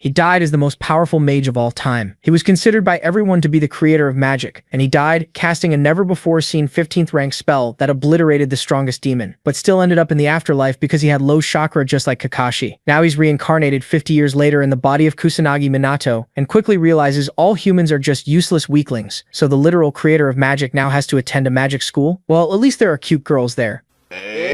He died as the most powerful mage of all time. He was considered by everyone to be the creator of magic, and he died casting a never-before-seen 15th rank spell that obliterated the strongest demon, but still ended up in the afterlife because he had low chakra just like Kakashi. Now he's reincarnated 50 years later in the body of Kusanagi Minato, and quickly realizes all humans are just useless weaklings, so the literal creator of magic now has to attend a magic school? Well, at least there are cute girls there.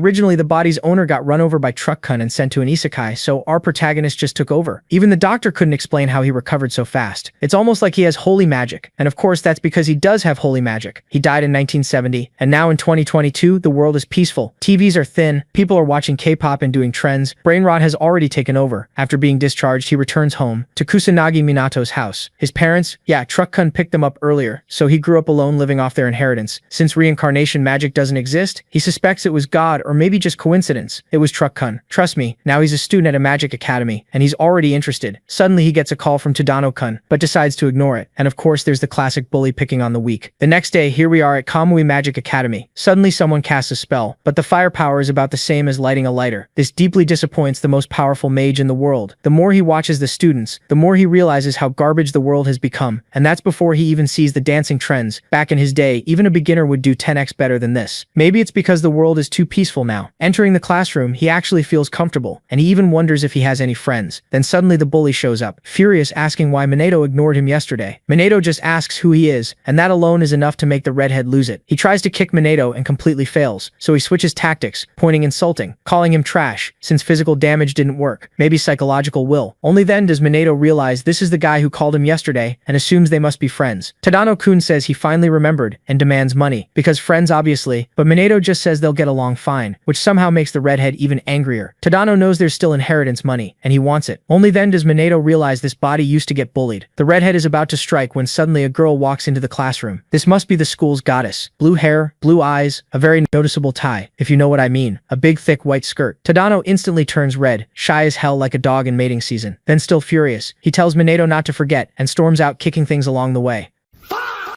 Originally, the body's owner got run over by Truck-kun and sent to an isekai, so our protagonist just took over. Even the doctor couldn't explain how he recovered so fast. It's almost like he has holy magic, and of course that's because he does have holy magic. He died in 1970, and now in 2022, the world is peaceful. TVs are thin, people are watching K-pop and doing trends. Brain rot has already taken over. After being discharged, he returns home to Kusanagi Minato's house. His parents, Truck-kun picked them up earlier, so he grew up alone living off their inheritance. Since reincarnation magic doesn't exist, he suspects it was God or maybe just coincidence. It was Truck-kun. Trust me, now he's a student at a magic academy, and he's already interested. Suddenly he gets a call from Tadano-kun, but decides to ignore it. And of course there's the classic bully picking on the weak. The next day, here we are at Kamui Magic Academy. Suddenly someone casts a spell, but the firepower is about the same as lighting a lighter. This deeply disappoints the most powerful mage in the world. The more he watches the students, the more he realizes how garbage the world has become, and that's before he even sees the dancing trends. Back in his day, even a beginner would do 10x better than this. Maybe it's because the world is too peaceful now. Entering the classroom, he actually feels comfortable, and he even wonders if he has any friends. Then suddenly the bully shows up, furious, asking why Minato ignored him yesterday. Minato just asks who he is, and that alone is enough to make the redhead lose it. He tries to kick Minato and completely fails, so he switches tactics, pointing insulting, calling him trash. Since physical damage didn't work, maybe psychological will. Only then does Minato realize this is the guy who called him yesterday, and assumes they must be friends. Tadano-kun says he finally remembered, and demands money. Because friends obviously, but Minato just says they'll get along fine, which somehow makes the redhead even angrier. Tadano knows there's still inheritance money, and he wants it. Only then does Minato realize this body used to get bullied. The redhead is about to strike when suddenly a girl walks into the classroom. This must be the school's goddess. Blue hair, blue eyes, a very noticeable tie, if you know what I mean. A big thick white skirt. Tadano instantly turns red, shy as hell like a dog in mating season. Then still furious, he tells Minato not to forget, and storms out kicking things along the way.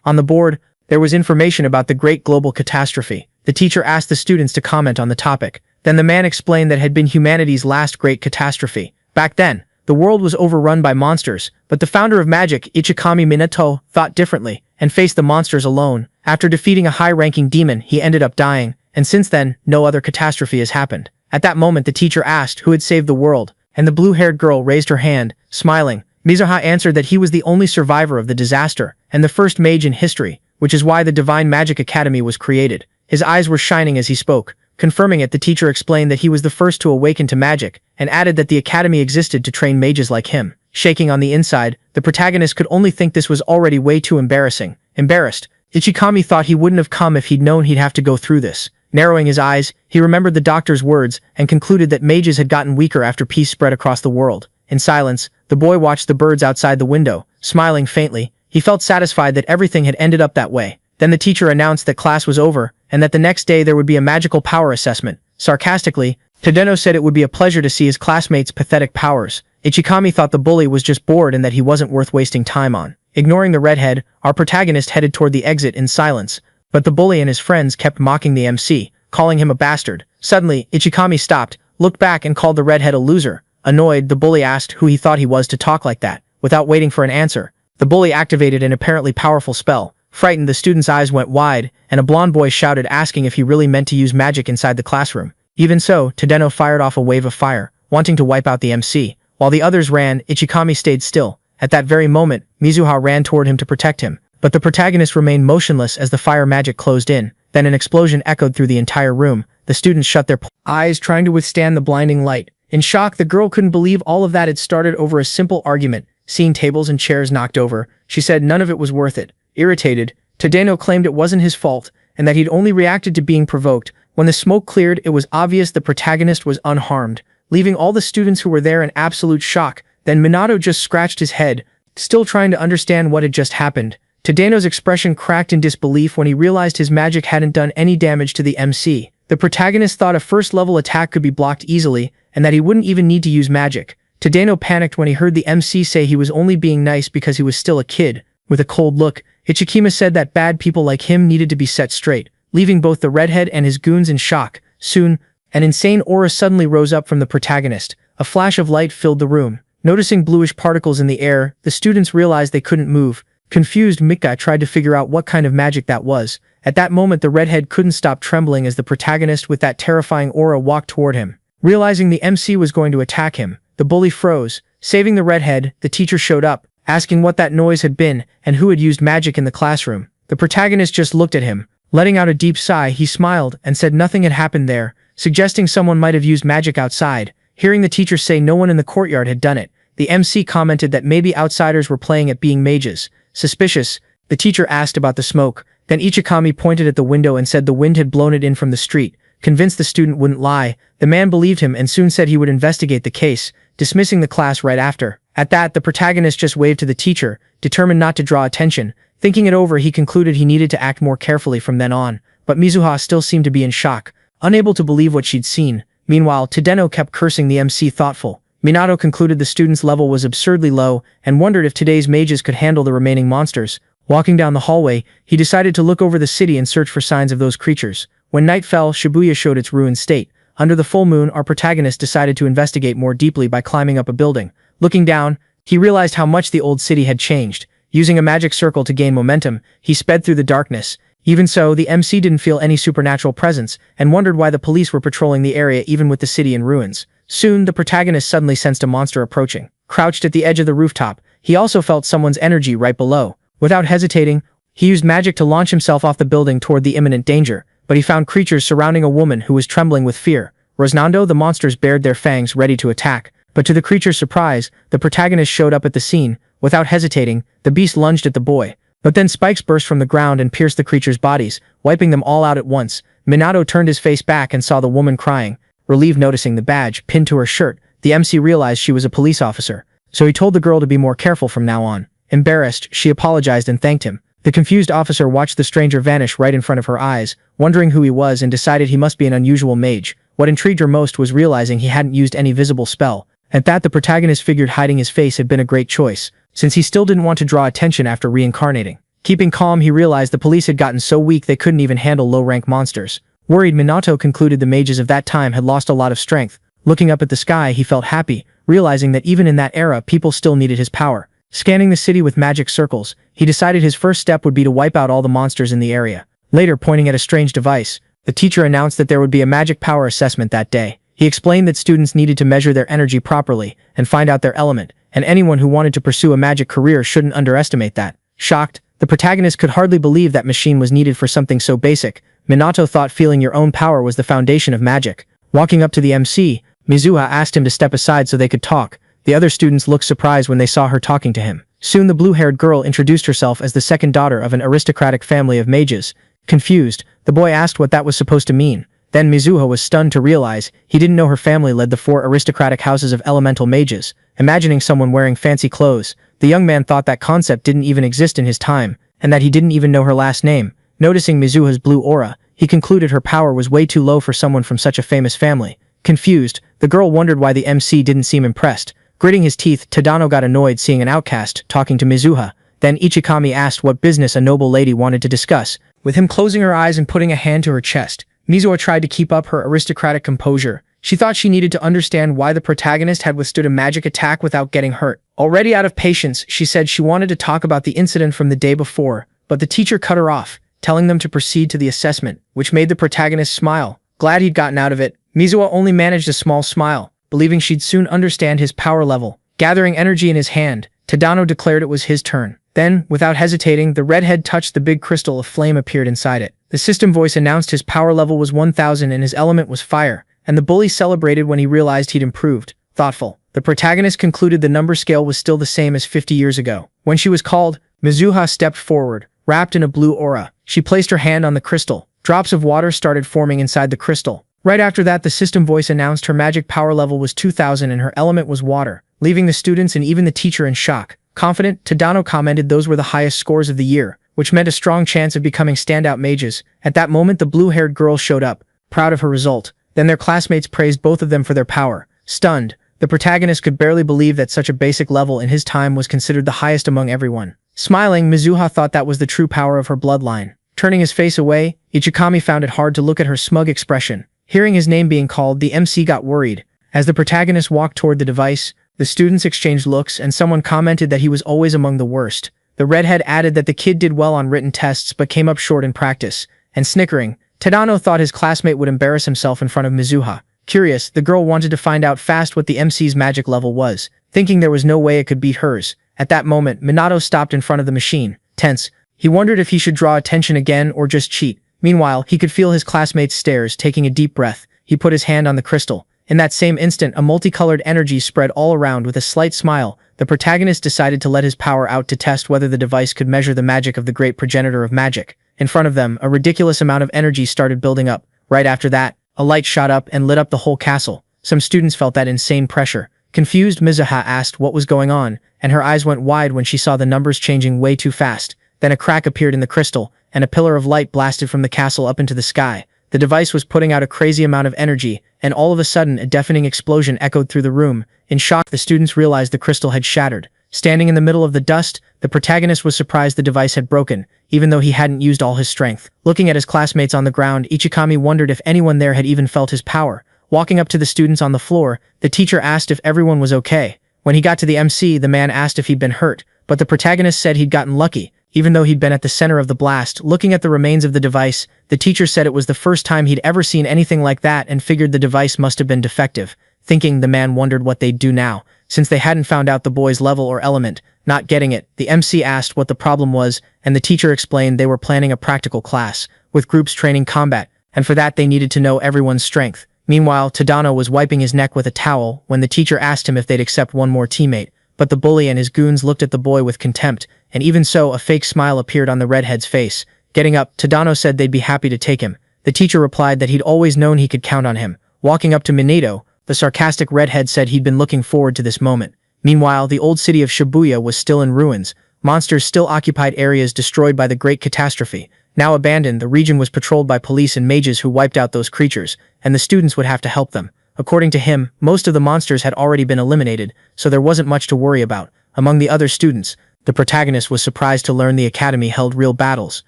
On the board, there was information about the great global catastrophe. The teacher asked the students to comment on the topic. Then the man explained that had been humanity's last great catastrophe. Back then, the world was overrun by monsters, but the founder of magic, Ichikami Minato, thought differently, and faced the monsters alone. After defeating a high-ranking demon, he ended up dying, and since then, no other catastrophe has happened. At that moment, the teacher asked who had saved the world, and the blue-haired girl raised her hand, smiling. Mizuha answered that he was the only survivor of the disaster, and the first mage in history, which is why the Divine Magic Academy was created. His eyes were shining as he spoke. Confirming it, the teacher explained that he was the first to awaken to magic, and added that the academy existed to train mages like him. Shaking on the inside, the protagonist could only think this was already way too embarrassing. Embarrassed, Ichikami thought he wouldn't have come if he'd known he'd have to go through this. Narrowing his eyes, he remembered the doctor's words, and concluded that mages had gotten weaker after peace spread across the world. In silence, the boy watched the birds outside the window, smiling faintly. He felt satisfied that everything had ended up that way. Then the teacher announced that class was over, and that the next day there would be a magical power assessment. Sarcastically, Tadano said it would be a pleasure to see his classmates' pathetic powers. Ichikami thought the bully was just bored and that he wasn't worth wasting time on. Ignoring the redhead, our protagonist headed toward the exit in silence, but the bully and his friends kept mocking the MC, calling him a bastard. Suddenly, Ichikami stopped, looked back and called the redhead a loser. Annoyed, the bully asked who he thought he was to talk like that. Without waiting for an answer, the bully activated an apparently powerful spell. Frightened, the student's eyes went wide, and a blonde boy shouted asking if he really meant to use magic inside the classroom. Even so, Tadano fired off a wave of fire, wanting to wipe out the MC. While the others ran, Ichikami stayed still. At that very moment, Mizuha ran toward him to protect him, but the protagonist remained motionless as the fire magic closed in. Then an explosion echoed through the entire room. The students shut their eyes, trying to withstand the blinding light. In shock, the girl couldn't believe all of that had started over a simple argument. Seeing tables and chairs knocked over, she said none of it was worth it. Irritated, Tadano claimed it wasn't his fault, and that he'd only reacted to being provoked. When the smoke cleared, it was obvious the protagonist was unharmed, leaving all the students who were there in absolute shock. Then Minato just scratched his head, still trying to understand what had just happened. Tadano's expression cracked in disbelief when he realized his magic hadn't done any damage to the MC. The protagonist thought a first-level attack could be blocked easily, and that he wouldn't even need to use magic. Tadano panicked when he heard the MC say he was only being nice because he was still a kid. With a cold look, Ichikima said that bad people like him needed to be set straight, leaving both the redhead and his goons in shock. Soon, an insane aura suddenly rose up from the protagonist. A flash of light filled the room. Noticing bluish particles in the air, the students realized they couldn't move. Confused, Mika tried to figure out what kind of magic that was. At that moment, the redhead couldn't stop trembling as the protagonist with that terrifying aura walked toward him. Realizing the MC was going to attack him, the bully froze. Saving the redhead, the teacher showed up, asking what that noise had been and who had used magic in the classroom. The protagonist just looked at him. Letting out a deep sigh, he smiled and said nothing had happened there, suggesting someone might have used magic outside. Hearing the teacher say no one in the courtyard had done it, the MC commented that maybe outsiders were playing at being mages. Suspicious, the teacher asked about the smoke. Then Ichikami pointed at the window and said the wind had blown it in from the street. Convinced the student wouldn't lie, the man believed him and soon said he would investigate the case, dismissing the class right after. At that, the protagonist just waved to the teacher, determined not to draw attention. Thinking it over, he concluded he needed to act more carefully from then on, but Mizuha still seemed to be in shock, unable to believe what she'd seen. Meanwhile, Tadeno kept cursing the MC thoughtful. Minato concluded the student's level was absurdly low and wondered if today's mages could handle the remaining monsters. Walking down the hallway, he decided to look over the city and search for signs of those creatures. When night fell, Shibuya showed its ruined state. Under the full moon, our protagonist decided to investigate more deeply by climbing up a building. Looking down, he realized how much the old city had changed. Using a magic circle to gain momentum, he sped through the darkness. Even so, the MC didn't feel any supernatural presence and wondered why the police were patrolling the area even with the city in ruins. Soon, the protagonist suddenly sensed a monster approaching. Crouched at the edge of the rooftop, he also felt someone's energy right below. Without hesitating, he used magic to launch himself off the building toward the imminent danger, but he found creatures surrounding a woman who was trembling with fear. Rosnando, the monsters bared their fangs ready to attack, but to the creature's surprise, the protagonist showed up at the scene. Without hesitating, the beast lunged at the boy. But then spikes burst from the ground and pierced the creature's bodies, wiping them all out at once. Minato turned his face back and saw the woman crying. Relieved noticing the badge pinned to her shirt, the MC realized she was a police officer, so he told the girl to be more careful from now on. Embarrassed, she apologized and thanked him. The confused officer watched the stranger vanish right in front of her eyes, wondering who he was and decided he must be an unusual mage. What intrigued her most was realizing he hadn't used any visible spell. At that, the protagonist figured hiding his face had been a great choice, since he still didn't want to draw attention after reincarnating. Keeping calm, he realized the police had gotten so weak they couldn't even handle low-rank monsters. Worried, Minato concluded the mages of that time had lost a lot of strength. Looking up at the sky, he felt happy, realizing that even in that era, people still needed his power. Scanning the city with magic circles, he decided his first step would be to wipe out all the monsters in the area. Later, pointing at a strange device, the teacher announced that there would be a magic power assessment that day. He explained that students needed to measure their energy properly and find out their element, and anyone who wanted to pursue a magic career shouldn't underestimate that. Shocked, the protagonist could hardly believe that machine was needed for something so basic. Minato thought feeling your own power was the foundation of magic. Walking up to the MC, Mizuha asked him to step aside so they could talk. The other students looked surprised when they saw her talking to him. Soon the blue-haired girl introduced herself as the second daughter of an aristocratic family of mages. Confused, the boy asked what that was supposed to mean. Then Mizuha was stunned to realize he didn't know her family led the 4 aristocratic houses of elemental mages. Imagining someone wearing fancy clothes, the young man thought that concept didn't even exist in his time, and that he didn't even know her last name. Noticing Mizuha's blue aura, he concluded her power was way too low for someone from such a famous family. Confused, the girl wondered why the MC didn't seem impressed. Gritting his teeth, Tadano got annoyed seeing an outcast talking to Mizuha. Then Ichikami asked what business a noble lady wanted to discuss. With him closing her eyes and putting a hand to her chest, Mizuha tried to keep up her aristocratic composure. She thought she needed to understand why the protagonist had withstood a magic attack without getting hurt. Already out of patience, she said she wanted to talk about the incident from the day before, but the teacher cut her off, telling them to proceed to the assessment, which made the protagonist smile. Glad he'd gotten out of it, Mizuha only managed a small smile, believing she'd soon understand his power level. Gathering energy in his hand, Tadano declared it was his turn. Then, without hesitating, the redhead touched the big crystal of flame appeared inside it. The system voice announced his power level was 1000 and his element was fire, and the bully celebrated when he realized he'd improved. Thoughtful, the protagonist concluded the number scale was still the same as 50 years ago. When she was called, Mizuha stepped forward, wrapped in a blue aura. She placed her hand on the crystal. Drops of water started forming inside the crystal. Right after that, the system voice announced her magic power level was 2000 and her element was water, leaving the students and even the teacher in shock. Confident, Tadano commented those were the highest scores of the year, which meant a strong chance of becoming standout mages. At that moment, the blue-haired girl showed up, proud of her result. Then their classmates praised both of them for their power. Stunned, the protagonist could barely believe that such a basic level in his time was considered the highest among everyone. Smiling, Mizuha thought that was the true power of her bloodline. Turning his face away, Ichikami found it hard to look at her smug expression. Hearing his name being called, the MC got worried. As the protagonist walked toward the device, The students exchanged looks, and someone commented that he was always among the worst. The redhead added that the kid did well on written tests but came up short in practice. And snickering, Tadano thought his classmate would embarrass himself in front of Mizuha. Curious, the girl wanted to find out fast what the MC's magic level was, thinking there was no way it could beat hers. At that moment, Minato stopped in front of the machine. Tense, he wondered if he should draw attention again or just cheat. Meanwhile, he could feel his classmate's stares. Taking a deep breath, he put his hand on the crystal. In that same instant, a multicolored energy spread all around. With a slight smile, the protagonist decided to let his power out to test whether the device could measure the magic of the great progenitor of magic. In front of them, a ridiculous amount of energy started building up. Right after that, a light shot up and lit up the whole castle. Some students felt that insane pressure. Confused, Mizuha asked what was going on, and her eyes went wide when she saw the numbers changing way too fast. Then a crack appeared in the crystal, and a pillar of light blasted from the castle up into the sky. The device was putting out a crazy amount of energy, and all of a sudden a deafening explosion echoed through the room. In shock, the students realized the crystal had shattered. Standing in the middle of the dust, the protagonist was surprised the device had broken, even though he hadn't used all his strength. Looking at his classmates on the ground, Ichikami wondered if anyone there had even felt his power. Walking up to the students on the floor, the teacher asked if everyone was okay. When he got to the MC, the man asked if he'd been hurt, but the protagonist said he'd gotten lucky, even though he'd been at the center of the blast. Looking at the remains of the device, the teacher said it was the first time he'd ever seen anything like that and figured the device must have been defective. Thinking, the man wondered what they'd do now, since they hadn't found out the boy's level or element. Not getting it, the MC asked what the problem was, and the teacher explained they were planning a practical class, with groups training combat, and for that they needed to know everyone's strength. Meanwhile, Tadano was wiping his neck with a towel when the teacher asked him if they'd accept one more teammate, but the bully and his goons looked at the boy with contempt, and even so, a fake smile appeared on the redhead's face. Getting up, Tadano said they'd be happy to take him. The teacher replied that he'd always known he could count on him. Walking up to Minato, the sarcastic redhead said he'd been looking forward to this moment. Meanwhile, the old city of Shibuya was still in ruins. Monsters still occupied areas destroyed by the Great Catastrophe. Now abandoned, the region was patrolled by police and mages who wiped out those creatures, and the students would have to help them. According to him, most of the monsters had already been eliminated, so there wasn't much to worry about. Among the other students, the protagonist was surprised to learn the academy held real battles.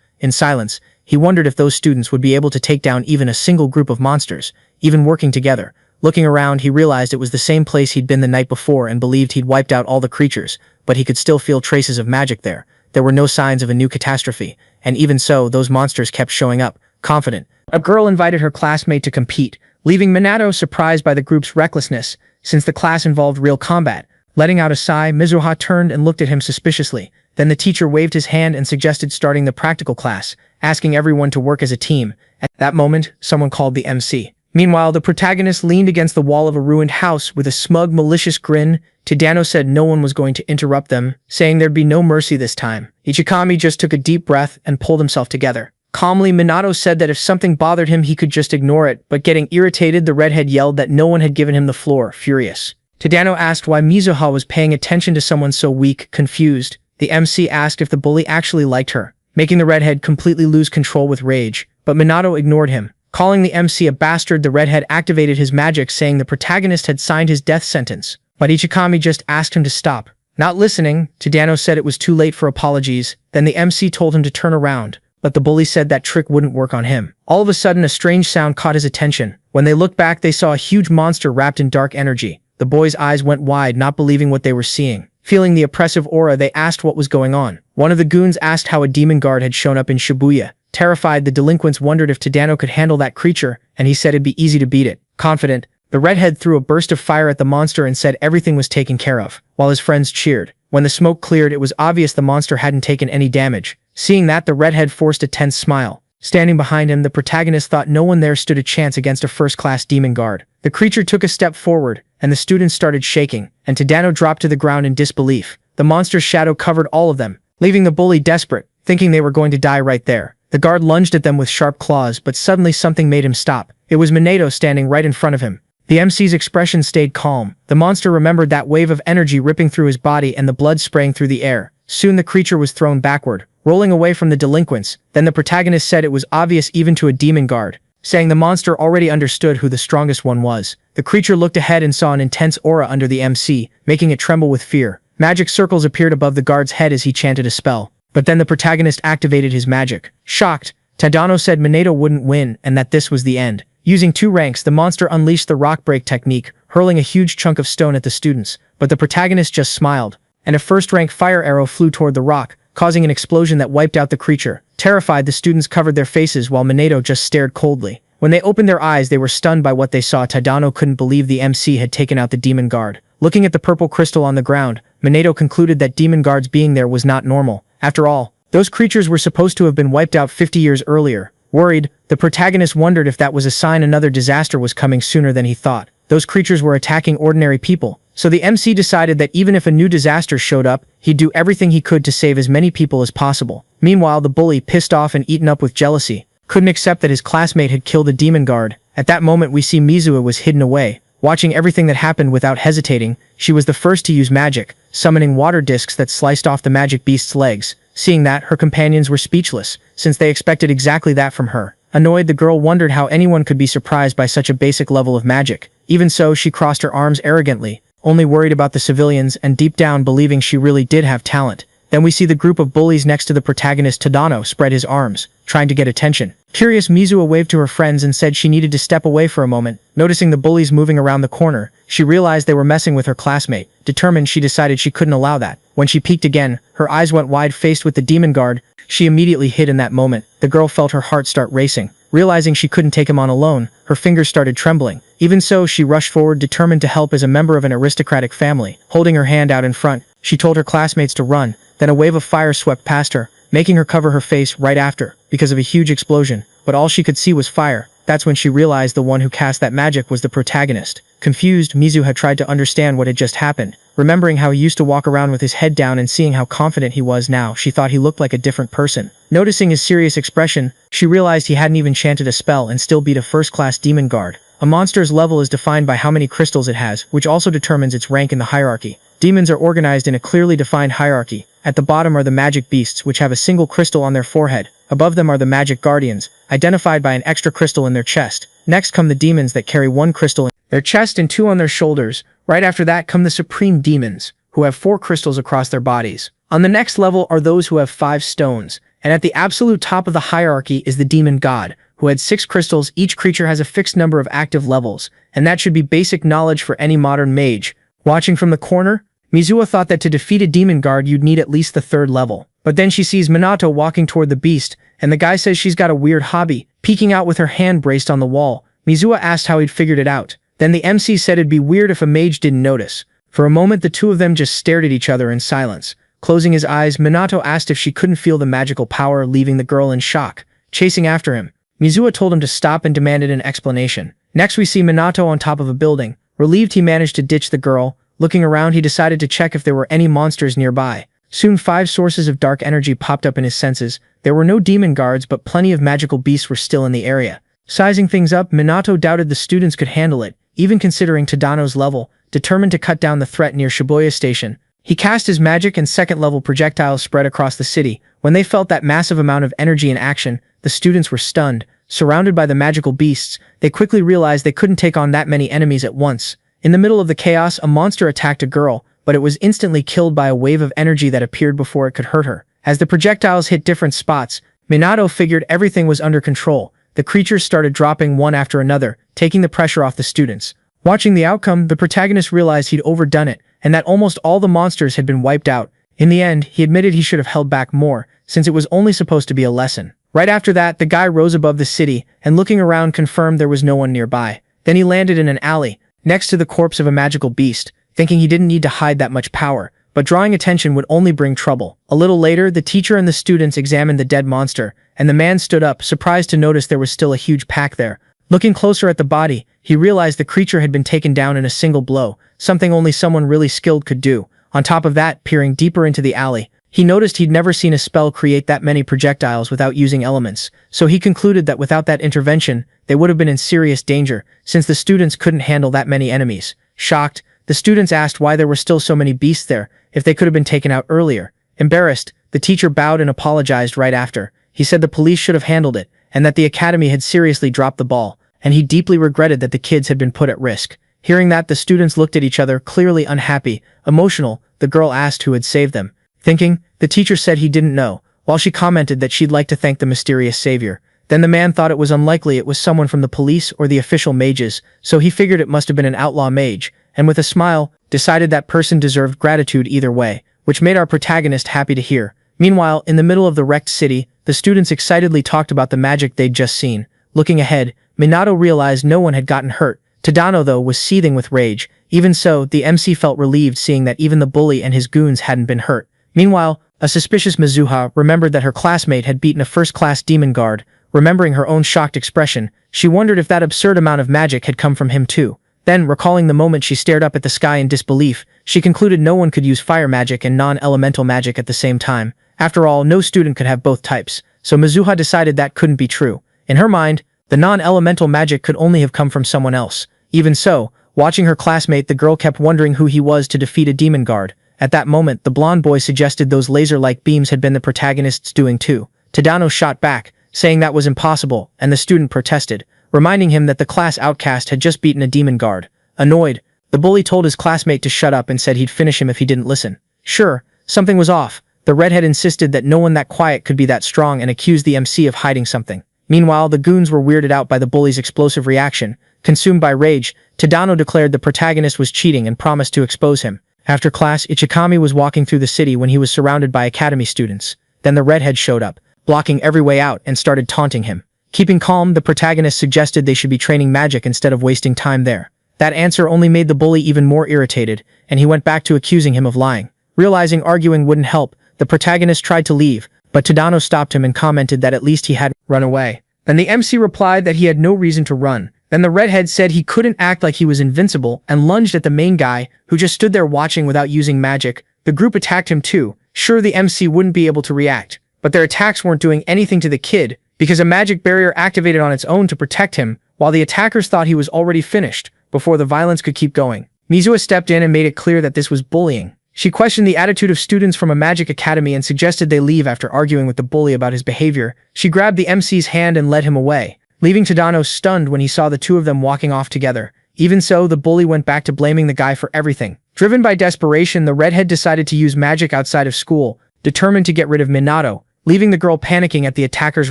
In silence, he wondered if those students would be able to take down even a single group of monsters, even working together. Looking around, he realized it was the same place he'd been the night before and believed he'd wiped out all the creatures, but he could still feel traces of magic there. There were no signs of a new catastrophe, and even so, those monsters kept showing up, confident. A girl invited her classmate to compete, leaving Minato surprised by the group's recklessness, since the class involved real combat. Letting out a sigh, Mizuha turned and looked at him suspiciously. Then the teacher waved his hand and suggested starting the practical class, asking everyone to work as a team. At that moment, someone called the MC. Meanwhile, the protagonist leaned against the wall of a ruined house with a smug, malicious grin. Tadano said no one was going to interrupt them, saying there'd be no mercy this time. Ichikami just took a deep breath and pulled himself together. Calmly, Minato said that if something bothered him, he could just ignore it, but getting irritated, the redhead yelled that no one had given him the floor, furious. Tadano asked why Mizuha was paying attention to someone so weak. Confused, the MC asked if the bully actually liked her, making the redhead completely lose control with rage, but Minato ignored him. Calling the MC a bastard, the redhead activated his magic, saying the protagonist had signed his death sentence, but Ichikami just asked him to stop. Not listening, Tadano said it was too late for apologies. Then the MC told him to turn around, but the bully said that trick wouldn't work on him. All of a sudden, a strange sound caught his attention. When they looked back, they saw a huge monster wrapped in dark energy. The boys' eyes went wide, not believing what they were seeing. Feeling the oppressive aura, they asked what was going on. One of the goons asked how a demon guard had shown up in Shibuya. Terrified, the delinquents wondered if Tadano could handle that creature, and he said it'd be easy to beat it. Confident, the redhead threw a burst of fire at the monster and said everything was taken care of, while his friends cheered. When the smoke cleared, it was obvious the monster hadn't taken any damage. Seeing that, the redhead forced a tense smile. Standing behind him, the protagonist thought no one there stood a chance against a first-class demon guard. The creature took a step forward, and the students started shaking, and Tadano dropped to the ground in disbelief. The monster's shadow covered all of them, leaving the bully desperate, thinking they were going to die right there. The guard lunged at them with sharp claws, but suddenly something made him stop. It was Minato standing right in front of him. The MC's expression stayed calm. The monster remembered that wave of energy ripping through his body and the blood spraying through the air. Soon the creature was thrown backward, rolling away from the delinquents. Then the protagonist said it was obvious even to a demon guard, saying the monster already understood who the strongest one was. The creature looked ahead and saw an intense aura under the MC, making it tremble with fear. Magic circles appeared above the guard's head as he chanted a spell. But then the protagonist activated his magic. Shocked, Tadano said Minato wouldn't win and that this was the end. Using 2 ranks, the monster unleashed the rock break technique, hurling a huge chunk of stone at the students, but the protagonist just smiled, and a first-rank fire arrow flew toward the rock, causing an explosion that wiped out the creature. Terrified, the students covered their faces while Minato just stared coldly. When they opened their eyes, they were stunned by what they saw. Tadano couldn't believe the MC had taken out the demon guard. Looking at the purple crystal on the ground, Minato concluded that demon guards being there was not normal. After all, those creatures were supposed to have been wiped out 50 years earlier. Worried, the protagonist wondered if that was a sign another disaster was coming sooner than he thought. Those creatures were attacking ordinary people, so the MC decided that even if a new disaster showed up, he'd do everything he could to save as many people as possible. Meanwhile, the bully, pissed off and eaten up with jealousy, couldn't accept that his classmate had killed a demon guard. At that moment, we see Mizua was hidden away, watching everything that happened without hesitating. She was the first to use magic, summoning water discs that sliced off the magic beast's legs. Seeing that, her companions were speechless, since they expected exactly that from her. Annoyed, the girl wondered how anyone could be surprised by such a basic level of magic. Even so, she crossed her arms arrogantly, only worried about the civilians and deep down believing she really did have talent. Then we see the group of bullies next to the protagonist. Tadano spread his arms, trying to get attention. Curious, Mizua waved to her friends and said she needed to step away for a moment. Noticing the bullies moving around the corner, she realized they were messing with her classmate. Determined, she decided she couldn't allow that. When she peeked again, her eyes went wide. Faced with the demon guard, she immediately hid. In that moment, the girl felt her heart start racing. Realizing she couldn't take him on alone, her fingers started trembling. Even so, she rushed forward, determined to help as a member of an aristocratic family. Holding her hand out in front, she told her classmates to run. Then a wave of fire swept past her, making her cover her face right after, because of a huge explosion. But all she could see was fire. That's when she realized the one who cast that magic was the protagonist. Confused, Mizu had tried to understand what had just happened. Remembering how he used to walk around with his head down and seeing how confident he was now, she thought he looked like a different person. Noticing his serious expression, she realized he hadn't even chanted a spell and still beat a first-class demon guard. A monster's level is defined by how many crystals it has, which also determines its rank in the hierarchy. Demons are organized in a clearly defined hierarchy. At the bottom are the magic beasts, which have a single crystal on their forehead. Above them are the magic guardians, identified by an extra crystal in their chest. Next come the demons that carry 1 crystal in their chest and 2 on their shoulders. Right after that come the supreme demons, who have 4 crystals across their bodies. On the next level are those who have 5 stones, and at the absolute top of the hierarchy is the demon god, who had 6 crystals. Each creature has a fixed number of active levels, and that should be basic knowledge for any modern mage. Watching from the corner, Mizua thought that to defeat a demon guard you'd need at least the 3rd level. But then she sees Minato walking toward the beast, and the guy says she's got a weird hobby, peeking out with her hand braced on the wall. Mizua asked how he'd figured it out. Then the MC said it'd be weird if a mage didn't notice. For a moment, the two of them just stared at each other in silence. Closing his eyes, Minato asked if she couldn't feel the magical power, leaving the girl in shock. Chasing after him, Mizua told him to stop and demanded an explanation. Next we see Minato on top of a building. Relieved he managed to ditch the girl, looking around he decided to check if there were any monsters nearby. Soon 5 sources of dark energy popped up in his senses. There were no demon guards, but plenty of magical beasts were still in the area. Sizing things up, Minato doubted the students could handle it, even considering Tadano's level. Determined to cut down the threat near Shibuya Station, he cast his magic and 2nd-level projectiles spread across the city. When they felt that massive amount of energy in action, the students were stunned. Surrounded by the magical beasts, they quickly realized they couldn't take on that many enemies at once. In the middle of the chaos, a monster attacked a girl, but it was instantly killed by a wave of energy that appeared before it could hurt her. As the projectiles hit different spots, Minato figured everything was under control. The creatures started dropping one after another, taking the pressure off the students. Watching the outcome, the protagonist realized he'd overdone it, and that almost all the monsters had been wiped out. In the end, he admitted he should have held back more, since it was only supposed to be a lesson. Right after that, the guy rose above the city, and looking around confirmed there was no one nearby. Then he landed in an alley, next to the corpse of a magical beast, thinking he didn't need to hide that much power, but drawing attention would only bring trouble. A little later, the teacher and the students examined the dead monster, and the man stood up, surprised to notice there was still a huge pack there. Looking closer at the body, he realized the creature had been taken down in a single blow, something only someone really skilled could do. On top of that, peering deeper into the alley, he noticed he'd never seen a spell create that many projectiles without using elements, so he concluded that without that intervention, they would have been in serious danger, since the students couldn't handle that many enemies. Shocked, the students asked why there were still so many beasts there, if they could have been taken out earlier. Embarrassed, the teacher bowed and apologized right after. He said the police should have handled it, and that the academy had seriously dropped the ball, and he deeply regretted that the kids had been put at risk. Hearing that, the students looked at each other, clearly unhappy. Emotional, the girl asked who had saved them. Thinking, the teacher said he didn't know, while she commented that she'd like to thank the mysterious savior. Then the man thought it was unlikely it was someone from the police or the official mages, so he figured it must have been an outlaw mage, and with a smile, decided that person deserved gratitude either way, which made our protagonist happy to hear. Meanwhile, in the middle of the wrecked city, the students excitedly talked about the magic they'd just seen. Looking ahead, Minato realized no one had gotten hurt. Tadano, though, was seething with rage. Even so, the MC felt relieved seeing that even the bully and his goons hadn't been hurt. Meanwhile, a suspicious Mizuha remembered that her classmate had beaten a first-class demon guard. Remembering her own shocked expression, she wondered if that absurd amount of magic had come from him too. Then, recalling the moment she stared up at the sky in disbelief, she concluded no one could use fire magic and non-elemental magic at the same time. After all, no student could have both types, so Mizuha decided that couldn't be true. In her mind, the non-elemental magic could only have come from someone else. Even so, watching her classmate, the girl kept wondering who he was to defeat a demon guard. At that moment, the blonde boy suggested those laser-like beams had been the protagonist's doing too. Tadano shot back, saying that was impossible, and the student protested, reminding him that the class outcast had just beaten a demon guard. Annoyed, the bully told his classmate to shut up and said he'd finish him if he didn't listen. Sure, something was off. The redhead insisted that no one that quiet could be that strong and accused the MC of hiding something. Meanwhile, the goons were weirded out by the bully's explosive reaction. Consumed by rage, Tadano declared the protagonist was cheating and promised to expose him. After class, Ichikami was walking through the city when he was surrounded by academy students. Then the redhead showed up, blocking every way out, and started taunting him. Keeping calm, the protagonist suggested they should be training magic instead of wasting time there. That answer only made the bully even more irritated, and he went back to accusing him of lying. Realizing arguing wouldn't help, the protagonist tried to leave, but Tadano stopped him and commented that at least he had run away. Then the MC replied that he had no reason to run. Then the redhead said he couldn't act like he was invincible and lunged at the main guy, who just stood there watching without using magic. The group attacked him too. Sure, the MC wouldn't be able to react, but their attacks weren't doing anything to the kid, because a magic barrier activated on its own to protect him, while the attackers thought he was already finished, before the violence could keep going. Mizuha stepped in and made it clear that this was bullying. She questioned the attitude of students from a magic academy and suggested they leave after arguing with the bully about his behavior. She grabbed the MC's hand and led him away, leaving Tadano stunned when he saw the two of them walking off together. Even so, the bully went back to blaming the guy for everything. Driven by desperation, the redhead decided to use magic outside of school, determined to get rid of Minato, leaving the girl panicking at the attacker's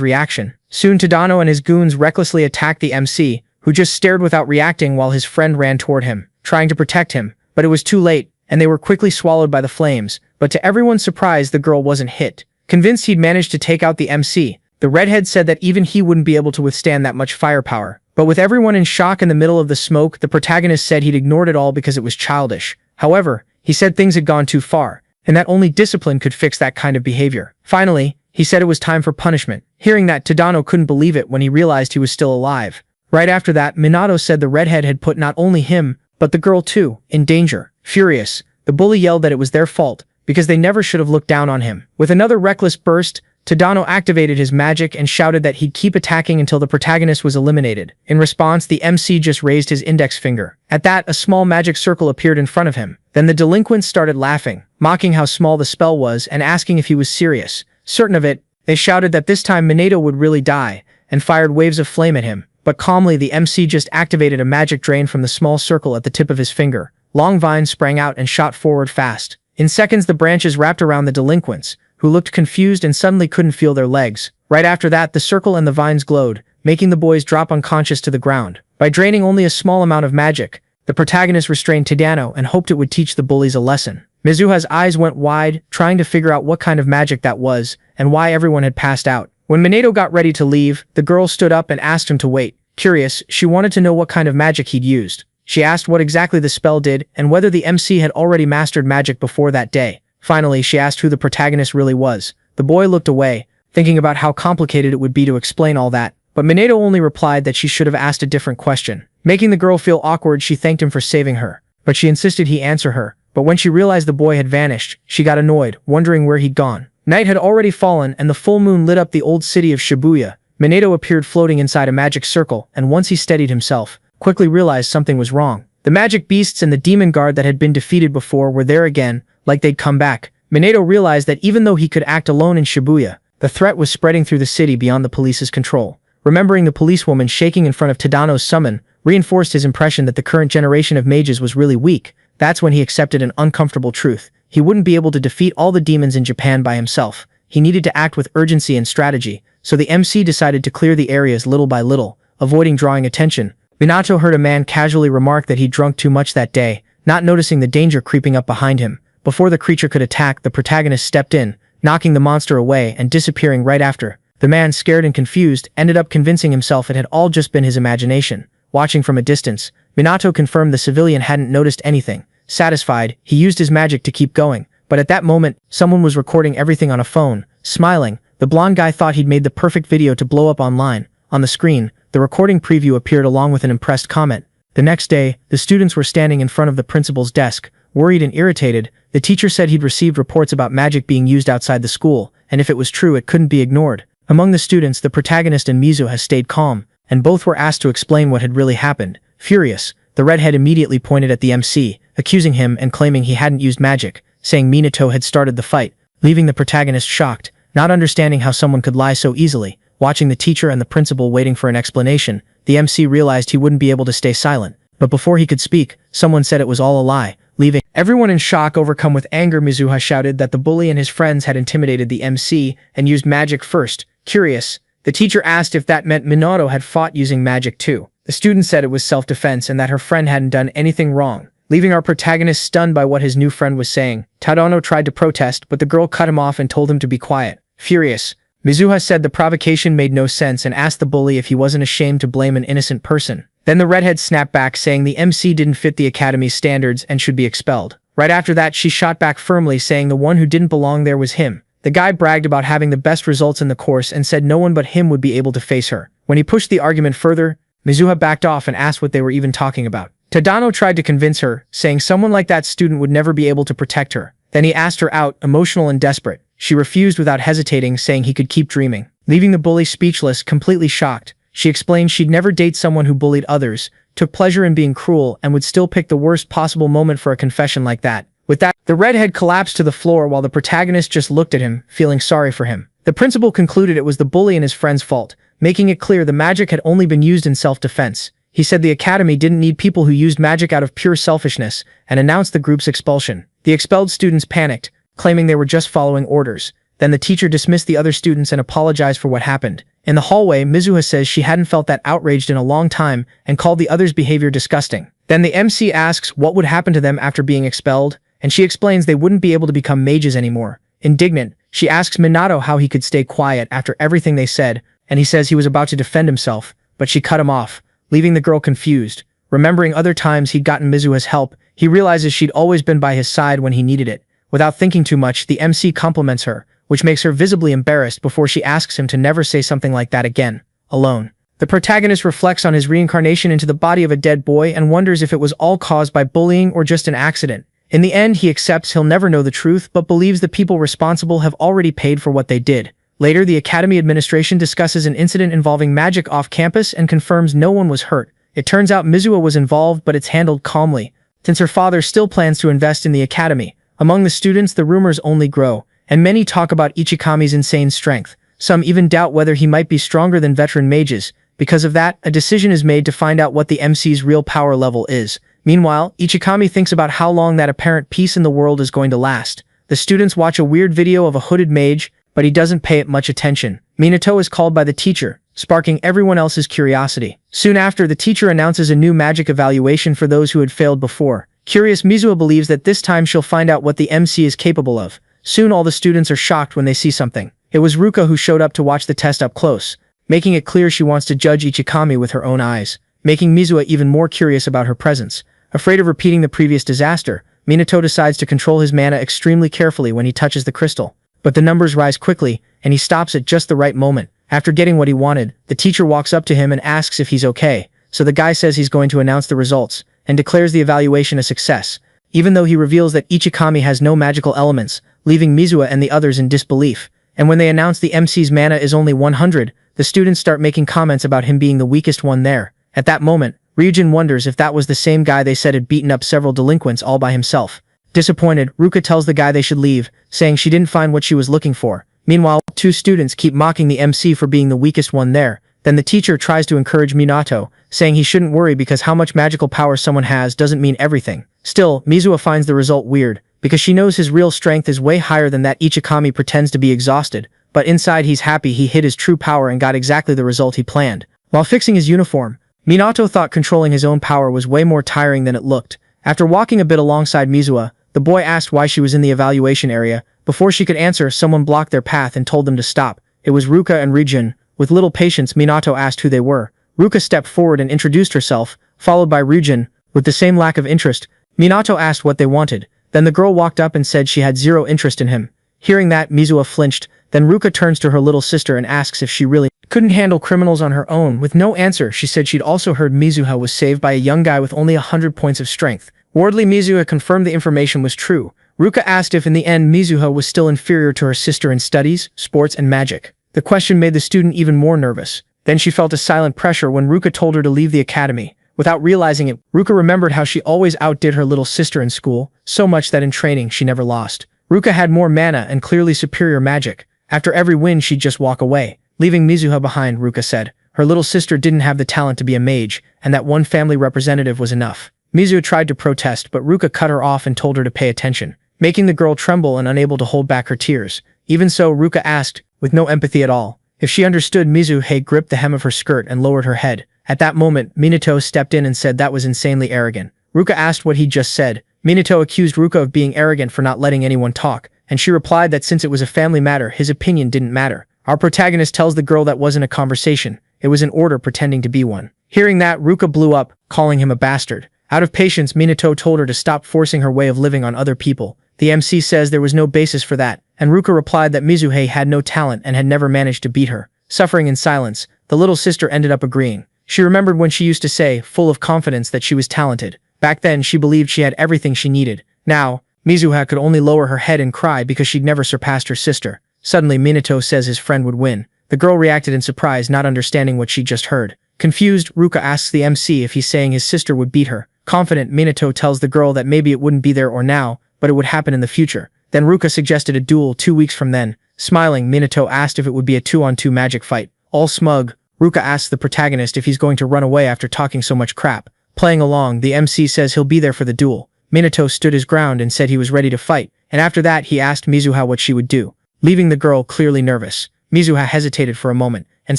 reaction. Soon Tadano and his goons recklessly attacked the MC, who just stared without reacting while his friend ran toward him, trying to protect him. But it was too late, and they were quickly swallowed by the flames. But to everyone's surprise, the girl wasn't hit. Convinced he'd managed to take out the MC, the redhead said that even he wouldn't be able to withstand that much firepower. But with everyone in shock in the middle of the smoke, the protagonist said he'd ignored it all because it was childish. However, he said things had gone too far, and that only discipline could fix that kind of behavior. Finally, he said it was time for punishment. Hearing that, Tadano couldn't believe it when he realized he was still alive. Right after that, Minato said the redhead had put not only him, but the girl too, in danger. Furious, the bully yelled that it was their fault, because they never should have looked down on him. With another reckless burst, Tadano activated his magic and shouted that he'd keep attacking until the protagonist was eliminated. In response, the MC just raised his index finger. At that, a small magic circle appeared in front of him. Then the delinquents started laughing, mocking how small the spell was and asking if he was serious. Certain of it, they shouted that this time Minato would really die, and fired waves of flame at him. But calmly, the MC just activated a magic drain from the small circle at the tip of his finger. Long vines sprang out and shot forward fast. In seconds, the branches wrapped around the delinquents, who looked confused and suddenly couldn't feel their legs. Right after that, the circle and the vines glowed, making the boys drop unconscious to the ground. By draining only a small amount of magic, the protagonist restrained Tadano and hoped it would teach the bullies a lesson. Mizuha's eyes went wide, trying to figure out what kind of magic that was, and why everyone had passed out. When Minato got ready to leave, the girl stood up and asked him to wait. Curious, she wanted to know what kind of magic he'd used. She asked what exactly the spell did, and whether the MC had already mastered magic before that day. Finally, she asked who the protagonist really was. The boy looked away, thinking about how complicated it would be to explain all that. But Minato only replied that she should have asked a different question. Making the girl feel awkward, she thanked him for saving her. But she insisted he answer her. But when she realized the boy had vanished, she got annoyed, wondering where he'd gone. Night had already fallen, and the full moon lit up the old city of Shibuya. Minato appeared floating inside a magic circle, and once he steadied himself, quickly realized something was wrong. The magic beasts and the demon guard that had been defeated before were there again, like they'd come back. Minato realized that even though he could act alone in Shibuya, the threat was spreading through the city beyond the police's control. Remembering the policewoman shaking in front of Tadano's summon reinforced his impression that the current generation of mages was really weak. That's when he accepted an uncomfortable truth. He wouldn't be able to defeat all the demons in Japan by himself. he needed to act with urgency and strategy, so the MC decided to clear the areas little by little, avoiding drawing attention. Minato heard a man casually remark that he'd drunk too much that day, not noticing the danger creeping up behind him. Before the creature could attack, the protagonist stepped in, knocking the monster away and disappearing right after. The man, scared and confused, ended up convincing himself it had all just been his imagination. Watching from a distance, Minato confirmed the civilian hadn't noticed anything. Satisfied, he used his magic to keep going. But at that moment, someone was recording everything on a phone. Smiling, the blonde guy thought he'd made the perfect video to blow up online. On the screen, the recording preview appeared along with an impressed comment. The next day, the students were standing in front of the principal's desk. Worried and irritated, the teacher said he'd received reports about magic being used outside the school, and if it was true it couldn't be ignored. Among the students, the protagonist and Mizuha stayed calm, and both were asked to explain what had really happened. Furious, the redhead immediately pointed at the MC, accusing him and claiming he hadn't used magic, saying Minato had started the fight, leaving the protagonist shocked, not understanding how someone could lie so easily. Watching the teacher and the principal waiting for an explanation, the MC realized he wouldn't be able to stay silent. But before he could speak, someone said it was all a lie, leaving everyone in shock. Overcome with anger, Mizuha shouted that the bully and his friends had intimidated the MC and used magic first. Curious, the teacher asked if that meant Minato had fought using magic too. The student said it was self-defense and that her friend hadn't done anything wrong, leaving our protagonist stunned by what his new friend was saying. Tadano tried to protest, but the girl cut him off and told him to be quiet. Furious, Mizuha said the provocation made no sense and asked the bully if he wasn't ashamed to blame an innocent person. Then the redhead snapped back, saying the MC didn't fit the academy's standards and should be expelled. Right after that, she shot back firmly, saying the one who didn't belong there was him. The guy bragged about having the best results in the course and said no one but him would be able to face her. When he pushed the argument further, Mizuha backed off and asked what they were even talking about. Tadano tried to convince her, saying someone like that student would never be able to protect her. Then he asked her out, emotional and desperate. She refused without hesitating, saying he could keep dreaming. Leaving the bully speechless, completely shocked, she explained she'd never date someone who bullied others, took pleasure in being cruel, and would still pick the worst possible moment for a confession like that. With that, the redhead collapsed to the floor while the protagonist just looked at him, feeling sorry for him. The principal concluded it was the bully and his friend's fault, making it clear the magic had only been used in self-defense. He said the academy didn't need people who used magic out of pure selfishness, and announced the group's expulsion. The expelled students panicked, claiming they were just following orders. Then the teacher dismissed the other students and apologized for what happened. In the hallway, Mizuha says she hadn't felt that outraged in a long time and called the others' behavior disgusting. Then the MC asks what would happen to them after being expelled, and she explains they wouldn't be able to become mages anymore. Indignant, she asks Minato how he could stay quiet after everything they said, and he says he was about to defend himself, but she cut him off, leaving the girl confused. Remembering other times he'd gotten Mizuha's help, he realizes she'd always been by his side when he needed it. Without thinking too much, the MC compliments her, which makes her visibly embarrassed before she asks him to never say something like that again. Alone, the protagonist reflects on his reincarnation into the body of a dead boy and wonders if it was all caused by bullying or just an accident. In the end, he accepts he'll never know the truth but believes the people responsible have already paid for what they did. Later, the academy administration discusses an incident involving magic off campus and confirms no one was hurt. It turns out Mizuha was involved, but it's handled calmly, since her father still plans to invest in the academy. Among the students, the rumors only grow, and many talk about Ichikami's insane strength. Some even doubt whether he might be stronger than veteran mages. Because of that, a decision is made to find out what the MC's real power level is. Meanwhile, Ichikami thinks about how long that apparent peace in the world is going to last. The students watch a weird video of a hooded mage, but he doesn't pay it much attention. Minato is called by the teacher, sparking everyone else's curiosity. Soon after, the teacher announces a new magic evaluation for those who had failed before. Curious, Mizuha believes that this time she'll find out what the MC is capable of. Soon all the students are shocked when they see something. It was Ruka who showed up to watch the test up close, making it clear she wants to judge Ichikami with her own eyes, making Mizuha even more curious about her presence. Afraid of repeating the previous disaster, Minato decides to control his mana extremely carefully when he touches the crystal. But the numbers rise quickly, and he stops at just the right moment. After getting what he wanted, the teacher walks up to him and asks if he's okay, so the guy says he's going to announce the results, and declares the evaluation a success, even though he reveals that Ichikami has no magical elements, leaving Mizuha and the others in disbelief. And when they announce the MC's mana is only 100, the students start making comments about him being the weakest one there. At that moment, Ryujin wonders if that was the same guy they said had beaten up several delinquents all by himself. Disappointed, Ruka tells the guy they should leave, saying she didn't find what she was looking for. Meanwhile, two students keep mocking the MC for being the weakest one there. Then the teacher tries to encourage Minato, saying he shouldn't worry because how much magical power someone has doesn't mean everything. Still, Mizuha finds the result weird, because she knows his real strength is way higher than that. Ichikami pretends to be exhausted, but inside he's happy he hid his true power and got exactly the result he planned. While fixing his uniform, Minato thought controlling his own power was way more tiring than it looked. After walking a bit alongside Mizuha, the boy asked why she was in the evaluation area. Before she could answer, someone blocked their path and told them to stop. It was Ruka and Ryujin. With little patience, Minato asked who they were. Ruka stepped forward and introduced herself, followed by Ryujin. With the same lack of interest, Minato asked what they wanted. Then the girl walked up and said she had zero interest in him. Hearing that, Mizuha flinched. Then Ruka turns to her little sister and asks if she really couldn't handle criminals on her own. With no answer, she said she'd also heard Mizuha was saved by a young guy with only 100 points of strength. Wardly Mizuha confirmed the information was true. Ruka asked if in the end Mizuha was still inferior to her sister in studies, sports, and magic. The question made the student even more nervous. Then she felt a silent pressure when Ruka told her to leave the academy. Without realizing it, Ruka remembered how she always outdid her little sister in school, so much that in training she never lost. Ruka had more mana and clearly superior magic. After every win she'd just walk away, leaving Mizuha behind. Ruka said her little sister didn't have the talent to be a mage, and that one family representative was enough. Mizuha tried to protest, but Ruka cut her off and told her to pay attention, making the girl tremble and unable to hold back her tears. Even so, Ruka asked, with no empathy at all, if she understood. Mizuha gripped the hem of her skirt and lowered her head. At that moment, Minato stepped in and said that was insanely arrogant. Ruka asked what he'd just said. Minato accused Ruka of being arrogant for not letting anyone talk, and she replied that since it was a family matter, his opinion didn't matter. Our protagonist tells the girl that wasn't a conversation, it was an order pretending to be one. Hearing that, Ruka blew up, calling him a bastard. Out of patience, Minato told her to stop forcing her way of living on other people. The MC says there was no basis for that, and Ruka replied that Mizuha had no talent and had never managed to beat her. Suffering in silence, the little sister ended up agreeing. She remembered when she used to say, full of confidence, that she was talented. Back then, she believed she had everything she needed. Now, Mizuha could only lower her head and cry because she'd never surpassed her sister. Suddenly, Minato says his friend would win. The girl reacted in surprise, not understanding what she just heard. Confused, Ruka asks the MC if he's saying his sister would beat her. Confident, Minato tells the girl that maybe it wouldn't be there or now, but it would happen in the future. Then Ruka suggested a duel 2 weeks from then. Smiling, Minato asked if it would be a 2-on-2 magic fight. All smug, Ruka asks the protagonist if he's going to run away after talking so much crap. Playing along, the MC says he'll be there for the duel. Minato stood his ground and said he was ready to fight, and after that he asked Mizuha what she would do, leaving the girl clearly nervous. Mizuha hesitated for a moment, and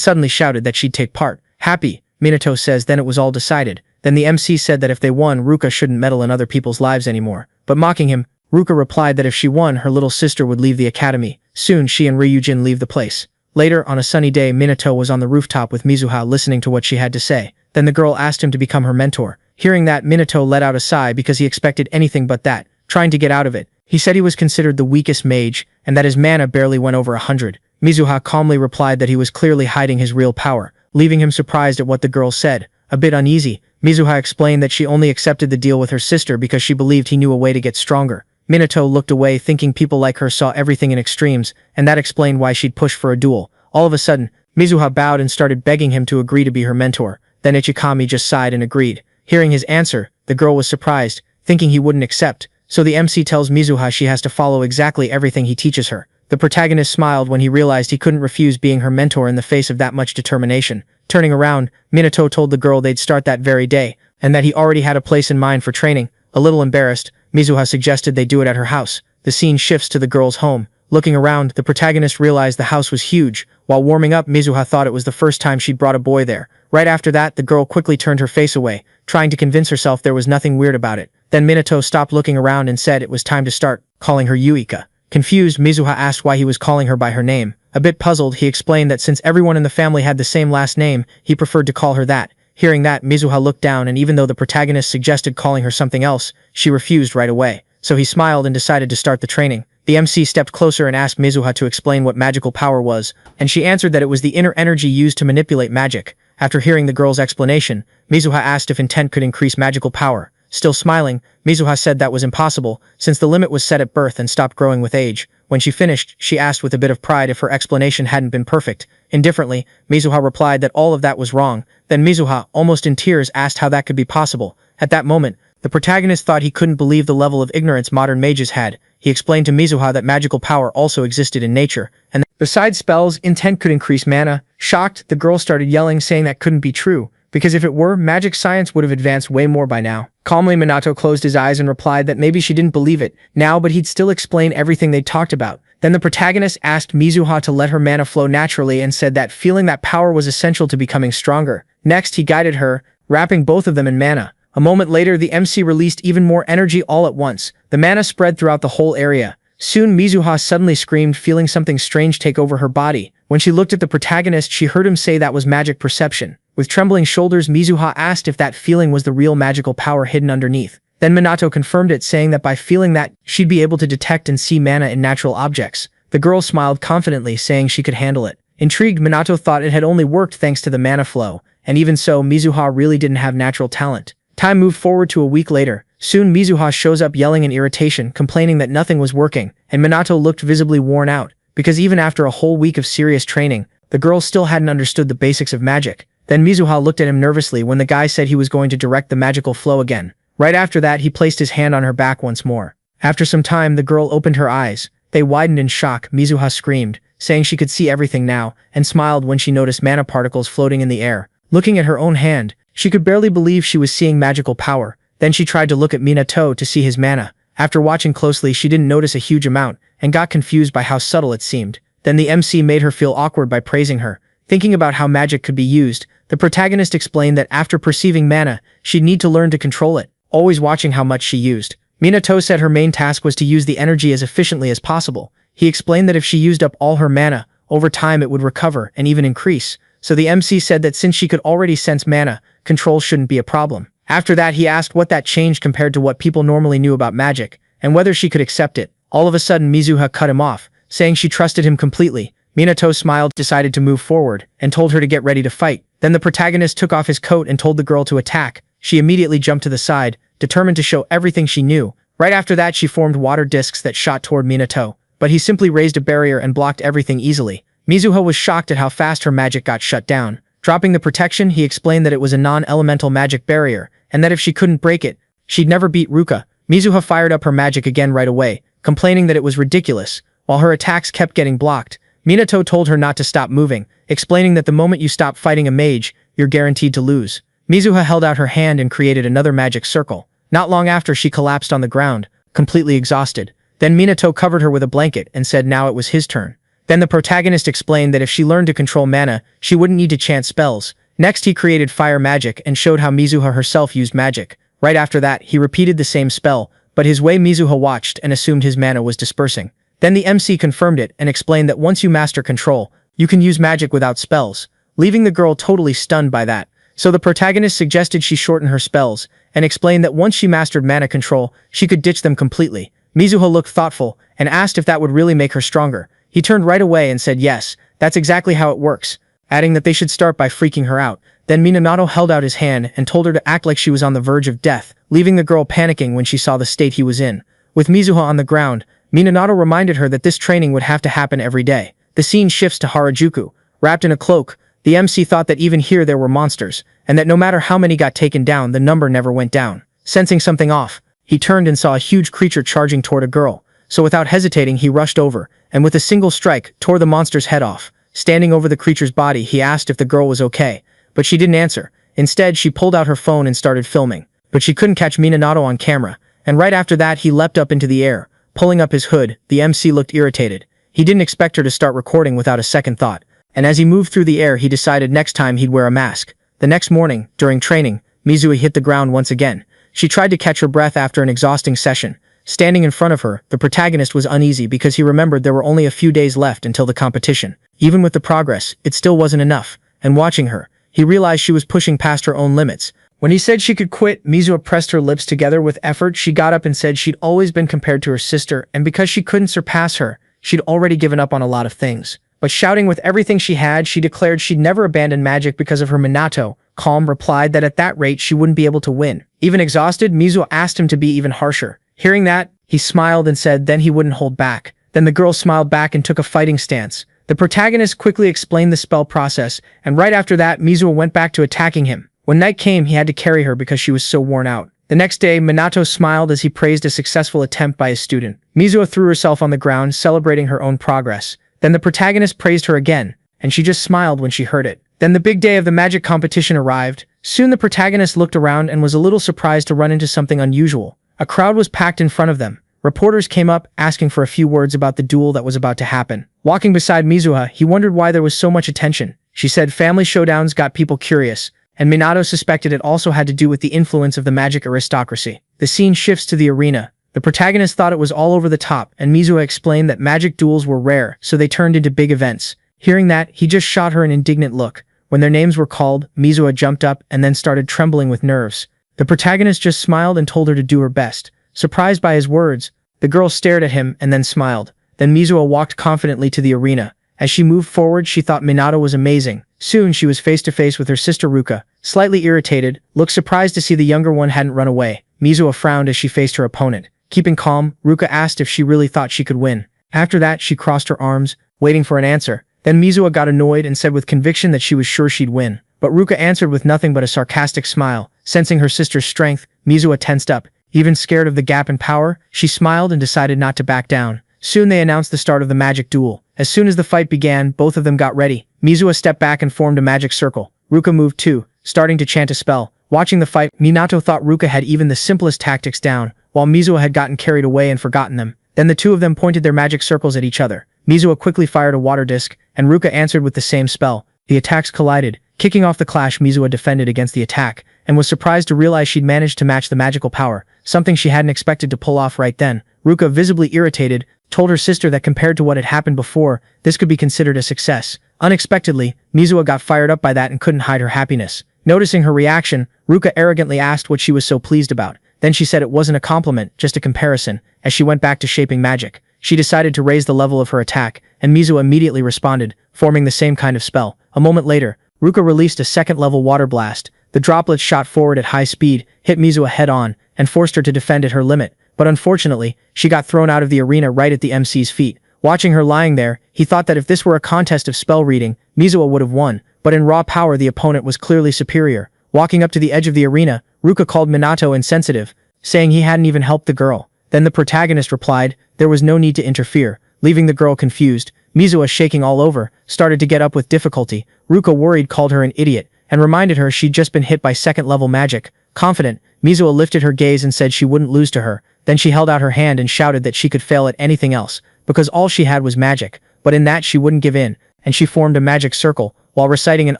suddenly shouted that she'd take part. Happy, Minato says then it was all decided. Then the MC said that if they won, Ruka shouldn't meddle in other people's lives anymore. But mocking him, Ruka replied that if she won, her little sister would leave the academy. Soon she and Ryujin leave the place. Later, on a sunny day, Minato was on the rooftop with Mizuha listening to what she had to say. Then the girl asked him to become her mentor. Hearing that, Minato let out a sigh because he expected anything but that. Trying to get out of it, he said he was considered the weakest mage, and that his mana barely went over 100. Mizuha calmly replied that he was clearly hiding his real power, leaving him surprised at what the girl said. A bit uneasy, Mizuha explained that she only accepted the deal with her sister because she believed he knew a way to get stronger. Minato looked away, thinking people like her saw everything in extremes, and that explained why she'd push for a duel. All of a sudden, Mizuha bowed and started begging him to agree to be her mentor. Then Ichikami just sighed and agreed. Hearing his answer, the girl was surprised, thinking he wouldn't accept, so the MC tells Mizuha she has to follow exactly everything he teaches her. The protagonist smiled when he realized he couldn't refuse being her mentor in the face of that much determination. Turning around, Minato told the girl they'd start that very day, and that he already had a place in mind for training. A little embarrassed, Mizuha suggested they do it at her house. The scene shifts to the girl's home. Looking around, the protagonist realized the house was huge. While warming up, Mizuha thought it was the first time she'd brought a boy there. Right after that, the girl quickly turned her face away, trying to convince herself there was nothing weird about it. Then Minato stopped looking around and said it was time to start, calling her Yuika. Confused, Mizuha asked why he was calling her by her name. A bit puzzled, he explained that since everyone in the family had the same last name, he preferred to call her that. Hearing that, Mizuha looked down, and even though the protagonist suggested calling her something else, she refused right away. So he smiled and decided to start the training. The MC stepped closer and asked Mizuha to explain what magical power was, and she answered that it was the inner energy used to manipulate magic. After hearing the girl's explanation, Mizuha asked if intent could increase magical power. Still smiling, Mizuha said that was impossible, since the limit was set at birth and stopped growing with age. When she finished, she asked with a bit of pride if her explanation hadn't been perfect. Indifferently, Mizuha replied that all of that was wrong. Then Mizuha, almost in tears, asked how that could be possible. At that moment, the protagonist thought he couldn't believe the level of ignorance modern mages had. He explained to Mizuha that magical power also existed in nature, and that besides spells, intent could increase mana. Shocked, the girl started yelling, saying that couldn't be true, because if it were, magic science would have advanced way more by now. Calmly, Minato closed his eyes and replied that maybe she didn't believe it now, but he'd still explain everything they'd talked about. Then the protagonist asked Mizuha to let her mana flow naturally and said that feeling that power was essential to becoming stronger. Next, he guided her, wrapping both of them in mana. A moment later, the MC released even more energy all at once. The mana spread throughout the whole area. Soon, Mizuha suddenly screamed, feeling something strange take over her body. When she looked at the protagonist, she heard him say that was magic perception. With trembling shoulders, Mizuha asked if that feeling was the real magical power hidden underneath. Then Minato confirmed it, saying that by feeling that, she'd be able to detect and see mana in natural objects. The girl smiled confidently, saying she could handle it. Intrigued, Minato thought it had only worked thanks to the mana flow, and even so, Mizuha really didn't have natural talent. Time moved forward to a week later. Soon Mizuha shows up yelling in irritation, complaining that nothing was working, and Minato looked visibly worn out, because even after a whole week of serious training, the girl still hadn't understood the basics of magic. Then Mizuha looked at him nervously when the guy said he was going to direct the magical flow again. Right after that, he placed his hand on her back once more. After some time, the girl opened her eyes. They widened in shock. Mizuha screamed, saying she could see everything now, and smiled when she noticed mana particles floating in the air. Looking at her own hand, she could barely believe she was seeing magical power. Then she tried to look at Minato to see his mana. After watching closely, she didn't notice a huge amount, and got confused by how subtle it seemed. Then the MC made her feel awkward by praising her. Thinking about how magic could be used, the protagonist explained that after perceiving mana, she'd need to learn to control it, always watching how much she used. Minato said her main task was to use the energy as efficiently as possible. He explained that if she used up all her mana, over time it would recover and even increase. So the MC said that since she could already sense mana, control shouldn't be a problem. After that, he asked what that changed compared to what people normally knew about magic, and whether she could accept it. All of a sudden, Mizuha cut him off, saying she trusted him completely. Minato smiled, decided to move forward, and told her to get ready to fight. Then the protagonist took off his coat and told the girl to attack. She immediately jumped to the side, determined to show everything she knew. Right after that, she formed water discs that shot toward Minato, but he simply raised a barrier and blocked everything easily. Mizuha was shocked at how fast her magic got shut down. Dropping the protection, he explained that it was a non-elemental magic barrier, and that if she couldn't break it, she'd never beat Ruka. Mizuha fired up her magic again right away, complaining that it was ridiculous. While her attacks kept getting blocked, Minato told her not to stop moving, explaining that the moment you stop fighting a mage, you're guaranteed to lose. Mizuha held out her hand and created another magic circle. Not long after, she collapsed on the ground, completely exhausted. Then Minato covered her with a blanket and said now it was his turn. Then the protagonist explained that if she learned to control mana, she wouldn't need to chant spells. Next, he created fire magic and showed how Mizuha herself used magic. Right after that, he repeated the same spell, but his way Mizuha watched and assumed his mana was dispersing. Then the MC confirmed it and explained that once you master control, you can use magic without spells, leaving the girl totally stunned by that. So the protagonist suggested she shorten her spells, and explained that once she mastered mana control, she could ditch them completely. Mizuha looked thoughtful, and asked if that would really make her stronger. He turned right away and said yes, that's exactly how it works, adding that they should start by freaking her out. Then Minato held out his hand and told her to act like she was on the verge of death, leaving the girl panicking when she saw the state he was in. With Mizuha on the ground, Minato reminded her that this training would have to happen every day. The scene shifts to Harajuku. Wrapped in a cloak, the MC thought that even here there were monsters, and that no matter how many got taken down, the number never went down. Sensing something off, he turned and saw a huge creature charging toward a girl. So without hesitating, he rushed over, and with a single strike, tore the monster's head off. Standing over the creature's body, he asked if the girl was okay, but she didn't answer. Instead, she pulled out her phone and started filming. But she couldn't catch Minato on camera, and right after that, he leapt up into the air. Pulling up his hood, the MC looked irritated. He didn't expect her to start recording without a second thought, and as he moved through the air, he decided next time he'd wear a mask. The next morning, during training, Mizuha hit the ground once again. She tried to catch her breath after an exhausting session. Standing in front of her, the protagonist was uneasy because he remembered there were only a few days left until the competition. Even with the progress, it still wasn't enough, and watching her, he realized she was pushing past her own limits. When he said she could quit, Mizuha pressed her lips together with effort. She got up and said she'd always been compared to her sister, and because she couldn't surpass her, she'd already given up on a lot of things. But shouting with everything she had, she declared she'd never abandon magic because of her Minato. Calm replied that at that rate she wouldn't be able to win. Even exhausted, Mizuha asked him to be even harsher. Hearing that, he smiled and said then he wouldn't hold back. Then the girl smiled back and took a fighting stance. The protagonist quickly explained the spell process, and right after that, Mizuha went back to attacking him. When night came, he had to carry her because she was so worn out. The next day, Minato smiled as he praised a successful attempt by his student. Mizuha threw herself on the ground, celebrating her own progress. Then the protagonist praised her again, and she just smiled when she heard it. Then the big day of the magic competition arrived. Soon the protagonist looked around and was a little surprised to run into something unusual. A crowd was packed in front of them. Reporters came up, asking for a few words about the duel that was about to happen. Walking beside Mizuha, he wondered why there was so much attention. She said family showdowns got people curious, and Minato suspected it also had to do with the influence of the magic aristocracy. The scene shifts to the arena. The protagonist thought it was all over the top, and Mizuha explained that magic duels were rare, so they turned into big events. Hearing that, he just shot her an indignant look. When their names were called, Mizuha jumped up and then started trembling with nerves. The protagonist just smiled and told her to do her best. Surprised by his words, the girl stared at him and then smiled. Then Mizuha walked confidently to the arena. As she moved forward, she thought Minato was amazing. Soon, she was face to face with her sister Ruka. Slightly irritated, looked surprised to see the younger one hadn't run away. Mizuha frowned as she faced her opponent. Keeping calm, Ruka asked if she really thought she could win. After that, she crossed her arms, waiting for an answer. Then Mizuha got annoyed and said with conviction that she was sure she'd win. But Ruka answered with nothing but a sarcastic smile. Sensing her sister's strength, Mizuha tensed up. Even scared of the gap in power, she smiled and decided not to back down. Soon they announced the start of the magic duel. As soon as the fight began, both of them got ready. Mizuha stepped back and formed a magic circle. Ruka moved too, starting to chant a spell. Watching the fight, Minato thought Ruka had even the simplest tactics down, while Mizuha had gotten carried away and forgotten them. Then the two of them pointed their magic circles at each other. Mizuha quickly fired a water disc, and Ruka answered with the same spell. The attacks collided. Kicking off the clash, Mizuha defended against the attack, and was surprised to realize she'd managed to match the magical power, something she hadn't expected to pull off right then. Ruka, visibly irritated, told her sister that compared to what had happened before, this could be considered a success. Unexpectedly, Mizuha got fired up by that and couldn't hide her happiness. Noticing her reaction, Ruka arrogantly asked what she was so pleased about. Then she said it wasn't a compliment, just a comparison, as she went back to shaping magic. She decided to raise the level of her attack, and Mizuha immediately responded, forming the same kind of spell. A moment later, Ruka released a second-level water blast. The droplets shot forward at high speed, hit Mizuha head-on, and forced her to defend at her limit. But unfortunately, she got thrown out of the arena right at the MC's feet. Watching her lying there, he thought that if this were a contest of spell reading, Mizuha would have won, but in raw power the opponent was clearly superior. Walking up to the edge of the arena, Ruka called Minato insensitive, saying he hadn't even helped the girl. Then the protagonist replied, there was no need to interfere, leaving the girl confused. Mizuha, shaking all over, started to get up with difficulty. Ruka, worried, called her an idiot, and reminded her she'd just been hit by second-level magic. Confident, Mizuha lifted her gaze and said she wouldn't lose to her. Then she held out her hand and shouted that she could fail at anything else, because all she had was magic, but in that she wouldn't give in, and she formed a magic circle, while reciting an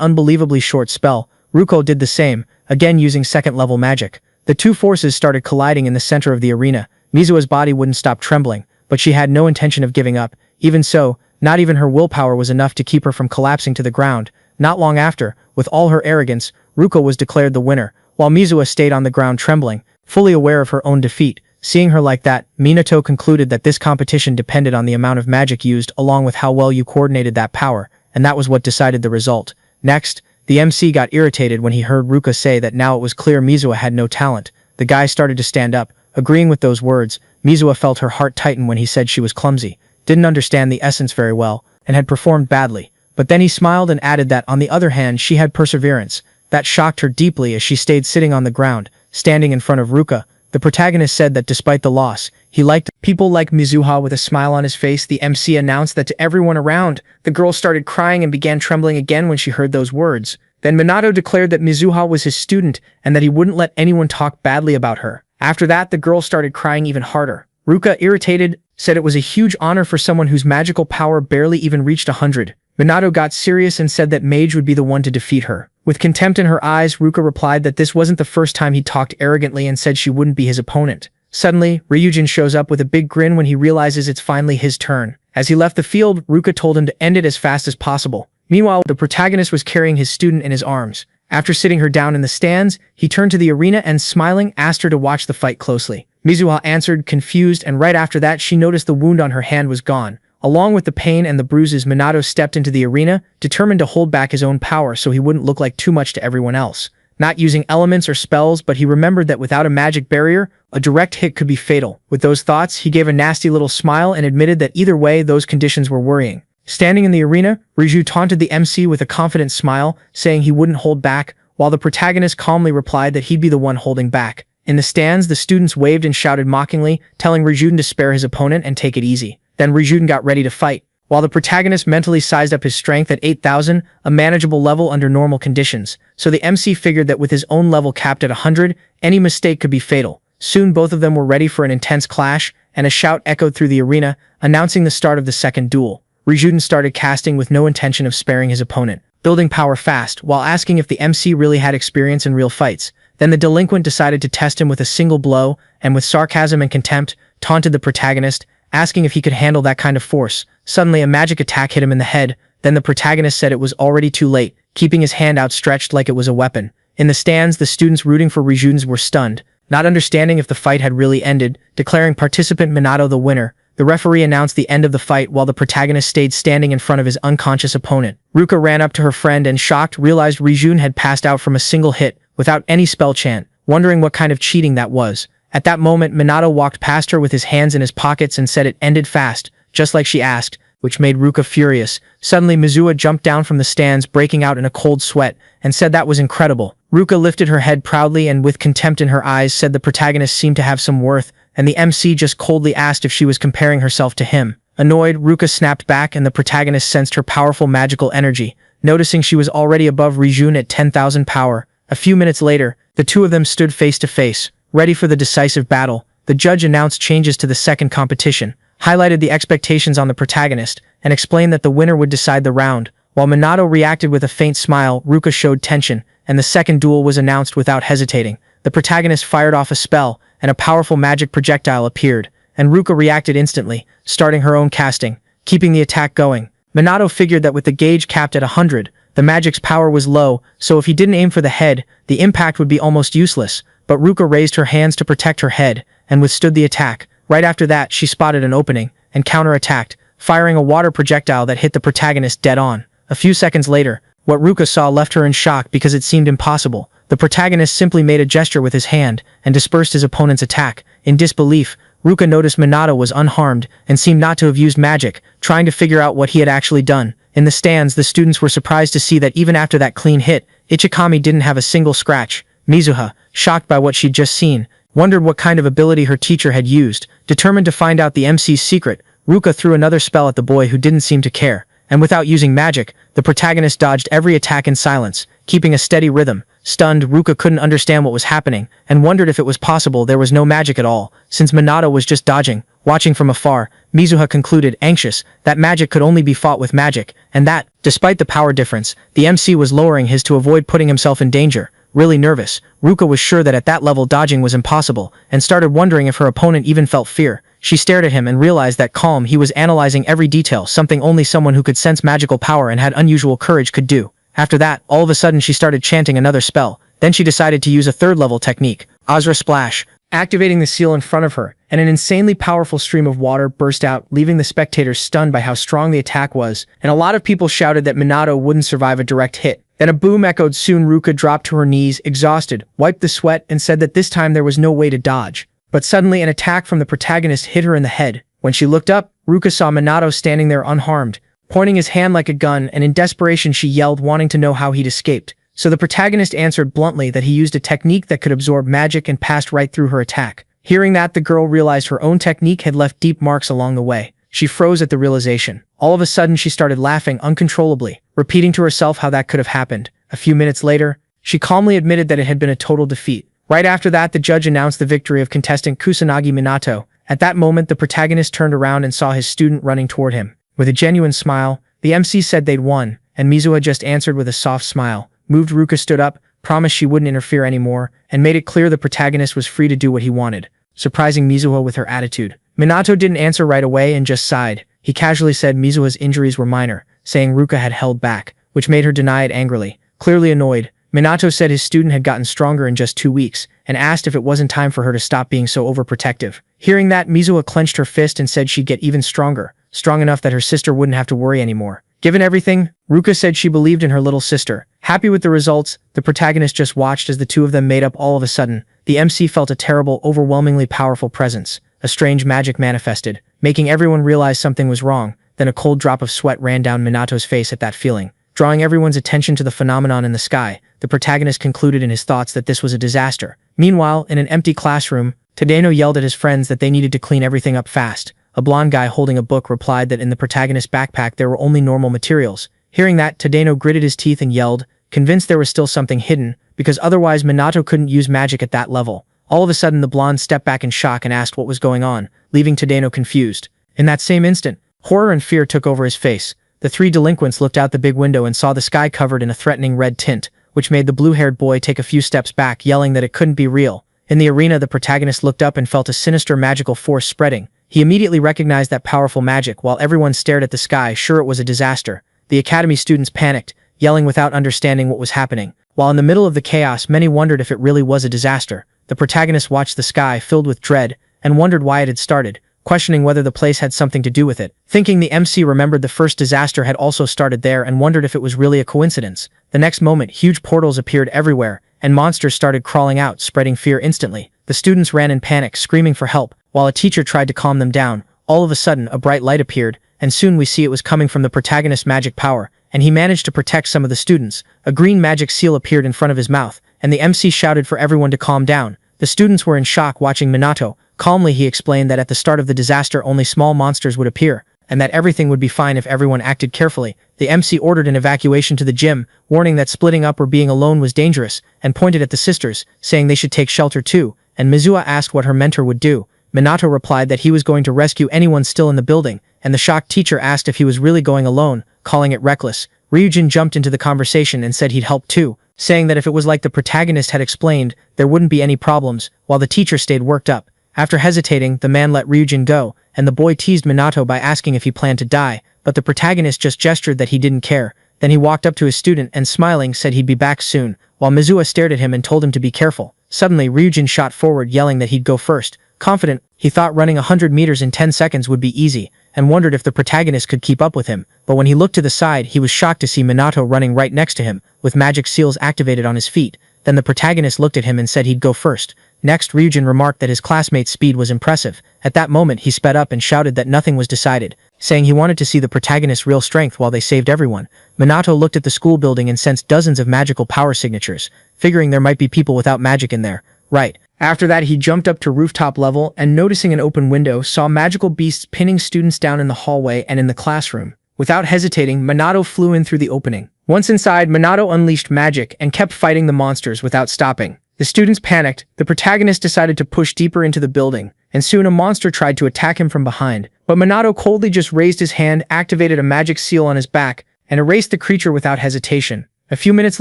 unbelievably short spell. Ruko did the same, again using second-level magic. The two forces started colliding in the center of the arena. Mizuha's body wouldn't stop trembling, but she had no intention of giving up. Even so, not even her willpower was enough to keep her from collapsing to the ground. Not long after, with all her arrogance, Ruko was declared the winner, while Mizuha stayed on the ground trembling, fully aware of her own defeat. Seeing her like that, Minato concluded that this competition depended on the amount of magic used along with how well you coordinated that power, and that was what decided the result. Next, the MC got irritated when he heard Ruka say that now it was clear Mizuha had no talent. The guy started to stand up, agreeing with those words. Mizuha felt her heart tighten when he said she was clumsy, didn't understand the essence very well, and had performed badly. But then he smiled and added that on the other hand she had perseverance. That shocked her deeply as she stayed sitting on the ground, standing in front of Ruka. The protagonist said that despite the loss, he liked people like Mizuha. With a smile on his face, the MC announced that to everyone around. The girl started crying and began trembling again when she heard those words. Then Minato declared that Mizuha was his student and that he wouldn't let anyone talk badly about her. After that, the girl started crying even harder. Ruka, irritated, said it was a huge honor for someone whose magical power barely even reached 100. Minato got serious and said that Mage would be the one to defeat her. With contempt in her eyes, Ruka replied that this wasn't the first time he talked arrogantly and said she wouldn't be his opponent. Suddenly, Ryujin shows up with a big grin when he realizes it's finally his turn. As he left the field, Ruka told him to end it as fast as possible. Meanwhile, the protagonist was carrying his student in his arms. After sitting her down in the stands, he turned to the arena and, smiling, asked her to watch the fight closely. Mizuha answered, confused, and right after that she noticed the wound on her hand was gone. Along with the pain and the bruises, Minato stepped into the arena, determined to hold back his own power so he wouldn't look like too much to everyone else. Not using elements or spells, but he remembered that without a magic barrier, a direct hit could be fatal. With those thoughts, he gave a nasty little smile and admitted that either way, those conditions were worrying. Standing in the arena, Riju taunted the MC with a confident smile, saying he wouldn't hold back, while the protagonist calmly replied that he'd be the one holding back. In the stands, the students waved and shouted mockingly, telling Ryujin to spare his opponent and take it easy. Then Ryujin got ready to fight. while the protagonist mentally sized up his strength at 8,000, a manageable level under normal conditions. So the MC figured that with his own level capped at 100, any mistake could be fatal. Soon both of them were ready for an intense clash, and a shout echoed through the arena, announcing the start of the second duel. Ryujin started casting with no intention of sparing his opponent, building power fast, while asking if the MC really had experience in real fights. Then the delinquent decided to test him with a single blow, and with sarcasm and contempt, taunted the protagonist, asking if he could handle that kind of force. Suddenly a magic attack hit him in the head, then the protagonist said it was already too late, keeping his hand outstretched like it was a weapon. In the stands, the students rooting for Ryujin were stunned, not understanding if the fight had really ended, declaring participant Minato the winner. The referee announced the end of the fight while the protagonist stayed standing in front of his unconscious opponent. Ruka ran up to her friend and, shocked, realized Ryujin had passed out from a single hit, without any spell chant, wondering what kind of cheating that was. At that moment, Minato walked past her with his hands in his pockets and said it ended fast, just like she asked, which made Ruka furious. Suddenly, Mizuha jumped down from the stands, breaking out in a cold sweat, and said that was incredible. Ruka lifted her head proudly and with contempt in her eyes said the protagonist seemed to have some worth, and the MC just coldly asked if she was comparing herself to him. Annoyed, Ruka snapped back and the protagonist sensed her powerful magical energy, noticing she was already above Ryujin at 10,000 power. A few minutes later, the two of them stood face to face, ready for the decisive battle. The judge announced changes to the second competition, highlighted the expectations on the protagonist, and explained that the winner would decide the round. While Minato reacted with a faint smile, Ruka showed tension, and the second duel was announced without hesitating. The protagonist fired off a spell, and a powerful magic projectile appeared, and Ruka reacted instantly, starting her own casting, keeping the attack going. Minato figured that with the gauge capped at 100, the magic's power was low, so if he didn't aim for the head, the impact would be almost useless, but Ruka raised her hands to protect her head, and withstood the attack. Right after that, she spotted an opening, and counterattacked, firing a water projectile that hit the protagonist dead on. A few seconds later, what Ruka saw left her in shock because it seemed impossible. The protagonist simply made a gesture with his hand, and dispersed his opponent's attack. In disbelief, Ruka noticed Minato was unharmed, and seemed not to have used magic, trying to figure out what he had actually done. In the stands, the students were surprised to see that even after that clean hit, Ichikami didn't have a single scratch. Mizuha, shocked by what she'd just seen, wondered what kind of ability her teacher had used. Determined to find out the MC's secret, Ruka threw another spell at the boy who didn't seem to care, and without using magic, the protagonist dodged every attack in silence, keeping a steady rhythm. Stunned, Ruka couldn't understand what was happening, and wondered if it was possible there was no magic at all, since Minato was just dodging. Watching from afar, Mizuha concluded, anxious, that magic could only be fought with magic, and that, despite the power difference, the MC was lowering his to avoid putting himself in danger. Really nervous, Ruka was sure that at that level dodging was impossible, and started wondering if her opponent even felt fear. She stared at him and realized that calm he was analyzing every detail, something only someone who could sense magical power and had unusual courage could do. After that, all of a sudden she started chanting another spell. Then she decided to use a third-level technique, Azra Splash, activating the seal in front of her, and an insanely powerful stream of water burst out, leaving the spectators stunned by how strong the attack was, and a lot of people shouted that Minato wouldn't survive a direct hit. Then a boom echoed. Soon Ruka dropped to her knees, exhausted, wiped the sweat, and said that this time there was no way to dodge. But suddenly an attack from the protagonist hit her in the head. When she looked up, Ruka saw Minato standing there unharmed, pointing his hand like a gun, and in desperation she yelled, wanting to know how he'd escaped. So the protagonist answered bluntly that he used a technique that could absorb magic and passed right through her attack. Hearing that, the girl realized her own technique had left deep marks along the way. She froze at the realization. All of a sudden she started laughing uncontrollably, repeating to herself how that could have happened. A few minutes later, she calmly admitted that it had been a total defeat. Right after that, the judge announced the victory of contestant Kusanagi Minato. At that moment, the protagonist turned around and saw his student running toward him. With a genuine smile, the MC said they'd won, and Mizuha just answered with a soft smile. Moved, Ruka stood up, promised she wouldn't interfere anymore, and made it clear the protagonist was free to do what he wanted, surprising Mizuha with her attitude. Minato didn't answer right away and just sighed. He casually said Mizuha's injuries were minor, saying Ruka had held back, which made her deny it angrily. Clearly annoyed, Minato said his student had gotten stronger in just 2 weeks, and asked if it wasn't time for her to stop being so overprotective. Hearing that, Mizuha clenched her fist and said she'd get even stronger, strong enough that her sister wouldn't have to worry anymore. Given everything, Ruka said she believed in her little sister. Happy with the results, the protagonist just watched as the two of them made up. All of a sudden, the MC felt a terrible, overwhelmingly powerful presence. A strange magic manifested, making everyone realize something was wrong. Then a cold drop of sweat ran down Minato's face at that feeling. Drawing everyone's attention to the phenomenon in the sky, the protagonist concluded in his thoughts that this was a disaster. Meanwhile, in an empty classroom, Tadano yelled at his friends that they needed to clean everything up fast. A blonde guy holding a book replied that in the protagonist's backpack there were only normal materials. Hearing that, Tadano gritted his teeth and yelled, convinced there was still something hidden, because otherwise Minato couldn't use magic at that level. All of a sudden the blonde stepped back in shock and asked what was going on, leaving Tadano confused. In that same instant, horror and fear took over his face. The three delinquents looked out the big window and saw the sky covered in a threatening red tint, which made the blue-haired boy take a few steps back, yelling that it couldn't be real. In the arena, the protagonist looked up and felt a sinister magical force spreading. He immediately recognized that powerful magic while everyone stared at the sky, sure it was a disaster. The academy students panicked, yelling without understanding what was happening. While in the middle of the chaos, many wondered if it really was a disaster. The protagonist watched the sky filled with dread and wondered why it had started, questioning whether the place had something to do with it. Thinking the MC remembered the first disaster had also started there and wondered if it was really a coincidence. The next moment, huge portals appeared everywhere, and monsters started crawling out, spreading fear instantly. The students ran in panic, screaming for help, while a teacher tried to calm them down. All of a sudden, a bright light appeared, and soon we see it was coming from the protagonist's magic power, and he managed to protect some of the students. A green magic seal appeared in front of his mouth, and the MC shouted for everyone to calm down. The students were in shock watching Minato. Calmly he explained that at the start of the disaster only small monsters would appear, and that everything would be fine if everyone acted carefully. The MC ordered an evacuation to the gym, warning that splitting up or being alone was dangerous, and pointed at the sisters, saying they should take shelter too, and Mizuha asked what her mentor would do. Minato replied that he was going to rescue anyone still in the building, and the shocked teacher asked if he was really going alone, calling it reckless. Ryujin jumped into the conversation and said he'd help too, saying that if it was like the protagonist had explained, there wouldn't be any problems, while the teacher stayed worked up. After hesitating, the man let Ryujin go, and the boy teased Minato by asking if he planned to die, but the protagonist just gestured that he didn't care. Then he walked up to his student and smiling said he'd be back soon, while Mizuha stared at him and told him to be careful. Suddenly, Ryujin shot forward yelling that he'd go first. Confident, he thought running 100 meters in 10 seconds would be easy, and wondered if the protagonist could keep up with him, but when he looked to the side he was shocked to see Minato running right next to him, with magic seals activated on his feet. Then the protagonist looked at him and said he'd go first. Next, Ryujin remarked that his classmate's speed was impressive. At that moment he sped up and shouted that nothing was decided, saying he wanted to see the protagonist's real strength while they saved everyone. Minato looked at the school building and sensed dozens of magical power signatures, figuring there might be people without magic in there. Right. After that he jumped up to rooftop level and noticing an open window saw magical beasts pinning students down in the hallway and in the classroom. Without hesitating, Minato flew in through the opening. Once inside, Minato unleashed magic and kept fighting the monsters without stopping. The students panicked. The protagonist decided to push deeper into the building, and soon a monster tried to attack him from behind. But Minato coldly just raised his hand, activated a magic seal on his back, and erased the creature without hesitation. A few minutes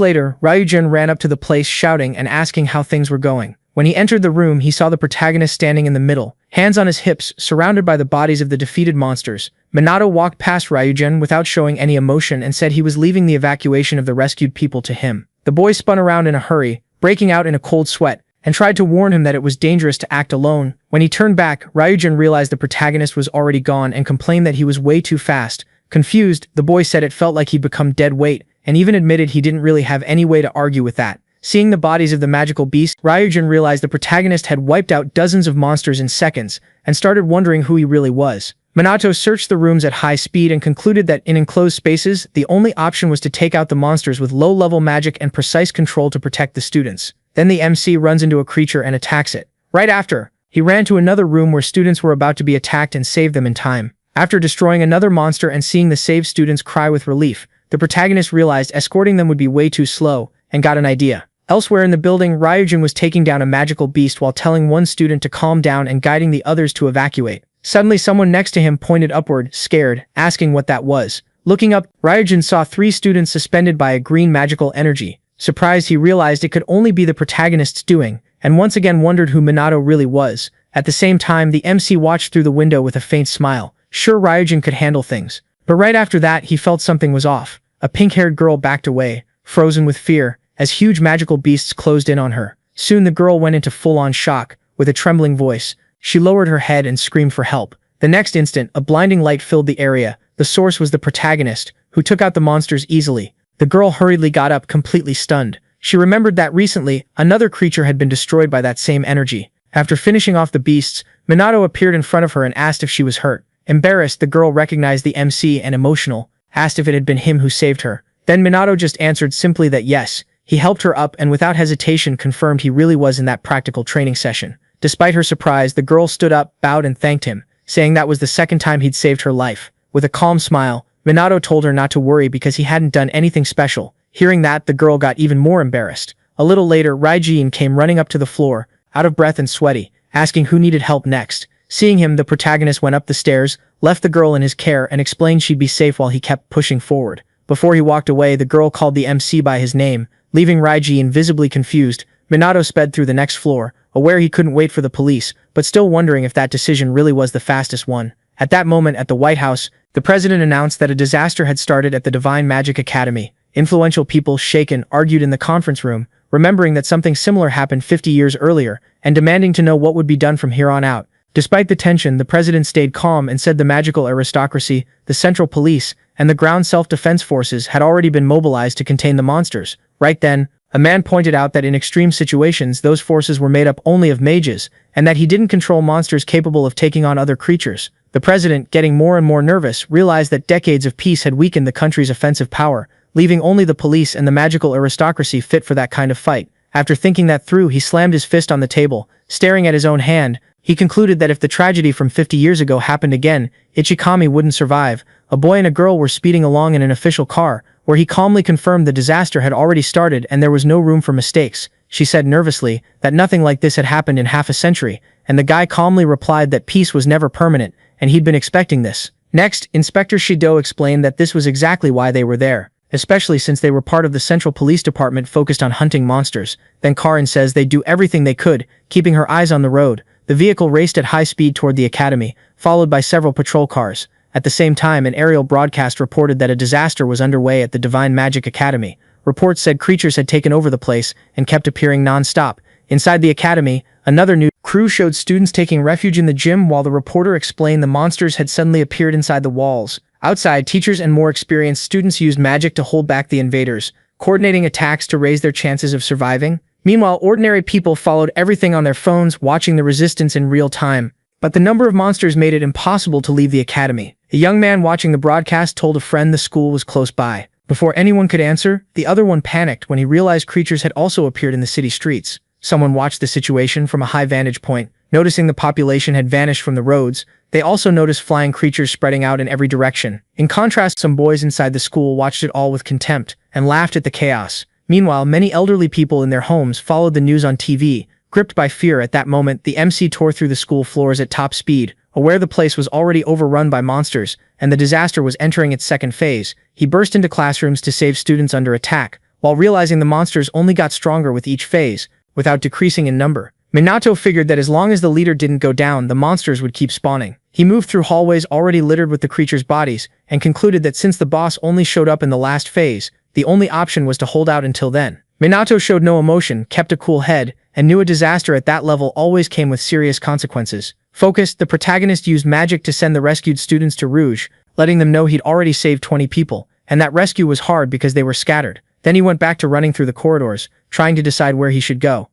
later, Ryujin ran up to the place shouting and asking how things were going. When he entered the room, he saw the protagonist standing in the middle, hands on his hips, surrounded by the bodies of the defeated monsters. Minato walked past Ryujin without showing any emotion and said he was leaving the evacuation of the rescued people to him. The boy spun around in a hurry, breaking out in a cold sweat, and tried to warn him that it was dangerous to act alone. When he turned back, Ryujin realized the protagonist was already gone and complained that he was way too fast. Confused, the boy said it felt like he'd become dead weight, and even admitted he didn't really have any way to argue with that. Seeing the bodies of the magical beast, Ryujin realized the protagonist had wiped out dozens of monsters in seconds, and started wondering who he really was. Minato searched the rooms at high speed and concluded that in enclosed spaces, the only option was to take out the monsters with low-level magic and precise control to protect the students. Then the MC runs into a creature and attacks it. Right after, he ran to another room where students were about to be attacked and saved them in time. After destroying another monster and seeing the saved students cry with relief, the protagonist realized escorting them would be way too slow, and got an idea. Elsewhere in the building, Ryujin was taking down a magical beast while telling one student to calm down and guiding the others to evacuate. Suddenly someone next to him pointed upward, scared, asking what that was. Looking up, Ryujin saw 3 students suspended by a green magical energy. Surprised, he realized it could only be the protagonist's doing, and once again wondered who Minato really was. At the same time, the MC watched through the window with a faint smile. Sure, Ryujin could handle things. But right after that, he felt something was off. A pink-haired girl backed away, frozen with fear, as huge magical beasts closed in on her. Soon the girl went into full-on shock. With a trembling voice, she lowered her head and screamed for help. The next instant, a blinding light filled the area. The source was the protagonist, who took out the monsters easily. The girl hurriedly got up, completely stunned. She remembered that recently, another creature had been destroyed by that same energy. After finishing off the beasts, Minato appeared in front of her and asked if she was hurt. Embarrassed, the girl recognized the MC and emotional, asked if it had been him who saved her. Then Minato just answered simply that yes. He helped her up and without hesitation confirmed he really was in that practical training session. Despite her surprise, the girl stood up, bowed and thanked him, saying that was the second time he'd saved her life. With a calm smile, Minato told her not to worry because he hadn't done anything special. Hearing that, the girl got even more embarrassed. A little later, Raijin came running up to the floor, out of breath and sweaty, asking who needed help next. Seeing him, the protagonist went up the stairs, left the girl in his care, and explained she'd be safe while he kept pushing forward. Before he walked away, the girl called the MC by his name, leaving Raijin visibly confused. Minato sped through the next floor, aware he couldn't wait for the police, but still wondering if that decision really was the fastest one. At that moment at the White House, the president announced that a disaster had started at the Divine Magic Academy. Influential people, shaken, argued in the conference room, remembering that something similar happened 50 years earlier, and demanding to know what would be done from here on out. Despite the tension, the president stayed calm and said the magical aristocracy, the central police, and the ground self-defense forces had already been mobilized to contain the monsters. Right then, a man pointed out that in extreme situations those forces were made up only of mages, and that he didn't control monsters capable of taking on other creatures. The president, getting more and more nervous, realized that decades of peace had weakened the country's offensive power, leaving only the police and the magical aristocracy fit for that kind of fight. After thinking that through, he slammed his fist on the table, staring at his own hand. He concluded that if the tragedy from 50 years ago happened again, Ichikami wouldn't survive. A boy and a girl were speeding along in an official car, where he calmly confirmed the disaster had already started and there was no room for mistakes. She said nervously that nothing like this had happened in half a century, and the guy calmly replied that peace was never permanent, and he'd been expecting this. Next, Inspector Shido explained that this was exactly why they were there, especially since they were part of the Central Police Department focused on hunting monsters. Then Karin says they'd do everything they could, keeping her eyes on the road. The vehicle raced at high speed toward the academy, followed by several patrol cars. At the same time, an aerial broadcast reported that a disaster was underway at the Divine Magic Academy. Reports said creatures had taken over the place and kept appearing non-stop. Inside the academy, another new crew showed students taking refuge in the gym while the reporter explained the monsters had suddenly appeared inside the walls. Outside, teachers and more experienced students used magic to hold back the invaders, coordinating attacks to raise their chances of surviving. Meanwhile, ordinary people followed everything on their phones, watching the resistance in real time. But the number of monsters made it impossible to leave the academy. A young man watching the broadcast told a friend the school was close by. Before anyone could answer, the other one panicked when he realized creatures had also appeared in the city streets. Someone watched the situation from a high vantage point. Noticing the population had vanished from the roads, they also noticed flying creatures spreading out in every direction. In contrast, some boys inside the school watched it all with contempt and laughed at the chaos. Meanwhile, many elderly people in their homes followed the news on TV, gripped by fear. At that moment, the MC tore through the school floors at top speed, aware the place was already overrun by monsters, and the disaster was entering its second phase. He burst into classrooms to save students under attack, while realizing the monsters only got stronger with each phase, without decreasing in number. Minato figured that as long as the leader didn't go down, the monsters would keep spawning. He moved through hallways already littered with the creatures' bodies, and concluded that since the boss only showed up in the last phase, the only option was to hold out until then. Minato showed no emotion, kept a cool head, and knew a disaster at that level always came with serious consequences. Focused, the protagonist used magic to send the rescued students to Rouge, letting them know he'd already saved 20 people, and that rescue was hard because they were scattered. Then he went back to running through the corridors, trying to decide where he should go.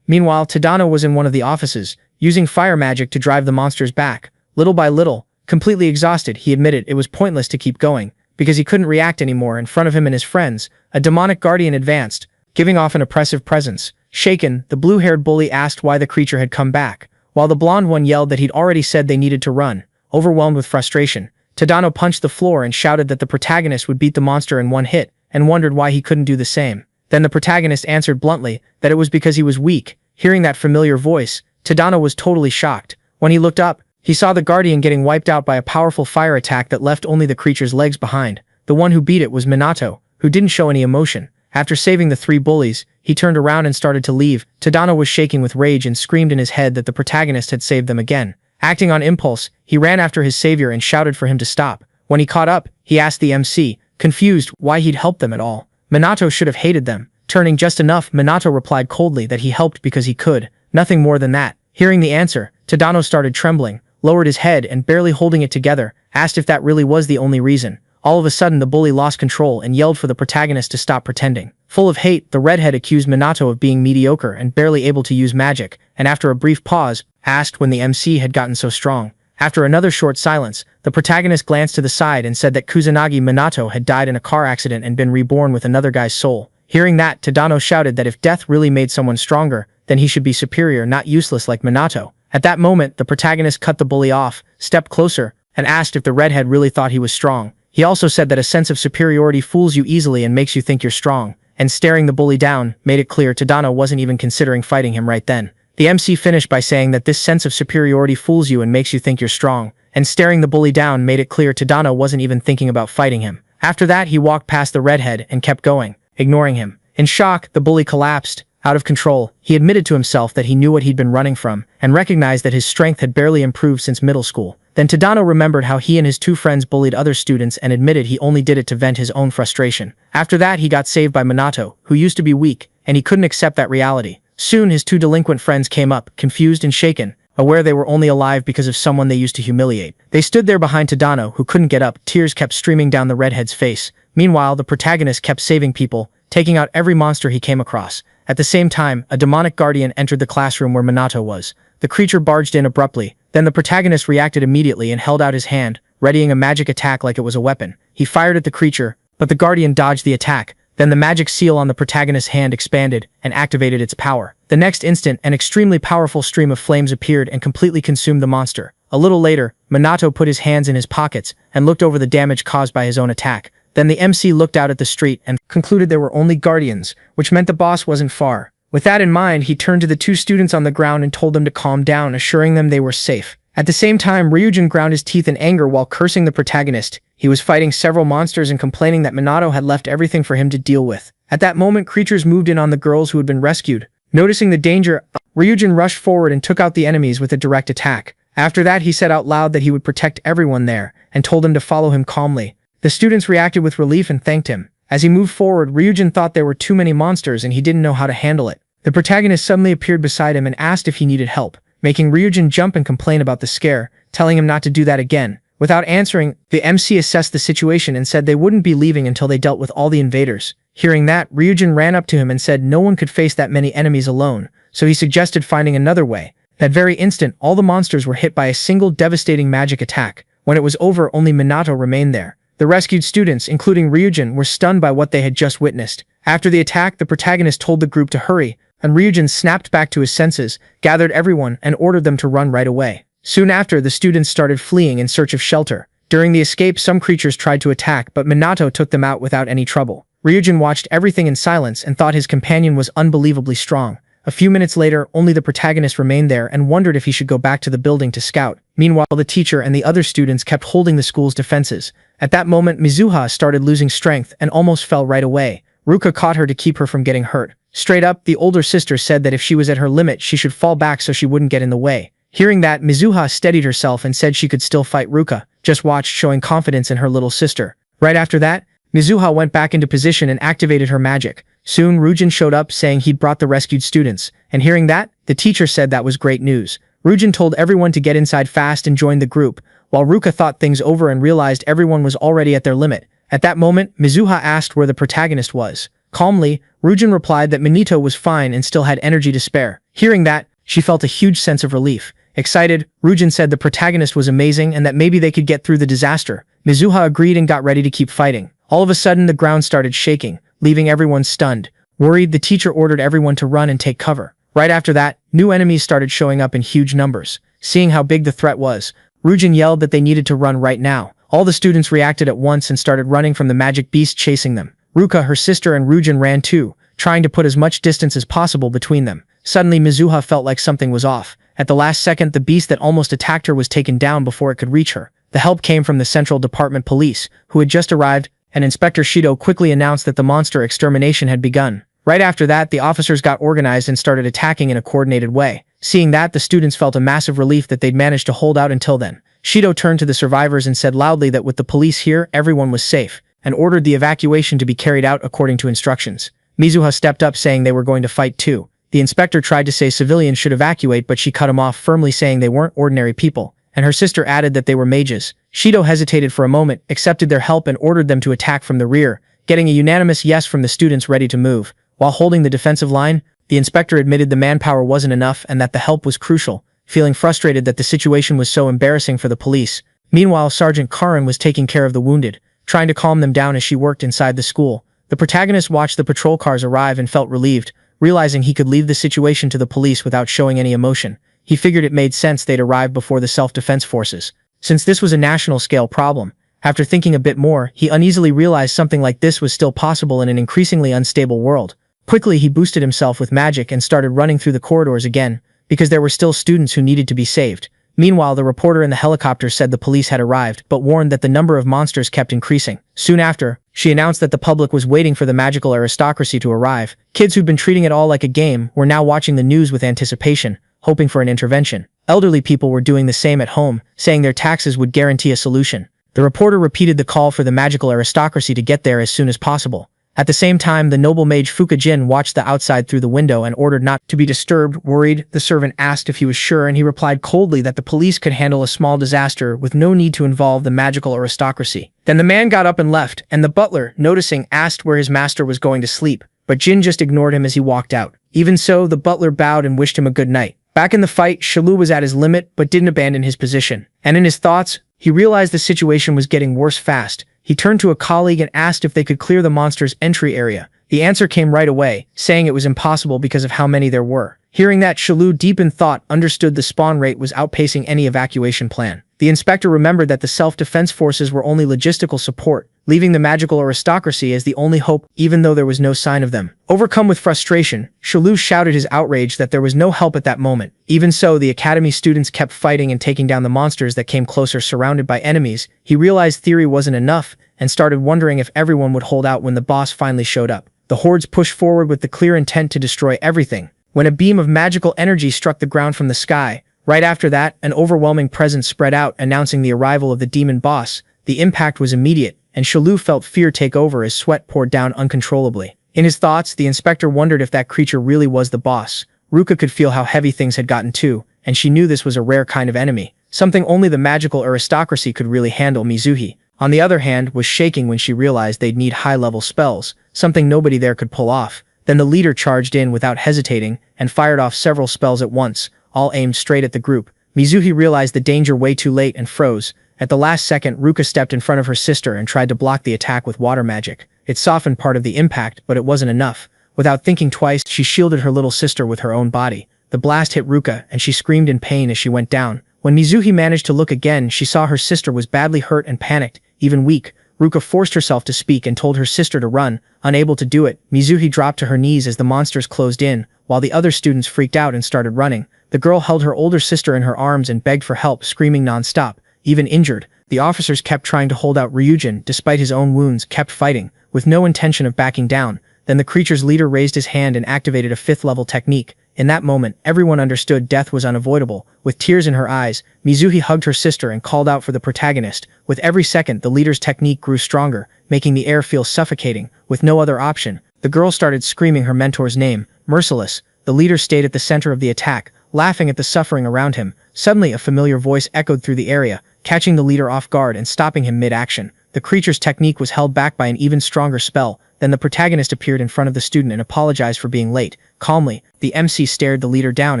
Meanwhile, Tadano was in one of the offices, using fire magic to drive the monsters back. Little by little, completely exhausted, he admitted it was pointless to keep going, because he couldn't react anymore. In front of him and his friends, a demonic guardian advanced, giving off an oppressive presence. Shaken, the blue-haired bully asked why the creature had come back, while the blonde one yelled that he'd already said they needed to run. Overwhelmed with frustration, Tadano punched the floor and shouted that the protagonist would beat the monster in one hit, and wondered why he couldn't do the same. Then the protagonist answered bluntly that it was because he was weak. Hearing that familiar voice, Tadano was totally shocked. When he looked up, he saw the guardian getting wiped out by a powerful fire attack that left only the creature's legs behind. The one who beat it was Minato, who didn't show any emotion. After saving the 3 bullies, he turned around and started to leave. Tadano was shaking with rage and screamed in his head that the protagonist had saved them again. Acting on impulse, he ran after his savior and shouted for him to stop. When he caught up, he asked the MC, confused, why he'd helped them at all. Minato should have hated them. Turning just enough, Minato replied coldly that he helped because he could. Nothing more than that. Hearing the answer, Tadano started trembling, lowered his head and barely holding it together, asked if that really was the only reason. All of a sudden the bully lost control and yelled for the protagonist to stop pretending. Full of hate, the redhead accused Minato of being mediocre and barely able to use magic, and after a brief pause, asked when the MC had gotten so strong. After another short silence, the protagonist glanced to the side and said that Kusanagi Minato had died in a car accident and been reborn with another guy's soul. Hearing that, Tadano shouted that if death really made someone stronger, then he should be superior, not useless like Minato. At that moment, the protagonist cut the bully off, stepped closer, and asked if the redhead really thought he was strong. He also said that a sense of superiority fools you easily and makes you think you're strong, and staring the bully down made it clear Tadano wasn't even considering fighting him right then. The MC finished by saying that this sense of superiority fools you and makes you think you're strong, and staring the bully down made it clear Tadano wasn't even thinking about fighting him. After that, he walked past the redhead and kept going, ignoring him. In shock, the bully collapsed. Out of control, he admitted to himself that he knew what he'd been running from, and recognized that his strength had barely improved since middle school. Then Tadano remembered how he and his two friends bullied other students and admitted he only did it to vent his own frustration. After that, he got saved by Minato, who used to be weak, and he couldn't accept that reality. Soon, his two delinquent friends came up, confused and shaken, aware they were only alive because of someone they used to humiliate. They stood there behind Tadano, who couldn't get up. Tears kept streaming down the redhead's face. Meanwhile, the protagonist kept saving people, taking out every monster he came across. At the same time, a demonic guardian entered the classroom where Minato was. The creature barged in abruptly. Then the protagonist reacted immediately and held out his hand, readying a magic attack like it was a weapon. He fired at the creature, but the guardian dodged the attack. Then the magic seal on the protagonist's hand expanded and activated its power. The next instant, an extremely powerful stream of flames appeared and completely consumed the monster. A little later, Minato put his hands in his pockets and looked over the damage caused by his own attack. Then the MC looked out at the street and concluded there were only guardians, which meant the boss wasn't far. With that in mind, he turned to the two students on the ground and told them to calm down, assuring them they were safe. At the same time, Ryujin ground his teeth in anger while cursing the protagonist. He was fighting several monsters and complaining that Minato had left everything for him to deal with. At that moment, creatures moved in on the girls who had been rescued. Noticing the danger, Ryujin rushed forward and took out the enemies with a direct attack. After that, he said out loud that he would protect everyone there, and told them to follow him calmly. The students reacted with relief and thanked him. As he moved forward, Ryujin thought there were too many monsters and he didn't know how to handle it. The protagonist suddenly appeared beside him and asked if he needed help, making Ryujin jump and complain about the scare, telling him not to do that again. Without answering, the MC assessed the situation and said they wouldn't be leaving until they dealt with all the invaders. Hearing that, Ryujin ran up to him and said no one could face that many enemies alone, so he suggested finding another way. That very instant, all the monsters were hit by a single devastating magic attack. When it was over, only Minato remained there. The rescued students, including Ryujin, were stunned by what they had just witnessed. After the attack, the protagonist told the group to hurry, and Ryujin snapped back to his senses, gathered everyone, and ordered them to run right away. Soon after, the students started fleeing in search of shelter. During the escape, some creatures tried to attack, but Minato took them out without any trouble. Ryujin watched everything in silence and thought his companion was unbelievably strong. A few minutes later, only the protagonist remained there and wondered if he should go back to the building to scout. Meanwhile, the teacher and the other students kept holding the school's defenses. At that moment, Mizuha started losing strength and almost fell right away. Ruka caught her to keep her from getting hurt. Straight up, the older sister said that if she was at her limit, she should fall back so she wouldn't get in the way. Hearing that, Mizuha steadied herself and said she could still fight Ruka. Just watched, showing confidence in her little sister. Right after that, Mizuha went back into position and activated her magic. Soon, Ryujin showed up saying he'd brought the rescued students, and hearing that, the teacher said that was great news. Ryujin told everyone to get inside fast and joined the group, while Ruka thought things over and realized everyone was already at their limit. At that moment, Mizuha asked where the protagonist was. Calmly, Ryujin replied that Minato was fine and still had energy to spare. Hearing that, she felt a huge sense of relief. Excited, Ryujin said the protagonist was amazing and that maybe they could get through the disaster. Mizuha agreed and got ready to keep fighting. All of a sudden, the ground started shaking, leaving everyone stunned. Worried, the teacher ordered everyone to run and take cover. Right after that, new enemies started showing up in huge numbers. Seeing how big the threat was, Ryujin yelled that they needed to run right now. All the students reacted at once and started running from the magic beast chasing them. Ruka, her sister, and Ryujin ran too, trying to put as much distance as possible between them. Suddenly, Mizuha felt like something was off. At the last second, the beast that almost attacked her was taken down before it could reach her. The help came from the Central Department Police, who had just arrived, and Inspector Shido quickly announced that the monster extermination had begun. Right after that, the officers got organized and started attacking in a coordinated way. Seeing that, the students felt a massive relief that they'd managed to hold out until then. Shido turned to the survivors and said loudly that with the police here, everyone was safe, and ordered the evacuation to be carried out according to instructions. Mizuha stepped up saying they were going to fight too. The inspector tried to say civilians should evacuate, but she cut him off, firmly saying they weren't ordinary people, and her sister added that they were mages. Shido hesitated for a moment, accepted their help and ordered them to attack from the rear, getting a unanimous yes from the students ready to move. While holding the defensive line, the inspector admitted the manpower wasn't enough and that the help was crucial, feeling frustrated that the situation was so embarrassing for the police. Meanwhile, Sergeant Karin was taking care of the wounded, trying to calm them down as she worked inside the school. The protagonist watched the patrol cars arrive and felt relieved, realizing he could leave the situation to the police without showing any emotion. he figured it made sense they'd arrived before the self-defense forces. Since this was a national-scale problem, after thinking a bit more, he uneasily realized something like this was still possible in an increasingly unstable world. Quickly, he boosted himself with magic and started running through the corridors again, because there were still students who needed to be saved. Meanwhile, the reporter in the helicopter said the police had arrived, but warned that the number of monsters kept increasing. Soon after, she announced that the public was waiting for the magical aristocracy to arrive. Kids who'd been treating it all like a game were now watching the news with anticipation, hoping for an intervention. Elderly people were doing the same at home, saying their taxes would guarantee a solution. The reporter repeated the call for the magical aristocracy to get there as soon as possible. At the same time, the noble mage Fukajin watched the outside through the window and ordered not to be disturbed. Worried, the servant asked if he was sure, and he replied coldly that the police could handle a small disaster with no need to involve the magical aristocracy. Then the man got up and left, and the butler, noticing, asked where his master was going to sleep, but Jin just ignored him as he walked out. Even so, the butler bowed and wished him a good night. Back in the fight, Shalu was at his limit but didn't abandon his position. And in his thoughts, he realized the situation was getting worse fast. He turned to a colleague and asked if they could clear the monster's entry area. The answer came right away, saying it was impossible because of how many there were. Hearing that, Shalu, deep in thought, understood the spawn rate was outpacing any evacuation plan. The inspector remembered that the self-defense forces were only logistical support, leaving the magical aristocracy as the only hope, even though there was no sign of them. Overcome with frustration, Shalu shouted his outrage that there was no help at that moment. Even so, the academy students kept fighting and taking down the monsters that came closer, surrounded by enemies. He realized theory wasn't enough, and started wondering if everyone would hold out when the boss finally showed up. The hordes pushed forward with the clear intent to destroy everything, when a beam of magical energy struck the ground from the sky. Right after that, an overwhelming presence spread out, announcing the arrival of the demon boss. The impact was immediate, and Shalu felt fear take over as sweat poured down uncontrollably. In his thoughts, the inspector wondered if that creature really was the boss. Ruka could feel how heavy things had gotten too, and she knew this was a rare kind of enemy, something only the magical aristocracy could really handle. Mizuhi, on the other hand, was shaking when she realized they'd need high-level spells, something nobody there could pull off. Then the leader charged in without hesitating and fired off several spells at once, all aimed straight at the group. Mizuhi realized the danger way too late and froze. At the last second, Ruka stepped in front of her sister and tried to block the attack with water magic. It softened part of the impact, but it wasn't enough. Without thinking twice, she shielded her little sister with her own body. The blast hit Ruka, and she screamed in pain as she went down. When Mizuhi managed to look again, she saw her sister was badly hurt and panicked, even weak. Ruka forced herself to speak and told her sister to run. Unable to do it, Mizuhi dropped to her knees as the monsters closed in, while the other students freaked out and started running. The girl held her older sister in her arms and begged for help, screaming non-stop. Even injured, the officers kept trying to hold out. Ryujin, despite his own wounds, kept fighting, with no intention of backing down. Then the creature's leader raised his hand and activated a 5th-level technique. In that moment, everyone understood death was unavoidable. With tears in her eyes, Mizuhi hugged her sister and called out for the protagonist. With every second, the leader's technique grew stronger, making the air feel suffocating. With no other option, the girl started screaming her mentor's name. Merciless, the leader stayed at the center of the attack, laughing at the suffering around him. Suddenly, a familiar voice echoed through the area, catching the leader off guard and stopping him mid-action. The creature's technique was held back by an even stronger spell. Then the protagonist appeared in front of the student and apologized for being late. Calmly, the MC stared the leader down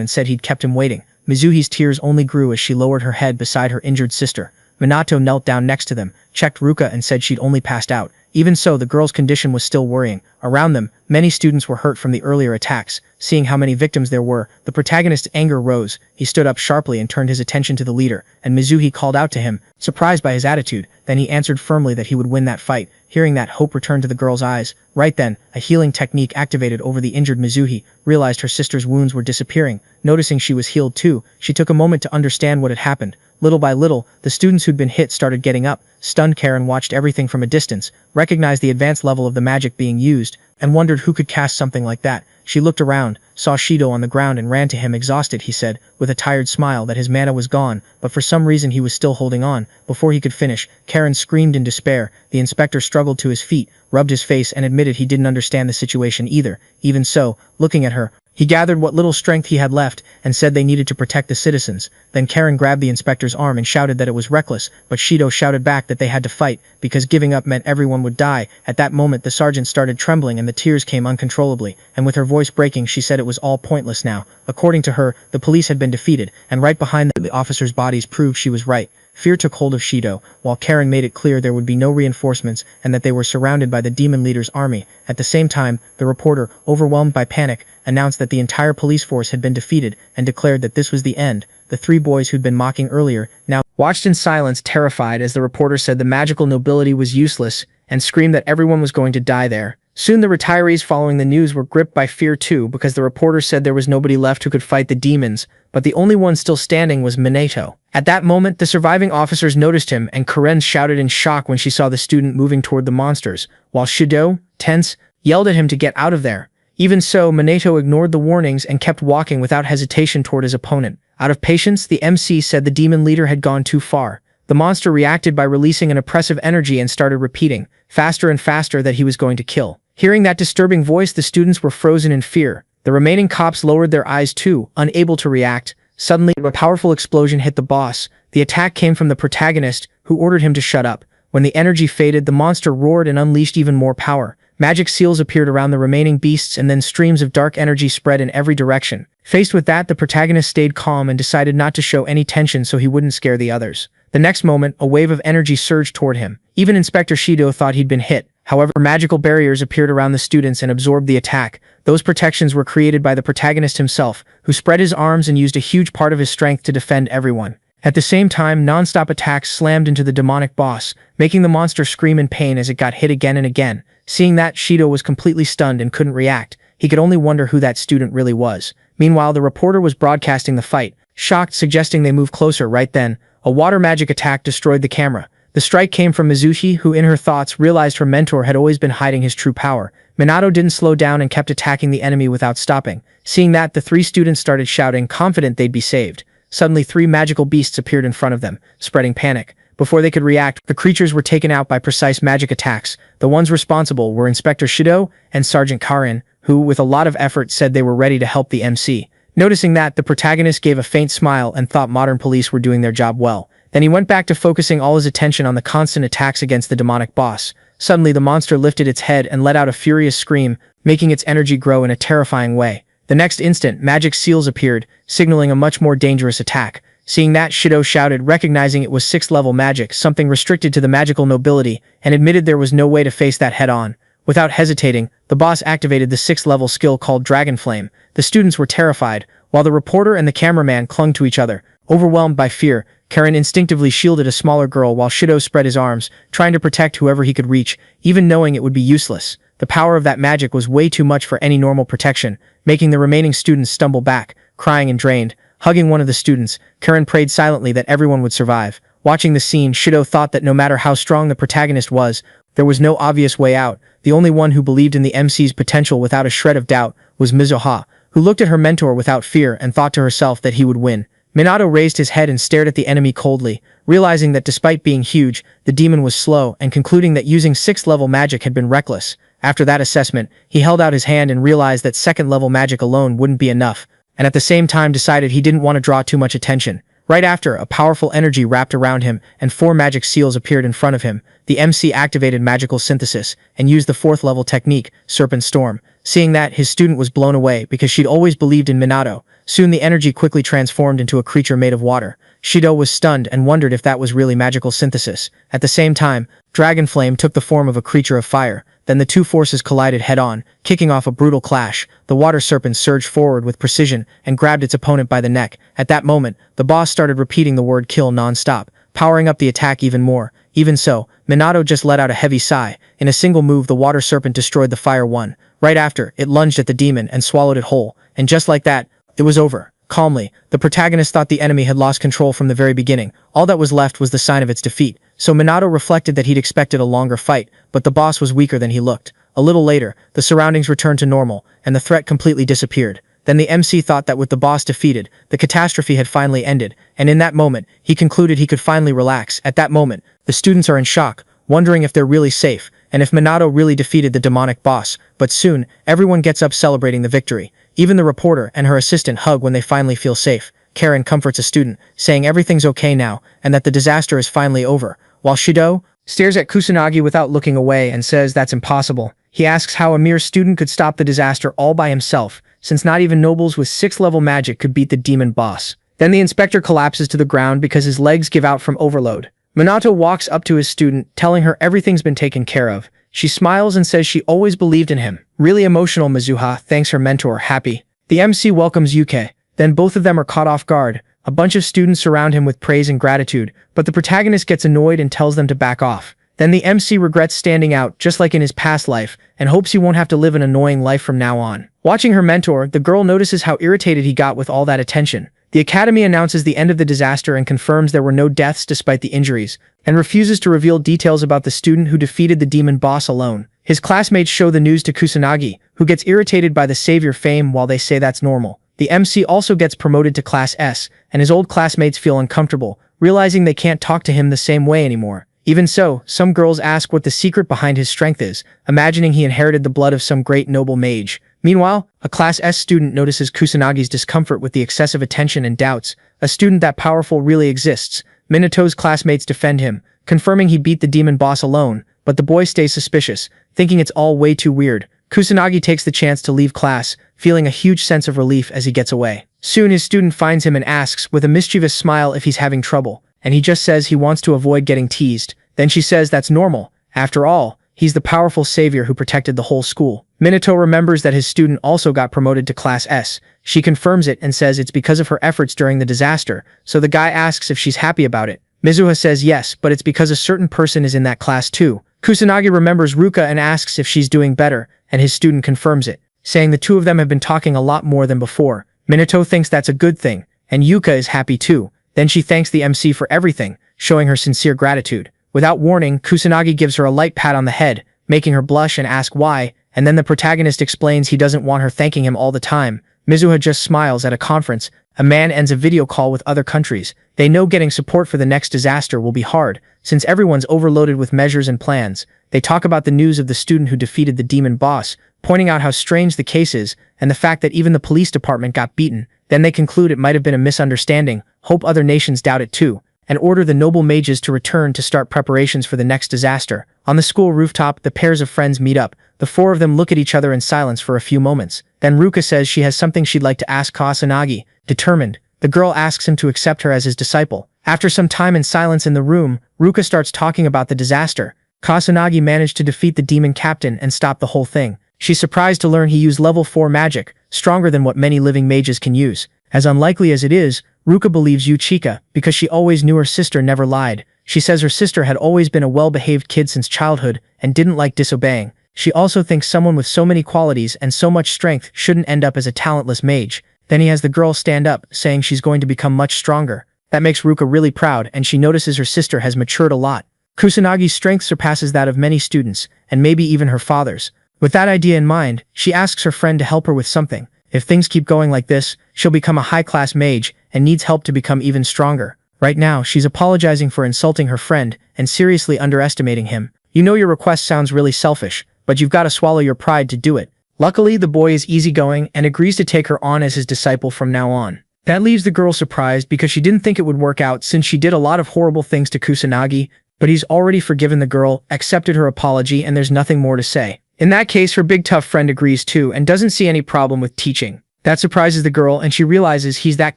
and said he'd kept him waiting. Mizuhi's tears only grew as she lowered her head beside her injured sister. Minato knelt down next to them, checked Ruka and said she'd only passed out. Even so, the girl's condition was still worrying. Around them, many students were hurt from the earlier attacks. Seeing how many victims there were, the protagonist's anger rose. He stood up sharply and turned his attention to the leader, and Mizuhi called out to him, surprised by his attitude. Then he answered firmly that he would win that fight. Hearing that, hope returned to the girl's eyes. Right then, a healing technique activated over the injured. Mizuhi realized her sister's wounds were disappearing. Noticing she was healed too, she took a moment to understand what had happened. Little by little, the students who'd been hit started getting up. Stunned, Karen watched everything from a distance, recognized the advanced level of the magic being used, and wondered who could cast something like that. She looked around, saw Shido on the ground and ran to him. Exhausted, he said, with a tired smile, that his mana was gone, but for some reason he was still holding on. Before he could finish, Karen screamed in despair. The inspector struggled to his feet, rubbed his face and admitted he didn't understand the situation either. Even so, looking at her, he gathered what little strength he had left and said they needed to protect the citizens. Then Karen grabbed the inspector's arm and shouted that it was reckless, but Shido shouted back that they had to fight, because giving up meant everyone would die. At that moment the sergeant started trembling and the tears came uncontrollably, and with her voice breaking she said it was all pointless now. According to her, the police had been defeated, and right behind them the officers' bodies proved she was right. fear took hold of Shido, while Karen made it clear there would be no reinforcements and that they were surrounded by the demon leader's army. At the same time, the reporter, overwhelmed by panic, announced that the entire police force had been defeated and declared that this was the end. The three boys who'd been mocking earlier now watched in silence, terrified, as the reporter said the magical nobility was useless and screamed that everyone was going to die there. Soon the retirees following the news were gripped by fear too, because the reporter said there was nobody left who could fight the demons, but the only one still standing was Minato. At that moment, the surviving officers noticed him, and Karen shouted in shock when she saw the student moving toward the monsters, while Shido, tense, yelled at him to get out of there. Even so, Minato ignored the warnings and kept walking without hesitation toward his opponent. Out of patience, the MC said the demon leader had gone too far. The monster reacted by releasing an oppressive energy and started repeating, faster and faster, that he was going to kill. Hearing that disturbing voice, the students were frozen in fear. The remaining cops lowered their eyes too, unable to react. Suddenly, a powerful explosion hit the boss. The attack came from the protagonist, who ordered him to shut up. When the energy faded, the monster roared and unleashed even more power. Magic seals appeared around the remaining beasts, and then streams of dark energy spread in every direction. Faced with that, the protagonist stayed calm and decided not to show any tension so he wouldn't scare the others. The next moment, a wave of energy surged toward him. Even Inspector Shido thought he'd been hit. However, magical barriers appeared around the students and absorbed the attack. Those protections were created by the protagonist himself, who spread his arms and used a huge part of his strength to defend everyone. At the same time, non-stop attacks slammed into the demonic boss, making the monster scream in pain as it got hit again and again. Seeing that, Shido was completely stunned and couldn't react. He could only wonder who that student really was. Meanwhile, the reporter was broadcasting the fight, shocked, suggesting they move closer. Right then, a water magic attack destroyed the camera. The strike came from Mizuki, who in her thoughts realized her mentor had always been hiding his true power. Minato didn't slow down and kept attacking the enemy without stopping. Seeing that, the three students started shouting, confident they'd be saved. Suddenly, three magical beasts appeared in front of them, spreading panic. Before they could react, the creatures were taken out by precise magic attacks. The ones responsible were Inspector Shido and Sergeant Karin, who, with a lot of effort, said they were ready to help the MC. Noticing that, the protagonist gave a faint smile and thought modern police were doing their job well. Then he went back to focusing all his attention on the constant attacks against the demonic boss. Suddenly, the monster lifted its head and let out a furious scream, making its energy grow in a terrifying way. The next instant, magic seals appeared, signaling a much more dangerous attack. Seeing that, Shido shouted, recognizing it was 6th level magic, something restricted to the magical nobility, and admitted there was no way to face that head-on. Without hesitating, the boss activated the 6th level skill called Dragon Flame. The students were terrified, while the reporter and the cameraman clung to each other. Overwhelmed by fear, Karen instinctively shielded a smaller girl while Shido spread his arms, trying to protect whoever he could reach, even knowing it would be useless. The power of that magic was way too much for any normal protection, making the remaining students stumble back, crying and drained. Hugging one of the students, Karen prayed silently that everyone would survive. Watching the scene, Shido thought that no matter how strong the protagonist was, there was no obvious way out. The only one who believed in the MC's potential without a shred of doubt was Mizuha, who looked at her mentor without fear and thought to herself that he would win. Minato raised his head and stared at the enemy coldly, realizing that despite being huge, the demon was slow, and concluding that using 6th level magic had been reckless. After that assessment, he held out his hand and realized that 2nd level magic alone wouldn't be enough, and at the same time decided he didn't want to draw too much attention. Right after, a powerful energy wrapped around him, and 4 magic seals appeared in front of him. The MC activated magical synthesis, and used the 4th level technique, Serpent Storm. Seeing that, his student was blown away, because she'd always believed in Minato. Soon the energy quickly transformed into a creature made of water. Shido was stunned and wondered if that was really magical synthesis. At the same time, Dragon Flame took the form of a creature of fire. Then the two forces collided head-on, kicking off a brutal clash. The water serpent surged forward with precision and grabbed its opponent by the neck. At that moment, the boss started repeating the word kill non-stop, powering up the attack even more. Even so, Minato just let out a heavy sigh. In a single move, the water serpent destroyed the fire one. Right after, it lunged at the demon and swallowed it whole. And just like that, it was over. Calmly, the protagonist thought the enemy had lost control from the very beginning. All that was left was the sign of its defeat. So Minato reflected that he'd expected a longer fight, but the boss was weaker than he looked. A little later, the surroundings returned to normal, and the threat completely disappeared. Then the MC thought that with the boss defeated, the catastrophe had finally ended, and in that moment, he concluded he could finally relax. At that moment, the students are in shock, wondering if they're really safe, and if Minato really defeated the demonic boss. But soon, everyone gets up celebrating the victory. Even the reporter and her assistant hug when they finally feel safe. Karen comforts a student, saying everything's okay now, and that the disaster is finally over, while Shido stares at Kusanagi without looking away and says that's impossible. He asks how a mere student could stop the disaster all by himself, since not even nobles with 6th level magic could beat the demon boss. Then the inspector collapses to the ground because his legs give out from overload. Minato walks up to his student, telling her everything's been taken care of. She smiles and says she always believed in him. Really emotional, Mizuha thanks her mentor, happy. The MC welcomes Yuke. Then both of them are caught off guard. A bunch of students surround him with praise and gratitude, but the protagonist gets annoyed and tells them to back off. Then the MC regrets standing out, just like in his past life, and hopes he won't have to live an annoying life from now on. Watching her mentor, the girl notices how irritated he got with all that attention. The academy announces the end of the disaster and confirms there were no deaths despite the injuries, and refuses to reveal details about the student who defeated the demon boss alone. His classmates show the news to Kusanagi, who gets irritated by the savior fame while they say that's normal. The MC also gets promoted to Class S, and his old classmates feel uncomfortable, realizing they can't talk to him the same way anymore. Even so, some girls ask what the secret behind his strength is, imagining he inherited the blood of some great noble mage. Meanwhile, a Class S student notices Kusanagi's discomfort with the excessive attention and doubts. A student that powerful really exists. Minato's classmates defend him, confirming he beat the demon boss alone, but the boy stays suspicious, thinking it's all way too weird. Kusanagi takes the chance to leave class, feeling a huge sense of relief as he gets away. Soon his student finds him and asks with a mischievous smile if he's having trouble, and he just says he wants to avoid getting teased. Then she says that's normal. After all, he's the powerful savior who protected the whole school. Minato remembers that his student also got promoted to Class S. She confirms it and says it's because of her efforts during the disaster, so the guy asks if she's happy about it. Mizuha says yes, but it's because a certain person is in that class too. Kusanagi remembers Ruka and asks if she's doing better, and his student confirms it, saying the two of them have been talking a lot more than before. Minato thinks that's a good thing, and Yuka is happy too. Then she thanks the MC for everything, showing her sincere gratitude. Without warning, Kusanagi gives her a light pat on the head, making her blush and ask why, and then the protagonist explains he doesn't want her thanking him all the time. Mizuha just smiles. At a conference, a man ends a video call with other countries. They know getting support for the next disaster will be hard, since everyone's overloaded with measures and plans. They talk about the news of the student who defeated the demon boss, pointing out how strange the case is, and the fact that even the police department got beaten. Then they conclude it might have been a misunderstanding, hope other nations doubt it too, and order the noble mages to return to start preparations for the next disaster. On the school rooftop, the pairs of friends meet up. The four of them look at each other in silence for a few moments. Then Ruka says she has something she'd like to ask Kusanagi. Determined, the girl asks him to accept her as his disciple. After some time in silence in the room, Ruka starts talking about the disaster. Kusanagi managed to defeat the demon captain and stop the whole thing. She's surprised to learn he used level 4 magic, stronger than what many living mages can use. As unlikely as it is, Ruka believes Yuchika, because she always knew her sister never lied. She says her sister had always been a well-behaved kid since childhood and didn't like disobeying. She also thinks someone with so many qualities and so much strength shouldn't end up as a talentless mage. Then he has the girl stand up, saying she's going to become much stronger. That makes Ruka really proud, and she notices her sister has matured a lot. Kusanagi's strength surpasses that of many students, and maybe even her father's. With that idea in mind, she asks her friend to help her with something. If things keep going like this, she'll become a high-class mage and needs help to become even stronger. Right now, she's apologizing for insulting her friend and seriously underestimating him. You know your request sounds really selfish, but you've got to swallow your pride to do it. Luckily, the boy is easygoing and agrees to take her on as his disciple from now on. That leaves the girl surprised because she didn't think it would work out since she did a lot of horrible things to Kusanagi, but he's already forgiven the girl, accepted her apology, and there's nothing more to say. In that case, her big tough friend agrees too and doesn't see any problem with teaching. That surprises the girl and she realizes he's that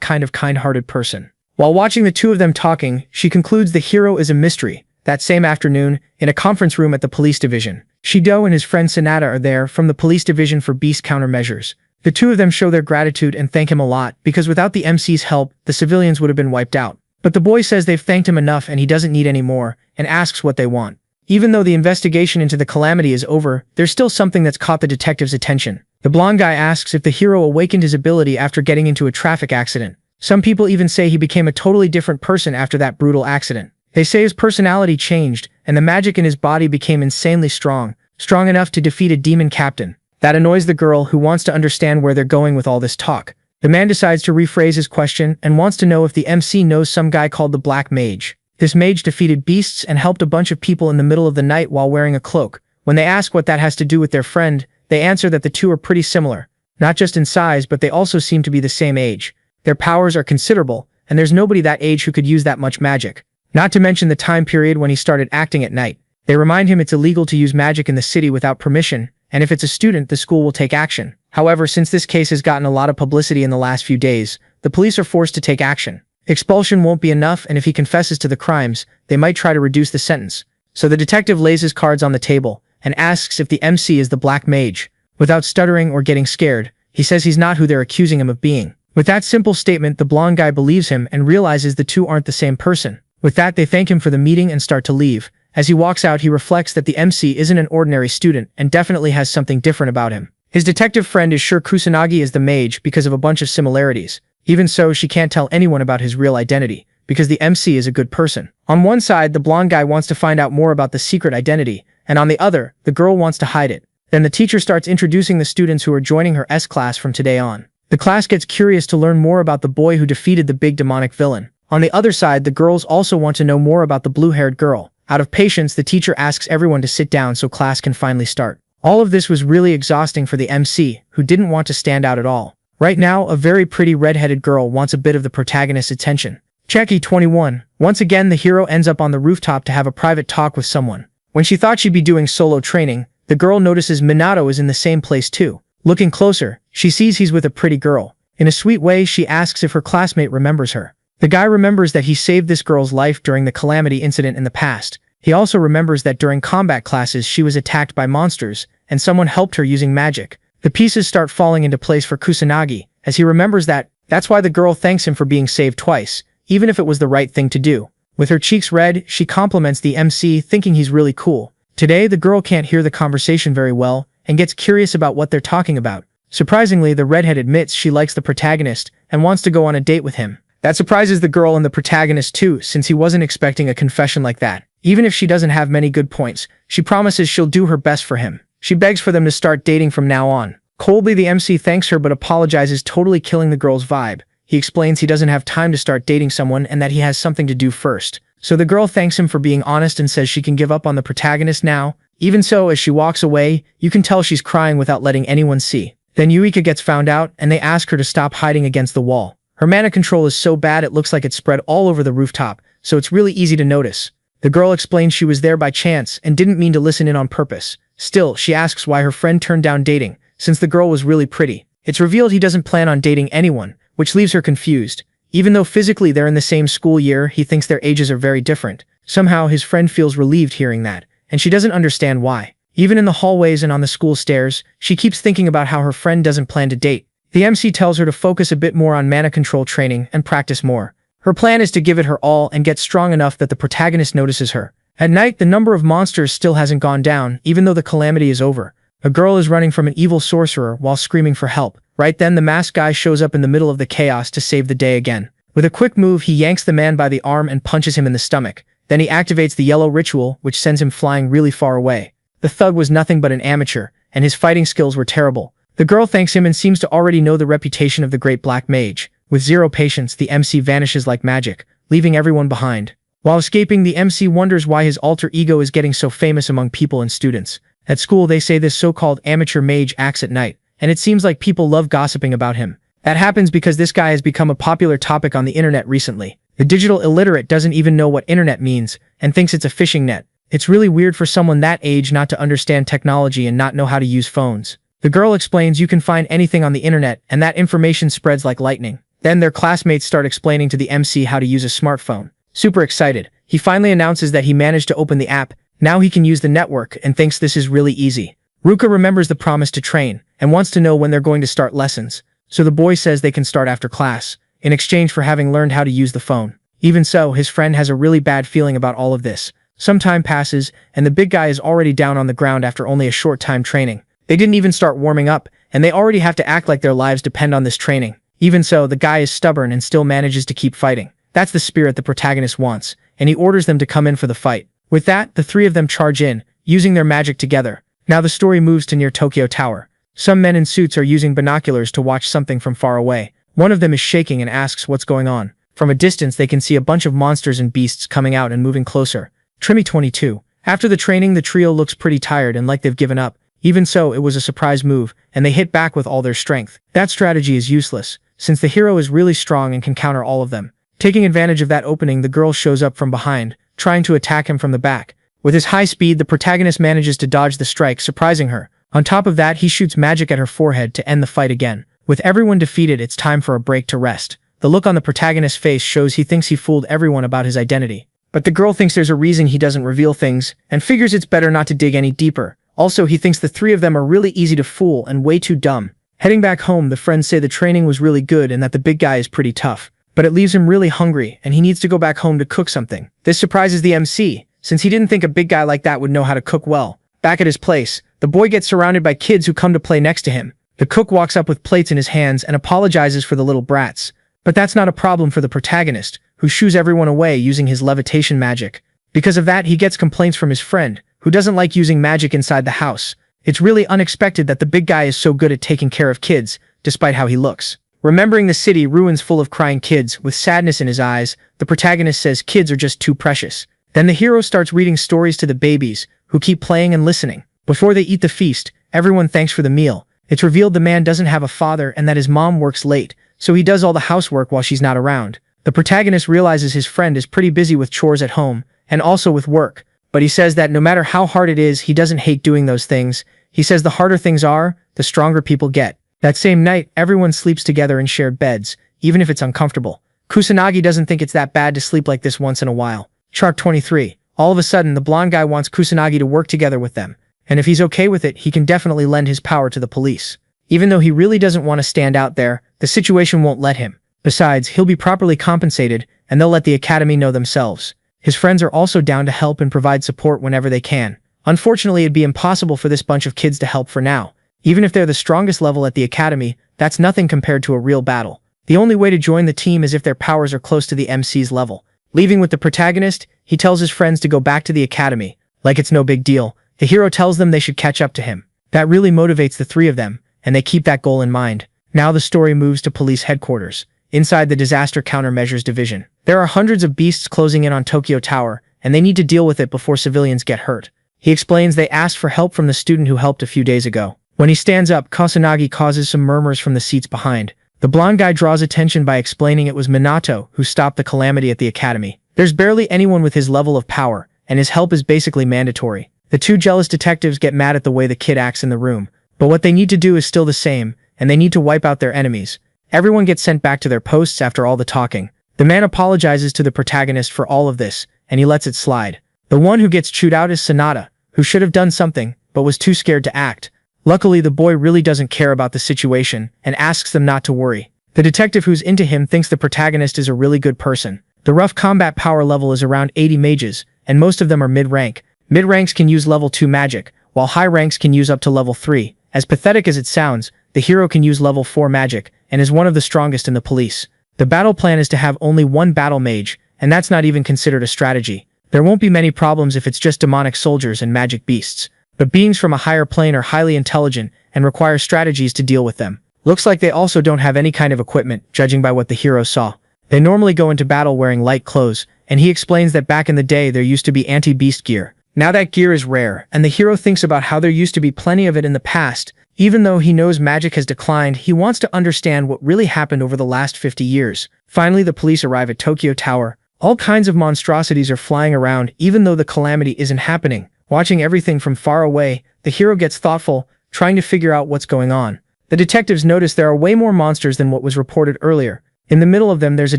kind of kind-hearted person. While watching the two of them talking, she concludes the hero is a mystery. That same afternoon, in a conference room at the police division, Shido and his friend Sanada are there from the police division for beast countermeasures. The two of them show their gratitude and thank him a lot because without the MC's help, the civilians would have been wiped out. But the boy says they've thanked him enough and he doesn't need any more, and asks what they want. Even though the investigation into the calamity is over, there's still something that's caught the detective's attention. The blonde guy asks if the hero awakened his ability after getting into a traffic accident. Some people even say he became a totally different person after that brutal accident. They say his personality changed, and the magic in his body became insanely strong, strong enough to defeat a demon captain. That annoys the girl, who wants to understand where they're going with all this talk. The man decides to rephrase his question and wants to know if the MC knows some guy called the Black Mage. This mage defeated beasts and helped a bunch of people in the middle of the night while wearing a cloak. When they ask what that has to do with their friend, they answer that the two are pretty similar. Not just in size, but they also seem to be the same age. Their powers are considerable, and there's nobody that age who could use that much magic. Not to mention the time period when he started acting at night. They remind him it's illegal to use magic in the city without permission, and if it's a student, the school will take action. However, since this case has gotten a lot of publicity in the last few days, the police are forced to take action. Expulsion won't be enough, and if he confesses to the crimes, they might try to reduce the sentence. So the detective lays his cards on the table and asks if the MC is the Black Mage. Without stuttering or getting scared, he says he's not who they're accusing him of being. With that simple statement, the blonde guy believes him and realizes the two aren't the same person. With that, they thank him for the meeting and start to leave. As he walks out, he reflects that the MC isn't an ordinary student and definitely has something different about him. His detective friend is sure Kusanagi is the mage because of a bunch of similarities. Even so, she can't tell anyone about his real identity, because the MC is a good person. On one side, the blonde guy wants to find out more about the secret identity, and on the other, the girl wants to hide it. Then the teacher starts introducing the students who are joining her S class from today on. The class gets curious to learn more about the boy who defeated the big demonic villain. On the other side, the girls also want to know more about the blue-haired girl. Out of patience, the teacher asks everyone to sit down so class can finally start. All of this was really exhausting for the MC, who didn't want to stand out at all. Right now, a very pretty red-headed girl wants a bit of the protagonist's attention. Checky 21. Once again, the hero ends up on the rooftop to have a private talk with someone. When she thought she'd be doing solo training, the girl notices Minato is in the same place too. Looking closer, she sees he's with a pretty girl. In a sweet way, she asks if her classmate remembers her. The guy remembers that he saved this girl's life during the calamity incident in the past. He also remembers that during combat classes she was attacked by monsters, and someone helped her using magic. The pieces start falling into place for Kusanagi, as he remembers that's why the girl thanks him for being saved twice, even if it was the right thing to do. With her cheeks red, she compliments the MC, thinking he's really cool. Today, the girl can't hear the conversation very well, and gets curious about what they're talking about. Surprisingly, the redhead admits she likes the protagonist, and wants to go on a date with him. That surprises the girl and the protagonist too, since he wasn't expecting a confession like that. Even if she doesn't have many good points, she promises she'll do her best for him. She begs for them to start dating from now on. Coldly, the MC thanks her but apologizes, totally killing the girl's vibe. He explains he doesn't have time to start dating someone and that he has something to do first. So the girl thanks him for being honest and says she can give up on the protagonist now. Even so, as she walks away, you can tell she's crying without letting anyone see. Then Yuika gets found out, and they ask her to stop hiding against the wall. Her mana control is so bad it looks like it's spread all over the rooftop, so it's really easy to notice. The girl explains she was there by chance and didn't mean to listen in on purpose. Still, she asks why her friend turned down dating, since the girl was really pretty. It's revealed he doesn't plan on dating anyone, which leaves her confused. Even though physically they're in the same school year, he thinks their ages are very different. Somehow, his friend feels relieved hearing that, and she doesn't understand why. Even in the hallways and on the school stairs, she keeps thinking about how her friend doesn't plan to date. The MC tells her to focus a bit more on mana control training and practice more. Her plan is to give it her all and get strong enough that the protagonist notices her. At night, the number of monsters still hasn't gone down, even though the calamity is over. A girl is running from an evil sorcerer while screaming for help. Right then, the masked guy shows up in the middle of the chaos to save the day again. With a quick move, he yanks the man by the arm and punches him in the stomach. Then he activates the yellow ritual, which sends him flying really far away. The thug was nothing but an amateur, and his fighting skills were terrible. The girl thanks him and seems to already know the reputation of the great black mage. With zero patience, the MC vanishes like magic, leaving everyone behind. While escaping, the MC wonders why his alter ego is getting so famous among people and students. At school, they say this so-called amateur mage acts at night, and it seems like people love gossiping about him. That happens because this guy has become a popular topic on the internet recently. The digital illiterate doesn't even know what internet means, and thinks it's a phishing net. It's really weird for someone that age not to understand technology and not know how to use phones. The girl explains you can find anything on the internet, and that information spreads like lightning. Then their classmates start explaining to the MC how to use a smartphone. Super excited, he finally announces that he managed to open the app. Now he can use the network and thinks this is really easy. Ruka remembers the promise to train, and wants to know when they're going to start lessons. So the boy says they can start after class, in exchange for having learned how to use the phone. Even so, his friend has a really bad feeling about all of this. Some time passes, and the big guy is already down on the ground after only a short time training. They didn't even start warming up, and they already have to act like their lives depend on this training. Even so, the guy is stubborn and still manages to keep fighting. That's the spirit the protagonist wants, and he orders them to come in for the fight. With that, the three of them charge in, using their magic together. Now the story moves to near Tokyo Tower. Some men in suits are using binoculars to watch something from far away. One of them is shaking and asks what's going on. From a distance, they can see a bunch of monsters and beasts coming out and moving closer. Trimmy 22. After the training, the trio looks pretty tired and like they've given up. Even so, it was a surprise move, and they hit back with all their strength. That strategy is useless, since the hero is really strong and can counter all of them. Taking advantage of that opening, the girl shows up from behind, trying to attack him from the back. With his high speed, the protagonist manages to dodge the strike, surprising her. On top of that, he shoots magic at her forehead to end the fight again. With everyone defeated, it's time for a break to rest. The look on the protagonist's face shows he thinks he fooled everyone about his identity. But the girl thinks there's a reason he doesn't reveal things, and figures it's better not to dig any deeper. Also, he thinks the three of them are really easy to fool and way too dumb. Heading back home, the friends say the training was really good and that the big guy is pretty tough. But it leaves him really hungry, and he needs to go back home to cook something. This surprises the MC, since he didn't think a big guy like that would know how to cook well. Back at his place, the boy gets surrounded by kids who come to play next to him. The cook walks up with plates in his hands and apologizes for the little brats. But that's not a problem for the protagonist, who shoos everyone away using his levitation magic. Because of that, he gets complaints from his friend, who doesn't like using magic inside the house. It's really unexpected that the big guy is so good at taking care of kids, despite how he looks. Remembering the city ruins full of crying kids, with sadness in his eyes, the protagonist says kids are just too precious. Then the hero starts reading stories to the babies, who keep playing and listening. Before they eat the feast, everyone thanks for the meal. It's revealed the man doesn't have a father and that his mom works late, so he does all the housework while she's not around. The protagonist realizes his friend is pretty busy with chores at home, and also with work, but he says that no matter how hard it is, he doesn't hate doing those things. He says the harder things are, the stronger people get. That same night, everyone sleeps together in shared beds, even if it's uncomfortable. Kusanagi doesn't think it's that bad to sleep like this once in a while. Chart 23. All of a sudden, the blonde guy wants Kusanagi to work together with them, and if he's okay with it, he can definitely lend his power to the police. Even though he really doesn't want to stand out there, the situation won't let him. Besides, he'll be properly compensated, and they'll let the academy know themselves. His friends are also down to help and provide support whenever they can. Unfortunately, it'd be impossible for this bunch of kids to help for now. Even if they're the strongest level at the academy, that's nothing compared to a real battle. The only way to join the team is if their powers are close to the MC's level. Leaving with the protagonist, he tells his friends to go back to the academy. Like it's no big deal, the hero tells them they should catch up to him. That really motivates the three of them, and they keep that goal in mind. Now the story moves to police headquarters, inside the Disaster Countermeasures Division. There are hundreds of beasts closing in on Tokyo Tower, and they need to deal with it before civilians get hurt. He explains they asked for help from the student who helped a few days ago. When he stands up, Kusanagi causes some murmurs from the seats behind. The blonde guy draws attention by explaining it was Minato who stopped the calamity at the academy. There's barely anyone with his level of power, and his help is basically mandatory. The two jealous detectives get mad at the way the kid acts in the room, but what they need to do is still the same, and they need to wipe out their enemies. Everyone gets sent back to their posts after all the talking. The man apologizes to the protagonist for all of this, and he lets it slide. The one who gets chewed out is Sanada, who should have done something, but was too scared to act. Luckily, the boy really doesn't care about the situation, and asks them not to worry. The detective who's into him thinks the protagonist is a really good person. The rough combat power level is around 80 mages, and most of them are mid-rank. Mid-ranks can use level 2 magic, while high ranks can use up to level 3. As pathetic as it sounds, the hero can use level 4 magic, and is one of the strongest in the police. The battle plan is to have only one battle mage, and that's not even considered a strategy. There won't be many problems if it's just demonic soldiers and magic beasts. But beings from a higher plane are highly intelligent and require strategies to deal with them. Looks like they also don't have any kind of equipment, judging by what the hero saw. They normally go into battle wearing light clothes, and he explains that back in the day there used to be anti-beast gear. Now that gear is rare, and the hero thinks about how there used to be plenty of it in the past. Even though he knows magic has declined, he wants to understand what really happened over the last 50 years. Finally, the police arrive at Tokyo Tower. All kinds of monstrosities are flying around, even though the calamity isn't happening. Watching everything from far away, the hero gets thoughtful, trying to figure out what's going on. The detectives notice there are way more monsters than what was reported earlier. In the middle of them there's a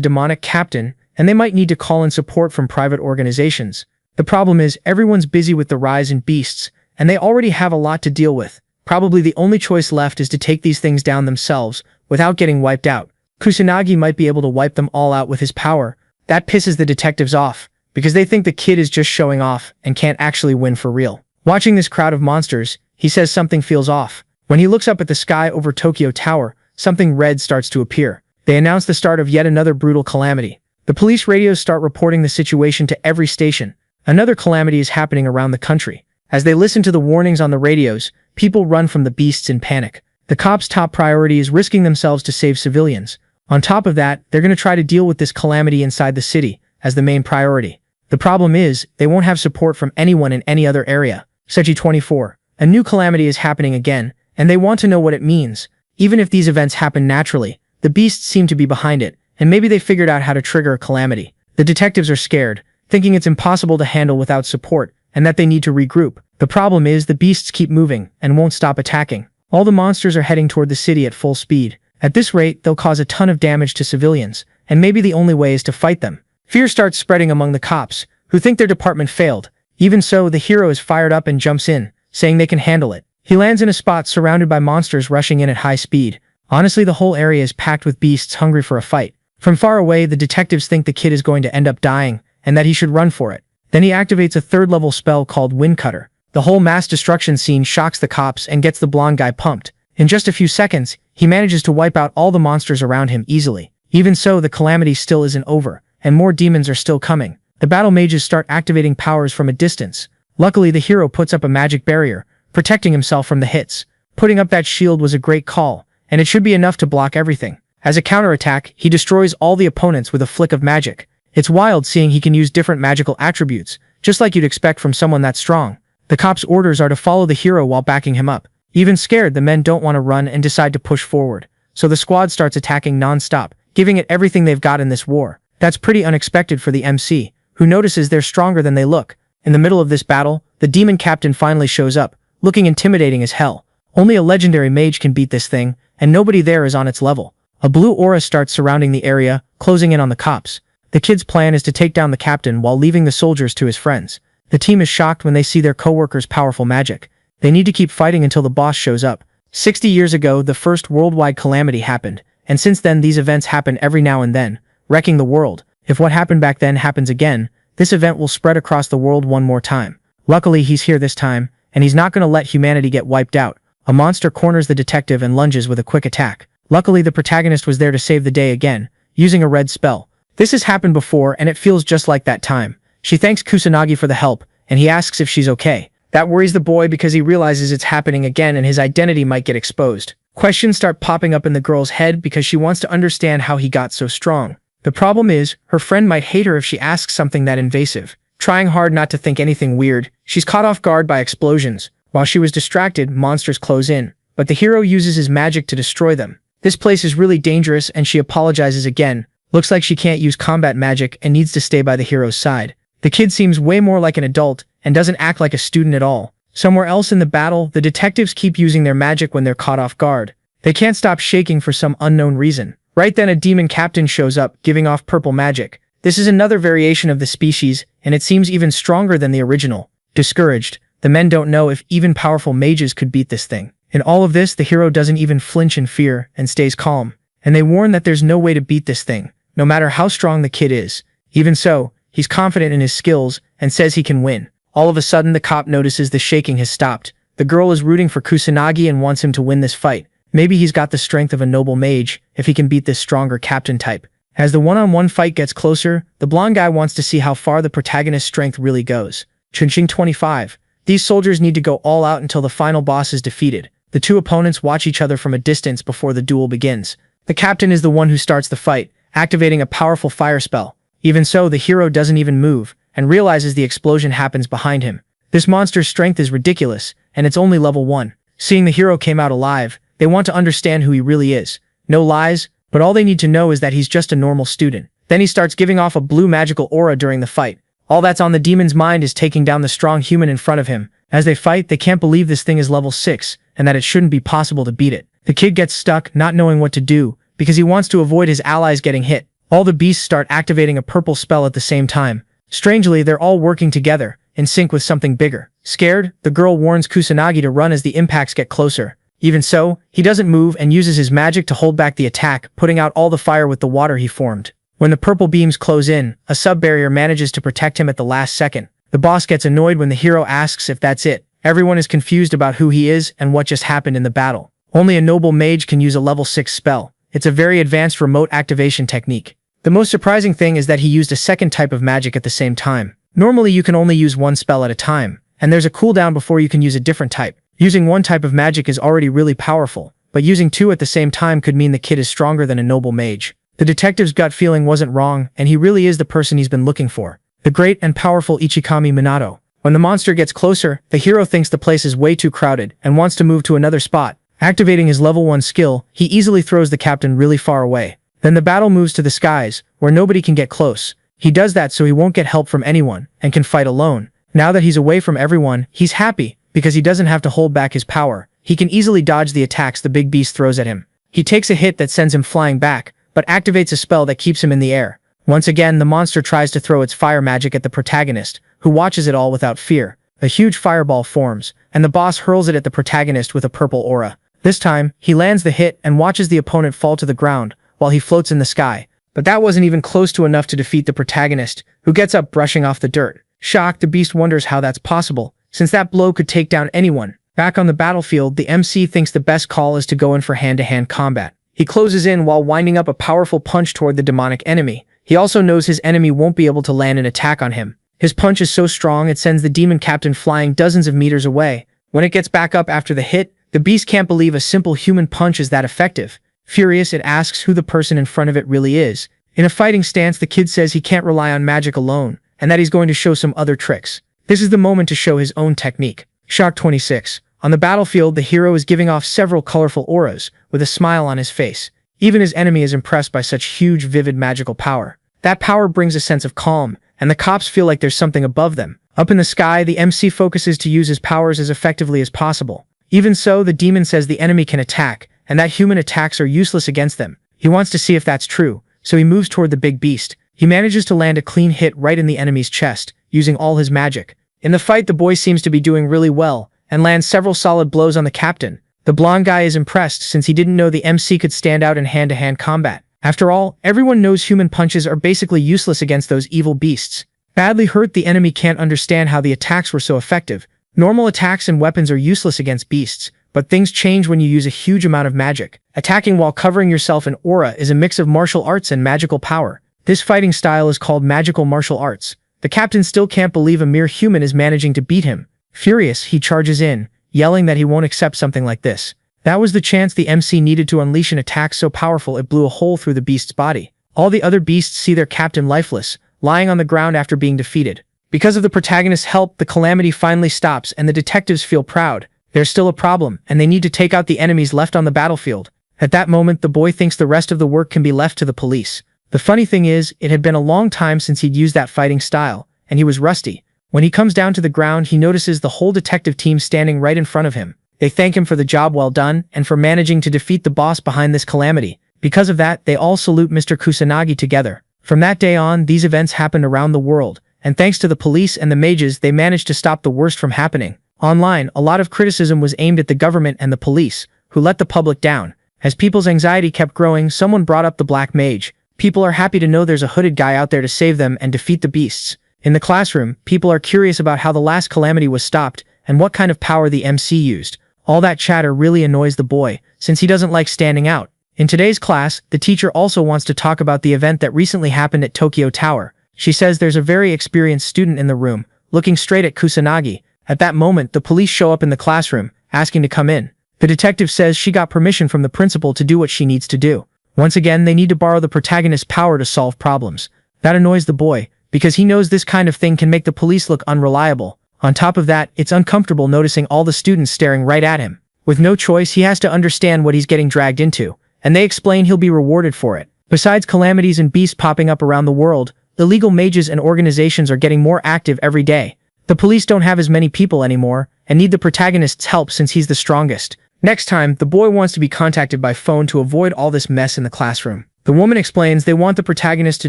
demonic captain, and they might need to call in support from private organizations. The problem is, everyone's busy with the rise in beasts, and they already have a lot to deal with. Probably the only choice left is to take these things down themselves, without getting wiped out. Kusanagi might be able to wipe them all out with his power. That pisses the detectives off, because they think the kid is just showing off and can't actually win for real. Watching this crowd of monsters, he says something feels off. When he looks up at the sky over Tokyo Tower, something red starts to appear. They announce the start of yet another brutal calamity. The police radios start reporting the situation to every station. Another calamity is happening around the country. As they listen to the warnings on the radios, people run from the beasts in panic. The cops' top priority is risking themselves to save civilians. On top of that, they're going to try to deal with this calamity inside the city, as the main priority. The problem is, they won't have support from anyone in any other area. Seiji 24. A new calamity is happening again, and they want to know what it means. Even if these events happen naturally, the beasts seem to be behind it, and maybe they figured out how to trigger a calamity. The detectives are scared, thinking it's impossible to handle without support, and that they need to regroup. The problem is the beasts keep moving and won't stop attacking. All the monsters are heading toward the city at full speed. At this rate, they'll cause a ton of damage to civilians, and maybe the only way is to fight them. Fear starts spreading among the cops, who think their department failed. Even so, the hero is fired up and jumps in, saying they can handle it. He lands in a spot surrounded by monsters rushing in at high speed. Honestly, the whole area is packed with beasts hungry for a fight. From far away, the detectives think the kid is going to end up dying, and that he should run for it. Then he activates a third-level spell called Wind Cutter. The whole mass destruction scene shocks the cops and gets the blonde guy pumped. In just a few seconds, he manages to wipe out all the monsters around him easily. Even so, the calamity still isn't over, and more demons are still coming. The battle mages start activating powers from a distance. Luckily, the hero puts up a magic barrier, protecting himself from the hits. Putting up that shield was a great call, and it should be enough to block everything. As a counterattack, he destroys all the opponents with a flick of magic. It's wild seeing he can use different magical attributes, just like you'd expect from someone that strong. The cops' orders are to follow the hero while backing him up. Even scared, the men don't want to run and decide to push forward. So the squad starts attacking non-stop, giving it everything they've got in this war. That's pretty unexpected for the MC, who notices they're stronger than they look. In the middle of this battle, the demon captain finally shows up, looking intimidating as hell. Only a legendary mage can beat this thing, and nobody there is on its level. A blue aura starts surrounding the area, closing in on the cops. The kid's plan is to take down the captain while leaving the soldiers to his friends. The team is shocked when they see their co-workers' powerful magic. They need to keep fighting until the boss shows up. 60 years ago, the first worldwide calamity happened, and since then these events happen every now and then, wrecking the world. If what happened back then happens again, this event will spread across the world one more time. Luckily, he's here this time, and he's not going to let humanity get wiped out. A monster corners the detective and lunges with a quick attack. Luckily, the protagonist was there to save the day again, using a red spell. This has happened before, and it feels just like that time. She thanks Kusanagi for the help, and he asks if she's okay. That worries the boy because he realizes it's happening again and his identity might get exposed. Questions start popping up in the girl's head because she wants to understand how he got so strong. The problem is, her friend might hate her if she asks something that invasive. Trying hard not to think anything weird, she's caught off guard by explosions. While she was distracted, monsters close in, but the hero uses his magic to destroy them. This place is really dangerous and she apologizes again. Looks like she can't use combat magic and needs to stay by the hero's side. The kid seems way more like an adult and doesn't act like a student at all. Somewhere else in the battle, the detectives keep using their magic when they're caught off guard. They can't stop shaking for some unknown reason. Right then a demon captain shows up, giving off purple magic. This is another variation of the species, and it seems even stronger than the original. Discouraged, the men don't know if even powerful mages could beat this thing. In all of this, the hero doesn't even flinch in fear and stays calm. And they warn that there's no way to beat this thing, no matter how strong the kid is. Even so, he's confident in his skills and says he can win. All of a sudden, the cop notices the shaking has stopped. The girl is rooting for Kusanagi and wants him to win this fight. Maybe he's got the strength of a noble mage if he can beat this stronger captain type. As the one-on-one fight gets closer, the blonde guy wants to see how far the protagonist's strength really goes. Chunching 25. These soldiers need to go all out until the final boss is defeated. The two opponents watch each other from a distance before the duel begins. The captain is the one who starts the fight, activating a powerful fire spell. Even so, the hero doesn't even move, and realizes the explosion happens behind him. This monster's strength is ridiculous, and it's only level 1. Seeing the hero came out alive, they want to understand who he really is. No lies, but all they need to know is that he's just a normal student. Then he starts giving off a blue magical aura during the fight. All that's on the demon's mind is taking down the strong human in front of him. As they fight, they can't believe this thing is level 6, and that it shouldn't be possible to beat it. The kid gets stuck, not knowing what to do, because he wants to avoid his allies getting hit. All the beasts start activating a purple spell at the same time. Strangely, they're all working together, in sync with something bigger. Scared, the girl warns Kusanagi to run as the impacts get closer. Even so, he doesn't move and uses his magic to hold back the attack, putting out all the fire with the water he formed. When the purple beams close in, a sub-barrier manages to protect him at the last second. The boss gets annoyed when the hero asks if that's it. Everyone is confused about who he is and what just happened in the battle. Only a noble mage can use a level 6 spell. It's a very advanced remote activation technique. The most surprising thing is that he used a second type of magic at the same time. Normally you can only use one spell at a time, and there's a cooldown before you can use a different type. Using one type of magic is already really powerful, but using two at the same time could mean the kid is stronger than a noble mage. The detective's gut feeling wasn't wrong, and he really is the person he's been looking for. The great and powerful Ichikami Minato. When the monster gets closer, the hero thinks the place is way too crowded and wants to move to another spot. Activating his level 1 skill, he easily throws the captain really far away. Then the battle moves to the skies, where nobody can get close. He does that so he won't get help from anyone, and can fight alone. Now that he's away from everyone, he's happy, because he doesn't have to hold back his power. He can easily dodge the attacks the big beast throws at him. He takes a hit that sends him flying back, but activates a spell that keeps him in the air. Once again, the monster tries to throw its fire magic at the protagonist, who watches it all without fear. A huge fireball forms, and the boss hurls it at the protagonist with a purple aura. This time, he lands the hit and watches the opponent fall to the ground, while he floats in the sky. But that wasn't even close to enough to defeat the protagonist, who gets up brushing off the dirt. Shocked, the beast wonders how that's possible, since that blow could take down anyone. Back on the battlefield, the MC thinks the best call is to go in for hand-to-hand combat. He closes in while winding up a powerful punch toward the demonic enemy. He also knows his enemy won't be able to land an attack on him. His punch is so strong it sends the demon captain flying dozens of meters away. When it gets back up after the hit, the beast can't believe a simple human punch is that effective. Furious, it asks who the person in front of it really is. In a fighting stance, the kid says he can't rely on magic alone, and that he's going to show some other tricks. This is the moment to show his own technique. Shock 26. On the battlefield, the hero is giving off several colorful auras, with a smile on his face. Even his enemy is impressed by such huge, vivid magical power. That power brings a sense of calm, and the cops feel like there's something above them. Up in the sky, the MC focuses to use his powers as effectively as possible. Even so, the demon says the enemy can attack, and that human attacks are useless against them. He wants to see if that's true, so he moves toward the big beast. He manages to land a clean hit right in the enemy's chest, using all his magic. In the fight, the boy seems to be doing really well, and lands several solid blows on the captain. The blonde guy is impressed since he didn't know the MC could stand out in hand-to-hand combat. After all, everyone knows human punches are basically useless against those evil beasts. Badly hurt, the enemy can't understand how the attacks were so effective. Normal attacks and weapons are useless against beasts, but things change when you use a huge amount of magic. Attacking while covering yourself in aura is a mix of martial arts and magical power. This fighting style is called magical martial arts. The captain still can't believe a mere human is managing to beat him. Furious, he charges in, yelling that he won't accept something like this. That was the chance the MC needed to unleash an attack so powerful it blew a hole through the beast's body. All the other beasts see their captain lifeless, lying on the ground after being defeated. Because of the protagonist's help, the calamity finally stops and the detectives feel proud. There's still a problem, and they need to take out the enemies left on the battlefield. At that moment, the boy thinks the rest of the work can be left to the police. The funny thing is, it had been a long time since he'd used that fighting style, and he was rusty. When he comes down to the ground, he notices the whole detective team standing right in front of him. They thank him for the job well done, and for managing to defeat the boss behind this calamity. Because of that, they all salute Mr. Kusanagi together. From that day on, these events happened around the world, and thanks to the police and the mages, they managed to stop the worst from happening. Online, a lot of criticism was aimed at the government and the police, who let the public down. As people's anxiety kept growing, someone brought up the Black Mage. People are happy to know there's a hooded guy out there to save them and defeat the beasts. In the classroom, people are curious about how the last calamity was stopped and what kind of power the MC used. All that chatter really annoys the boy, since he doesn't like standing out. In today's class, the teacher also wants to talk about the event that recently happened at Tokyo Tower. She says there's a very experienced student in the room, looking straight at Kusanagi. At that moment, the police show up in the classroom, asking to come in. The detective says she got permission from the principal to do what she needs to do. Once again, they need to borrow the protagonist's power to solve problems. That annoys the boy, because he knows this kind of thing can make the police look unreliable. On top of that, it's uncomfortable noticing all the students staring right at him. With no choice, he has to understand what he's getting dragged into, and they explain he'll be rewarded for it. Besides calamities and beasts popping up around the world, illegal mages and organizations are getting more active every day. The police don't have as many people anymore, and need the protagonist's help since he's the strongest. Next time, the boy wants to be contacted by phone to avoid all this mess in the classroom. The woman explains they want the protagonist to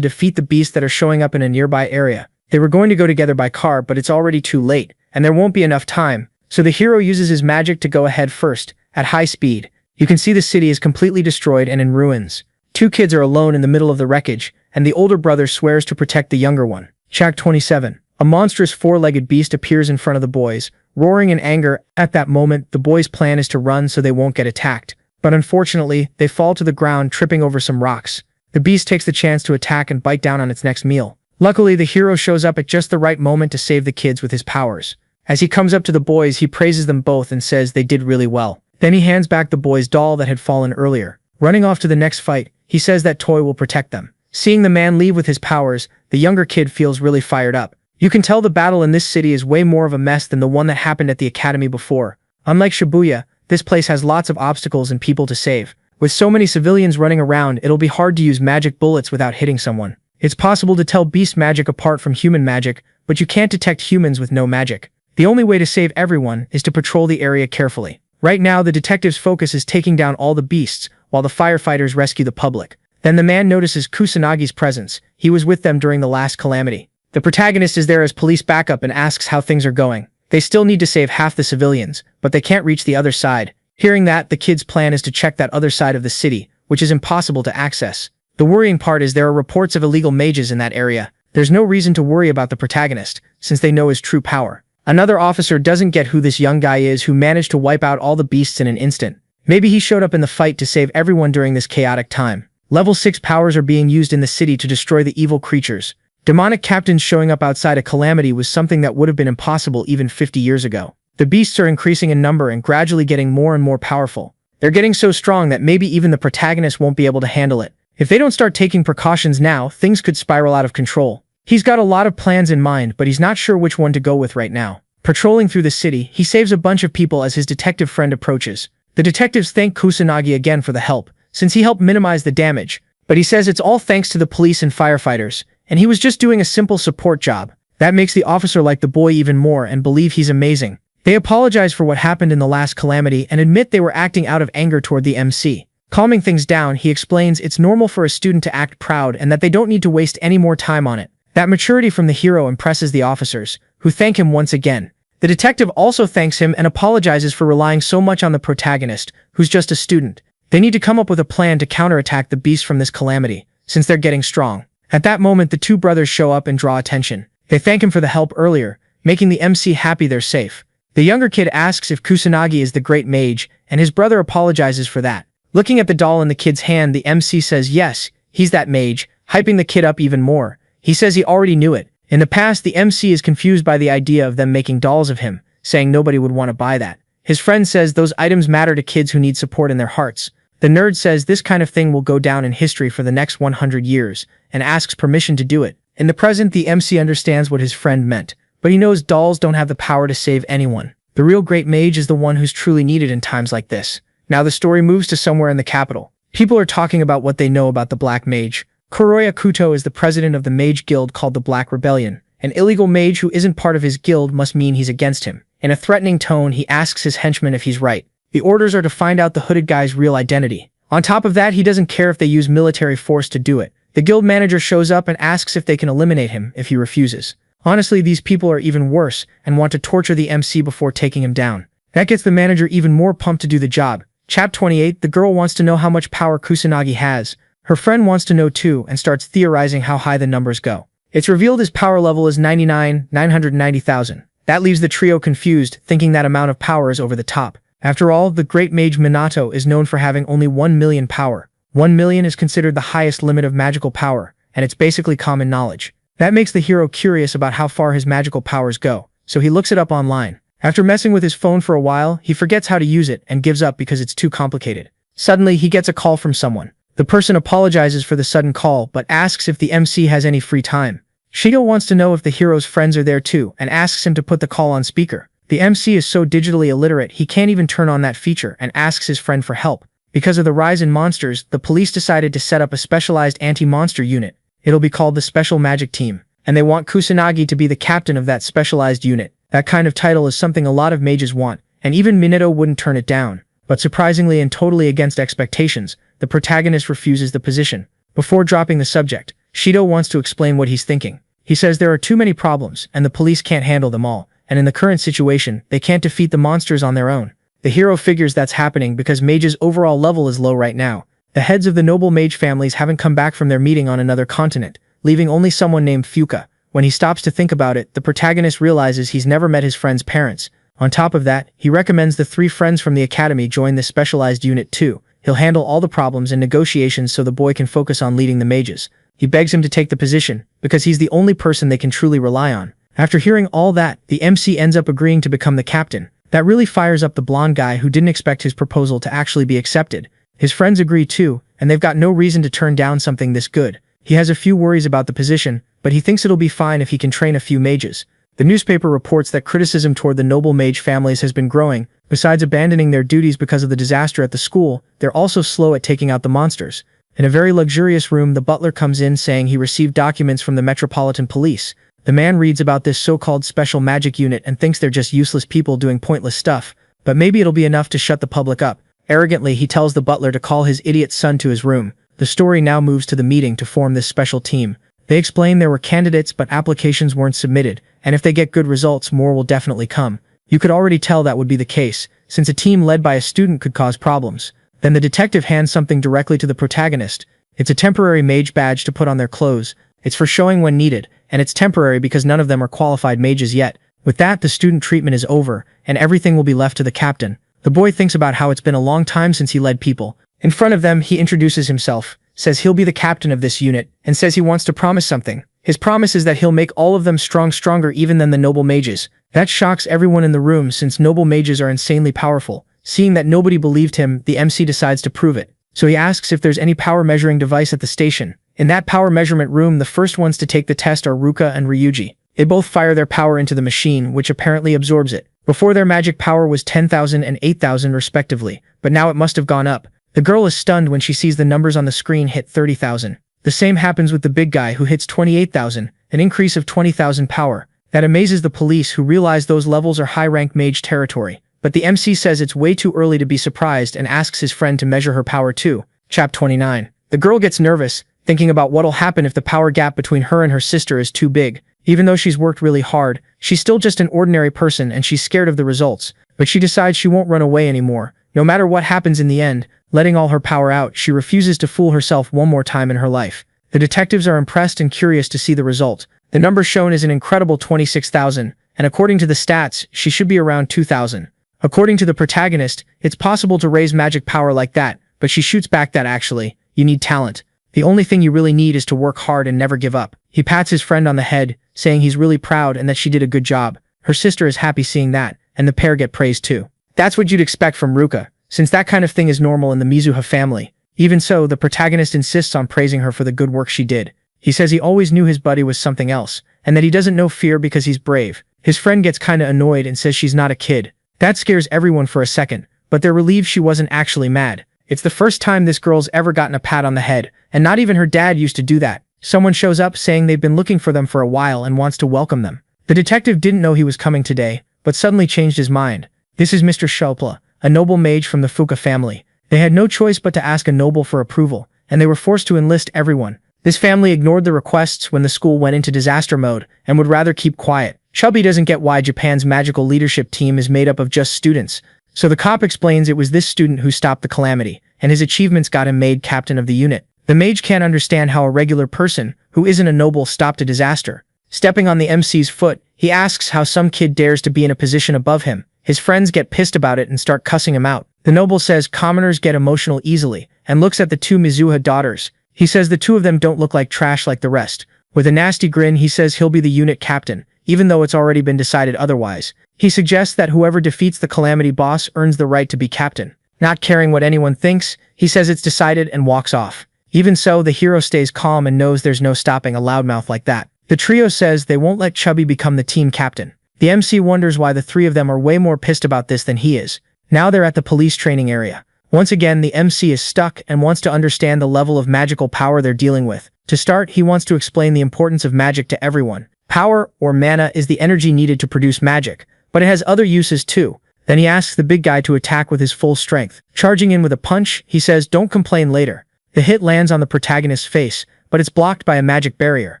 defeat the beasts that are showing up in a nearby area. They were going to go together by car, but it's already too late, and there won't be enough time, so the hero uses his magic to go ahead first, at high speed. You can see the city is completely destroyed and in ruins. Two kids are alone in the middle of the wreckage, and the older brother swears to protect the younger one. Chapter 27. A monstrous four-legged beast appears in front of the boys, roaring in anger. At that moment, the boys' plan is to run so they won't get attacked. But unfortunately, they fall to the ground, tripping over some rocks. The beast takes the chance to attack and bite down on its next meal. Luckily, the hero shows up at just the right moment to save the kids with his powers. As he comes up to the boys, he praises them both and says they did really well. Then he hands back the boy's doll that had fallen earlier. Running off to the next fight, he says that toy will protect them. Seeing the man leave with his powers, the younger kid feels really fired up. You can tell the battle in this city is way more of a mess than the one that happened at the academy before. Unlike Shibuya, this place has lots of obstacles and people to save. With so many civilians running around, it'll be hard to use magic bullets without hitting someone. It's possible to tell beast magic apart from human magic, but you can't detect humans with no magic. The only way to save everyone is to patrol the area carefully. Right now, the detective's focus is taking down all the beasts, while the firefighters rescue the public. Then the man notices Kusanagi's presence. He was with them during the last calamity. The protagonist is there as police backup and asks how things are going. They still need to save half the civilians, but they can't reach the other side. Hearing that, the kid's plan is to check that other side of the city, which is impossible to access. The worrying part is there are reports of illegal mages in that area. There's no reason to worry about the protagonist, since they know his true power. Another officer doesn't get who this young guy is who managed to wipe out all the beasts in an instant. Maybe he showed up in the fight to save everyone during this chaotic time. Level 6 powers are being used in the city to destroy the evil creatures. Demonic captains showing up outside a calamity was something that would have been impossible even 50 years ago. The beasts are increasing in number and gradually getting more and more powerful. They're getting so strong that maybe even the protagonist won't be able to handle it. If they don't start taking precautions now, things could spiral out of control. He's got a lot of plans in mind, but he's not sure which one to go with right now. Patrolling through the city, he saves a bunch of people as his detective friend approaches. The detectives thank Kusanagi again for the help, since he helped minimize the damage, but he says it's all thanks to the police and firefighters, and he was just doing a simple support job. That makes the officer like the boy even more and believe he's amazing. They apologize for what happened in the last calamity and admit they were acting out of anger toward the MC. Calming things down, he explains it's normal for a student to act proud and that they don't need to waste any more time on it. That maturity from the hero impresses the officers, who thank him once again. The detective also thanks him and apologizes for relying so much on the protagonist, who's just a student. They need to come up with a plan to counterattack the beast from this calamity, since they're getting strong. At that moment, the two brothers show up and draw attention. They thank him for the help earlier, making the MC happy they're safe. The younger kid asks if Kusanagi is the great mage, and his brother apologizes for that. Looking at the doll in the kid's hand, the MC says yes, he's that mage, hyping the kid up even more. He says he already knew it. In the past, the MC is confused by the idea of them making dolls of him, saying nobody would want to buy that. His friend says those items matter to kids who need support in their hearts. The nerd says this kind of thing will go down in history for the next 100 years, and asks permission to do it. In the present, the MC understands what his friend meant, but he knows dolls don't have the power to save anyone. The real great mage is the one who's truly needed in times like this. Now the story moves to somewhere in the capital. People are talking about what they know about the Black Mage. Kuroya Kuto is the president of the mage guild called the Black Rebellion. An illegal mage who isn't part of his guild must mean he's against him. In a threatening tone, he asks his henchmen if he's right. The orders are to find out the hooded guy's real identity. On top of that, he doesn't care if they use military force to do it. The guild manager shows up and asks if they can eliminate him if he refuses. Honestly, these people are even worse and want to torture the MC before taking him down. That gets the manager even more pumped to do the job. Chap 28, the girl wants to know how much power Kusanagi has. Her friend wants to know too and starts theorizing how high the numbers go. It's revealed his power level is 99,990,000. That leaves the trio confused, thinking that amount of power is over the top. After all, the great mage Minato is known for having only 1 million power. 1 million is considered the highest limit of magical power, and it's basically common knowledge. That makes the hero curious about how far his magical powers go, so he looks it up online. After messing with his phone for a while, he forgets how to use it and gives up because it's too complicated. Suddenly, he gets a call from someone. The person apologizes for the sudden call, but asks if the MC has any free time. Shido wants to know if the hero's friends are there too, and asks him to put the call on speaker. The MC is so digitally illiterate he can't even turn on that feature and asks his friend for help. Because of the rise in monsters, the police decided to set up a specialized anti-monster unit. It'll be called the Special Magic Team, and they want Kusanagi to be the captain of that specialized unit. That kind of title is something a lot of mages want, and even Minato wouldn't turn it down. But surprisingly and totally against expectations, the protagonist refuses the position. Before dropping the subject, Shido wants to explain what he's thinking. He says there are too many problems, and the police can't handle them all, and in the current situation, they can't defeat the monsters on their own. The hero figures that's happening because Mage's overall level is low right now. The heads of the noble mage families haven't come back from their meeting on another continent, leaving only someone named Fuka. When he stops to think about it, the protagonist realizes he's never met his friend's parents. On top of that, he recommends the 3 friends from the academy join this specialized unit too. He'll handle all the problems and negotiations so the boy can focus on leading the mages. He begs him to take the position, because he's the only person they can truly rely on. After hearing all that, the MC ends up agreeing to become the captain. That really fires up the blonde guy who didn't expect his proposal to actually be accepted. His friends agree too, and they've got no reason to turn down something this good. He has a few worries about the position, but he thinks it'll be fine if he can train a few mages. The newspaper reports that criticism toward the noble mage families has been growing. Besides abandoning their duties because of the disaster at the school, they're also slow at taking out the monsters. In a very luxurious room, the butler comes in saying he received documents from the Metropolitan Police. The man reads about this so-called special magic unit and thinks they're just useless people doing pointless stuff, but maybe it'll be enough to shut the public up. Arrogantly, he tells the butler to call his idiot son to his room. The story now moves to the meeting to form this special team. They explain there were candidates but applications weren't submitted, and if they get good results, more will definitely come. You could already tell that would be the case, since a team led by a student could cause problems. Then the detective hands something directly to the protagonist. It's a temporary mage badge to put on their clothes. It's for showing when needed, and it's temporary because none of them are qualified mages yet. With that, the student treatment is over, and everything will be left to the captain. The boy thinks about how it's been a long time since he led people. In front of them, he introduces himself, says he'll be the captain of this unit, and says he wants to promise something. His promise is that he'll make all of them stronger even than the noble mages. That shocks everyone in the room since noble mages are insanely powerful. Seeing that nobody believed him, the MC decides to prove it. So he asks if there's any power measuring device at the station. In that power measurement room, the first ones to take the test are Ruka and Ryuji. They both fire their power into the machine, which apparently absorbs it. Before, their magic power was 10,000 and 8,000 respectively, but now it must have gone up. The girl is stunned when she sees the numbers on the screen hit 30,000. The same happens with the big guy who hits 28,000, an increase of 20,000 power. That amazes the police who realize those levels are high-rank mage territory. But the MC says it's way too early to be surprised and asks his friend to measure her power too. Chap 29. The girl gets nervous, thinking about what'll happen if the power gap between her and her sister is too big. Even though she's worked really hard, she's still just an ordinary person and she's scared of the results. But she decides she won't run away anymore. No matter what happens in the end, letting all her power out, she refuses to fool herself one more time in her life. The detectives are impressed and curious to see the result. The number shown is an incredible 26,000, and according to the stats, she should be around 2,000. According to the protagonist, it's possible to raise magic power like that, but she shoots back that actually, you need talent. The only thing you really need is to work hard and never give up. He pats his friend on the head, saying he's really proud and that she did a good job. Her sister is happy seeing that, and the pair get praised too. That's what you'd expect from Ruka, since that kind of thing is normal in the Mizuha family. Even so, the protagonist insists on praising her for the good work she did. He says he always knew his buddy was something else, and that he doesn't know fear because he's brave. His friend gets kinda annoyed and says she's not a kid. That scares everyone for a second, but they're relieved she wasn't actually mad. It's the first time this girl's ever gotten a pat on the head, and not even her dad used to do that. Someone shows up saying they've been looking for them for a while and wants to welcome them. The detective didn't know he was coming today, but suddenly changed his mind. This is Mr. Shopla, a noble mage from the Fuka family. They had no choice but to ask a noble for approval, and they were forced to enlist everyone. This family ignored the requests when the school went into disaster mode and would rather keep quiet. Chubby doesn't get why Japan's magical leadership team is made up of just students. So the cop explains it was this student who stopped the calamity, and his achievements got him made captain of the unit. The mage can't understand how a regular person, who isn't a noble, stopped a disaster. Stepping on the MC's foot, he asks how some kid dares to be in a position above him. His friends get pissed about it and start cussing him out. The noble says commoners get emotional easily, and looks at the two Mizuha daughters. He says the two of them don't look like trash like the rest. With a nasty grin, he says he'll be the unit captain, even though it's already been decided otherwise. He suggests that whoever defeats the calamity boss earns the right to be captain. Not caring what anyone thinks, he says it's decided and walks off. Even so, the hero stays calm and knows there's no stopping a loudmouth like that. The trio says they won't let Chubby become the team captain. The MC wonders why the three of them are way more pissed about this than he is. Now they're at the police training area. Once again, the MC is stuck and wants to understand the level of magical power they're dealing with. To start, he wants to explain the importance of magic to everyone. Power, or mana, is the energy needed to produce magic, but it has other uses too. Then he asks the big guy to attack with his full strength. Charging in with a punch, he says, "Don't complain later." The hit lands on the protagonist's face, but it's blocked by a magic barrier.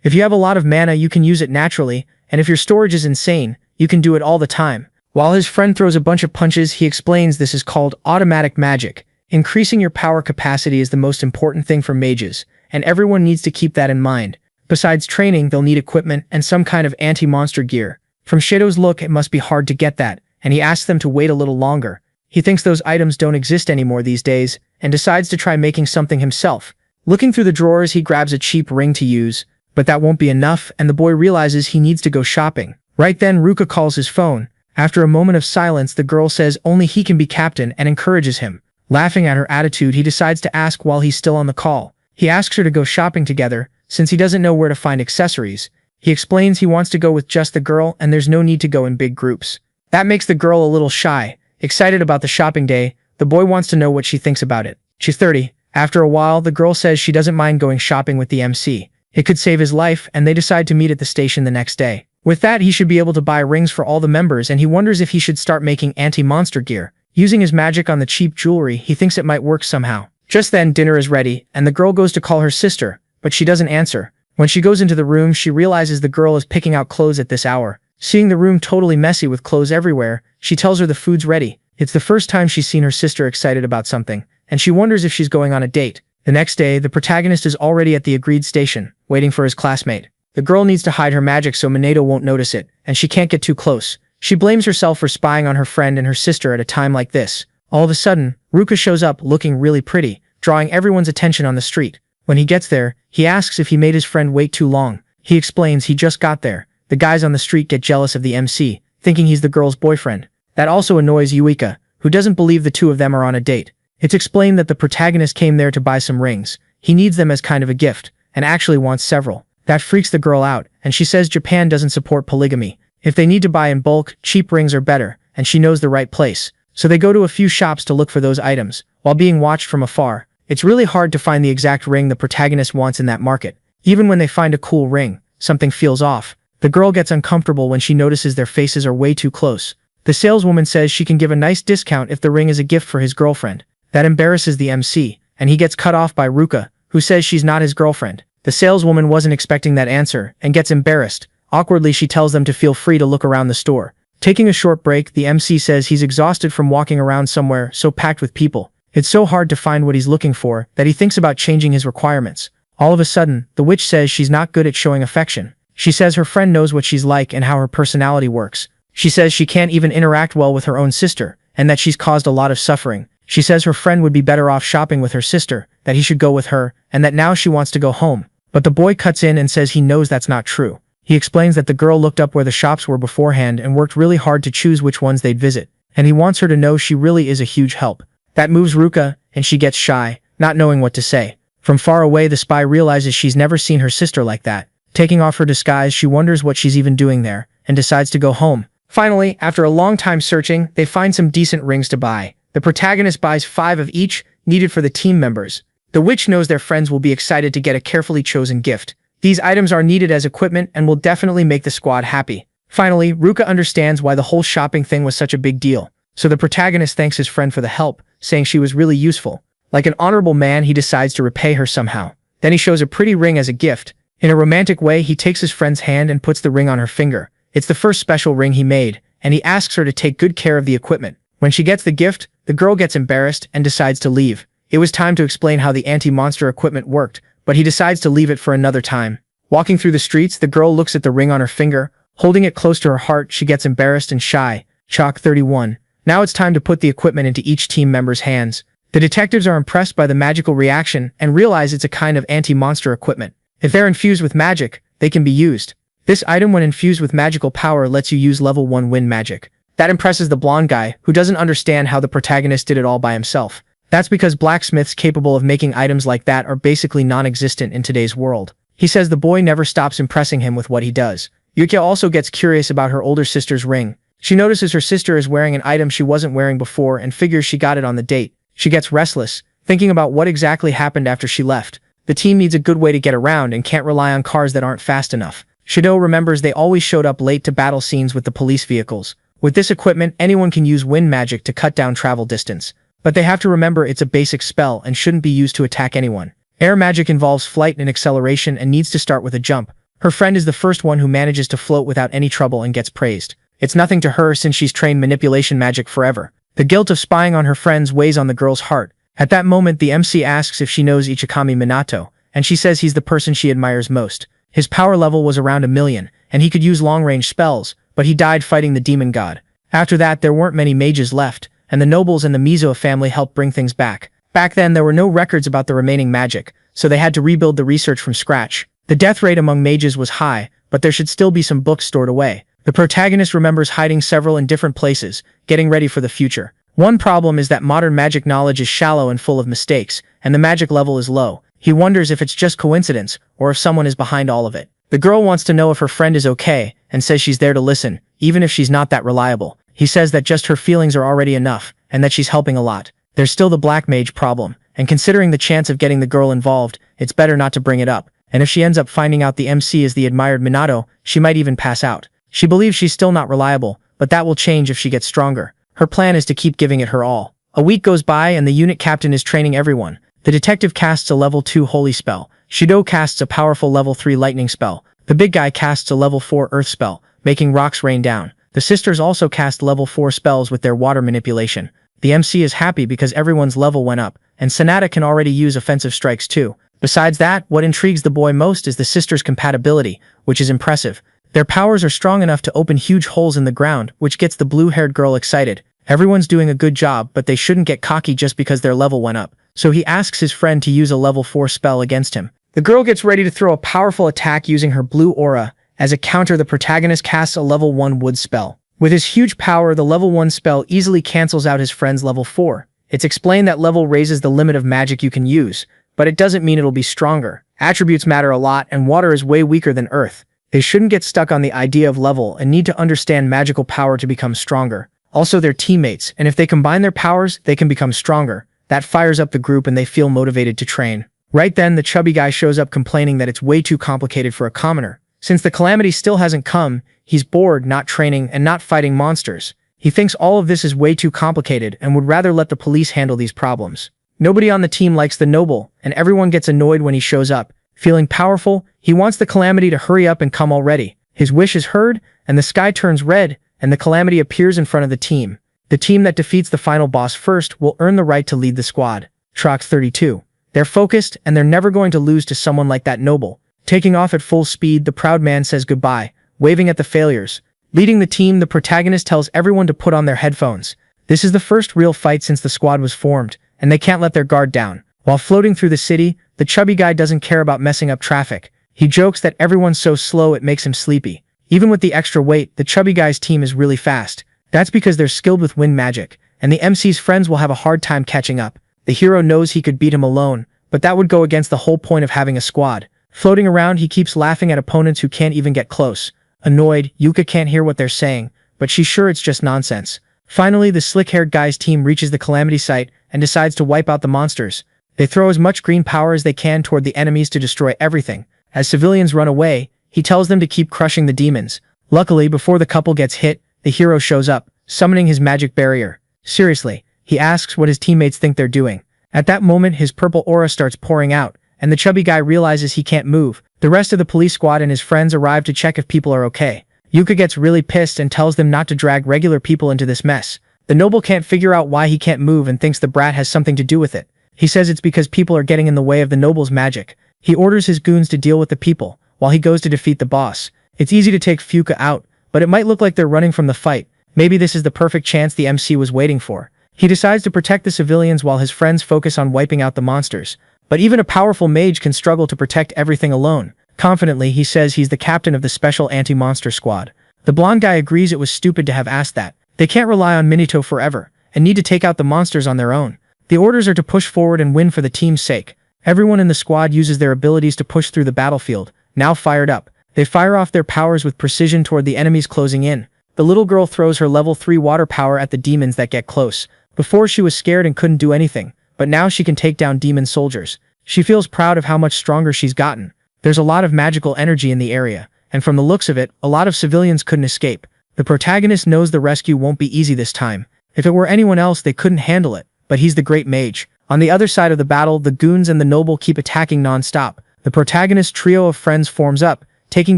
If you have a lot of mana, you can use it naturally, and if your storage is insane, you can do it all the time. While his friend throws a bunch of punches, he explains this is called automatic magic. Increasing your power capacity is the most important thing for mages, and everyone needs to keep that in mind. Besides training, they'll need equipment and some kind of anti-monster gear. From Shadow's look, it must be hard to get that, and he asks them to wait a little longer. He thinks those items don't exist anymore these days, and decides to try making something himself. Looking through the drawers, he grabs a cheap ring to use, but that won't be enough, and the boy realizes he needs to go shopping. Right then, Ruka calls his phone. After a moment of silence, the girl says only he can be captain and encourages him. Laughing at her attitude, he decides to ask while he's still on the call. He asks her to go shopping together, since he doesn't know where to find accessories. He explains he wants to go with just the girl and there's no need to go in big groups. That makes the girl a little shy. Excited about the shopping day, the boy wants to know what she thinks about it. She's 30. After a while, the girl says she doesn't mind going shopping with the MC. It could save his life, and they decide to meet at the station the next day. With that, he should be able to buy rings for all the members, and he wonders if he should start making anti-monster gear. Using his magic on the cheap jewelry, he thinks it might work somehow. Just then, dinner is ready, and the girl goes to call her sister, but she doesn't answer. When she goes into the room, she realizes the girl is picking out clothes at this hour. Seeing the room totally messy with clothes everywhere, she tells her the food's ready. It's the first time she's seen her sister excited about something, and she wonders if she's going on a date. The next day, the protagonist is already at the agreed station, waiting for his classmate. The girl needs to hide her magic so Minato won't notice it, and she can't get too close. She blames herself for spying on her friend and her sister at a time like this. All of a sudden, Ruka shows up looking really pretty, drawing everyone's attention on the street. When he gets there, he asks if he made his friend wait too long. He explains he just got there. The guys on the street get jealous of the MC, thinking he's the girl's boyfriend. That also annoys Yuika, who doesn't believe the two of them are on a date. It's explained that the protagonist came there to buy some rings. He needs them as kind of a gift, and actually wants several. That freaks the girl out, and she says Japan doesn't support polygamy. If they need to buy in bulk, cheap rings are better, and she knows the right place. So they go to a few shops to look for those items, while being watched from afar. It's really hard to find the exact ring the protagonist wants in that market. Even when they find a cool ring, something feels off. The girl gets uncomfortable when she notices their faces are way too close. The saleswoman says she can give a nice discount if the ring is a gift for his girlfriend. That embarrasses the MC, and he gets cut off by Ruka, who says she's not his girlfriend. The saleswoman wasn't expecting that answer, and gets embarrassed. Awkwardly, she tells them to feel free to look around the store. Taking a short break, the MC says he's exhausted from walking around somewhere so packed with people. It's so hard to find what he's looking for that he thinks about changing his requirements. All of a sudden, the witch says she's not good at showing affection. She says her friend knows what she's like and how her personality works. She says she can't even interact well with her own sister, and that she's caused a lot of suffering. She says her friend would be better off shopping with her sister, that he should go with her, and that now she wants to go home. But the boy cuts in and says he knows that's not true. He explains that the girl looked up where the shops were beforehand and worked really hard to choose which ones they'd visit, and he wants her to know she really is a huge help. That moves Ruka, and she gets shy, not knowing what to say. From far away, the spy realizes she's never seen her sister like that. Taking off her disguise, she wonders what she's even doing there, and decides to go home. Finally, after a long time searching, they find some decent rings to buy. The protagonist buys 5 of each, needed for the team members. The witch knows their friends will be excited to get a carefully chosen gift. These items are needed as equipment and will definitely make the squad happy. Finally, Ruka understands why the whole shopping thing was such a big deal. So the protagonist thanks his friend for the help, saying she was really useful. Like an honorable man, he decides to repay her somehow. Then he shows a pretty ring as a gift. In a romantic way, he takes his friend's hand and puts the ring on her finger. It's the first special ring he made, and he asks her to take good care of the equipment. When she gets the gift, the girl gets embarrassed and decides to leave. It was time to explain how the anti-monster equipment worked, but he decides to leave it for another time. Walking through the streets, the girl looks at the ring on her finger. Holding it close to her heart, she gets embarrassed and shy. Chalk 31. Now it's time to put the equipment into each team member's hands. The detectives are impressed by the magical reaction and realize it's a kind of anti-monster equipment. If they're infused with magic, they can be used. This item, when infused with magical power, lets you use level 1 wind magic. That impresses the blonde guy, who doesn't understand how the protagonist did it all by himself. That's because blacksmiths capable of making items like that are basically non-existent in today's world. He says the boy never stops impressing him with what he does. Yuki also gets curious about her older sister's ring. She notices her sister is wearing an item she wasn't wearing before and figures she got it on the date. She gets restless, thinking about what exactly happened after she left. The team needs a good way to get around and can't rely on cars that aren't fast enough. Shido remembers they always showed up late to battle scenes with the police vehicles. With this equipment, anyone can use wind magic to cut down travel distance. But they have to remember it's a basic spell and shouldn't be used to attack anyone. Air magic involves flight and acceleration and needs to start with a jump. Her friend is the first one who manages to float without any trouble and gets praised. It's nothing to her since she's trained manipulation magic forever. The guilt of spying on her friends weighs on the girl's heart. At that moment, the MC asks if she knows Ichikami Minato, and she says he's the person she admires most. His power level was around 1,000,000, and he could use long-range spells, but he died fighting the demon god. After that, there weren't many mages left, and the nobles and the Mizo family helped bring things back. Back then, there were no records about the remaining magic, so they had to rebuild the research from scratch. The death rate among mages was high, but there should still be some books stored away. The protagonist remembers hiding several in different places, getting ready for the future. One problem is that modern magic knowledge is shallow and full of mistakes, and the magic level is low. He wonders if it's just coincidence, or if someone is behind all of it. The girl wants to know if her friend is okay, and says she's there to listen, even if she's not that reliable. He says that just her feelings are already enough, and that she's helping a lot. There's still the black mage problem, and considering the chance of getting the girl involved, it's better not to bring it up. and if she ends up finding out the MC is the admired Minato, she might even pass out. She believes she's still not reliable, but that will change if she gets stronger. Her plan is to keep giving it her all. A week goes by and the unit captain is training everyone. The detective casts a level 2 holy spell. Shido casts a powerful level 3 lightning spell. The big guy casts a level 4 earth spell, making rocks rain down. The sisters also cast level 4 spells with their water manipulation. The MC is happy because everyone's level went up, and Sonata can already use offensive strikes too. Besides that, what intrigues the boy most is the sisters' compatibility, which is impressive. Their powers are strong enough to open huge holes in the ground, which gets the blue-haired girl excited. Everyone's doing a good job, but they shouldn't get cocky just because their level went up. So he asks his friend to use a level 4 spell against him. The girl gets ready to throw a powerful attack using her blue aura. As a counter, the protagonist casts a level 1 wood spell. With his huge power, the level 1 spell easily cancels out his friend's level 4. It's explained that level raises the limit of magic you can use, but it doesn't mean it'll be stronger. Attributes matter a lot, and water is way weaker than earth. They shouldn't get stuck on the idea of level and need to understand magical power to become stronger. Also, they're teammates, and if they combine their powers, they can become stronger. That fires up the group and they feel motivated to train. Right then, the chubby guy shows up complaining that it's way too complicated for a commoner. Since the calamity still hasn't come, he's bored, not training, and not fighting monsters. He thinks all of this is way too complicated and would rather let the police handle these problems. Nobody on the team likes the noble, and everyone gets annoyed when he shows up. Feeling powerful, he wants the calamity to hurry up and come already. His wish is heard, and the sky turns red, and the calamity appears in front of the team. The team that defeats the final boss first will earn the right to lead the squad. Trox 32. They're focused, and they're never going to lose to someone like that noble. Taking off at full speed, the proud man says goodbye, waving at the failures. Leading the team, the protagonist tells everyone to put on their headphones. This is the first real fight since the squad was formed, and they can't let their guard down. While floating through the city, the chubby guy doesn't care about messing up traffic. He jokes that everyone's so slow it makes him sleepy. Even with the extra weight, the chubby guy's team is really fast. That's because they're skilled with wind magic, and the MC's friends will have a hard time catching up. The hero knows he could beat him alone, but that would go against the whole point of having a squad. Floating around, he keeps laughing at opponents who can't even get close. Annoyed, Yuka can't hear what they're saying, but she's sure it's just nonsense. Finally, the slick-haired guy's team reaches the calamity site and decides to wipe out the monsters. They throw as much green power as they can toward the enemies to destroy everything. As civilians run away, he tells them to keep crushing the demons. Luckily, before the couple gets hit, the hero shows up, summoning his magic barrier. Seriously, he asks what his teammates think they're doing. At that moment, his purple aura starts pouring out, and the chubby guy realizes he can't move. The rest of the police squad and his friends arrive to check if people are okay. Yuka gets really pissed and tells them not to drag regular people into this mess. The noble can't figure out why he can't move and thinks the brat has something to do with it. He says it's because people are getting in the way of the noble's magic. He orders his goons to deal with the people, while he goes to defeat the boss. It's easy to take Fuka out, but it might look like they're running from the fight. Maybe this is the perfect chance the MC was waiting for. He decides to protect the civilians while his friends focus on wiping out the monsters. But even a powerful mage can struggle to protect everything alone. Confidently, he says he's the captain of the special anti-monster squad. The blonde guy agrees it was stupid to have asked that. They can't rely on Minito forever, and need to take out the monsters on their own. The orders are to push forward and win for the team's sake. Everyone in the squad uses their abilities to push through the battlefield. Now fired up, they fire off their powers with precision toward the enemies closing in. The little girl throws her level 3 water power at the demons that get close. Before she was scared and couldn't do anything, but now she can take down demon soldiers. She feels proud of how much stronger she's gotten. There's a lot of magical energy in the area, and from the looks of it, a lot of civilians couldn't escape. The protagonist knows the rescue won't be easy this time. If it were anyone else, they couldn't handle it, but he's the great mage. On the other side of the battle, the goons and the noble keep attacking non-stop. The protagonist's trio of friends forms up, taking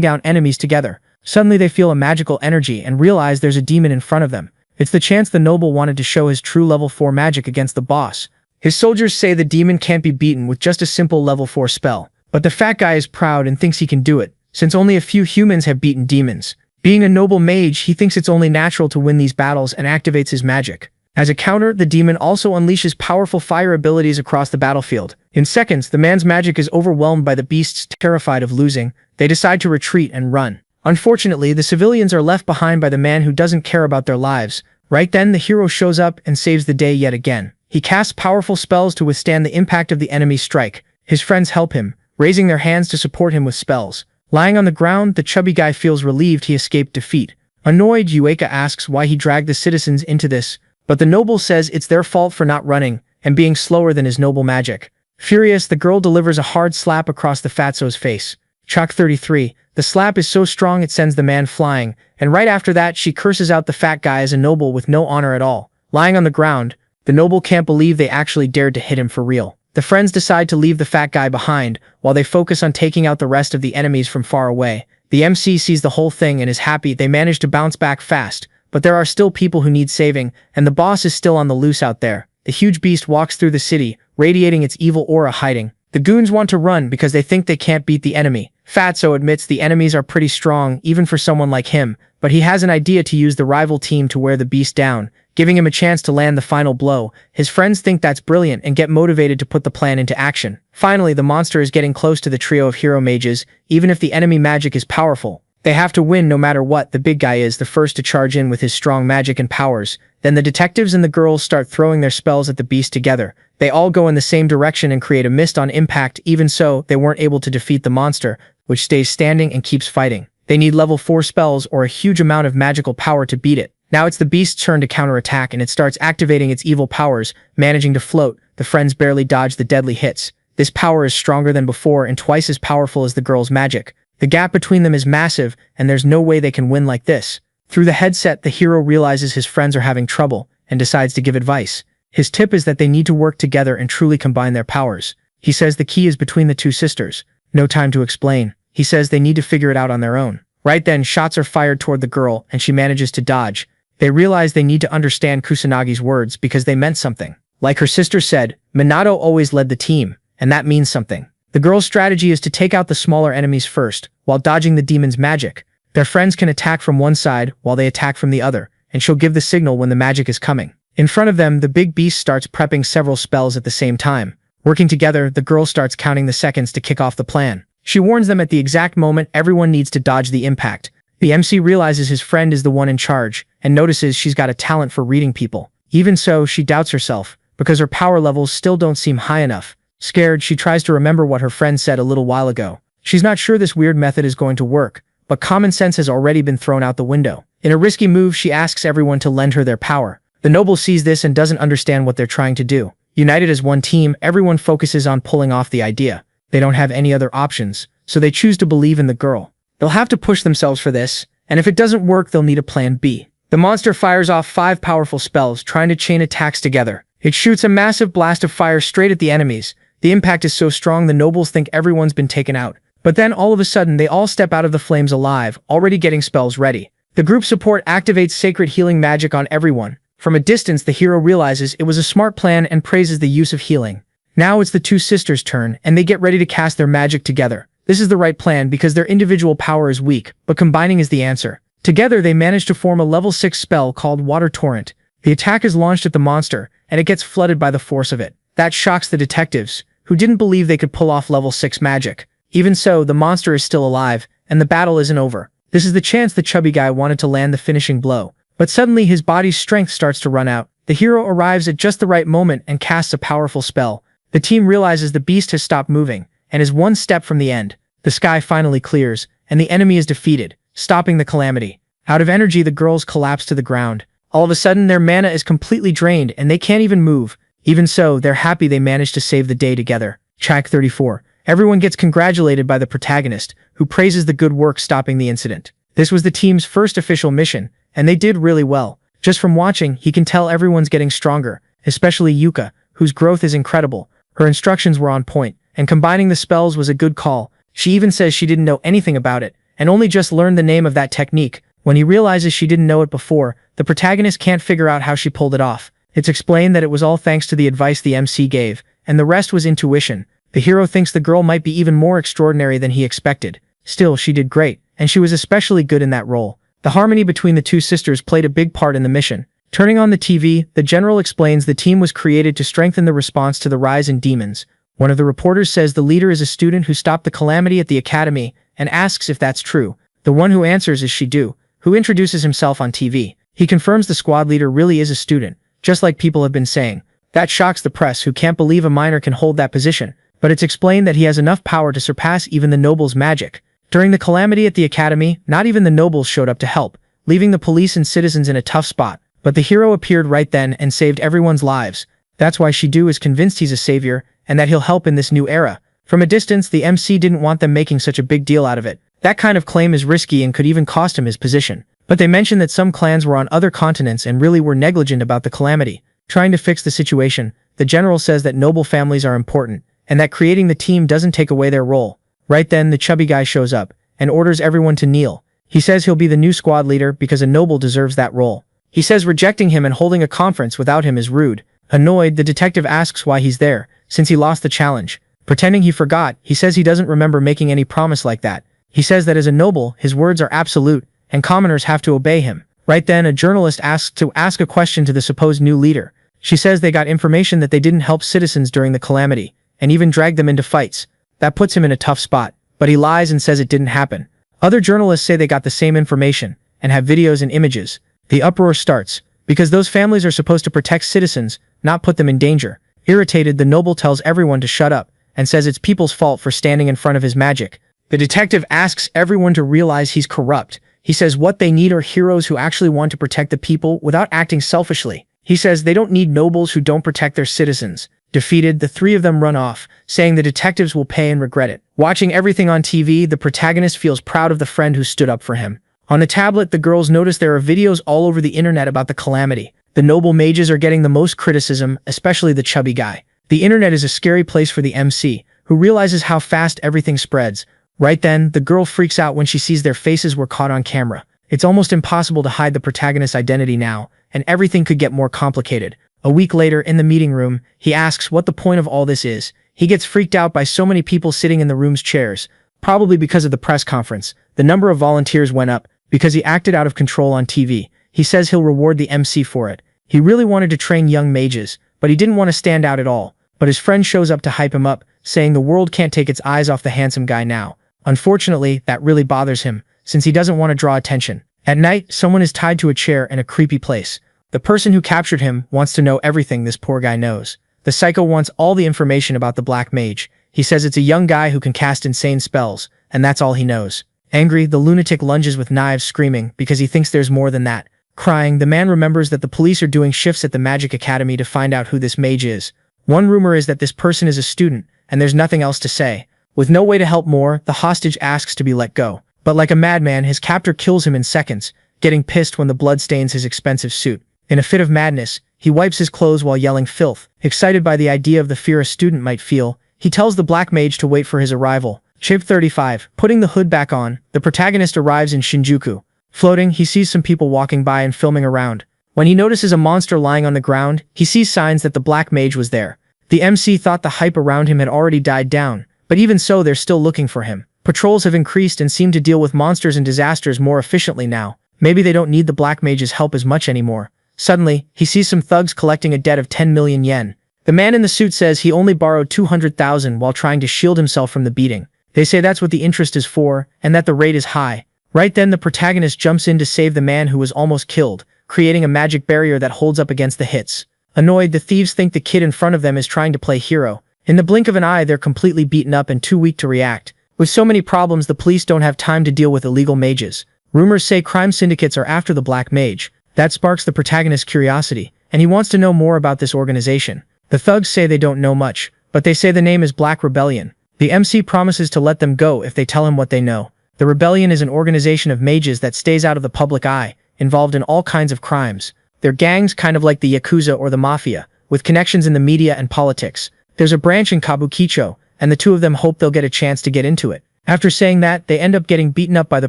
down enemies together. Suddenly they feel a magical energy and realize there's a demon in front of them. It's the chance the noble wanted to show his true level 4 magic against the boss. His soldiers say the demon can't be beaten with just a simple level 4 spell. But the fat guy is proud and thinks he can do it, since only a few humans have beaten demons. Being a noble mage, he thinks it's only natural to win these battles and activates his magic. As a counter, the demon also unleashes powerful fire abilities across the battlefield. In seconds, the man's magic is overwhelmed by the beasts. Terrified of losing, they decide to retreat and run. Unfortunately, the civilians are left behind by the man who doesn't care about their lives. Right then, the hero shows up and saves the day yet again. He casts powerful spells to withstand the impact of the enemy's strike. His friends help him, raising their hands to support him with spells. Lying on the ground, the chubby guy feels relieved he escaped defeat. Annoyed, Yueka asks why he dragged the citizens into this, but the noble says it's their fault for not running and being slower than his noble magic. Furious, the girl delivers a hard slap across the fatso's face. Chalk 33. The slap is so strong it sends the man flying, and right after that she curses out the fat guy as a noble with no honor at all. Lying on the ground, the noble can't believe they actually dared to hit him for real. The friends decide to leave the fat guy behind, while they focus on taking out the rest of the enemies from far away. The MC sees the whole thing and is happy they managed to bounce back fast, but there are still people who need saving, and the boss is still on the loose out there. The huge beast walks through the city, radiating its evil aura hiding. The goons want to run because they think they can't beat the enemy. Fatso admits the enemies are pretty strong, even for someone like him, but he has an idea to use the rival team to wear the beast down, giving him a chance to land the final blow. His friends think that's brilliant and get motivated to put the plan into action. Finally, the monster is getting close to the trio of hero mages, even if the enemy magic is powerful. They have to win no matter what. The big guy is the first to charge in with his strong magic and powers. Then the detectives and the girls start throwing their spells at the beast together. They all go in the same direction and create a mist on impact. Even so, they weren't able to defeat the monster, which stays standing and keeps fighting. They need level 4 spells or a huge amount of magical power to beat it. Now it's the beast's turn to counterattack, and it starts activating its evil powers, managing to float. The friends barely dodge the deadly hits. This power is stronger than before and twice as powerful as the girl's magic. The gap between them is massive, and there's no way they can win like this. Through the headset, the hero realizes his friends are having trouble, and decides to give advice. His tip is that they need to work together and truly combine their powers. He says the key is between the two sisters. No time to explain. He says they need to figure it out on their own. Right then, shots are fired toward the girl, and she manages to dodge. They realize they need to understand Kusanagi's words because they meant something. Like her sister said, Minato always led the team, and that means something. The girl's strategy is to take out the smaller enemies first, while dodging the demon's magic. Their friends can attack from one side while they attack from the other, and she'll give the signal when the magic is coming. In front of them, the big beast starts prepping several spells at the same time. Working together, the girl starts counting the seconds to kick off the plan. She warns them at the exact moment everyone needs to dodge the impact. The MC realizes his friend is the one in charge, and notices she's got a talent for reading people. Even so, she doubts herself, because her power levels still don't seem high enough. Scared, she tries to remember what her friend said a little while ago. She's not sure this weird method is going to work, but common sense has already been thrown out the window. In a risky move, she asks everyone to lend her their power. The noble sees this and doesn't understand what they're trying to do. United as one team, everyone focuses on pulling off the idea. They don't have any other options, so they choose to believe in the girl. They'll have to push themselves for this, and if it doesn't work, they'll need a plan B. The monster fires off 5 powerful spells, trying to chain attacks together. It shoots a massive blast of fire straight at the enemies. The impact is so strong the nobles think everyone's been taken out. But then all of a sudden they all step out of the flames alive, already getting spells ready. The group support activates sacred healing magic on everyone. From a distance, the hero realizes it was a smart plan and praises the use of healing. Now it's the two sisters' turn, and they get ready to cast their magic together. This is the right plan because their individual power is weak, but combining is the answer. Together they manage to form a level 6 spell called Water Torrent. The attack is launched at the monster, and it gets flooded by the force of it. That shocks the detectives, who didn't believe they could pull off level 6 magic. Even so, the monster is still alive, and the battle isn't over. This is the chance the chubby guy wanted to land the finishing blow. But suddenly his body's strength starts to run out. The hero arrives at just the right moment and casts a powerful spell. The team realizes the beast has stopped moving, and is one step from the end. The sky finally clears, and the enemy is defeated, stopping the calamity. Out of energy, the girls collapse to the ground. All of a sudden, their mana is completely drained, and they can't even move. Even so, they're happy they managed to save the day together. Track 34. Everyone gets congratulated by the protagonist, who praises the good work stopping the incident. This was the team's first official mission, and they did really well. Just from watching, he can tell everyone's getting stronger, especially Yuka, whose growth is incredible. Her instructions were on point, and combining the spells was a good call. She even says she didn't know anything about it, and only just learned the name of that technique. When he realizes she didn't know it before, the protagonist can't figure out how she pulled it off. It's explained that it was all thanks to the advice the MC gave, and the rest was intuition. The hero thinks the girl might be even more extraordinary than he expected. Still, she did great, and she was especially good in that role. The harmony between the two sisters played a big part in the mission. Turning on the TV, the general explains the team was created to strengthen the response to the rise in demons. One of the reporters says the leader is a student who stopped the calamity at the academy, and asks if that's true. The one who answers is Shidu, who introduces himself on TV. He confirms the squad leader really is a student, just like people have been saying. That shocks the press, who can't believe a minor can hold that position, but it's explained that he has enough power to surpass even the nobles' magic. During the calamity at the academy, not even the nobles showed up to help, leaving the police and citizens in a tough spot. But the hero appeared right then and saved everyone's lives. That's why Shidu is convinced he's a savior, and that he'll help in this new era. From a distance, the MC didn't want them making such a big deal out of it. That kind of claim is risky and could even cost him his position. But they mentioned that some clans were on other continents and really were negligent about the calamity. Trying to fix the situation, the general says that noble families are important, and that creating the team doesn't take away their role. Right then, the chubby guy shows up, and orders everyone to kneel. He says he'll be the new squad leader because a noble deserves that role. He says rejecting him and holding a conference without him is rude. Annoyed, the detective asks why he's there, since he lost the challenge. Pretending he forgot, he says he doesn't remember making any promise like that. He says that as a noble, his words are absolute, and commoners have to obey him. Right then, a journalist asks to ask a question to the supposed new leader. She says they got information that they didn't help citizens during the calamity, and even dragged them into fights. That puts him in a tough spot, but he lies and says it didn't happen. Other journalists say they got the same information, and have videos and images. The uproar starts, because those families are supposed to protect citizens, not put them in danger. Irritated, the noble tells everyone to shut up, and says it's people's fault for standing in front of his magic. The detective asks everyone to realize he's corrupt. He says what they need are heroes who actually want to protect the people without acting selfishly. He says they don't need nobles who don't protect their citizens. Defeated, the three of them run off, saying the detectives will pay and regret it. Watching everything on TV, the protagonist feels proud of the friend who stood up for him. On the tablet, the girls notice there are videos all over the internet about the calamity. The noble mages are getting the most criticism, especially the chubby guy. The internet is a scary place for the MC, who realizes how fast everything spreads. Right then, the girl freaks out when she sees their faces were caught on camera. It's almost impossible to hide the protagonist's identity now, and everything could get more complicated. A week later, in the meeting room, he asks what the point of all this is. He gets freaked out by so many people sitting in the room's chairs, probably because of the press conference. The number of volunteers went up, because he acted out of control on TV. He says he'll reward the MC for it. He really wanted to train young mages, but he didn't want to stand out at all. But his friend shows up to hype him up, saying the world can't take its eyes off the handsome guy now. Unfortunately, that really bothers him, since he doesn't want to draw attention. At night, someone is tied to a chair in a creepy place. The person who captured him wants to know everything this poor guy knows. The psycho wants all the information about the black mage. He says it's a young guy who can cast insane spells, and that's all he knows. Angry, the lunatic lunges with knives, screaming, because he thinks there's more than that. Crying, the man remembers that the police are doing shifts at the Magic Academy to find out who this mage is. One rumor is that this person is a student, and there's nothing else to say. With no way to help more, the hostage asks to be let go. But like a madman, his captor kills him in seconds, getting pissed when the blood stains his expensive suit. In a fit of madness, he wipes his clothes while yelling filth. Excited by the idea of the fear a student might feel, he tells the black mage to wait for his arrival. Shape 35. Putting the hood back on, the protagonist arrives in Shinjuku. Floating, he sees some people walking by and filming around. When he notices a monster lying on the ground, he sees signs that the black mage was there. The MC thought the hype around him had already died down, but even so, they're still looking for him. Patrols have increased and seem to deal with monsters and disasters more efficiently now. Maybe they don't need the black mage's help as much anymore. Suddenly, he sees some thugs collecting a debt of 10 million yen. The man in the suit says he only borrowed 200,000 while trying to shield himself from the beating. They say that's what the interest is for, and that the rate is high. Right then, the protagonist jumps in to save the man who was almost killed, creating a magic barrier that holds up against the hits. Annoyed, the thieves think the kid in front of them is trying to play hero. In the blink of an eye, they're completely beaten up and too weak to react. With so many problems, the police don't have time to deal with illegal mages. Rumors say crime syndicates are after the black mage. That sparks the protagonist's curiosity, and he wants to know more about this organization. The thugs say they don't know much, but they say the name is Black Rebellion. The MC promises to let them go if they tell him what they know. The Rebellion is an organization of mages that stays out of the public eye, involved in all kinds of crimes. They're gangs kind of like the Yakuza or the Mafia, with connections in the media and politics. There's a branch in Kabukicho, and the two of them hope they'll get a chance to get into it. After saying that, they end up getting beaten up by the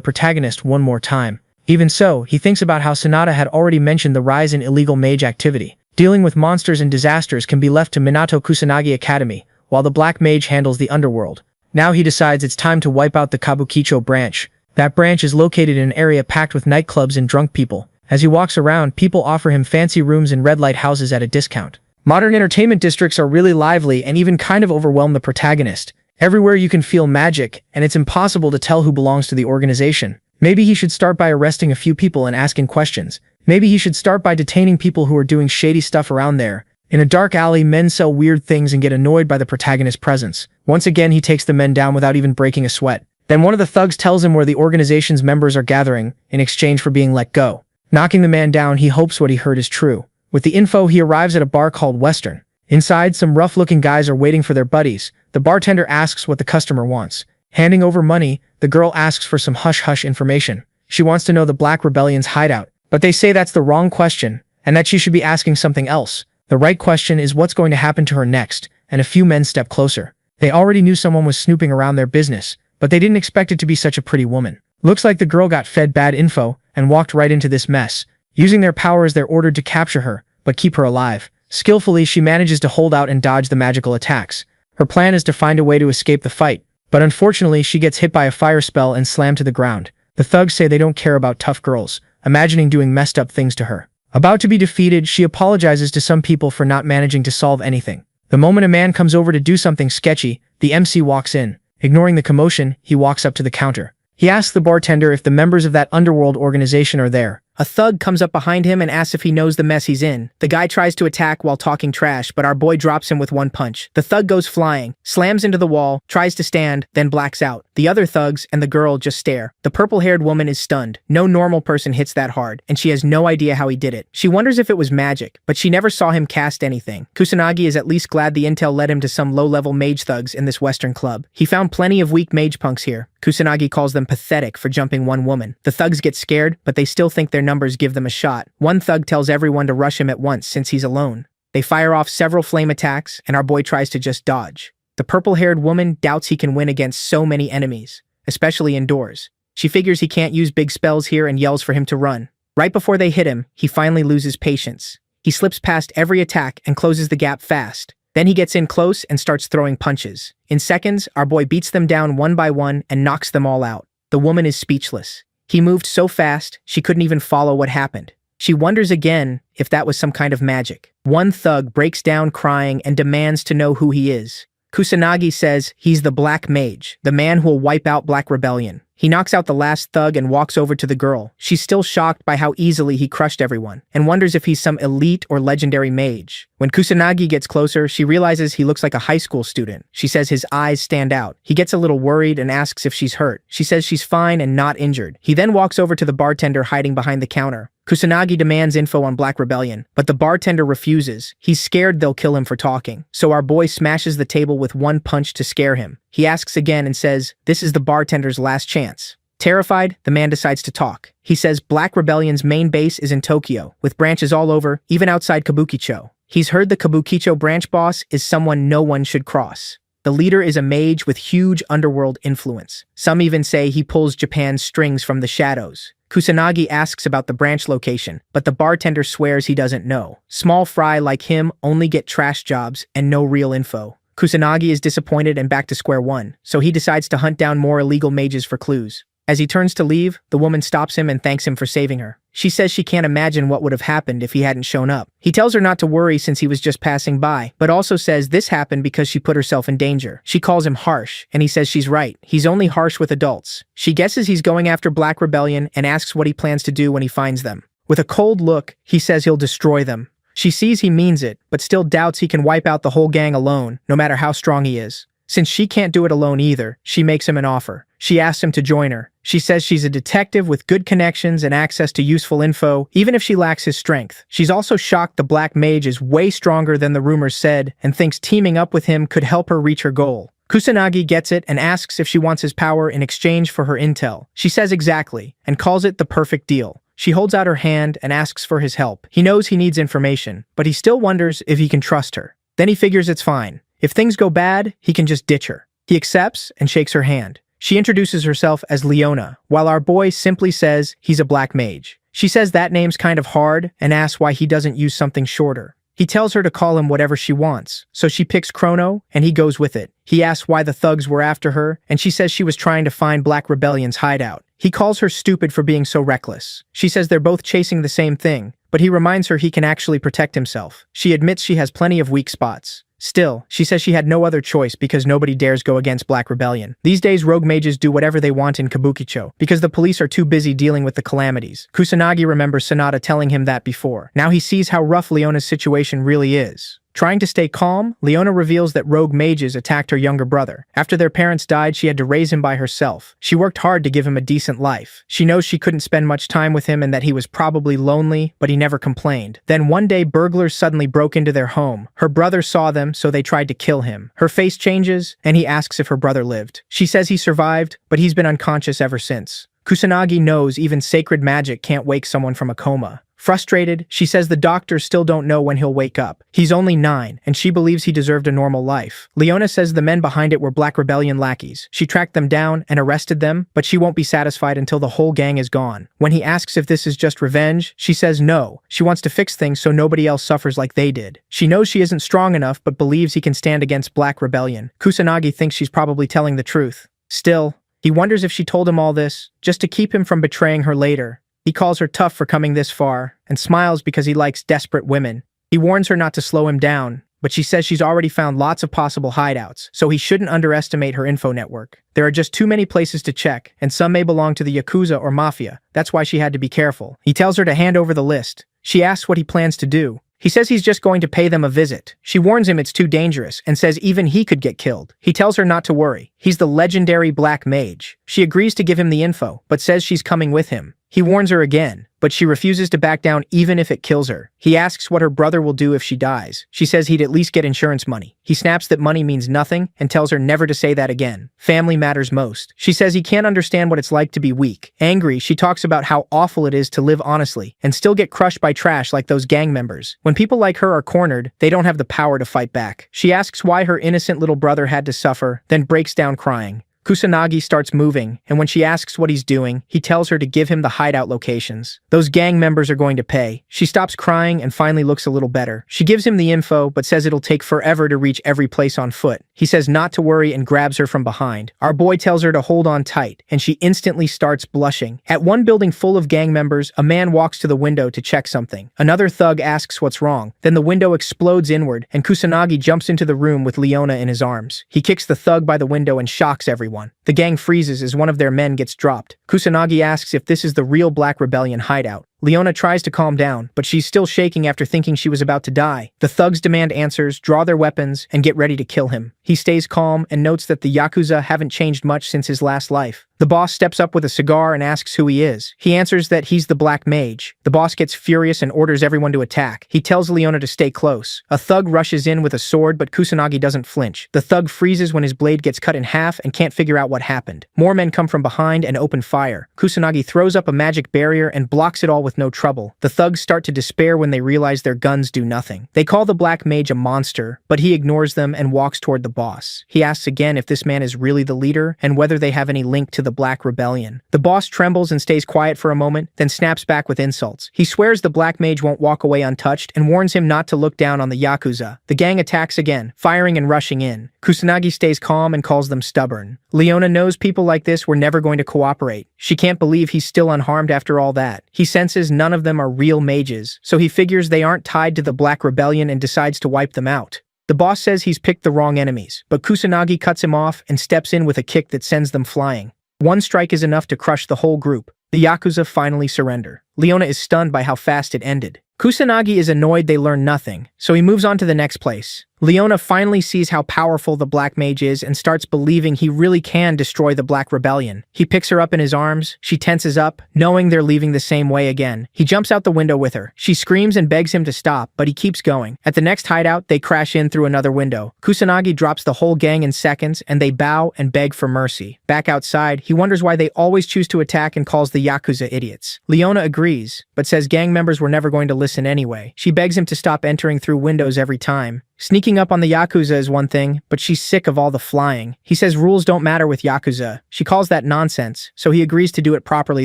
protagonist one more time. Even so, he thinks about how Sonata had already mentioned the rise in illegal mage activity. Dealing with monsters and disasters can be left to Minato Kusanagi Academy, while the black mage handles the underworld. Now he decides it's time to wipe out the Kabukicho branch. That branch is located in an area packed with nightclubs and drunk people. As he walks around, people offer him fancy rooms in red light houses at a discount. Modern entertainment districts are really lively and even kind of overwhelm the protagonist. Everywhere you can feel magic, and it's impossible to tell who belongs to the organization. Maybe he should start by arresting a few people and asking questions. Maybe he should start by detaining people who are doing shady stuff around there. In a dark alley, men sell weird things and get annoyed by the protagonist's presence. Once again, he takes the men down without even breaking a sweat. Then one of the thugs tells him where the organization's members are gathering, in exchange for being let go. Knocking the man down, he hopes what he heard is true. With the info, he arrives at a bar called Western. Inside, some rough-looking guys are waiting for their buddies. The bartender asks what the customer wants. Handing over money, the girl asks for some hush-hush information. She wants to know the Black Rebellion's hideout, but they say that's the wrong question, and that she should be asking something else. The right question is what's going to happen to her next, and a few men step closer. They already knew someone was snooping around their business, but they didn't expect it to be such a pretty woman. Looks like the girl got fed bad info and walked right into this mess. Using their powers, they're ordered to capture her, but keep her alive. Skillfully, she manages to hold out and dodge the magical attacks. Her plan is to find a way to escape the fight, but unfortunately she gets hit by a fire spell and slammed to the ground. The thugs say they don't care about tough girls, imagining doing messed up things to her. About to be defeated, she apologizes to some people for not managing to solve anything. The moment a man comes over to do something sketchy, the MC walks in. Ignoring the commotion, he walks up to the counter. He asks the bartender if the members of that underworld organization are there. A thug comes up behind him and asks if he knows the mess he's in. The guy tries to attack while talking trash, but our boy drops him with one punch. The thug goes flying, slams into the wall, tries to stand, then blacks out. The other thugs and the girl just stare. The purple-haired woman is stunned. No normal person hits that hard, and she has no idea how he did it. She wonders if it was magic, but she never saw him cast anything. Kusanagi is at least glad the intel led him to some low-level mage thugs in this western club. He found plenty of weak mage punks here. Kusanagi calls them pathetic for jumping one woman. The thugs get scared, but they still think their numbers give them a shot. One thug tells everyone to rush him at once since he's alone. They fire off several flame attacks, and our boy tries to just dodge. The purple-haired woman doubts he can win against so many enemies, especially indoors. She figures he can't use big spells here and yells for him to run. Right before they hit him, he finally loses patience. He slips past every attack and closes the gap fast. Then he gets in close and starts throwing punches. In seconds, our boy beats them down one by one and knocks them all out. The woman is speechless. He moved so fast, she couldn't even follow what happened. She wonders again if that was some kind of magic. One thug breaks down crying and demands to know who he is. Kusanagi says he's the Black Mage, the man who will wipe out Black Rebellion. He knocks out the last thug and walks over to the girl. She's still shocked by how easily he crushed everyone, and wonders if he's some elite or legendary mage. When Kusanagi gets closer, she realizes he looks like a high school student. She says his eyes stand out. He gets a little worried and asks if she's hurt. She says she's fine and not injured. He then walks over to the bartender hiding behind the counter. Kusanagi demands info on Black Rebellion, but the bartender refuses. He's scared they'll kill him for talking, so our boy smashes the table with one punch to scare him. He asks again and says, this is the bartender's last chance. Terrified, the man decides to talk. He says Black Rebellion's main base is in Tokyo, with branches all over, even outside Kabukicho. He's heard the Kabukicho branch boss is someone no one should cross. The leader is a mage with huge underworld influence. Some even say he pulls Japan's strings from the shadows. Kusanagi asks about the branch location, but the bartender swears he doesn't know. Small fry like him only get trash jobs and no real info. Kusanagi is disappointed and back to square one, so he decides to hunt down more illegal mages for clues. As he turns to leave, the woman stops him and thanks him for saving her. She says she can't imagine what would have happened if he hadn't shown up. He tells her not to worry since he was just passing by, but also says this happened because she put herself in danger. She calls him harsh, and he says she's right. He's only harsh with adults. She guesses he's going after Black Rebellion and asks what he plans to do when he finds them. With a cold look, he says he'll destroy them. She sees he means it, but still doubts he can wipe out the whole gang alone, no matter how strong he is. Since she can't do it alone either, she makes him an offer. She asks him to join her. She says she's a detective with good connections and access to useful info, even if she lacks his strength. She's also shocked the Black Mage is way stronger than the rumors said, and thinks teaming up with him could help her reach her goal. Kusanagi gets it and asks if she wants his power in exchange for her intel. She says exactly, and calls it the perfect deal. She holds out her hand and asks for his help. He knows he needs information, but he still wonders if he can trust her. Then he figures it's fine. If things go bad, he can just ditch her. He accepts and shakes her hand. She introduces herself as Leona, while our boy simply says he's a Black Mage. She says that name's kind of hard and asks why he doesn't use something shorter. He tells her to call him whatever she wants, so she picks Chrono, and he goes with it. He asks why the thugs were after her, and she says she was trying to find Black Rebellion's hideout. He calls her stupid for being so reckless. She says they're both chasing the same thing, but he reminds her he can actually protect himself. She admits she has plenty of weak spots. Still, she says she had no other choice because nobody dares go against Black Rebellion. These days, rogue mages do whatever they want in Kabukicho because the police are too busy dealing with the calamities. Kusanagi remembers Sonata telling him that before. Now he sees how rough Leona's situation really is. Trying to stay calm, Leona reveals that rogue mages attacked her younger brother. After their parents died, she had to raise him by herself. She worked hard to give him a decent life. She knows she couldn't spend much time with him and that he was probably lonely, but he never complained. Then one day, burglars suddenly broke into their home. Her brother saw them, so they tried to kill him. Her face changes, and he asks if her brother lived. She says he survived, but he's been unconscious ever since. Kusanagi knows even sacred magic can't wake someone from a coma. Frustrated, she says the doctors still don't know when he'll wake up. He's only 9, and she believes he deserved a normal life. Leona says the men behind it were Black Rebellion lackeys. She tracked them down and arrested them, but she won't be satisfied until the whole gang is gone. When he asks if this is just revenge, she says no. She wants to fix things so nobody else suffers like they did. She knows she isn't strong enough, but believes he can stand against Black Rebellion. Kusanagi thinks she's probably telling the truth. Still, he wonders if she told him all this, just to keep him from betraying her later. He calls her tough for coming this far, and smiles because he likes desperate women. He warns her not to slow him down, but she says she's already found lots of possible hideouts, so he shouldn't underestimate her info network. There are just too many places to check, and some may belong to the Yakuza or Mafia. That's why she had to be careful. He tells her to hand over the list. She asks what he plans to do. He says he's just going to pay them a visit. She warns him it's too dangerous and says even he could get killed. He tells her not to worry. He's the legendary Black Mage. She agrees to give him the info, but says she's coming with him. He warns her again, but she refuses to back down even if it kills her. He asks what her brother will do if she dies. She says he'd at least get insurance money. He snaps that money means nothing and tells her never to say that again. Family matters most. She says he can't understand what it's like to be weak. Angry, she talks about how awful it is to live honestly and still get crushed by trash like those gang members. When people like her are cornered, they don't have the power to fight back. She asks why her innocent little brother had to suffer, then breaks down crying. Kusanagi starts moving, and when she asks what he's doing, he tells her to give him the hideout locations. Those gang members are going to pay. She stops crying and finally looks a little better. She gives him the info, but says it'll take forever to reach every place on foot. He says not to worry and grabs her from behind. Our boy tells her to hold on tight, and she instantly starts blushing. At one building full of gang members, a man walks to the window to check something. Another thug asks what's wrong. Then the window explodes inward, and Kusanagi jumps into the room with Leona in his arms. He kicks the thug by the window and shocks everyone. The gang freezes as one of their men gets dropped. Kusanagi asks if this is the real Black Rebellion hideout. Leona tries to calm down, but she's still shaking after thinking she was about to die. The thugs demand answers, draw their weapons, and get ready to kill him. He stays calm and notes that the Yakuza haven't changed much since his last life. The boss steps up with a cigar and asks who he is. He answers that he's the Black Mage. The boss gets furious and orders everyone to attack. He tells Leona to stay close. A thug rushes in with a sword, but Kusanagi doesn't flinch. The thug freezes when his blade gets cut in half and can't figure out what happened. More men come from behind and open fire. Kusanagi throws up a magic barrier and blocks it all with no trouble. The thugs start to despair when they realize their guns do nothing. They call the Black Mage a monster, but he ignores them and walks toward the boss. He asks again if this man is really the leader and whether they have any link to the Black Rebellion. The boss trembles and stays quiet for a moment, then snaps back with insults. He swears the Black Mage won't walk away untouched and warns him not to look down on the Yakuza. The gang attacks again, firing and rushing in. Kusanagi stays calm and calls them stubborn. Leona knows people like this were never going to cooperate. She can't believe he's still unharmed after all that. He senses none of them are real mages, so he figures they aren't tied to the Black Rebellion and decides to wipe them out. The boss says he's picked the wrong enemies, but Kusanagi cuts him off and steps in with a kick that sends them flying. One strike is enough to crush the whole group. The Yakuza finally surrender. Leona is stunned by how fast it ended. Kusanagi is annoyed they learn nothing, so he moves on to the next place. Leona finally sees how powerful the Black Mage is and starts believing he really can destroy the Black Rebellion. He picks her up in his arms. She tenses up, knowing they're leaving the same way again. He jumps out the window with her. She screams and begs him to stop, but he keeps going. At the next hideout, they crash in through another window. Kusanagi drops the whole gang in seconds, and they bow and beg for mercy. Back outside, he wonders why they always choose to attack and calls the Yakuza idiots. Leona agrees, but says gang members were never going to listen anyway. She begs him to stop entering through windows every time. Sneaking up on the Yakuza is one thing, but she's sick of all the flying. He says rules don't matter with Yakuza. She calls that nonsense, so he agrees to do it properly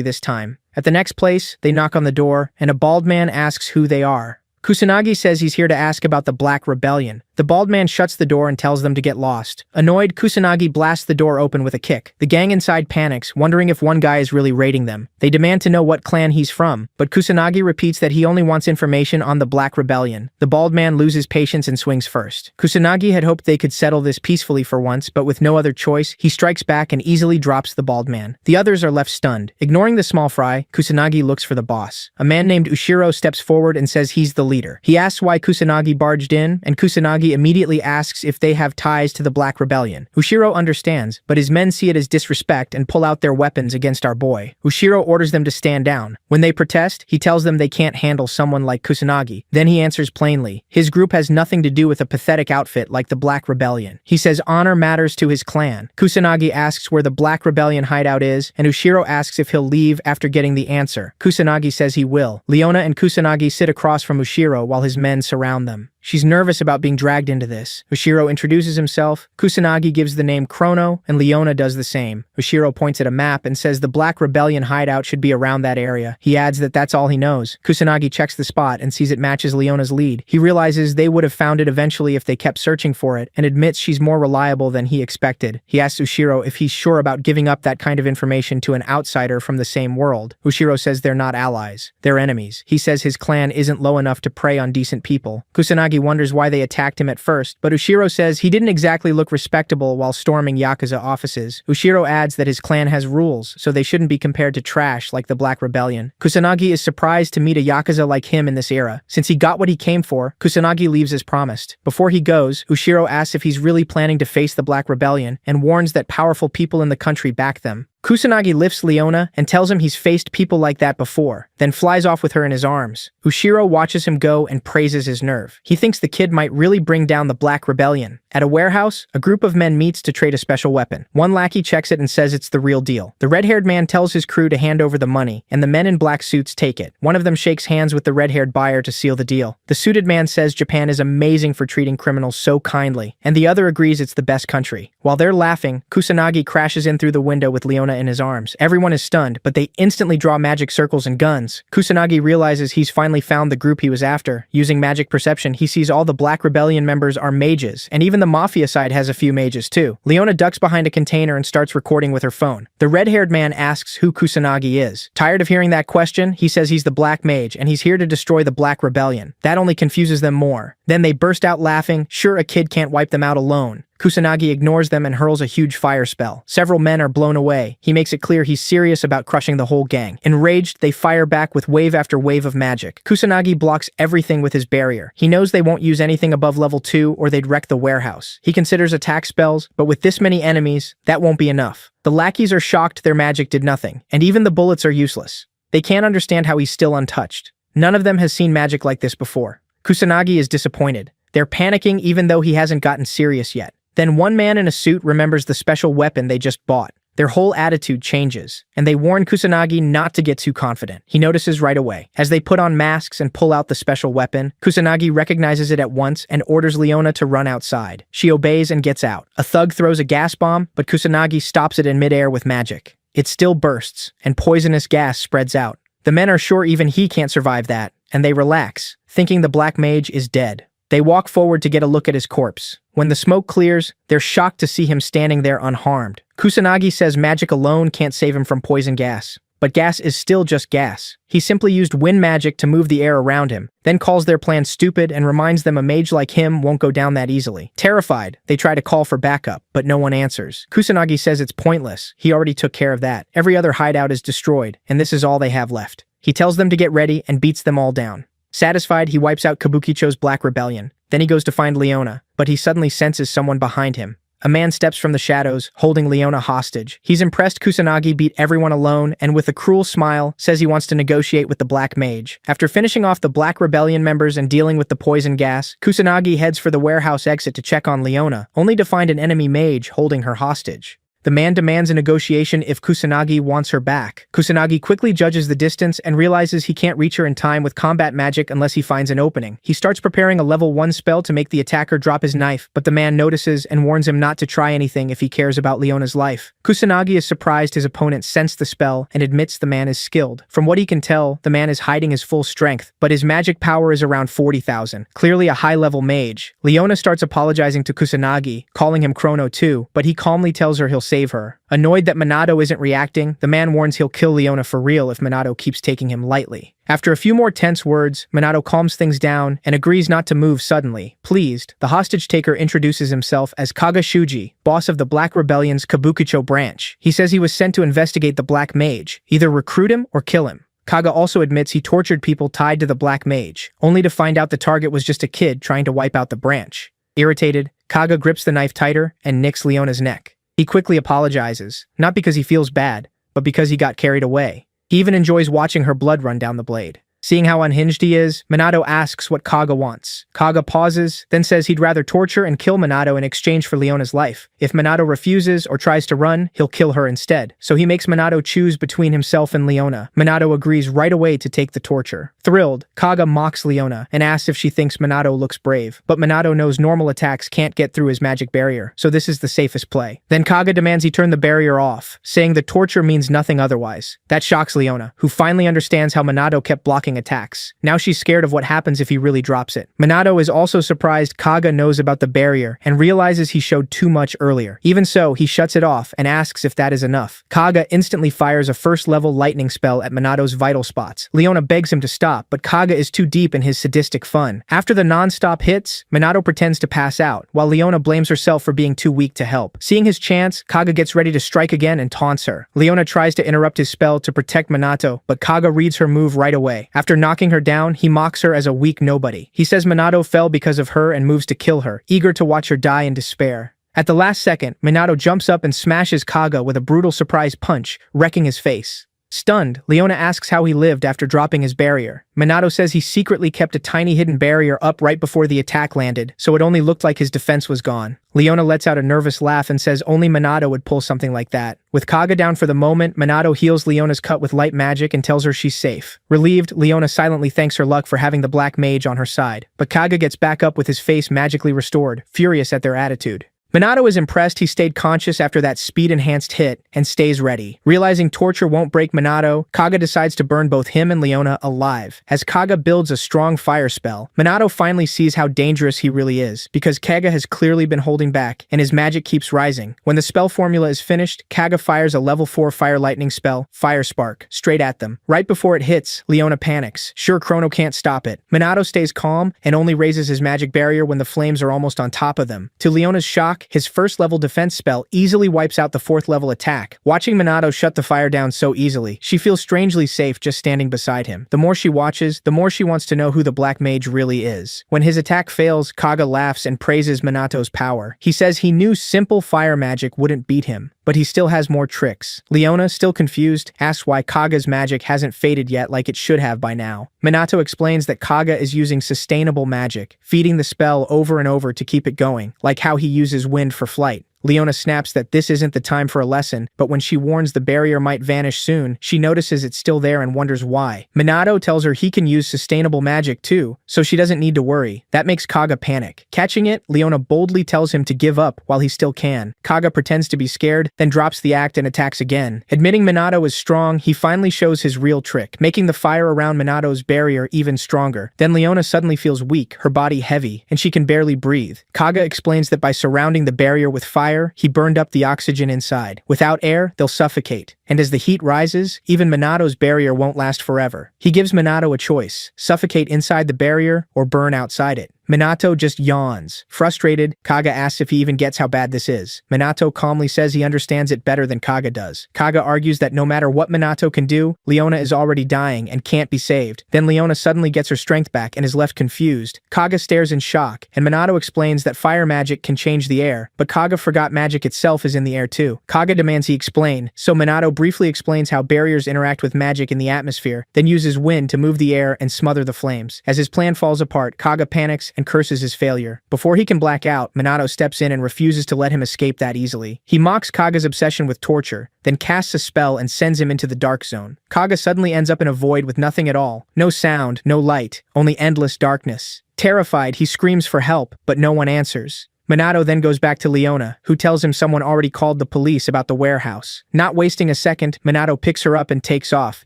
this time. At the next place, they knock on the door, and a bald man asks who they are. Kusanagi says he's here to ask about the Black Rebellion. The bald man shuts the door and tells them to get lost. Annoyed, Kusanagi blasts the door open with a kick. The gang inside panics, wondering if one guy is really raiding them. They demand to know what clan he's from, but Kusanagi repeats that he only wants information on the Black Rebellion. The bald man loses patience and swings first. Kusanagi had hoped they could settle this peacefully for once, but with no other choice, he strikes back and easily drops the bald man. The others are left stunned. Ignoring the small fry, Kusanagi looks for the boss. A man named Ushiro steps forward and says he's the leader. leader. He asks why Kusanagi barged in, and Kusanagi immediately asks if they have ties to the Black Rebellion. Ushiro understands, but his men see it as disrespect and pull out their weapons against our boy. Ushiro orders them to stand down. When they protest, he tells them they can't handle someone like Kusanagi. Then he answers plainly. His group has nothing to do with a pathetic outfit like the Black Rebellion. He says honor matters to his clan. Kusanagi asks where the Black Rebellion hideout is, and Ushiro asks if he'll leave after getting the answer. Kusanagi says he will. Leona and Kusanagi sit across from Ushiro while his men surround them. She's nervous about being dragged into this. Ushiro introduces himself, Kusanagi gives the name Chrono, and Leona does the same. Ushiro points at a map and says the Black Rebellion hideout should be around that area. He adds that that's all he knows. Kusanagi checks the spot and sees it matches Leona's lead. He realizes they would have found it eventually if they kept searching for it, and admits she's more reliable than he expected. He asks Ushiro if he's sure about giving up that kind of information to an outsider from the same world. Ushiro says they're not allies. They're enemies. He says his clan isn't low enough to prey on decent people. Kusanagi wonders why they attacked him at first, but Ushiro says he didn't exactly look respectable while storming Yakuza offices. Ushiro adds that his clan has rules, so they shouldn't be compared to trash like the Black Rebellion. Kusanagi is surprised to meet a Yakuza like him in this era. Since he got what he came for, Kusanagi leaves as promised. Before he goes, Ushiro asks if he's really planning to face the Black Rebellion, and warns that powerful people in the country back them. Kusanagi lifts Leona and tells him he's faced people like that before, then flies off with her in his arms. Ushiro watches him go and praises his nerve. He thinks the kid might really bring down the Black Rebellion. At a warehouse, a group of men meets to trade a special weapon. One lackey checks it and says it's the real deal. The red-haired man tells his crew to hand over the money, and the men in black suits take it. One of them shakes hands with the red-haired buyer to seal the deal. The suited man says Japan is amazing for treating criminals so kindly, and the other agrees it's the best country. While they're laughing, Kusanagi crashes in through the window with Leona in his arms. Everyone is stunned, but they instantly draw magic circles and guns. Kusanagi realizes he's finally found the group he was after. Using magic perception, he sees all the Black Rebellion members are mages, and even the Mafia side has a few mages too. Leona ducks behind a container and starts recording with her phone. The red-haired man asks who Kusanagi is. Tired of hearing that question, he says he's the Black Mage, and he's here to destroy the Black Rebellion. That only confuses them more. Then they burst out laughing. Sure, a kid can't wipe them out alone. Kusanagi ignores them and hurls a huge fire spell. Several men are blown away. He makes it clear he's serious about crushing the whole gang. Enraged, they fire back with wave after wave of magic. Kusanagi blocks everything with his barrier. He knows they won't use anything above level 2 or they'd wreck the warehouse. He considers attack spells, but with this many enemies, that won't be enough. The lackeys are shocked their magic did nothing, and even the bullets are useless. They can't understand how he's still untouched. None of them has seen magic like this before. Kusanagi is disappointed. They're panicking even though he hasn't gotten serious yet. Then one man in a suit remembers the special weapon they just bought. Their whole attitude changes, and they warn Kusanagi not to get too confident. He notices right away. As they put on masks and pull out the special weapon, Kusanagi recognizes it at once and orders Leona to run outside. She obeys and gets out. A thug throws a gas bomb, but Kusanagi stops it in midair with magic. It still bursts, and poisonous gas spreads out. The men are sure even he can't survive that, and they relax, thinking the Black Mage is dead. They walk forward to get a look at his corpse. When the smoke clears, they're shocked to see him standing there unharmed. Kusanagi says magic alone can't save him from poison gas. But gas is still just gas. He simply used wind magic to move the air around him, then calls their plan stupid and reminds them a mage like him won't go down that easily. Terrified, they try to call for backup, but no one answers. Kusanagi says it's pointless. He already took care of that. Every other hideout is destroyed, and this is all they have left. He tells them to get ready and beats them all down. Satisfied, he wipes out Kabukicho's Black Rebellion. Then he goes to find Leona, but he suddenly senses someone behind him. A man steps from the shadows, holding Leona hostage. He's impressed Kusanagi beat everyone alone, and with a cruel smile, says he wants to negotiate with the Black Mage. After finishing off the Black Rebellion members and dealing with the poison gas, Kusanagi heads for the warehouse exit to check on Leona, only to find an enemy mage holding her hostage. The man demands a negotiation if Kusanagi wants her back. Kusanagi quickly judges the distance and realizes he can't reach her in time with combat magic unless he finds an opening. He starts preparing a level 1 spell to make the attacker drop his knife, but the man notices and warns him not to try anything if he cares about Leona's life. Kusanagi is surprised his opponent sensed the spell and admits the man is skilled. From what he can tell, the man is hiding his full strength, but his magic power is around 40,000. Clearly a high-level mage. Leona starts apologizing to Kusanagi, calling him Chrono too, but he calmly tells her he'll save her. Annoyed that Minato isn't reacting, the man warns he'll kill Leona for real if Minato keeps taking him lightly. After a few more tense words, Minato calms things down and agrees not to move suddenly. Pleased, the hostage-taker introduces himself as Kaga Shuji, boss of the Black Rebellion's Kabukicho branch. He says he was sent to investigate the Black Mage, either recruit him or kill him. Kaga also admits he tortured people tied to the Black Mage, only to find out the target was just a kid trying to wipe out the branch. Irritated, Kaga grips the knife tighter and nicks Leona's neck. He quickly apologizes, not because he feels bad, but because he got carried away. He even enjoys watching her blood run down the blade. Seeing how unhinged he is, Minato asks what Kaga wants. Kaga pauses, then says he'd rather torture and kill Minato in exchange for Leona's life. If Minato refuses or tries to run, he'll kill her instead. So he makes Minato choose between himself and Leona. Minato agrees right away to take the torture. Thrilled, Kaga mocks Leona and asks if she thinks Minato looks brave. But Minato knows normal attacks can't get through his magic barrier, so this is the safest play. Then Kaga demands he turn the barrier off, saying the torture means nothing otherwise. That shocks Leona, who finally understands how Minato kept blocking attacks. Now she's scared of what happens if he really drops it. Minato is also surprised Kaga knows about the barrier and realizes he showed too much earlier. Even so, he shuts it off and asks if that is enough. Kaga instantly fires a first-level lightning spell at Minato's vital spots. Leona begs him to stop, but Kaga is too deep in his sadistic fun. After the non-stop hits, Minato pretends to pass out, while Leona blames herself for being too weak to help. Seeing his chance, Kaga gets ready to strike again and taunts her. Leona tries to interrupt his spell to protect Minato, but Kaga reads her move right away. After knocking her down, he mocks her as a weak nobody. He says Minato fell because of her and moves to kill her, eager to watch her die in despair. At the last second, Minato jumps up and smashes Kaga with a brutal surprise punch, wrecking his face. Stunned, Leona asks how he lived after dropping his barrier. Minato says he secretly kept a tiny hidden barrier up right before the attack landed, so it only looked like his defense was gone. Leona lets out a nervous laugh and says only Minato would pull something like that. With Kaga down for the moment, Minato heals Leona's cut with light magic and tells her she's safe. Relieved, Leona silently thanks her luck for having the Black Mage on her side. But Kaga gets back up with his face magically restored, furious at their attitude. Minato is impressed he stayed conscious after that speed-enhanced hit and stays ready. Realizing torture won't break Minato, Kaga decides to burn both him and Leona alive. As Kaga builds a strong fire spell, Minato finally sees how dangerous he really is, because Kaga has clearly been holding back, and his magic keeps rising. When the spell formula is finished, Kaga fires a level 4 fire lightning spell, Fire Spark, straight at them. Right before it hits, Leona panics. Sure, Chrono can't stop it. Minato stays calm and only raises his magic barrier when the flames are almost on top of them. To Leona's shock, his first-level defense spell easily wipes out the 4th-level attack. Watching Minato shut the fire down so easily, she feels strangely safe just standing beside him. The more she watches, the more she wants to know who the Black Mage really is. When his attack fails, Kaga laughs and praises Minato's power. He says he knew simple fire magic wouldn't beat him, but he still has more tricks. Leona, still confused, asks why Kaga's magic hasn't faded yet like it should have by now. Minato explains that Kaga is using sustainable magic, feeding the spell over and over to keep it going, like how he uses wind for flight. Leona snaps that this isn't the time for a lesson, but when she warns the barrier might vanish soon, she notices it's still there and wonders why. Minato tells her he can use sustainable magic too, so she doesn't need to worry. That makes Kaga panic. Catching it, Leona boldly tells him to give up while he still can. Kaga pretends to be scared, then drops the act and attacks again. Admitting Minato is strong, he finally shows his real trick, making the fire around Minato's barrier even stronger. Then Leona suddenly feels weak, her body heavy, and she can barely breathe. Kaga explains that by surrounding the barrier with fire, he burned up the oxygen inside. Without air, they'll suffocate. And as the heat rises, even Minato's barrier won't last forever. He gives Minato a choice: suffocate inside the barrier or burn outside it. Minato just yawns. Frustrated, Kaga asks if he even gets how bad this is. Minato calmly says he understands it better than Kaga does. Kaga argues that no matter what Minato can do, Leona is already dying and can't be saved. Then Leona suddenly gets her strength back and is left confused. Kaga stares in shock, and Minato explains that fire magic can change the air, but Kaga forgot magic itself is in the air too. Kaga demands he explain, so Minato briefly explains how barriers interact with magic in the atmosphere, then uses wind to move the air and smother the flames. As his plan falls apart, Kaga panics and curses his failure. Before he can black out, Minato steps in and refuses to let him escape that easily. He mocks Kaga's obsession with torture, then casts a spell and sends him into the dark zone. Kaga suddenly ends up in a void with nothing at all. No sound, no light, only endless darkness. Terrified, he screams for help, but no one answers. Minato then goes back to Leona, who tells him someone already called the police about the warehouse. Not wasting a second, Minato picks her up and takes off,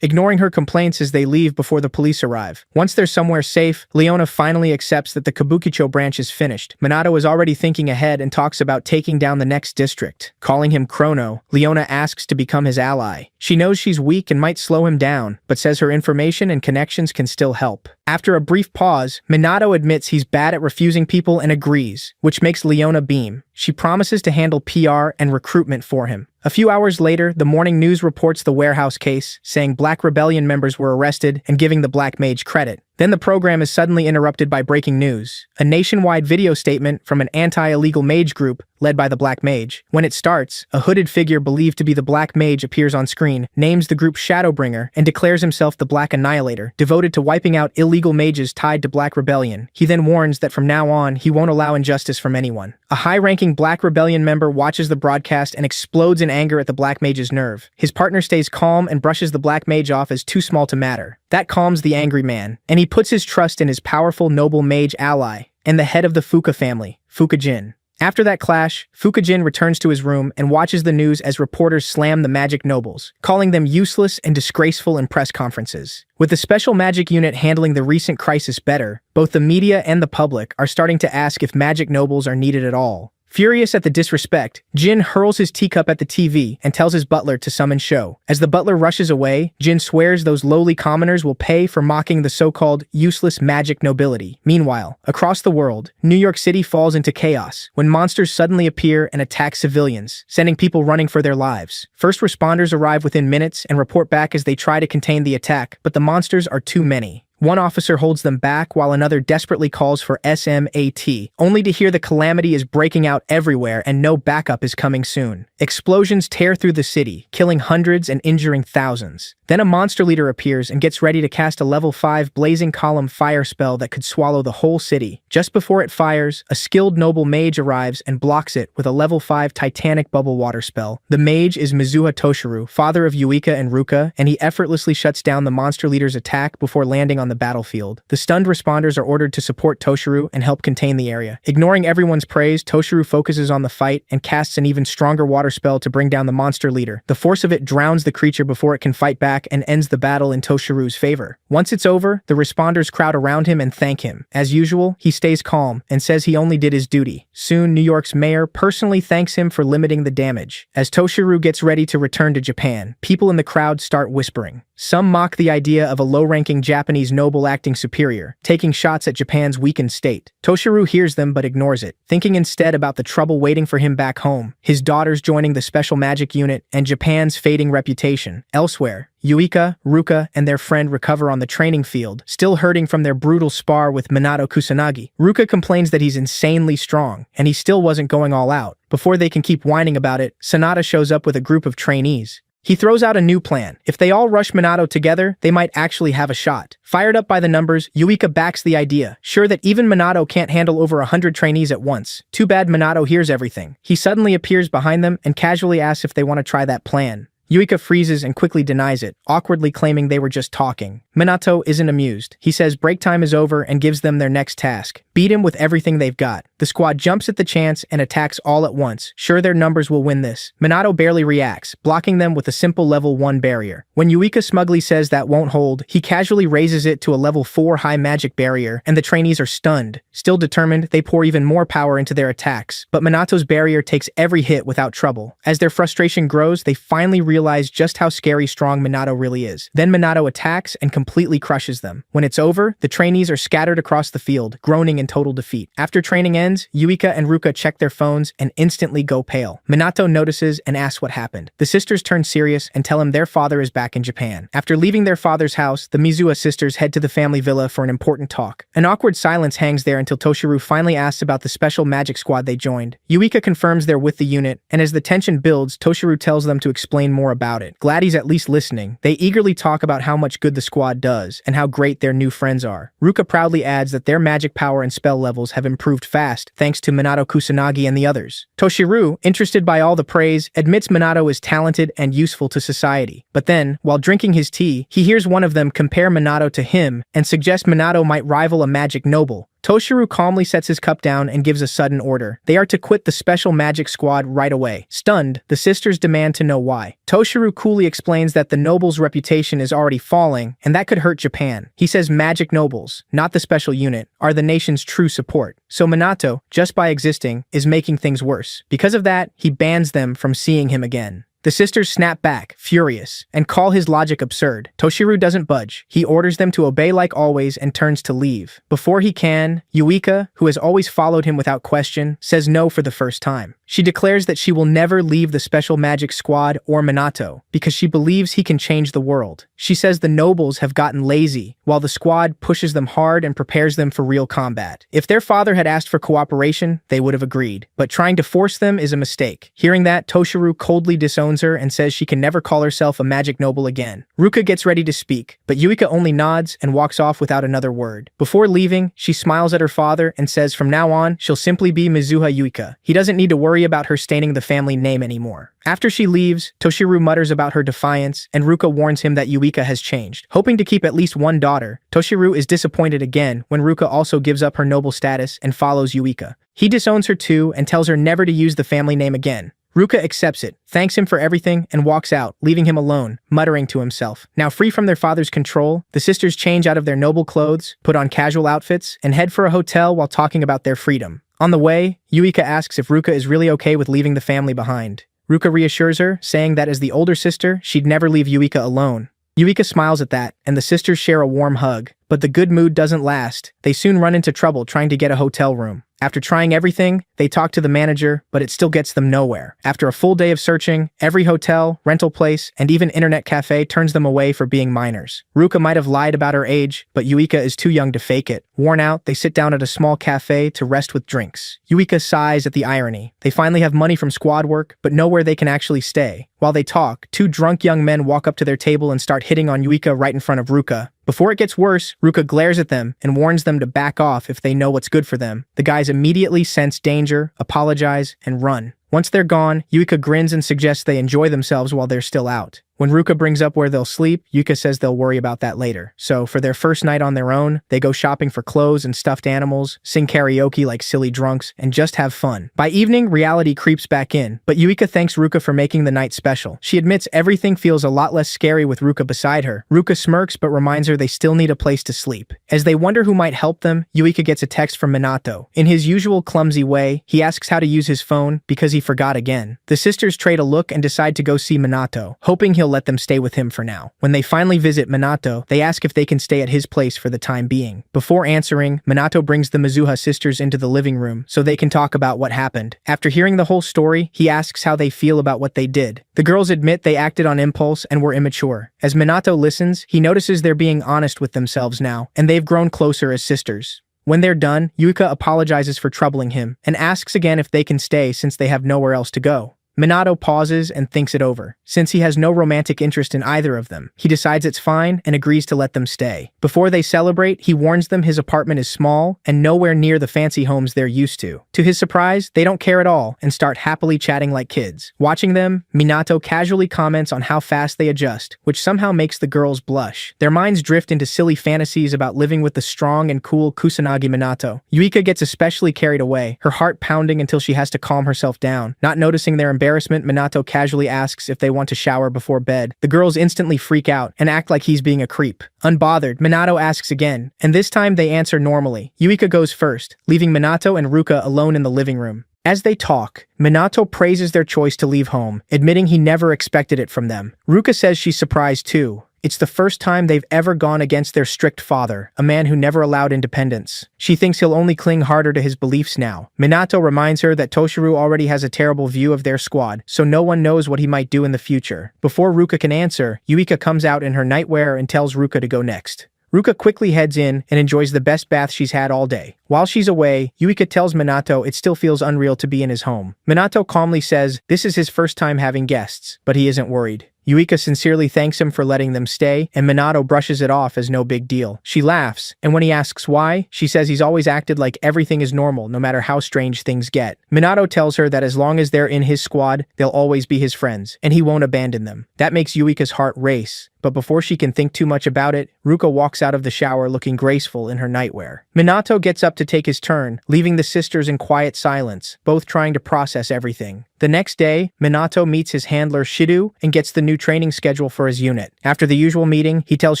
ignoring her complaints as they leave before the police arrive. Once they're somewhere safe, Leona finally accepts that the Kabukicho branch is finished. Minato is already thinking ahead and talks about taking down the next district. Calling him Chrono, Leona asks to become his ally. She knows she's weak and might slow him down, but says her information and connections can still help. After a brief pause, Minato admits he's bad at refusing people and agrees, which makes Leona beam. She promises to handle PR and recruitment for him. A few hours later, the morning news reports the warehouse case, saying Black Rebellion members were arrested and giving the Black Mage credit. Then the program is suddenly interrupted by breaking news, a nationwide video statement from an anti-illegal mage group led by the Black Mage. When it starts, a hooded figure believed to be the Black Mage appears on screen, names the group Shadowbringer, and declares himself the Black Annihilator, devoted to wiping out illegal mages tied to Black Rebellion. He then warns that from now on, he won't allow injustice from anyone. A high-ranking Black Rebellion member watches the broadcast and explodes in anger at the Black Mage's nerve. His partner stays calm and brushes the Black Mage off as too small to matter. That calms the angry man, and he puts his trust in his powerful noble mage ally and the head of the Fuka family, Fuka Jin. After that clash, Fuka Jin returns to his room and watches the news as reporters slam the magic nobles, calling them useless and disgraceful in press conferences. With the special magic unit handling the recent crisis better, both the media and the public are starting to ask if magic nobles are needed at all. Furious at the disrespect, Jin hurls his teacup at the TV and tells his butler to summon Sho. As the butler rushes away, Jin swears those lowly commoners will pay for mocking the so-called useless magic nobility. Meanwhile, across the world, New York City falls into chaos when monsters suddenly appear and attack civilians, sending people running for their lives. First responders arrive within minutes and report back as they try to contain the attack, but the monsters are too many. One officer holds them back while another desperately calls for SMAT, only to hear the calamity is breaking out everywhere and no backup is coming soon. Explosions tear through the city, killing hundreds and injuring thousands. Then a monster leader appears and gets ready to cast a level 5 blazing column fire spell that could swallow the whole city. Just before it fires, a skilled noble mage arrives and blocks it with a level 5 titanic bubble water spell. The mage is Mizuha Toshiru, father of Yuika and Ruka, and he effortlessly shuts down the monster leader's attack before landing on the battlefield. The stunned responders are ordered to support Toshiru and help contain the area. Ignoring everyone's praise, Toshiru focuses on the fight and casts an even stronger water spell to bring down the monster leader. The force of it drowns the creature before it can fight back and ends the battle in Toshiru's favor. Once it's over, the responders crowd around him and thank him. As usual, he stays calm and says he only did his duty. Soon, New York's mayor personally thanks him for limiting the damage. As Toshiru gets ready to return to Japan, people in the crowd start whispering. Some mock the idea of a low-ranking Japanese noble acting superior, taking shots at Japan's weakened state. Toshiru hears them but ignores it, thinking instead about the trouble waiting for him back home, his daughters joining the special magic unit, and Japan's fading reputation. Elsewhere, Yuika, Ruka, and their friend recover on the training field, still hurting from their brutal spar with Minato Kusanagi. Ruka complains that he's insanely strong, and he still wasn't going all out. Before they can keep whining about it, Sanada shows up with a group of trainees. He throws out a new plan. If they all rush Minato together, they might actually have a shot. Fired up by the numbers, Yuika backs the idea, sure that even Minato can't handle over 100 trainees at once. Too bad Minato hears everything. He suddenly appears behind them and casually asks if they want to try that plan. Yuika freezes and quickly denies it, awkwardly claiming they were just talking. Minato isn't amused. He says break time is over and gives them their next task. Beat him with everything they've got. The squad jumps at the chance and attacks all at once, sure their numbers will win this. Minato barely reacts, blocking them with a simple level 1 barrier. When Yuika smugly says that won't hold, he casually raises it to a level 4 high magic barrier, and the trainees are stunned. Still determined, they pour even more power into their attacks, but Minato's barrier takes every hit without trouble. As their frustration grows, they finally realize just how scary strong Minato really is. Then Minato attacks and completely crushes them. When it's over, the trainees are scattered across the field, groaning in total defeat. After training ends, Yuika and Ruka check their phones and instantly go pale. Minato notices and asks what happened. The sisters turn serious and tell him their father is back in Japan. After leaving their father's house, the Mizuha sisters head to the family villa for an important talk. An awkward silence hangs there until Toshiru finally asks about the special magic squad they joined. Yuika confirms they're with the unit, and as the tension builds, Toshiru tells them to explain more about it. Glad he's at least listening, they eagerly talk about how much good the squad does and how great their new friends are. Ruka proudly adds that their magic power and spell levels have improved fast thanks to Minato Kusanagi and the others. Toshiru, interested by all the praise, admits Minato is talented and useful to society. But then, while drinking his tea, he hears one of them compare Minato to him and suggest Minato might rival a magic noble. Toshiru calmly sets his cup down and gives a sudden order. They are to quit the special magic squad right away. Stunned, the sisters demand to know why. Toshiru coolly explains that the noble's reputation is already falling, and that could hurt Japan. He says magic nobles, not the special unit, are the nation's true support. So Minato, just by existing, is making things worse. Because of that, he bans them from seeing him again. The sisters snap back, furious, and call his logic absurd. Toshiru doesn't budge. He orders them to obey like always and turns to leave. Before he can, Yuika, who has always followed him without question, says no for the first time. She declares that she will never leave the Special Magic Squad or Minato because she believes he can change the world. She says the nobles have gotten lazy, while the squad pushes them hard and prepares them for real combat. If their father had asked for cooperation, they would have agreed, but trying to force them is a mistake. Hearing that, Toshiru coldly disowns her and says she can never call herself a magic noble again. Ruka gets ready to speak, but Yuika only nods and walks off without another word. Before leaving, she smiles at her father and says from now on, she'll simply be Mizuha Yuika. He doesn't need to worry about her staining the family name anymore. After she leaves, Toshiru mutters about her defiance, and Ruka warns him that Yuika has changed. Hoping to keep at least one daughter, Toshiru is disappointed again when Ruka also gives up her noble status and follows Yuika. He disowns her too and tells her never to use the family name again. Ruka accepts it, thanks him for everything, and walks out, leaving him alone, muttering to himself. Now free from their father's control, the sisters change out of their noble clothes, put on casual outfits, and head for a hotel while talking about their freedom. On the way, Yuika asks if Ruka is really okay with leaving the family behind. Ruka reassures her, saying that as the older sister, she'd never leave Yuika alone. Yuika smiles at that, and the sisters share a warm hug. But the good mood doesn't last. They soon run into trouble trying to get a hotel room. After trying everything, they talk to the manager, but it still gets them nowhere. After a full day of searching, every hotel, rental place, and even internet cafe turns them away for being minors. Ruka might have lied about her age, but Yuika is too young to fake it. Worn out, they sit down at a small cafe to rest with drinks. Yuika sighs at the irony. They finally have money from squad work, but nowhere they can actually stay. While they talk, two drunk young men walk up to their table and start hitting on Yuika right in front of Ruka. Before it gets worse, Ruka glares at them and warns them to back off if they know what's good for them. The guys immediately sense danger, apologize, and run. Once they're gone, Yuika grins and suggests they enjoy themselves while they're still out. When Ruka brings up where they'll sleep, Yuika says they'll worry about that later. So, for their first night on their own, they go shopping for clothes and stuffed animals, sing karaoke like silly drunks, and just have fun. By evening, reality creeps back in, but Yuika thanks Ruka for making the night special. She admits everything feels a lot less scary with Ruka beside her. Ruka smirks but reminds her they still need a place to sleep. As they wonder who might help them, Yuika gets a text from Minato. In his usual clumsy way, he asks how to use his phone because he forgot again. The sisters trade a look and decide to go see Minato, hoping he'll let them stay with him for now. When they finally visit Minato, they ask if they can stay at his place for the time being. Before answering, Minato brings the Mizuha sisters into the living room so they can talk about what happened. After hearing the whole story, he asks how they feel about what they did. The girls admit they acted on impulse and were immature. As Minato listens, he notices they're being honest with themselves now, and they've grown closer as sisters. When they're done, Yuika apologizes for troubling him and asks again if they can stay since they have nowhere else to go. Minato pauses and thinks it over. Since he has no romantic interest in either of them, he decides it's fine and agrees to let them stay. Before they celebrate, he warns them his apartment is small and nowhere near the fancy homes they're used to. To his surprise, they don't care at all and start happily chatting like kids. Watching them, Minato casually comments on how fast they adjust, which somehow makes the girls blush. Their minds drift into silly fantasies about living with the strong and cool Kusanagi Minato. Yuika gets especially carried away, her heart pounding until she has to calm herself down. Not noticing their embarrassment, Minato casually asks if they want to shower before bed. The girls instantly freak out and act like he's being a creep. Unbothered, Minato asks again, and this time they answer normally. Yuika goes first, leaving Minato and Ruka alone in the living room. As they talk, Minato praises their choice to leave home, admitting he never expected it from them. Ruka says she's surprised too. It's the first time they've ever gone against their strict father, a man who never allowed independence. She thinks he'll only cling harder to his beliefs now. Minato reminds her that Toshiru already has a terrible view of their squad, so no one knows what he might do in the future. Before Ruka can answer, Yuika comes out in her nightwear and tells Ruka to go next. Ruka quickly heads in and enjoys the best bath she's had all day. While she's away, Yuika tells Minato it still feels unreal to be in his home. Minato calmly says this is his first time having guests, but he isn't worried. Yuika sincerely thanks him for letting them stay, and Minato brushes it off as no big deal. She laughs, and when he asks why, she says he's always acted like everything is normal no matter how strange things get. Minato tells her that as long as they're in his squad, they'll always be his friends, and he won't abandon them. That makes Yuika's heart race. But before she can think too much about it, Ruka walks out of the shower looking graceful in her nightwear. Minato gets up to take his turn, leaving the sisters in quiet silence, both trying to process everything. The next day, Minato meets his handler Shido and gets the new training schedule for his unit. After the usual meeting, he tells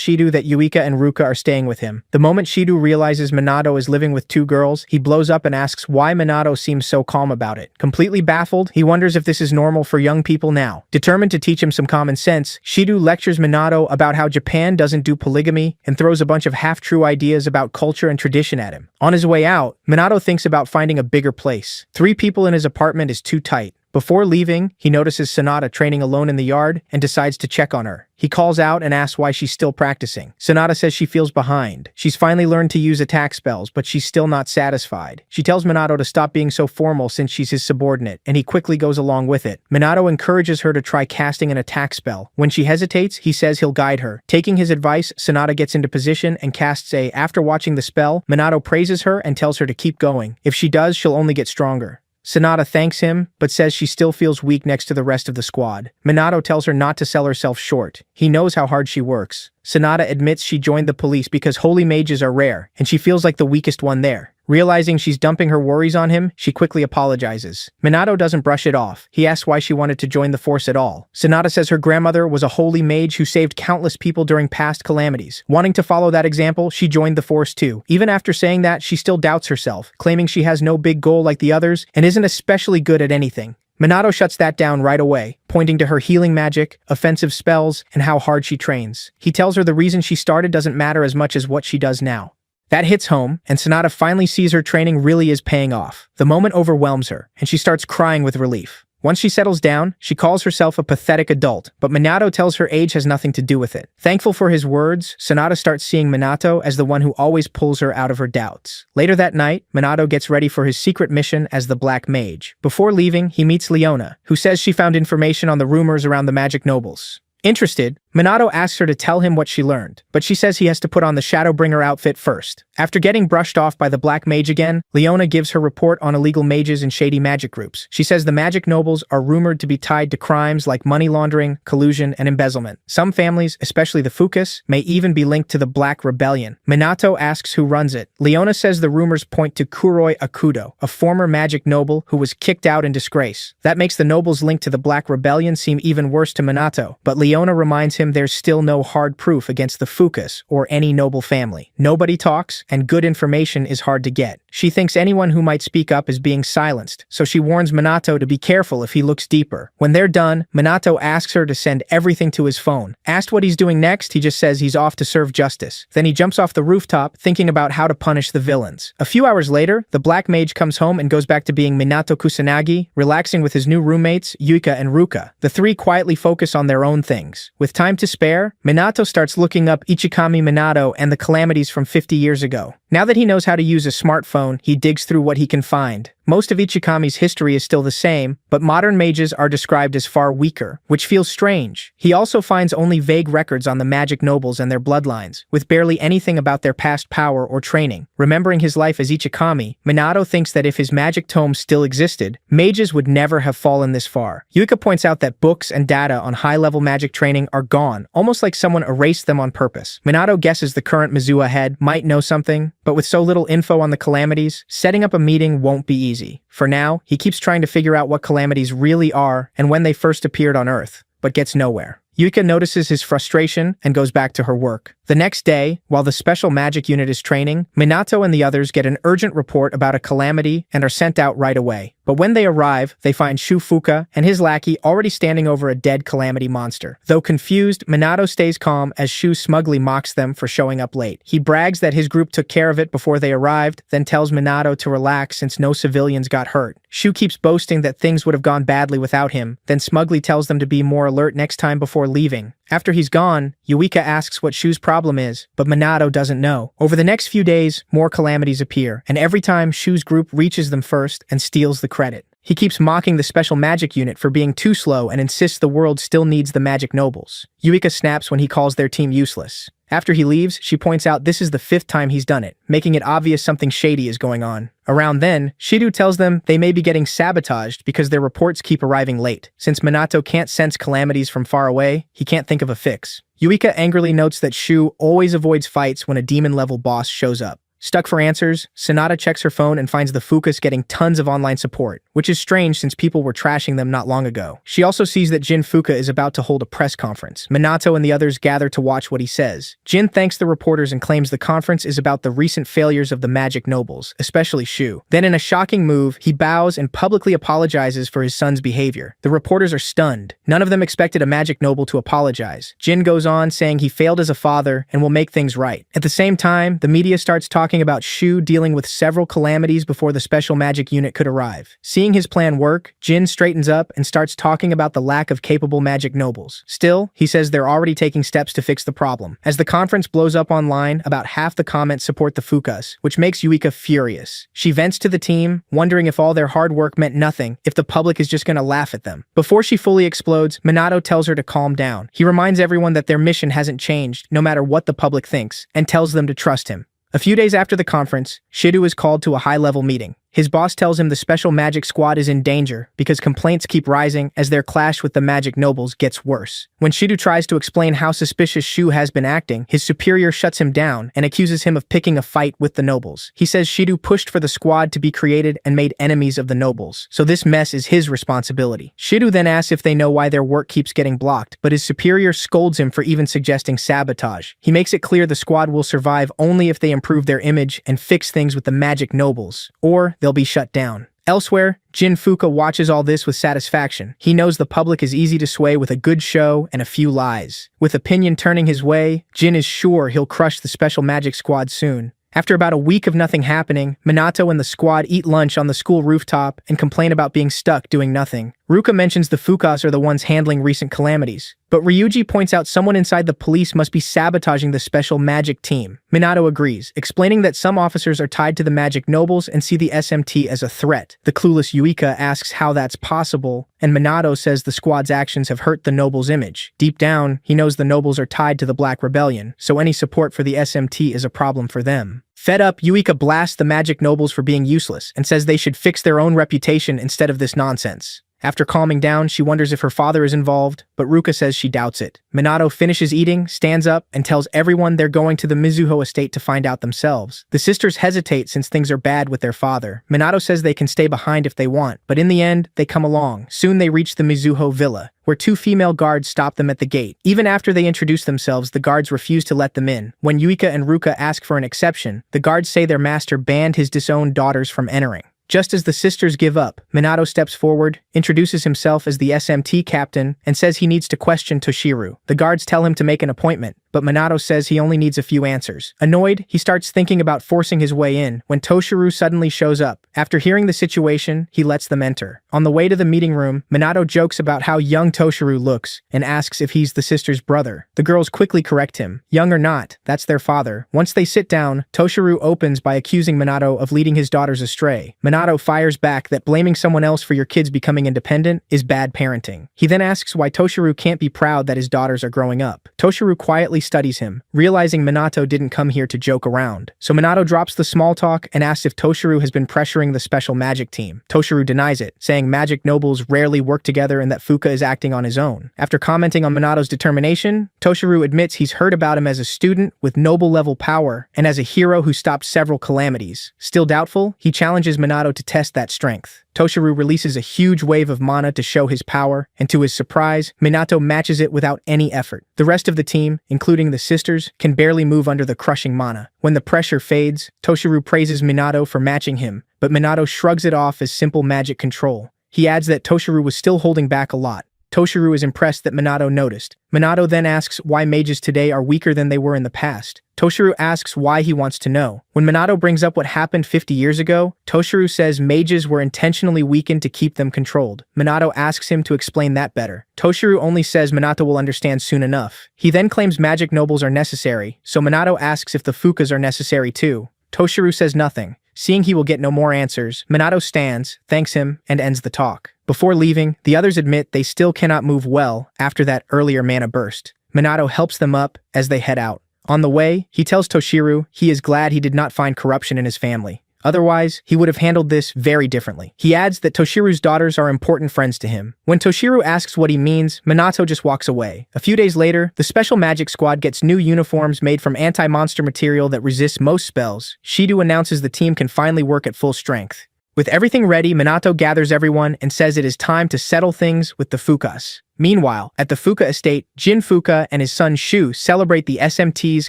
Shido that Yuika and Ruka are staying with him. The moment Shido realizes Minato is living with two girls, he blows up and asks why Minato seems so calm about it. Completely baffled, he wonders if this is normal for young people now. Determined to teach him some common sense, Shido lectures Minato about how Japan doesn't do polygamy and throws a bunch of half-true ideas about culture and tradition at him. On his way out, Minato thinks about finding a bigger place. 3 people in his apartment is too tight. Before leaving, he notices Sonata training alone in the yard and decides to check on her. He calls out and asks why she's still practicing. Sonata says she feels behind. She's finally learned to use attack spells, but she's still not satisfied. She tells Minato to stop being so formal since she's his subordinate, and he quickly goes along with it. Minato encourages her to try casting an attack spell. When she hesitates, he says he'll guide her. Taking his advice, Sonata gets into position and casts a. After watching the spell, Minato praises her and tells her to keep going. If she does, she'll only get stronger. Sonata thanks him, but says she still feels weak next to the rest of the squad. Minato tells her not to sell herself short. He knows how hard she works. Sonata admits she joined the police because holy mages are rare, and she feels like the weakest one there. Realizing she's dumping her worries on him, she quickly apologizes. Minato doesn't brush it off. He asks why she wanted to join the force at all. Sonata says her grandmother was a holy mage who saved countless people during past calamities. Wanting to follow that example, she joined the force too. Even after saying that, she still doubts herself, claiming she has no big goal like the others and isn't especially good at anything. Minato shuts that down right away, pointing to her healing magic, offensive spells, and how hard she trains. He tells her the reason she started doesn't matter as much as what she does now. That hits home, and Sonata finally sees her training really is paying off. The moment overwhelms her, and she starts crying with relief. Once she settles down, she calls herself a pathetic adult, but Minato tells her age has nothing to do with it. Thankful for his words, Sonata starts seeing Minato as the one who always pulls her out of her doubts. Later that night, Minato gets ready for his secret mission as the Black Mage. Before leaving, he meets Leona, who says she found information on the rumors around the magic nobles. Interested, Minato asks her to tell him what she learned, but she says he has to put on the Shadowbringer outfit first. After getting brushed off by the Black Mage again, Leona gives her report on illegal mages and shady magic groups. She says the magic nobles are rumored to be tied to crimes like money laundering, collusion, and embezzlement. Some families, especially the Fukas, may even be linked to the Black Rebellion. Minato asks who runs it. Leona says the rumors point to Kuroi Akudo, a former magic noble who was kicked out in disgrace. That makes the noble's link to the Black Rebellion seem even worse to Minato, but Leona reminds him there's still no hard proof against the Fukas or any noble family. Nobody talks, and good information is hard to get. She thinks anyone who might speak up is being silenced, so she warns Minato to be careful if he looks deeper. When they're done, Minato asks her to send everything to his phone. Asked what he's doing next, he just says he's off to serve justice. Then he jumps off the rooftop, thinking about how to punish the villains. A few hours later, the Black Mage comes home and goes back to being Minato Kusanagi, relaxing with his new roommates, Yuika and Ruka. The 3 quietly focus on their own things. With time to spare, Minato starts looking up Ichikami Minato and the calamities from 50 years ago. Now that he knows how to use a smartphone, he digs through what he can find. Most of Ichikami's history is still the same, but modern mages are described as far weaker, which feels strange. He also finds only vague records on the magic nobles and their bloodlines, with barely anything about their past power or training. Remembering his life as Ichikami, Minato thinks that if his magic tome still existed, mages would never have fallen this far. Yuika points out that books and data on high-level magic training are gone, almost like someone erased them on purpose. Minato guesses the current Mizuha head might know something, but with so little info on the calamities, setting up a meeting won't be easy. For now, he keeps trying to figure out what calamities really are and when they first appeared on Earth, but gets nowhere. Yuika notices his frustration and goes back to her work. The next day, while the special magic unit is training, Minato and the others get an urgent report about a calamity and are sent out right away. But when they arrive, they find Shufuka and his lackey already standing over a dead calamity monster. Though confused, Minato stays calm as Shu smugly mocks them for showing up late. He brags that his group took care of it before they arrived, then tells Minato to relax since no civilians got hurt. Shu keeps boasting that things would have gone badly without him, then smugly tells them to be more alert next time before leaving. After he's gone, Yuika asks what Shu's problem is, but Minato doesn't know. Over the next few days, more calamities appear, and every time Shu's group reaches them first and steals the credit. He keeps mocking the special magic unit for being too slow and insists the world still needs the magic nobles. Yuika snaps when he calls their team useless. After he leaves, she points out this is the 5th time he's done it, making it obvious something shady is going on. Around then, Shido tells them they may be getting sabotaged because their reports keep arriving late. Since Minato can't sense calamities from far away, he can't think of a fix. Yuika angrily notes that Shu always avoids fights when a demon-level boss shows up. Stuck for answers, Sonata checks her phone and finds the Fukas getting tons of online support, which is strange since people were trashing them not long ago. She also sees that Jin Fuka is about to hold a press conference. Minato and the others gather to watch what he says. Jin thanks the reporters and claims the conference is about the recent failures of the magic nobles, especially Shu. Then in a shocking move, he bows and publicly apologizes for his son's behavior. The reporters are stunned. None of them expected a magic noble to apologize. Jin goes on saying he failed as a father and will make things right. At the same time, the media starts talking about Shu dealing with several calamities before the special magic unit could arrive. Seeing his plan work, Jin straightens up and starts talking about the lack of capable magic nobles. Still, he says they're already taking steps to fix the problem. As the conference blows up online, about half the comments support the Fukas, which makes Yuika furious. She vents to the team, wondering if all their hard work meant nothing, if the public is just gonna laugh at them. Before she fully explodes, Minato tells her to calm down. He reminds everyone that their mission hasn't changed, no matter what the public thinks, and tells them to trust him. A few days after the conference, Shido is called to a high-level meeting. His boss tells him the special magic squad is in danger because complaints keep rising as their clash with the magic nobles gets worse. When Shido tries to explain how suspicious Shu has been acting, his superior shuts him down and accuses him of picking a fight with the nobles. He says Shido pushed for the squad to be created and made enemies of the nobles, so this mess is his responsibility. Shido then asks if they know why their work keeps getting blocked, but his superior scolds him for even suggesting sabotage. He makes it clear the squad will survive only if they improve their image and fix things with the magic nobles, or they'll be shut down. Elsewhere, Jin Fuka watches all this with satisfaction. He knows the public is easy to sway with a good show and a few lies. With opinion turning his way, Jin is sure he'll crush the special magic squad soon. After about a week of nothing happening, Minato and the squad eat lunch on the school rooftop and complain about being stuck doing nothing. Ruka mentions the Fukas are the ones handling recent calamities, but Ryuji points out someone inside the police must be sabotaging the special magic team. Minato agrees, explaining that some officers are tied to the magic nobles and see the SMT as a threat. The clueless Yuika asks how that's possible, and Minato says the squad's actions have hurt the nobles' image. Deep down, he knows the nobles are tied to the Black Rebellion, so any support for the SMT is a problem for them. Fed up, Yuika blasts the magic nobles for being useless and says they should fix their own reputation instead of this nonsense. After calming down, she wonders if her father is involved, but Ruka says she doubts it. Minato finishes eating, stands up, and tells everyone they're going to the Mizuho estate to find out themselves. The sisters hesitate since things are bad with their father. Minato says they can stay behind if they want, but in the end, they come along. Soon they reach the Mizuho villa, where two female guards stop them at the gate. Even after they introduce themselves, the guards refuse to let them in. When Yuika and Ruka ask for an exception, the guards say their master banned his disowned daughters from entering. Just as the sisters give up, Minato steps forward, introduces himself as the SMT captain, and says he needs to question Toshiru. The guards tell him to make an appointment, but Minato says he only needs a few answers. Annoyed, he starts thinking about forcing his way in when Toshiru suddenly shows up. After hearing the situation, he lets them enter. On the way to the meeting room, Minato jokes about how young Toshiru looks and asks if he's the sister's brother. The girls quickly correct him. Young or not, that's their father. Once they sit down, Toshiru opens by accusing Minato of leading his daughters astray. Minato fires back that blaming someone else for your kids becoming independent is bad parenting. He then asks why Toshiru can't be proud that his daughters are growing up. Toshiru quietly studies him, realizing Minato didn't come here to joke around. So Minato drops the small talk and asks if Toshiru has been pressuring the special magic team. Toshiru denies it, saying magic nobles rarely work together and that Fuka is acting on his own. After commenting on Minato's determination, Toshiru admits he's heard about him as a student with noble-level power and as a hero who stopped several calamities. Still doubtful, he challenges Minato to test that strength. Toshiru releases a huge wave of mana to show his power, and to his surprise, Minato matches it without any effort. The rest of the team, including the sisters, can barely move under the crushing mana. When the pressure fades, Toshiru praises Minato for matching him, but Minato shrugs it off as simple magic control. He adds that Toshiru was still holding back a lot. Toshiru is impressed that Minato noticed. Minato then asks why mages today are weaker than they were in the past. Toshiru asks why he wants to know. When Minato brings up what happened 50 years ago, Toshiru says mages were intentionally weakened to keep them controlled. Minato asks him to explain that better. Toshiru only says Minato will understand soon enough. He then claims magic nobles are necessary, so Minato asks if the Fukas are necessary too. Toshiru says nothing. Seeing he will get no more answers, Minato stands, thanks him, and ends the talk. Before leaving, the others admit they still cannot move well after that earlier mana burst. Minato helps them up as they head out. On the way, he tells Toshiru he is glad he did not find corruption in his family. Otherwise, he would have handled this very differently. He adds that Toshiru's daughters are important friends to him. When Toshiru asks what he means, Minato just walks away. A few days later, the Special Magic Squad gets new uniforms made from anti-monster material that resists most spells. Shido announces the team can finally work at full strength. With everything ready, Minato gathers everyone and says it is time to settle things with the Fukas. Meanwhile, at the Fuka estate, Jin Fuka and his son Shu celebrate the SMT's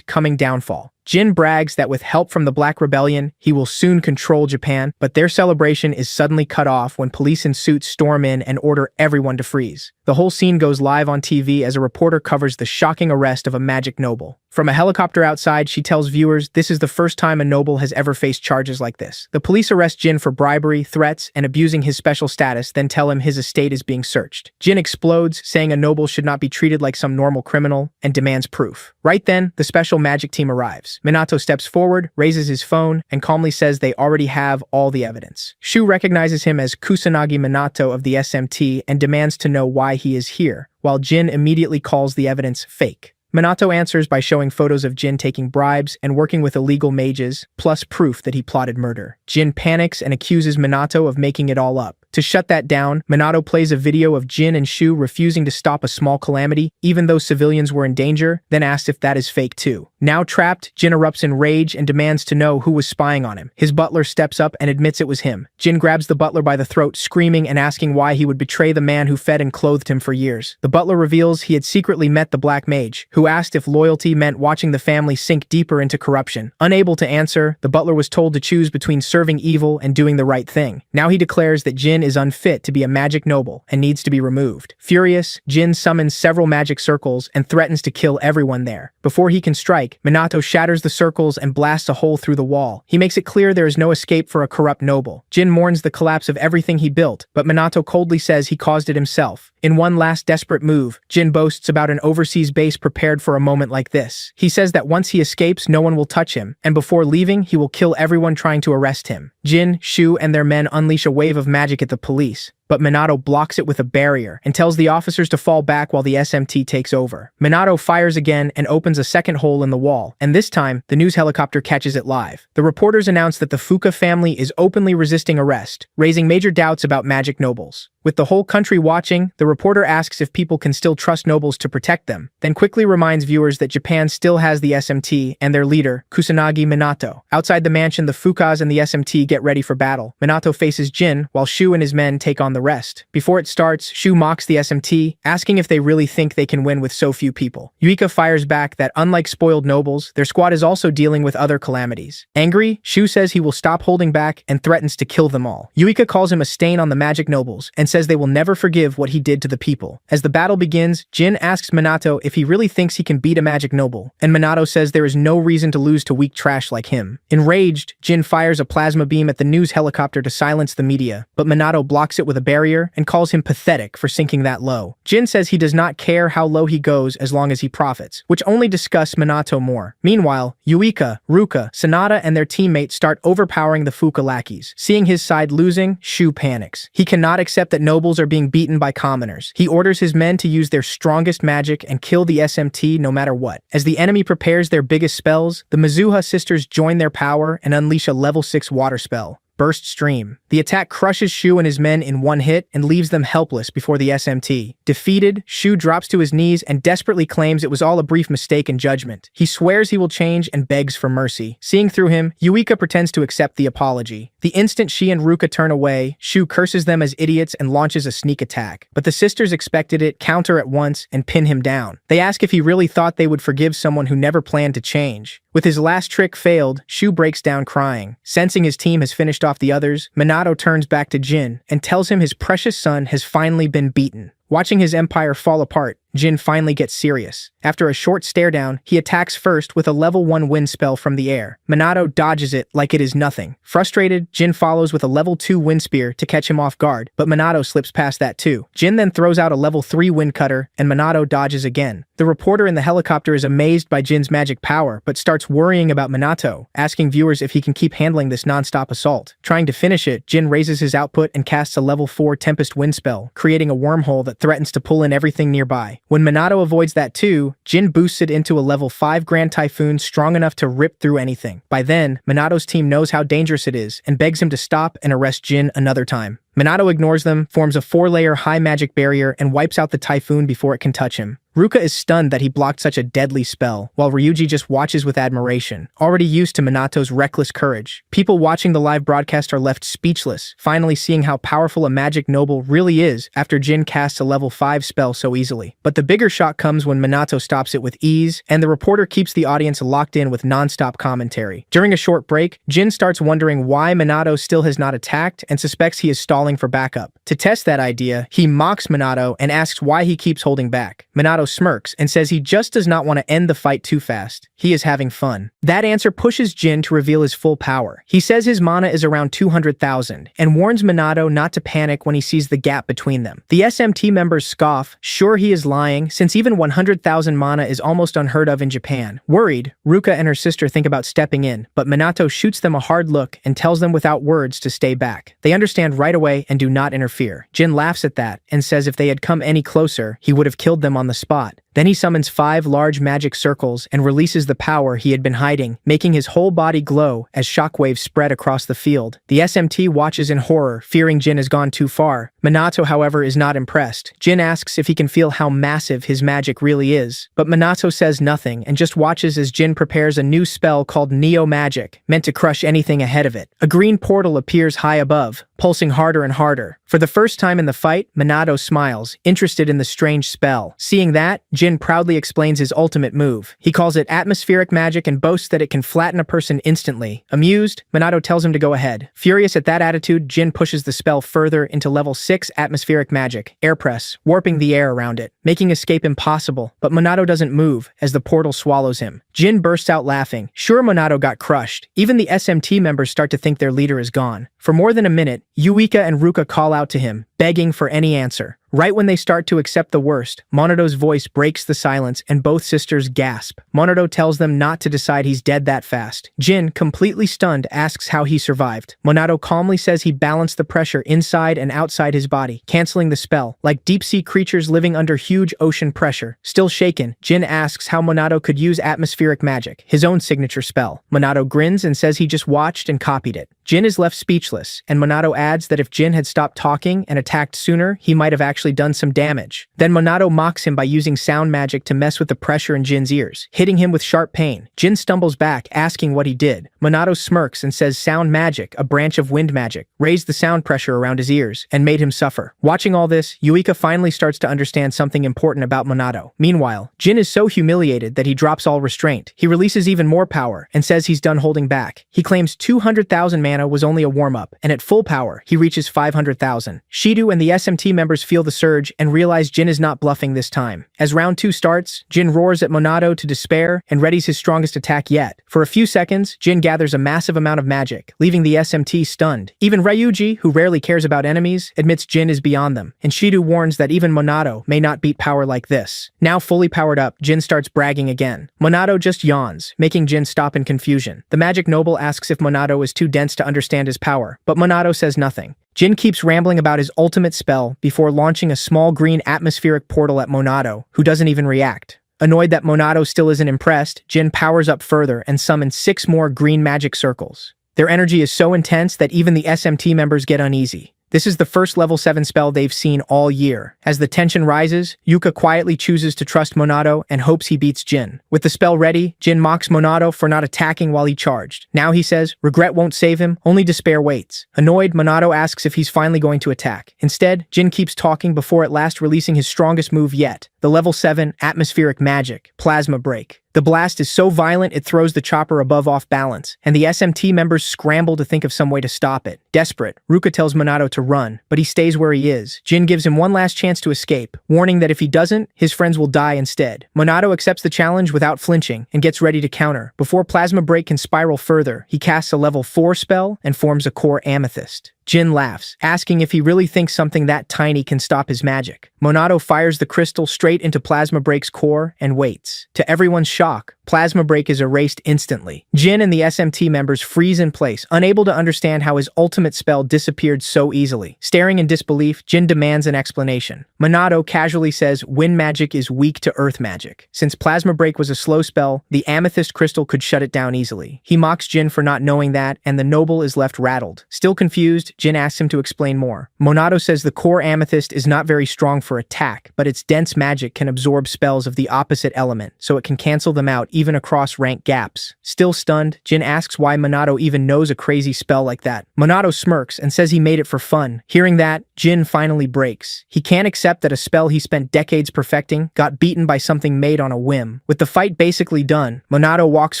coming downfall. Jin brags that with help from the Black Rebellion, he will soon control Japan, but their celebration is suddenly cut off when police in suits storm in and order everyone to freeze. The whole scene goes live on TV as a reporter covers the shocking arrest of a magic noble. From a helicopter outside, she tells viewers this is the first time a noble has ever faced charges like this. The police arrest Jin for bribery, threats, and abusing his special status, then tell him his estate is being searched. Jin explodes, saying a noble should not be treated like some normal criminal, and demands proof. Right then, the special magic team arrives. Minato steps forward, raises his phone, and calmly says they already have all the evidence. Shu recognizes him as Kusanagi Minato of the SMT and demands to know why he is here, while Jin immediately calls the evidence fake. Minato answers by showing photos of Jin taking bribes and working with illegal mages, plus proof that he plotted murder. Jin panics and accuses Minato of making it all up. To shut that down, Minato plays a video of Jin and Shu refusing to stop a small calamity, even though civilians were in danger, then asks if that is fake too. Now trapped, Jin erupts in rage and demands to know who was spying on him. His butler steps up and admits it was him. Jin grabs the butler by the throat, screaming and asking why he would betray the man who fed and clothed him for years. The butler reveals he had secretly met the Black Mage, who asked if loyalty meant watching the family sink deeper into corruption. Unable to answer, the butler was told to choose between serving evil and doing the right thing. Now he declares that Jin is unfit to be a magic noble and needs to be removed. Furious, Jin summons several magic circles and threatens to kill everyone there. Before he can strike, Minato shatters the circles and blasts a hole through the wall. He makes it clear there is no escape for a corrupt noble. Jin mourns the collapse of everything he built, but Minato coldly says he caused it himself. In one last desperate move, Jin boasts about an overseas base prepared for a moment like this. He says that once he escapes, no one will touch him, and before leaving, he will kill everyone trying to arrest him. Jin, Shu, and their men unleash a wave of magic at the police, but Minato blocks it with a barrier and tells the officers to fall back while the SMT takes over. Minato fires again and opens a second hole in the wall, and this time, the news helicopter catches it live. The reporters announce that the Fuka family is openly resisting arrest, raising major doubts about magic nobles. With the whole country watching, the reporter asks if people can still trust nobles to protect them, then quickly reminds viewers that Japan still has the SMT and their leader, Kusanagi Minato. Outside the mansion, the Fukas and the SMT get ready for battle. Minato faces Jin, while Shu and his men take on the rest. Before it starts, Shu mocks the SMT, asking if they really think they can win with so few people. Yuika fires back that unlike spoiled nobles, their squad is also dealing with other calamities. Angry, Shu says he will stop holding back and threatens to kill them all. Yuika calls him a stain on the magic nobles and says they will never forgive what he did to the people. As the battle begins, Jin asks Minato if he really thinks he can beat a magic noble, and Minato says there is no reason to lose to weak trash like him. Enraged, Jin fires a plasma beam at the news helicopter to silence the media, but Minato blocks it with a barrier and calls him pathetic for sinking that low. Jin says he does not care how low he goes as long as he profits, which only disgusts Minato more. Meanwhile, Yuika, Ruka, Sanada, and their teammates start overpowering the Fuka lackeys. Seeing his side losing, Shu panics. He cannot accept that nobles are being beaten by commoners. He orders his men to use their strongest magic and kill the SMT no matter what. As the enemy prepares their biggest spells, the Mizuha sisters join their power and unleash a level 6 water spell, Burst Stream. The attack crushes Shu and his men in one hit and leaves them helpless before the SMT. Defeated, Shu drops to his knees and desperately claims it was all a brief mistake in judgment. He swears he will change and begs for mercy. Seeing through him, Yuika pretends to accept the apology. The instant she and Ruka turn away, Shu curses them as idiots and launches a sneak attack. But the sisters expected it, counter at once, and pin him down. They ask if he really thought they would forgive someone who never planned to change. With his last trick failed, Shu breaks down crying. Sensing his team has finished off the others, Minato turns back to Jin and tells him his precious son has finally been beaten. Watching his empire fall apart, Jin finally gets serious. After a short stare down, he attacks first with a level 1 wind spell from the air. Minato dodges it like it is nothing. Frustrated, Jin follows with a level 2 wind spear to catch him off guard, but Minato slips past that too. Jin then throws out a level 3 wind cutter, and Minato dodges again. The reporter in the helicopter is amazed by Jin's magic power, but starts worrying about Minato, asking viewers if he can keep handling this non-stop assault. Trying to finish it, Jin raises his output and casts a level 4 Tempest wind spell, creating a wormhole that threatens to pull in everything nearby. When Minato avoids that too, Jin boosts it into a level 5 Grand Typhoon strong enough to rip through anything. By then, Minato's team knows how dangerous it is and begs him to stop and arrest Jin another time. Minato ignores them, forms a 4-layer high magic barrier, and wipes out the typhoon before it can touch him. Ruka is stunned that he blocked such a deadly spell, while Ryuji just watches with admiration, already used to Minato's reckless courage. People watching the live broadcast are left speechless, finally seeing how powerful a magic noble really is after Jin casts a level 5 spell so easily. But the bigger shock comes when Minato stops it with ease, and the reporter keeps the audience locked in with non-stop commentary. During a short break, Jin starts wondering why Minato still has not attacked and suspects he is stalling for backup. To test that idea, he mocks Minato and asks why he keeps holding back. Minato smirks and says he just does not want to end the fight too fast. He is having fun. That answer pushes Jin to reveal his full power. He says his mana is around 200,000 and warns Minato not to panic when he sees the gap between them. The SMT members scoff, sure he is lying, since even 100,000 mana is almost unheard of in Japan. Worried, Ruka and her sister think about stepping in, but Minato shoots them a hard look and tells them without words to stay back. They understand right away and do not interfere. Jin laughs at that and says if they had come any closer, he would have killed them on the spot. Then he summons 5 large magic circles and releases the power he had been hiding, making his whole body glow as shockwaves spread across the field. The SMT watches in horror, fearing Jin has gone too far. Minato, however, is not impressed. Jin asks if he can feel how massive his magic really is, but Minato says nothing and just watches as Jin prepares a new spell called Neo Magic, meant to crush anything ahead of it. A green portal appears high above, pulsing harder and harder. For the first time in the fight, Minato smiles, interested in the strange spell. Seeing that, Jin proudly explains his ultimate move. He calls it atmospheric magic and boasts that it can flatten a person instantly. Amused, Minato tells him to go ahead. Furious at that attitude, Jin pushes the spell further into level 6 atmospheric magic, air press, warping the air around it, making escape impossible, but Minato doesn't move as the portal swallows him. Jin bursts out laughing. Sure, Minato got crushed. Even the SMT members start to think their leader is gone. For more than a minute, Yuika and Ruka call out to him, begging for any answer. Right when they start to accept the worst, Monato's voice breaks the silence and both sisters gasp. Monato tells them not to decide he's dead that fast. Jin, completely stunned, asks how he survived. Monato calmly says he balanced the pressure inside and outside his body, canceling the spell, like deep-sea creatures living under huge ocean pressure. Still shaken, Jin asks how Monato could use atmospheric magic, his own signature spell. Monato grins and says he just watched and copied it. Jin is left speechless, and Monato adds that if Jin had stopped talking and attacked sooner, he might have actually done some damage. Then Monato mocks him by using sound magic to mess with the pressure in Jin's ears, hitting him with sharp pain. Jin stumbles back, asking what he did. Monato smirks and says sound magic, a branch of wind magic, raised the sound pressure around his ears and made him suffer. Watching all this, Yuika finally starts to understand something important about Monato. Meanwhile, Jin is so humiliated that he drops all restraint. He releases even more power and says he's done holding back. He claims 200,000 mana was only a warm-up, and at full power, he reaches 500,000. Shido and the SMT members feel the surge and realize Jin is not bluffing this time. As round 2 starts, Jin roars at Monato to despair and readies his strongest attack yet. For a few seconds, Jin gathers a massive amount of magic, leaving the SMT stunned. Even Ryuji, who rarely cares about enemies, admits Jin is beyond them, and Shido warns that even Monato may not beat power like this. Now fully powered up, Jin starts bragging again. Monato just yawns, making Jin stop in confusion. The magic noble asks if Monato is too dense to understand his power, but Monato says nothing. Jin keeps rambling about his ultimate spell before launching a small green atmospheric portal at Monato, who doesn't even react. Annoyed that Monato still isn't impressed, Jin powers up further and summons 6 more green magic circles. Their energy is so intense that even the SMT members get uneasy. This is the first level 7 spell they've seen all year. As the tension rises, Yuka quietly chooses to trust Monato and hopes he beats Jin. With the spell ready, Jin mocks Monato for not attacking while he charged. Now he says, regret won't save him, only despair waits. Annoyed, Monato asks if he's finally going to attack. Instead, Jin keeps talking before at last releasing his strongest move yet, the level 7 atmospheric magic, Plasma Break. The blast is so violent it throws the chopper above off balance, and the SMT members scramble to think of some way to stop it. Desperate, Ruka tells Monato to run, but he stays where he is. Jin gives him one last chance to escape, warning that if he doesn't, his friends will die instead. Monato accepts the challenge without flinching and gets ready to counter. Before Plasma Break can spiral further, he casts a level 4 spell and forms a core amethyst. Jin laughs, asking if he really thinks something that tiny can stop his magic. Monato fires the crystal straight into Plasma Break's core and waits. To everyone's shock, Plasma break is erased instantly. Jin and the SMT members freeze in place, unable to understand how his ultimate spell disappeared so easily. Staring in disbelief, Jin demands an explanation. Minato casually says wind magic is weak to earth magic. Since plasma break was a slow spell, the amethyst crystal could shut it down easily. He mocks Jin for not knowing that, and the noble is left rattled. Still confused, Jin asks him to explain more. Minato says the core amethyst is not very strong for attack, but its dense magic can absorb spells of the opposite element, so it can cancel them out even across rank gaps. Still stunned, Jin asks why Minato even knows a crazy spell like that. Minato smirks and says he made it for fun. Hearing that, Jin finally breaks. He can't accept that a spell he spent decades perfecting got beaten by something made on a whim. With the fight basically done, Minato walks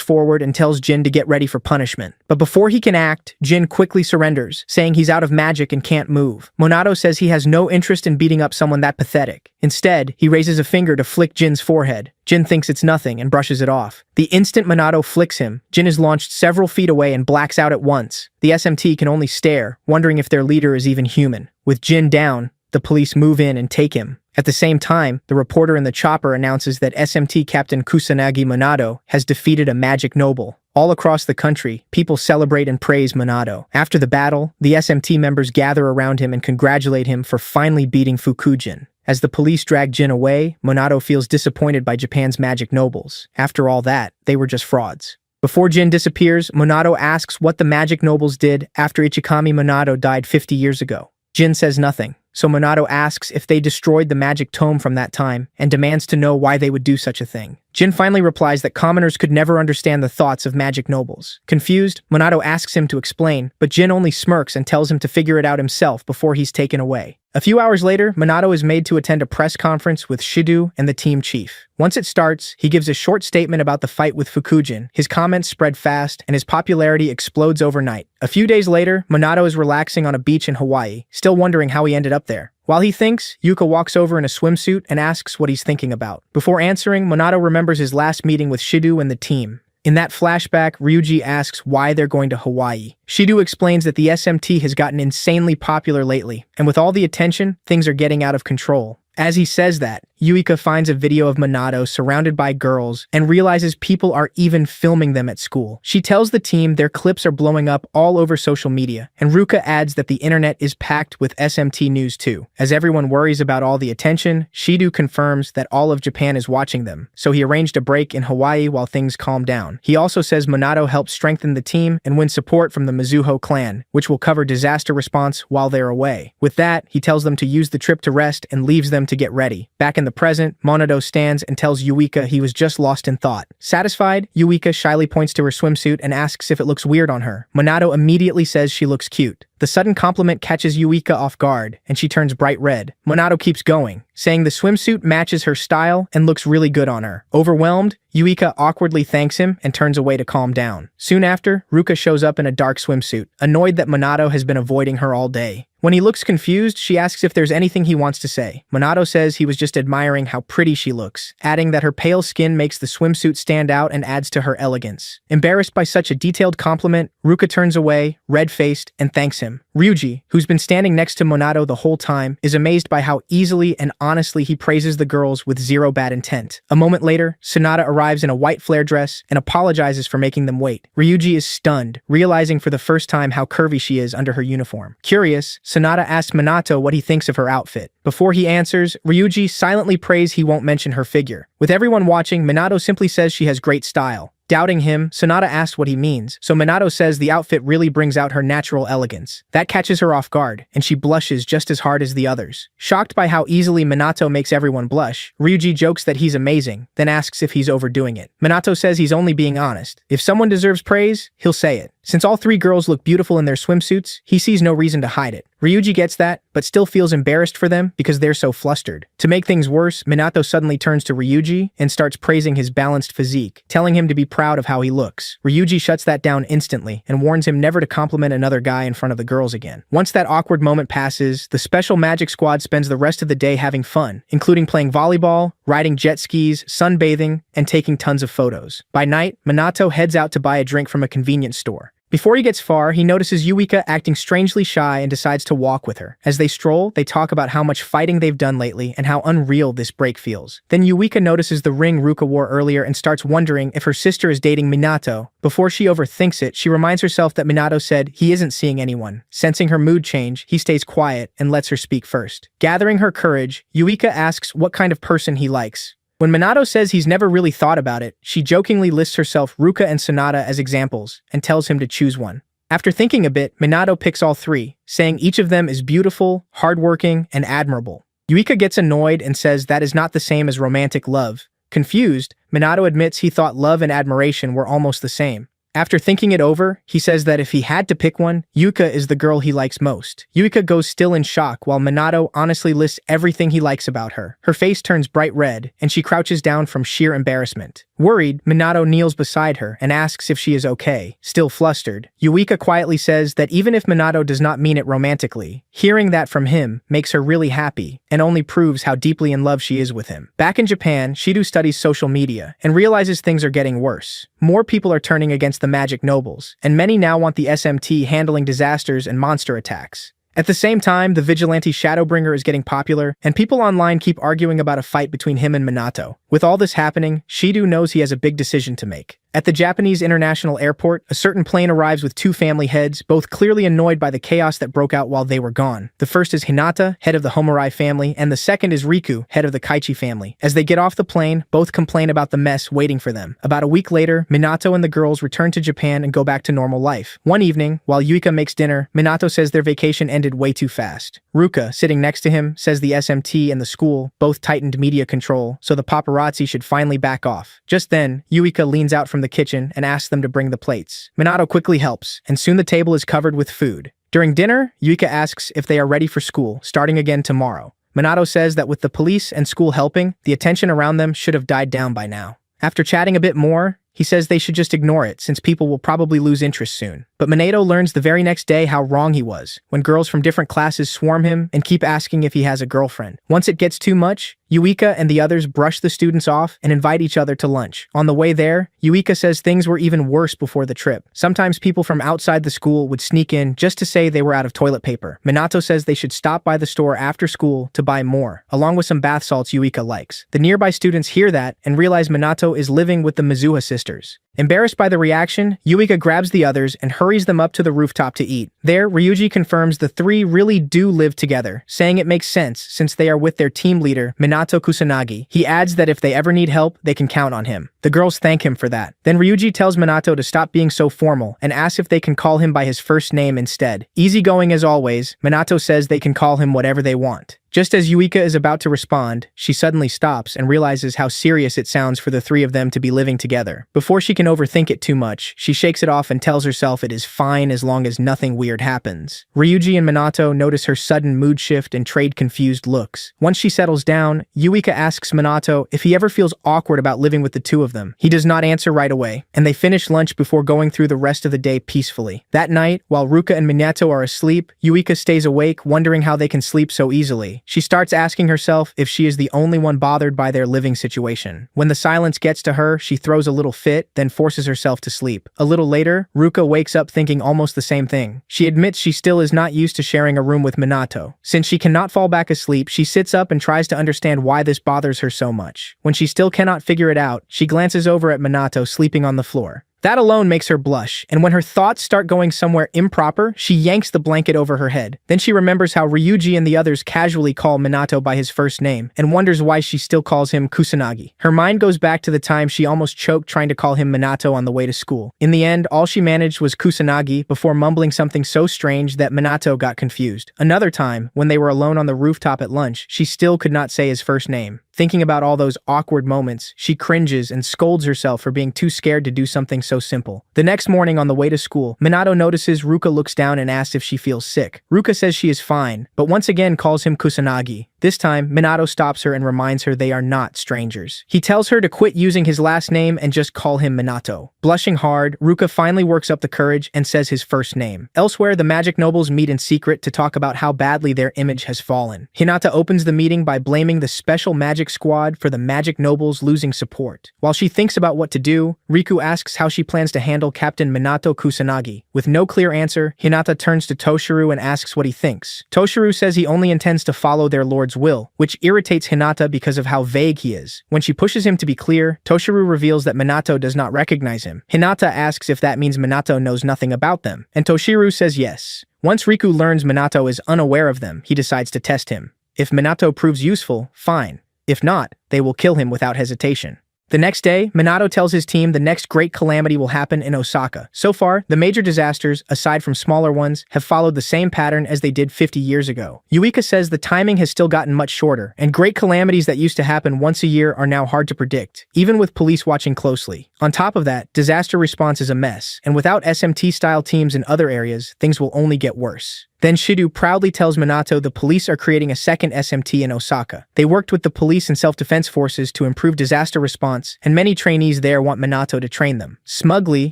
forward and tells Jin to get ready for punishment. But before he can act, Jin quickly surrenders, saying he's out of magic and can't move. Minato says he has no interest in beating up someone that pathetic. Instead, he raises a finger to flick Jin's forehead. Jin thinks it's nothing and brushes it off. The instant Minato flicks him, Jin is launched several feet away and blacks out at once. The SMT can only stare, wondering if their leader is even human. With Jin down, the police move in and take him. At the same time, the reporter in the chopper announces that SMT Captain Kusanagi Minato has defeated a magic noble. All across the country, people celebrate and praise Minato. After the battle, the SMT members gather around him and congratulate him for finally beating Fukujin. As the police drag Jin away, Minato feels disappointed by Japan's magic nobles. After all that, they were just frauds. Before Jin disappears, Minato asks what the magic nobles did after Ichikami Minato died 50 years ago. Jin says nothing, so Minato asks if they destroyed the magic tome from that time and demands to know why they would do such a thing. Jin finally replies that commoners could never understand the thoughts of magic nobles. Confused, Minato asks him to explain, but Jin only smirks and tells him to figure it out himself before he's taken away. A few hours later, Minato is made to attend a press conference with Shido and the team chief. Once it starts, he gives a short statement about the fight with Fukujin. His comments spread fast, and his popularity explodes overnight. A few days later, Minato is relaxing on a beach in Hawaii, still wondering how he ended up there. While he thinks, Yuka walks over in a swimsuit and asks what he's thinking about. Before answering, Minato remembers his last meeting with Shido and the team. In that flashback, Ryuji asks why they're going to Hawaii. Shido explains that the SMT has gotten insanely popular lately, and with all the attention, things are getting out of control. As he says that, Yuika finds a video of Minato surrounded by girls and realizes people are even filming them at school. She tells the team their clips are blowing up all over social media, and Ruka adds that the internet is packed with SMT news too. As everyone worries about all the attention, Shido confirms that all of Japan is watching them, so he arranged a break in Hawaii while things calm down. He also says Minato helped strengthen the team and win support from the Mizuho clan, which will cover disaster response while they're away. With that, he tells them to use the trip to rest and leaves them to get ready. Back in the present, Minato stands and tells Yuika he was just lost in thought. Satisfied, Yuika shyly points to her swimsuit and asks if it looks weird on her. Minato immediately says she looks cute. The sudden compliment catches Yuika off guard, and she turns bright red. Minato keeps going, saying the swimsuit matches her style and looks really good on her. Overwhelmed, Yuika awkwardly thanks him and turns away to calm down. Soon after, Ruka shows up in a dark swimsuit, annoyed that Minato has been avoiding her all day. When he looks confused, she asks if there's anything he wants to say. Minato says he was just admiring how pretty she looks, adding that her pale skin makes the swimsuit stand out and adds to her elegance. Embarrassed by such a detailed compliment, Ruka turns away, red-faced, and thanks him. Ryuji, who's been standing next to Minato the whole time, is amazed by how easily and honestly he praises the girls with zero bad intent. A moment later, Sonata arrives in a white flare dress and apologizes for making them wait. Ryuji is stunned, realizing for the first time how curvy she is under her uniform. Curious, Sonata asks Minato what he thinks of her outfit. Before he answers, Ryuji silently prays he won't mention her figure. With everyone watching, Minato simply says she has great style. Doubting him, Sonata asks what he means, so Minato says the outfit really brings out her natural elegance. That catches her off guard, and she blushes just as hard as the others. Shocked by how easily Minato makes everyone blush, Ryuji jokes that he's amazing, then asks if he's overdoing it. Minato says he's only being honest. If someone deserves praise, he'll say it. Since all three girls look beautiful in their swimsuits, he sees no reason to hide it. Ryuji gets that, but still feels embarrassed for them because they're so flustered. To make things worse, Minato suddenly turns to Ryuji and starts praising his balanced physique, telling him to be proud of how he looks. Ryuji shuts that down instantly and warns him never to compliment another guy in front of the girls again. Once that awkward moment passes, the Special Magic Squad spends the rest of the day having fun, including playing volleyball, riding jet skis, sunbathing, and taking tons of photos. By night, Minato heads out to buy a drink from a convenience store. Before he gets far, he notices Yuika acting strangely shy and decides to walk with her. As they stroll, they talk about how much fighting they've done lately and how unreal this break feels. Then Yuika notices the ring Ruka wore earlier and starts wondering if her sister is dating Minato. Before she overthinks it, she reminds herself that Minato said he isn't seeing anyone. Sensing her mood change, he stays quiet and lets her speak first. Gathering her courage, Yuika asks what kind of person he likes. When Minato says he's never really thought about it, she jokingly lists herself Ruka and Sonata as examples and tells him to choose one. After thinking a bit, Minato picks all three, saying each of them is beautiful, hardworking, and admirable. Yuika gets annoyed and says that is not the same as romantic love. Confused, Minato admits he thought love and admiration were almost the same. After thinking it over, he says that if he had to pick one, Yuka is the girl he likes most. Yuika goes still in shock while Minato honestly lists everything he likes about her. Her face turns bright red, and she crouches down from sheer embarrassment. Worried, Minato kneels beside her and asks if she is okay. Still flustered, Yuika quietly says that even if Minato does not mean it romantically, hearing that from him makes her really happy and only proves how deeply in love she is with him. Back in Japan, Shido studies social media and realizes things are getting worse. More people are turning against the magic nobles, and many now want the SMT handling disasters and monster attacks. At the same time, the vigilante Shadowbringer is getting popular, and people online keep arguing about a fight between him and Minato. With all this happening, Shido knows he has a big decision to make. At the Japanese International Airport, a certain plane arrives with two family heads, both clearly annoyed by the chaos that broke out while they were gone. The first is Hinata, head of the Homurai family, and the second is Riku, head of the Kaichi family. As they get off the plane, both complain about the mess waiting for them. About a week later, Minato and the girls return to Japan and go back to normal life. One evening, while Yuika makes dinner, Minato says their vacation ended way too fast. Ruka, sitting next to him, says the SMT and the school both tightened media control, so the paparazzi should finally back off. Just then, Yuika leans out from the kitchen and asks them to bring the plates. Minato quickly helps, and soon the table is covered with food. During dinner, Yuika asks if they are ready for school, starting again tomorrow. Minato says that with the police and school helping, the attention around them should have died down by now. After chatting a bit more, he says they should just ignore it since people will probably lose interest soon. But Minato learns the very next day how wrong he was, when girls from different classes swarm him and keep asking if he has a girlfriend. Once it gets too much, Yuika and the others brush the students off and invite each other to lunch. On the way there, Yuika says things were even worse before the trip. Sometimes people from outside the school would sneak in just to say they were out of toilet paper. Minato says they should stop by the store after school to buy more, along with some bath salts Yuika likes. The nearby students hear that and realize Minato is living with the Mizuha sisters. Embarrassed by the reaction, Yuika grabs the others and hurries them up to the rooftop to eat. There, Ryuji confirms the three really do live together, saying it makes sense since they are with their team leader, Minato Kusanagi. He adds that if they ever need help, they can count on him. The girls thank him for that. Then Ryuji tells Minato to stop being so formal and asks if they can call him by his first name instead. Easygoing as always, Minato says they can call him whatever they want. Just as Yuika is about to respond, she suddenly stops and realizes how serious it sounds for the three of them to be living together. Before she can overthink it too much, she shakes it off and tells herself it is fine as long as nothing weird happens. Ryuji and Minato notice her sudden mood shift and trade confused looks. Once she settles down, Yuika asks Minato if he ever feels awkward about living with the two of them. He does not answer right away, and they finish lunch before going through the rest of the day peacefully. That night, while Ruka and Minato are asleep, Yuika stays awake, wondering how they can sleep so easily. She starts asking herself if she is the only one bothered by their living situation. When the silence gets to her, she throws a little fit, then forces herself to sleep. A little later, Ruka wakes up thinking almost the same thing. She admits she still is not used to sharing a room with Minato. Since she cannot fall back asleep, she sits up and tries to understand why this bothers her so much. When she still cannot figure it out, she glances over at Minato sleeping on the floor. That alone makes her blush, and when her thoughts start going somewhere improper, she yanks the blanket over her head. Then she remembers how Ryuji and the others casually call Minato by his first name, and wonders why she still calls him Kusanagi. Her mind goes back to the time she almost choked trying to call him Minato on the way to school. In the end, all she managed was Kusanagi before mumbling something so strange that Minato got confused. Another time, when they were alone on the rooftop at lunch, she still could not say his first name. Thinking about all those awkward moments, she cringes and scolds herself for being too scared to do something so simple. The next morning on the way to school, Minato notices Ruka looks down and asks if she feels sick. Ruka says she is fine, but once again calls him Kusanagi. This time, Minato stops her and reminds her they are not strangers. He tells her to quit using his last name and just call him Minato. Blushing hard, Ruka finally works up the courage and says his first name. Elsewhere, the magic nobles meet in secret to talk about how badly their image has fallen. Hinata opens the meeting by blaming the special magic squad for the magic nobles losing support. While she thinks about what to do, Riku asks how she plans to handle Captain Minato Kusanagi. With no clear answer, Hinata turns to Toshiro and asks what he thinks. Toshiro says he only intends to follow their lord's will, which irritates Hinata because of how vague he is. When she pushes him to be clear, Toshiro reveals that Minato does not recognize him. Hinata asks if that means Minato knows nothing about them, and Toshiro says yes. Once Riku learns Minato is unaware of them, he decides to test him. If Minato proves useful, fine. If not, they will kill him without hesitation. The next day, Minato tells his team the next great calamity will happen in Osaka. So far, the major disasters, aside from smaller ones, have followed the same pattern as they did 50 years ago. Yuika says the timing has still gotten much shorter, and great calamities that used to happen once a year are now hard to predict, even with police watching closely. On top of that, disaster response is a mess, and without SMT-style teams in other areas, things will only get worse. Then Shido proudly tells Minato the police are creating a second SMT in Osaka. They worked with the police and self-defense forces to improve disaster response, and many trainees there want Minato to train them. Smugly,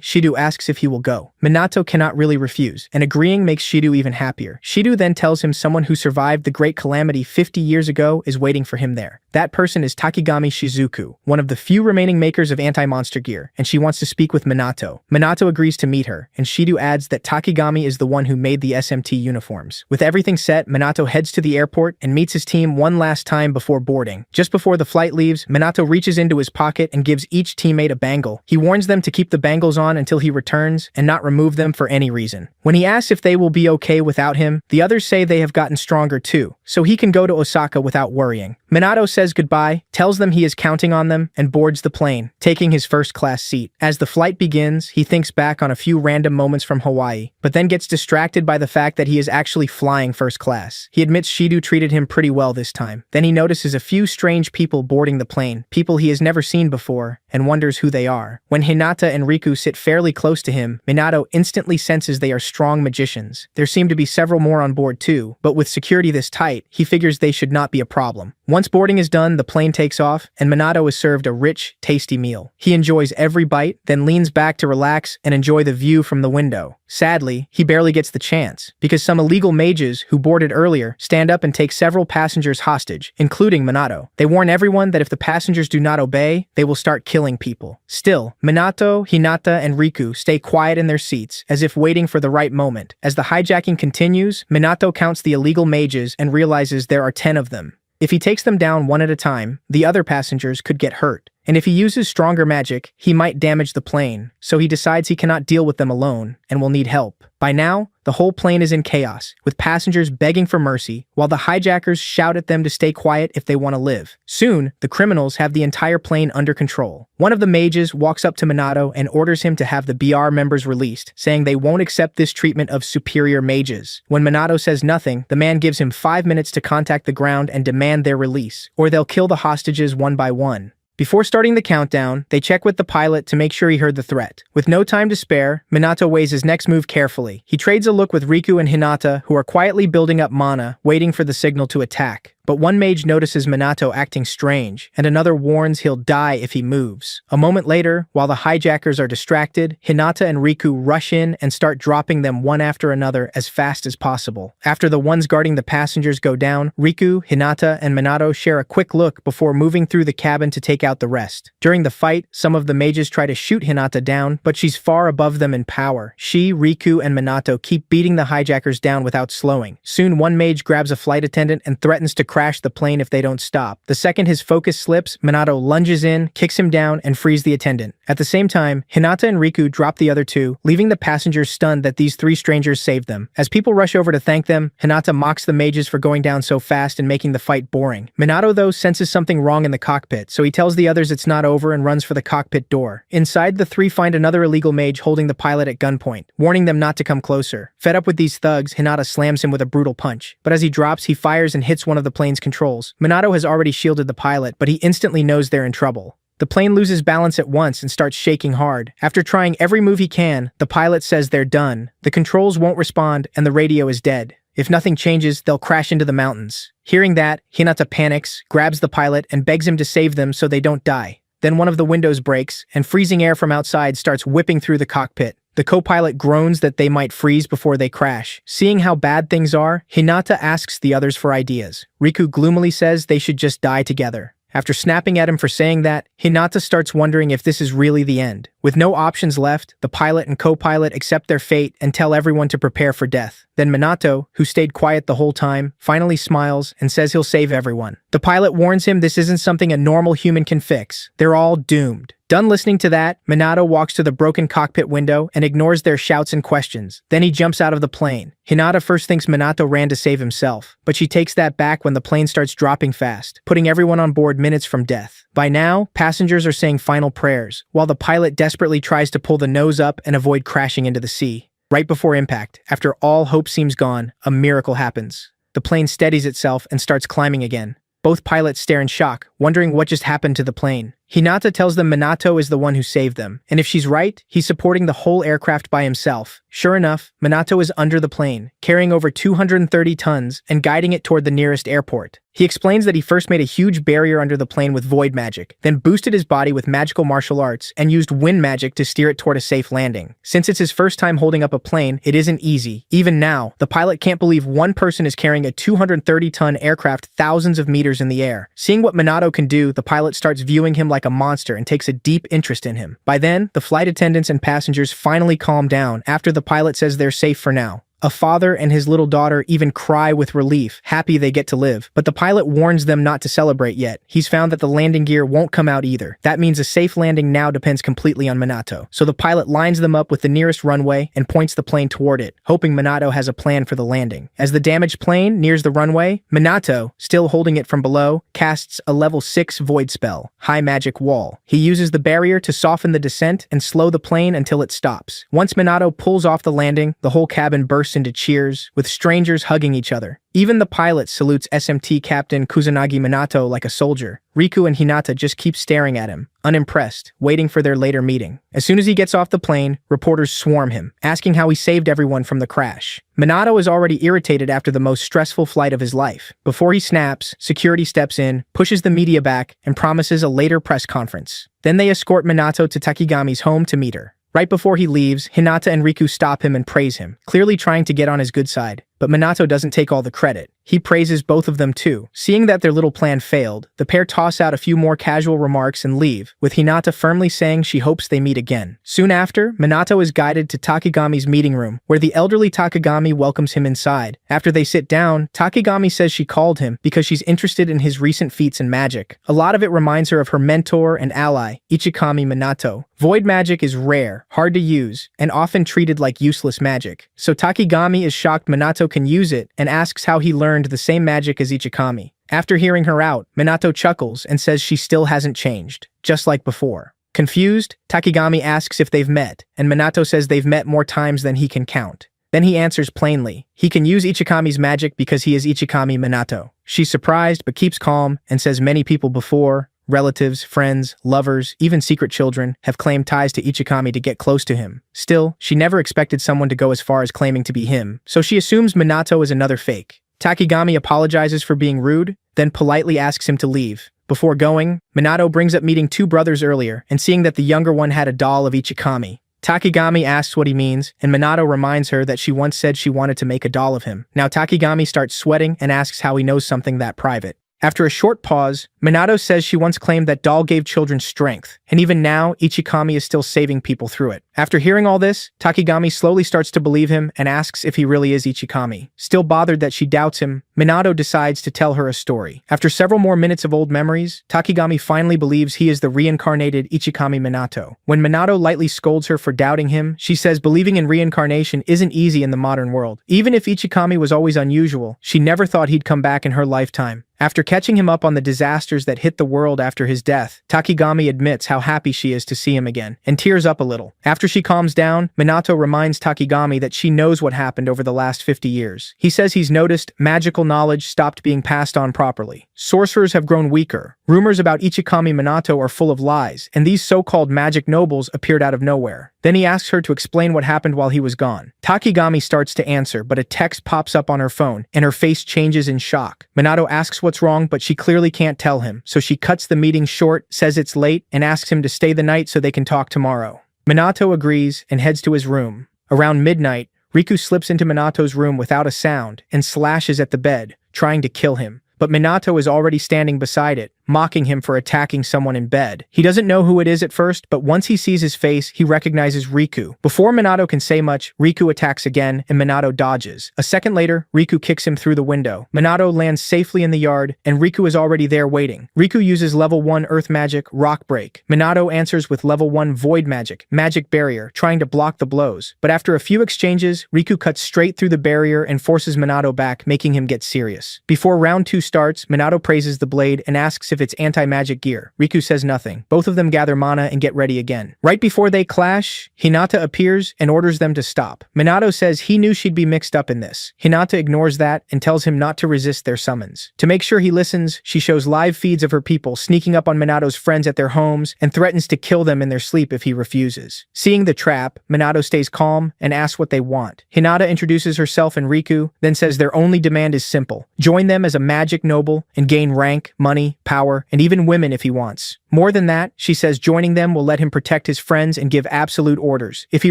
Shido asks if he will go. Minato cannot really refuse, and agreeing makes Shido even happier. Shido then tells him someone who survived the great calamity 50 years ago is waiting for him there. That person is Takigami Shizuku, one of the few remaining makers of anti-monster gear, and she wants to speak with Minato. Minato agrees to meet her, and Shido adds that Takigami is the one who made the SMT uniforms. With everything set, Minato heads to the airport and meets his team one last time before boarding. Just before the flight leaves, Minato reaches into his pocket and gives each teammate a bangle. He warns them to keep the bangles on until he returns and not remove them for any reason. When he asks if they will be okay without him, the others say they have gotten stronger too, so he can go to Osaka without worrying. Minato says goodbye, tells them he is counting on them, and boards the plane, taking his first-class seat. As the flight begins, he thinks back on a few random moments from Hawaii, but then gets distracted by the fact that he is actually flying first class. He admits Shido treated him pretty well this time. Then he notices a few strange people boarding the plane, people he has never seen before, and wonders who they are. When Hinata and Riku sit fairly close to him, Minato instantly senses they are strong magicians. There seem to be several more on board too, but with security this tight, he figures they should not be a problem. Once boarding is done, the plane takes off, and Minato is served a rich, tasty meal. He enjoys every bite, then leans back to relax and enjoy the view from the window. Sadly, he barely gets the chance, because some illegal mages who boarded earlier stand up and take several passengers hostage, including Minato. They warn everyone that if the passengers do not obey, they will start killing people. Still, Minato, Hinata, and Riku stay quiet in their seats, as if waiting for the right moment. As the hijacking continues, Minato counts the illegal mages and realizes there are 10 of them. If he takes them down one at a time, the other passengers could get hurt. And if he uses stronger magic, he might damage the plane, so he decides he cannot deal with them alone and will need help. By now, the whole plane is in chaos, with passengers begging for mercy, while the hijackers shout at them to stay quiet if they want to live. Soon, the criminals have the entire plane under control. One of the mages walks up to Minato and orders him to have the BR members released, saying they won't accept this treatment of superior mages. When Minato says nothing, the man gives him 5 minutes to contact the ground and demand their release, or they'll kill the hostages one by one. Before starting the countdown, they check with the pilot to make sure he heard the threat. With no time to spare, Minato weighs his next move carefully. He trades a look with Riku and Hinata, who are quietly building up mana, waiting for the signal to attack. But one mage notices Minato acting strange, and another warns he'll die if he moves. A moment later, while the hijackers are distracted, Hinata and Riku rush in and start dropping them one after another as fast as possible. After the ones guarding the passengers go down, Riku, Hinata, and Minato share a quick look before moving through the cabin to take out the rest. During the fight, some of the mages try to shoot Hinata down, but she's far above them in power. She, Riku, and Minato keep beating the hijackers down without slowing. Soon, one mage grabs a flight attendant and threatens to crash the plane if they don't stop. The second his focus slips, Minato lunges in, kicks him down, and frees the attendant. At the same time, Hinata and Riku drop the other two, leaving the passengers stunned that these 3 strangers saved them. As people rush over to thank them, Hinata mocks the mages for going down so fast and making the fight boring. Minato, though, senses something wrong in the cockpit, so he tells the others it's not over and runs for the cockpit door. Inside, the 3 find another illegal mage holding the pilot at gunpoint, warning them not to come closer. Fed up with these thugs, Hinata slams him with a brutal punch. But as he drops, he fires and hits one of the plane's controls. Minato has already shielded the pilot, but he instantly knows they're in trouble. The plane loses balance at once and starts shaking hard. After trying every move he can, the pilot says they're done. The controls won't respond and the radio is dead. If nothing changes, they'll crash into the mountains. Hearing that, Hinata panics, grabs the pilot, and begs him to save them so they don't die. Then one of the windows breaks, and freezing air from outside starts whipping through the cockpit. The co-pilot groans that they might freeze before they crash. Seeing how bad things are, Hinata asks the others for ideas. Riku gloomily says they should just die together. After snapping at him for saying that, Hinata starts wondering if this is really the end. With no options left, the pilot and co-pilot accept their fate and tell everyone to prepare for death. Then Minato, who stayed quiet the whole time, finally smiles and says he'll save everyone. The pilot warns him this isn't something a normal human can fix. They're all doomed. Done listening to that, Minato walks to the broken cockpit window and ignores their shouts and questions. Then he jumps out of the plane. Hinata first thinks Minato ran to save himself, but she takes that back when the plane starts dropping fast, putting everyone on board minutes from death. By now, passengers are saying final prayers, while the pilot desperately tries to pull the nose up and avoid crashing into the sea. Right before impact, after all hope seems gone, a miracle happens. The plane steadies itself and starts climbing again. Both pilots stare in shock, wondering what just happened to the plane. Hinata tells them Minato is the one who saved them, and if she's right, he's supporting the whole aircraft by himself. Sure enough, Minato is under the plane, carrying over 230 tons and guiding it toward the nearest airport. He explains that he first made a huge barrier under the plane with void magic, then boosted his body with magical martial arts and used wind magic to steer it toward a safe landing. Since it's his first time holding up a plane, it isn't easy. Even now, the pilot can't believe one person is carrying a 230-ton aircraft thousands of meters in the air. Seeing what Minato can do, the pilot starts viewing him like a monster and takes a deep interest in him. By then, the flight attendants and passengers finally calm down after the pilot says they're safe for now. A father and his little daughter even cry with relief, happy they get to live. But the pilot warns them not to celebrate yet. He's found that the landing gear won't come out either. That means a safe landing now depends completely on Minato. So the pilot lines them up with the nearest runway and points the plane toward it, hoping Minato has a plan for the landing. As the damaged plane nears the runway, Minato, still holding it from below, casts a level 6 void spell, High Magic Wall. He uses the barrier to soften the descent and slow the plane until it stops. Once Minato pulls off the landing, the whole cabin bursts into cheers, with strangers hugging each other. Even the pilot salutes SMT Captain Kusanagi Minato like a soldier. Riku and Hinata just keep staring at him, unimpressed, waiting for their later meeting. As soon as he gets off the plane, reporters swarm him, asking how he saved everyone from the crash. Minato is already irritated after the most stressful flight of his life. Before he snaps, security steps in, pushes the media back, and promises a later press conference. Then they escort Minato to Takigami's home to meet her. Right before he leaves, Hinata and Riku stop him and praise him, clearly trying to get on his good side. But Minato doesn't take all the credit. He praises both of them too. Seeing that their little plan failed, the pair toss out a few more casual remarks and leave, with Hinata firmly saying she hopes they meet again. Soon after, Minato is guided to Takigami's meeting room, where the elderly Takigami welcomes him inside. After they sit down, Takigami says she called him because she's interested in his recent feats in magic. A lot of it reminds her of her mentor and ally, Ichikami Minato. Void magic is rare, hard to use, and often treated like useless magic. So Takigami is shocked Minato can use it and asks how he learned the same magic as Ichikami. After hearing her out, Minato chuckles and says she still hasn't changed, just like before. Confused, Takigami asks if they've met, and Minato says they've met more times than he can count. Then he answers plainly. He can use Ichikami's magic because he is Ichikami Minato. She's surprised but keeps calm and says many people before, relatives, friends, lovers, even secret children, have claimed ties to Ichikami to get close to him. Still, she never expected someone to go as far as claiming to be him, so she assumes Minato is another fake. Takigami apologizes for being rude, then politely asks him to leave. Before going, Minato brings up meeting two brothers earlier and seeing that the younger one had a doll of Ichikami. Takigami asks what he means, and Minato reminds her that she once said she wanted to make a doll of him. Now Takigami starts sweating and asks how he knows something that private. After a short pause, Minato says she once claimed that doll gave children strength, and even now, Ichikami is still saving people through it. After hearing all this, Takigami slowly starts to believe him and asks if he really is Ichikami. Still bothered that she doubts him, Minato decides to tell her a story. After several more minutes of old memories, Takigami finally believes he is the reincarnated Ichikami Minato. When Minato lightly scolds her for doubting him, she says believing in reincarnation isn't easy in the modern world. Even if Ichikami was always unusual, she never thought he'd come back in her lifetime. After catching him up on the disaster disasters that hit the world after his death, Takigami admits how happy she is to see him again, and tears up a little. After she calms down, Minato reminds Takigami that she knows what happened over the last 50 years. He says he's noticed magical knowledge stopped being passed on properly. Sorcerers have grown weaker. Rumors about Ichikami Minato are full of lies, and these so-called magic nobles appeared out of nowhere. Then he asks her to explain what happened while he was gone. Takigami starts to answer, but a text pops up on her phone, and her face changes in shock. Minato asks what's wrong, but she clearly can't tell him, so she cuts the meeting short, says it's late, and asks him to stay the night so they can talk tomorrow. Minato agrees and heads to his room. Around midnight, Riku slips into Minato's room without a sound and slashes at the bed, trying to kill him. But Minato is already standing beside it, mocking him for attacking someone in bed. He doesn't know who it is at first, but once he sees his face, he recognizes Riku. Before Minato can say much, Riku attacks again, and Minato dodges. A second later, Riku kicks him through the window. Minato lands safely in the yard, and Riku is already there waiting. Riku uses level 1 Earth Magic, Rock Break. Minato answers with level 1 Void Magic, Magic Barrier, trying to block the blows. But after a few exchanges, Riku cuts straight through the barrier and forces Minato back, making him get serious. Before round 2 starts, Minato praises the blade and asks if it's anti-magic gear. Riku says nothing. Both of them gather mana and get ready again. Right before they clash, Hinata appears and orders them to stop. Minato says he knew she'd be mixed up in this. Hinata ignores that and tells him not to resist their summons. To make sure he listens, she shows live feeds of her people sneaking up on Minato's friends at their homes and threatens to kill them in their sleep if he refuses. Seeing the trap, Minato stays calm and asks what they want. Hinata introduces herself and Riku, then says their only demand is simple: join them as a magic noble and gain rank, money, power, and even women if he wants. More than that, she says joining them will let him protect his friends and give absolute orders. If he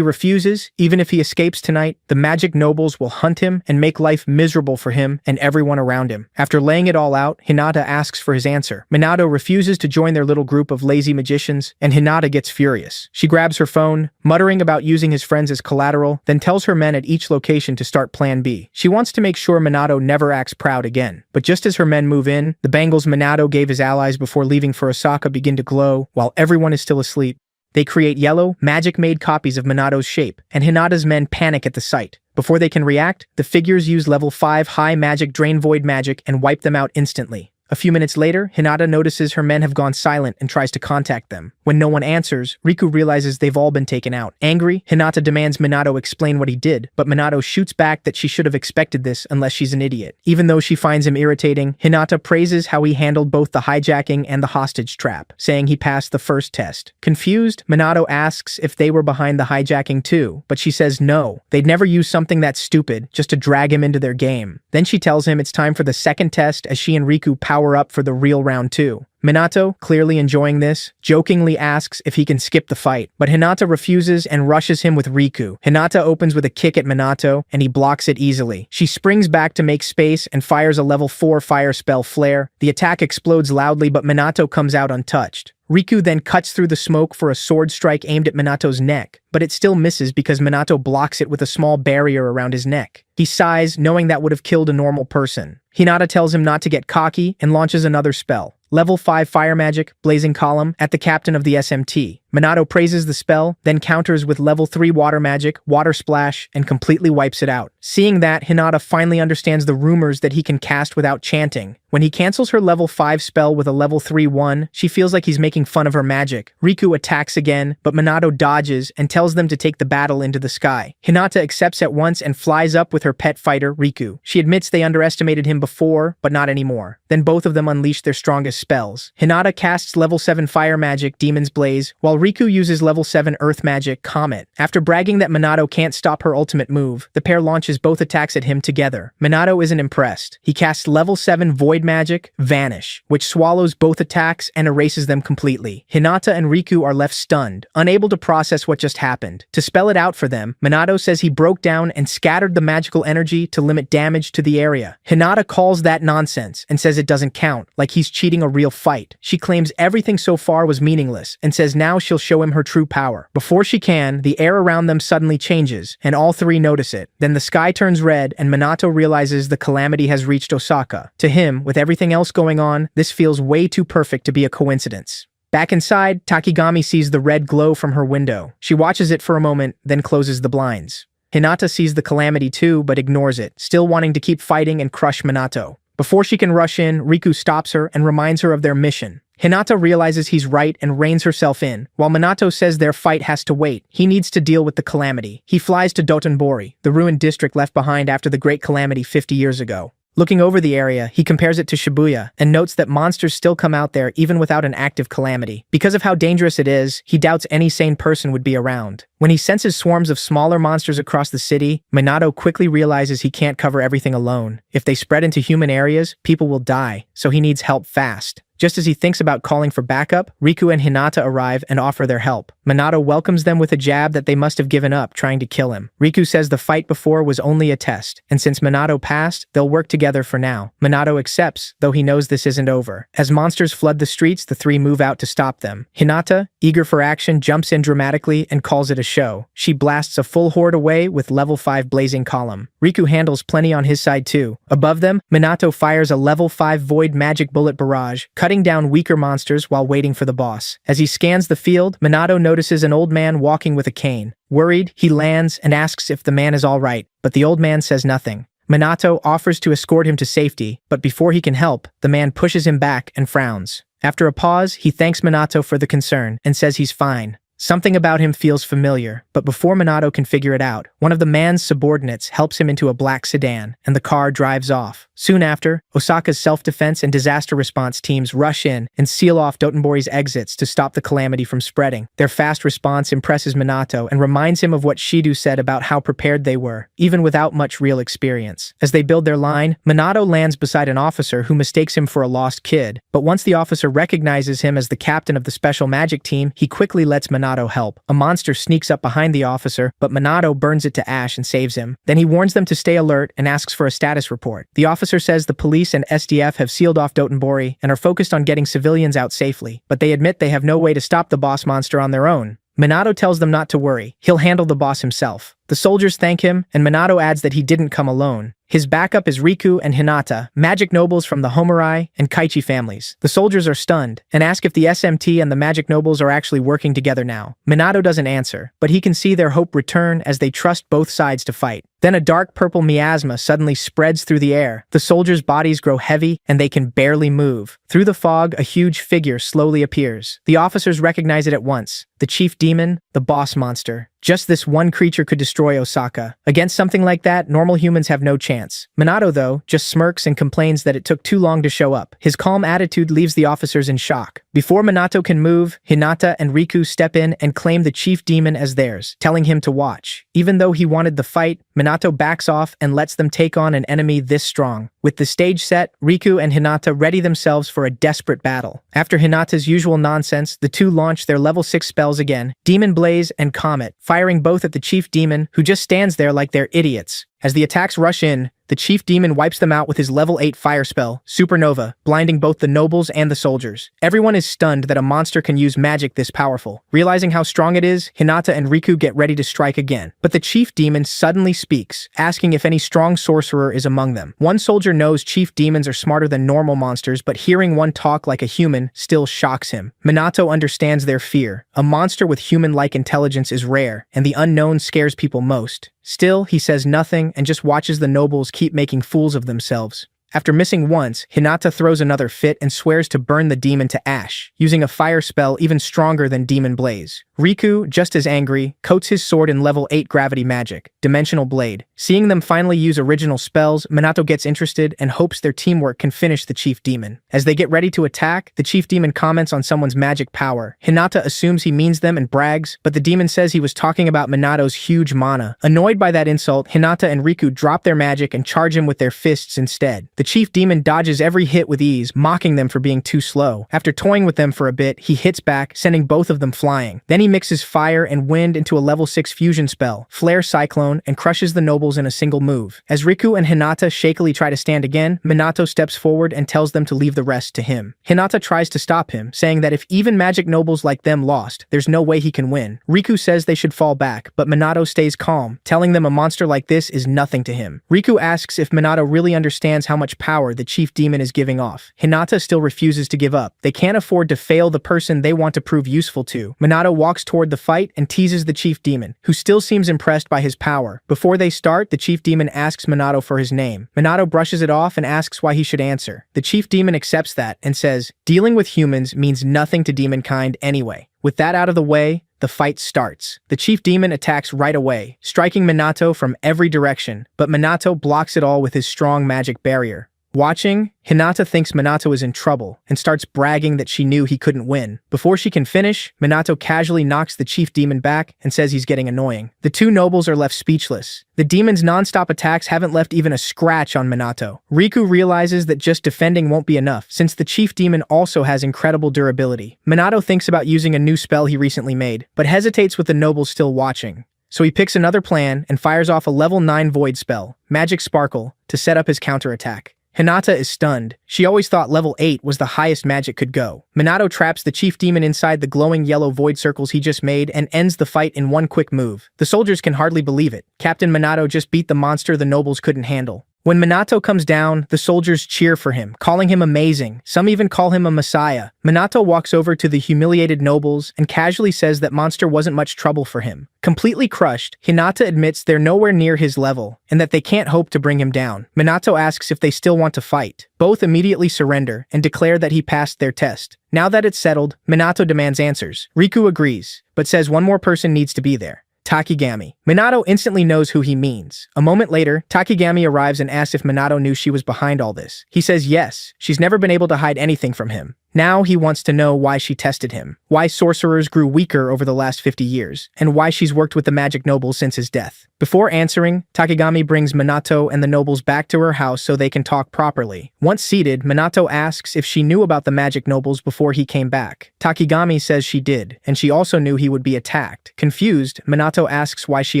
refuses, even if he escapes tonight, the magic nobles will hunt him and make life miserable for him and everyone around him. After laying it all out, Hinata asks for his answer. Minato refuses to join their little group of lazy magicians, and Hinata gets furious. She grabs her phone, muttering about using his friends as collateral, then tells her men at each location to start Plan B. She wants to make sure Minato never acts proud again. But just as her men move in, the bangles Minato gave his allies before leaving for Osaka begin to glow while everyone is still asleep. They create yellow, magic-made copies of Minato's shape, and Hinata's men panic at the sight. Before they can react, the figures use level 5 high magic drain void magic and wipe them out instantly. A few minutes later, Hinata notices her men have gone silent and tries to contact them. When no one answers, Riku realizes they've all been taken out. Angry, Hinata demands Minato explain what he did, but Minato shoots back that she should have expected this unless she's an idiot. Even though she finds him irritating, Hinata praises how he handled both the hijacking and the hostage trap, saying he passed the first test. Confused, Minato asks if they were behind the hijacking too, but she says no. They'd never use something that stupid just to drag him into their game. Then she tells him it's time for the second test as she and Riku power up for the real round 2. Minato, clearly enjoying this, jokingly asks if he can skip the fight, but Hinata refuses and rushes him with Riku. Hinata opens with a kick at Minato, and he blocks it easily. She springs back to make space and fires a level 4 fire spell Flare. The attack explodes loudly, but Minato comes out untouched. Riku then cuts through the smoke for a sword strike aimed at Minato's neck, but it still misses because Minato blocks it with a small barrier around his neck. He sighs, knowing that would have killed a normal person. Hinata tells him not to get cocky and launches another spell. Level 5 Fire Magic, Blazing Column, at the captain of the SMT. Minato praises the spell, then counters with level 3 Water Magic, Water Splash, and completely wipes it out. Seeing that, Hinata finally understands the rumors that he can cast without chanting. When he cancels her level 5 spell with a level 3 1, she feels like he's making fun of her magic. Riku attacks again, but Minato dodges and tells them to take the battle into the sky. Hinata accepts at once and flies up with her pet fighter, Riku. She admits they underestimated him before, but not anymore. Then both of them unleash their strongest spells. Hinata casts level 7 Fire Magic, Demon's Blaze, while Riku uses level 7 Earth Magic, Comet. After bragging that Minato can't stop her ultimate move, the pair launches both attacks at him together. Minato isn't impressed. He casts level 7 Void Magic, Vanish, which swallows both attacks and erases them completely. Hinata and Riku are left stunned, unable to process what just happened. To spell it out for them, Minato says he broke down and scattered the magical energy to limit damage to the area. Hinata calls that nonsense and says it doesn't count, like he's cheating a real fight. She claims everything so far was meaningless and says now she'll show him her true power. Before she can, the air around them suddenly changes, and all three notice it. Then the sky turns red and Minato realizes the calamity has reached Osaka. To him, with everything else going on, this feels way too perfect to be a coincidence. Back inside, Takigami sees the red glow from her window. She watches it for a moment, then closes the blinds. Hinata sees the calamity too, but ignores it, still wanting to keep fighting and crush Minato. Before she can rush in, Riku stops her and reminds her of their mission. Hinata realizes he's right and reins herself in, while Minato says their fight has to wait. He needs to deal with the calamity. He flies to Dotonbori, the ruined district left behind after the Great Calamity 50 years ago. Looking over the area, he compares it to Shibuya and notes that monsters still come out there even without an active calamity. Because of how dangerous it is, he doubts any sane person would be around. When he senses swarms of smaller monsters across the city, Minato quickly realizes he can't cover everything alone. If they spread into human areas, people will die, so he needs help fast. Just as he thinks about calling for backup, Riku and Hinata arrive and offer their help. Minato welcomes them with a jab that they must have given up trying to kill him. Riku says the fight before was only a test, and since Minato passed, they'll work together for now. Minato accepts, though he knows this isn't over. As monsters flood the streets, the three move out to stop them. Hinata, eager for action, jumps in dramatically and calls it a show. She blasts a full horde away with level 5 blazing column. Riku handles plenty on his side too. Above them, Minato fires a level 5 void magic bullet barrage, cutting down weaker monsters while waiting for the boss. As he scans the field, Minato notices an old man walking with a cane. Worried, he lands and asks if the man is all right, but the old man says nothing. Minato offers to escort him to safety, but before he can help, the man pushes him back and frowns. After a pause, he thanks Minato for the concern and says he's fine. Something about him feels familiar, but before Minato can figure it out, one of the man's subordinates helps him into a black sedan, and the car drives off. Soon after, Osaka's self-defense and disaster response teams rush in and seal off Dotonbori's exits to stop the calamity from spreading. Their fast response impresses Minato and reminds him of what Shido said about how prepared they were, even without much real experience. As they build their line, Minato lands beside an officer who mistakes him for a lost kid, but once the officer recognizes him as the captain of the special magic team, he quickly lets Minato help. A monster sneaks up behind the officer, but Minato burns it to ash and saves him. Then he warns them to stay alert and asks for a status report. The officer says the police and SDF have sealed off Dotonbori and are focused on getting civilians out safely, but they admit they have no way to stop the boss monster on their own. Minato tells them not to worry. He'll handle the boss himself. The soldiers thank him, and Minato adds that he didn't come alone. His backup is Riku and Hinata, magic nobles from the Homurai and Kaichi families. The soldiers are stunned and ask if the SMT and the magic nobles are actually working together now. Minato doesn't answer, but he can see their hope return as they trust both sides to fight. Then a dark purple miasma suddenly spreads through the air. The soldiers' bodies grow heavy and they can barely move. Through the fog, a huge figure slowly appears. The officers recognize it at once. The chief demon, the boss monster. Just this one creature could destroy Osaka. Against something like that, normal humans have no chance. Minato, though, just smirks and complains that it took too long to show up. His calm attitude leaves the officers in shock. Before Minato can move, Hinata and Riku step in and claim the chief demon as theirs, telling him to watch. Even though he wanted the fight, Minato backs off and lets them take on an enemy this strong. With the stage set, Riku and Hinata ready themselves for a desperate battle. After Hinata's usual nonsense, the two launch their level 6 spells again, Demon Blaze and Comet, firing both at the chief demon, who just stands there like they're idiots. As the attacks rush in, the chief demon wipes them out with his level 8 fire spell, Supernova, blinding both the nobles and the soldiers. Everyone is stunned that a monster can use magic this powerful. Realizing how strong it is, Hinata and Riku get ready to strike again. But the chief demon suddenly speaks, asking if any strong sorcerer is among them. One soldier knows chief demons are smarter than normal monsters, but hearing one talk like a human still shocks him. Minato understands their fear. A monster with human-like intelligence is rare, and the unknown scares people most. Still, he says nothing and just watches the nobles keep making fools of themselves. After missing once, Hinata throws another fit and swears to burn the demon to ash, using a fire spell even stronger than Demon Blaze. Riku, just as angry, coats his sword in level 8 gravity magic, Dimensional Blade. Seeing them finally use original spells, Minato gets interested and hopes their teamwork can finish the chief demon. As they get ready to attack, the chief demon comments on someone's magic power. Hinata assumes he means them and brags, but the demon says he was talking about Minato's huge mana. Annoyed by that insult, Hinata and Riku drop their magic and charge him with their fists instead. The chief demon dodges every hit with ease, mocking them for being too slow. After toying with them for a bit, he hits back, sending both of them flying. Then he mixes fire and wind into a level 6 fusion spell, Flare Cyclone, and crushes the nobles in a single move. As Riku and Hinata shakily try to stand again, Minato steps forward and tells them to leave the rest to him. Hinata tries to stop him, saying that if even magic nobles like them lost, there's no way he can win. Riku says they should fall back, but Minato stays calm, telling them a monster like this is nothing to him. Riku asks if Minato really understands how much much power the chief demon is giving off. Hinata still refuses to give up. They can't afford to fail the person they want to prove useful to. Minato walks toward the fight and teases the chief demon, who still seems impressed by his power. Before they start, the chief demon asks Minato for his name. Minato brushes it off and asks why he should answer. The chief demon accepts that and says, dealing with humans means nothing to demonkind anyway. With that out of the way, the fight starts. The chief demon attacks right away, striking Minato from every direction, but Minato blocks it all with his strong magic barrier. Watching, Hinata thinks Minato is in trouble and starts bragging that she knew he couldn't win. Before she can finish, Minato casually knocks the chief demon back and says he's getting annoying. The two nobles are left speechless. The demon's non-stop attacks haven't left even a scratch on Minato. Riku realizes that just defending won't be enough, since the chief demon also has incredible durability. Minato thinks about using a new spell he recently made, but hesitates with the nobles still watching. So he picks another plan and fires off a level 9 void spell, Magic Sparkle, to set up his counterattack. Hinata is stunned. She always thought level 8 was the highest magic could go. Minato traps the chief demon inside the glowing yellow void circles he just made and ends the fight in one quick move. The soldiers can hardly believe it. Captain Minato just beat the monster the nobles couldn't handle. When Minato comes down, the soldiers cheer for him, calling him amazing. Some even call him a messiah. Minato walks over to the humiliated nobles and casually says that monster wasn't much trouble for him. Completely crushed, Hinata admits they're nowhere near his level and that they can't hope to bring him down. Minato asks if they still want to fight. Both immediately surrender and declare that he passed their test. Now that it's settled, Minato demands answers. Riku agrees, but says one more person needs to be there. Takigami. Minato instantly knows who he means. A moment later, Takigami arrives and asks if Minato knew she was behind all this. He says yes, she's never been able to hide anything from him. Now he wants to know why she tested him, why sorcerers grew weaker over the last 50 years, and why she's worked with the magic nobles since his death. Before answering, Takigami brings Minato and the nobles back to her house so they can talk properly. Once seated, Minato asks if she knew about the magic nobles before he came back. Takigami says she did, and she also knew he would be attacked. Confused, Minato asks why she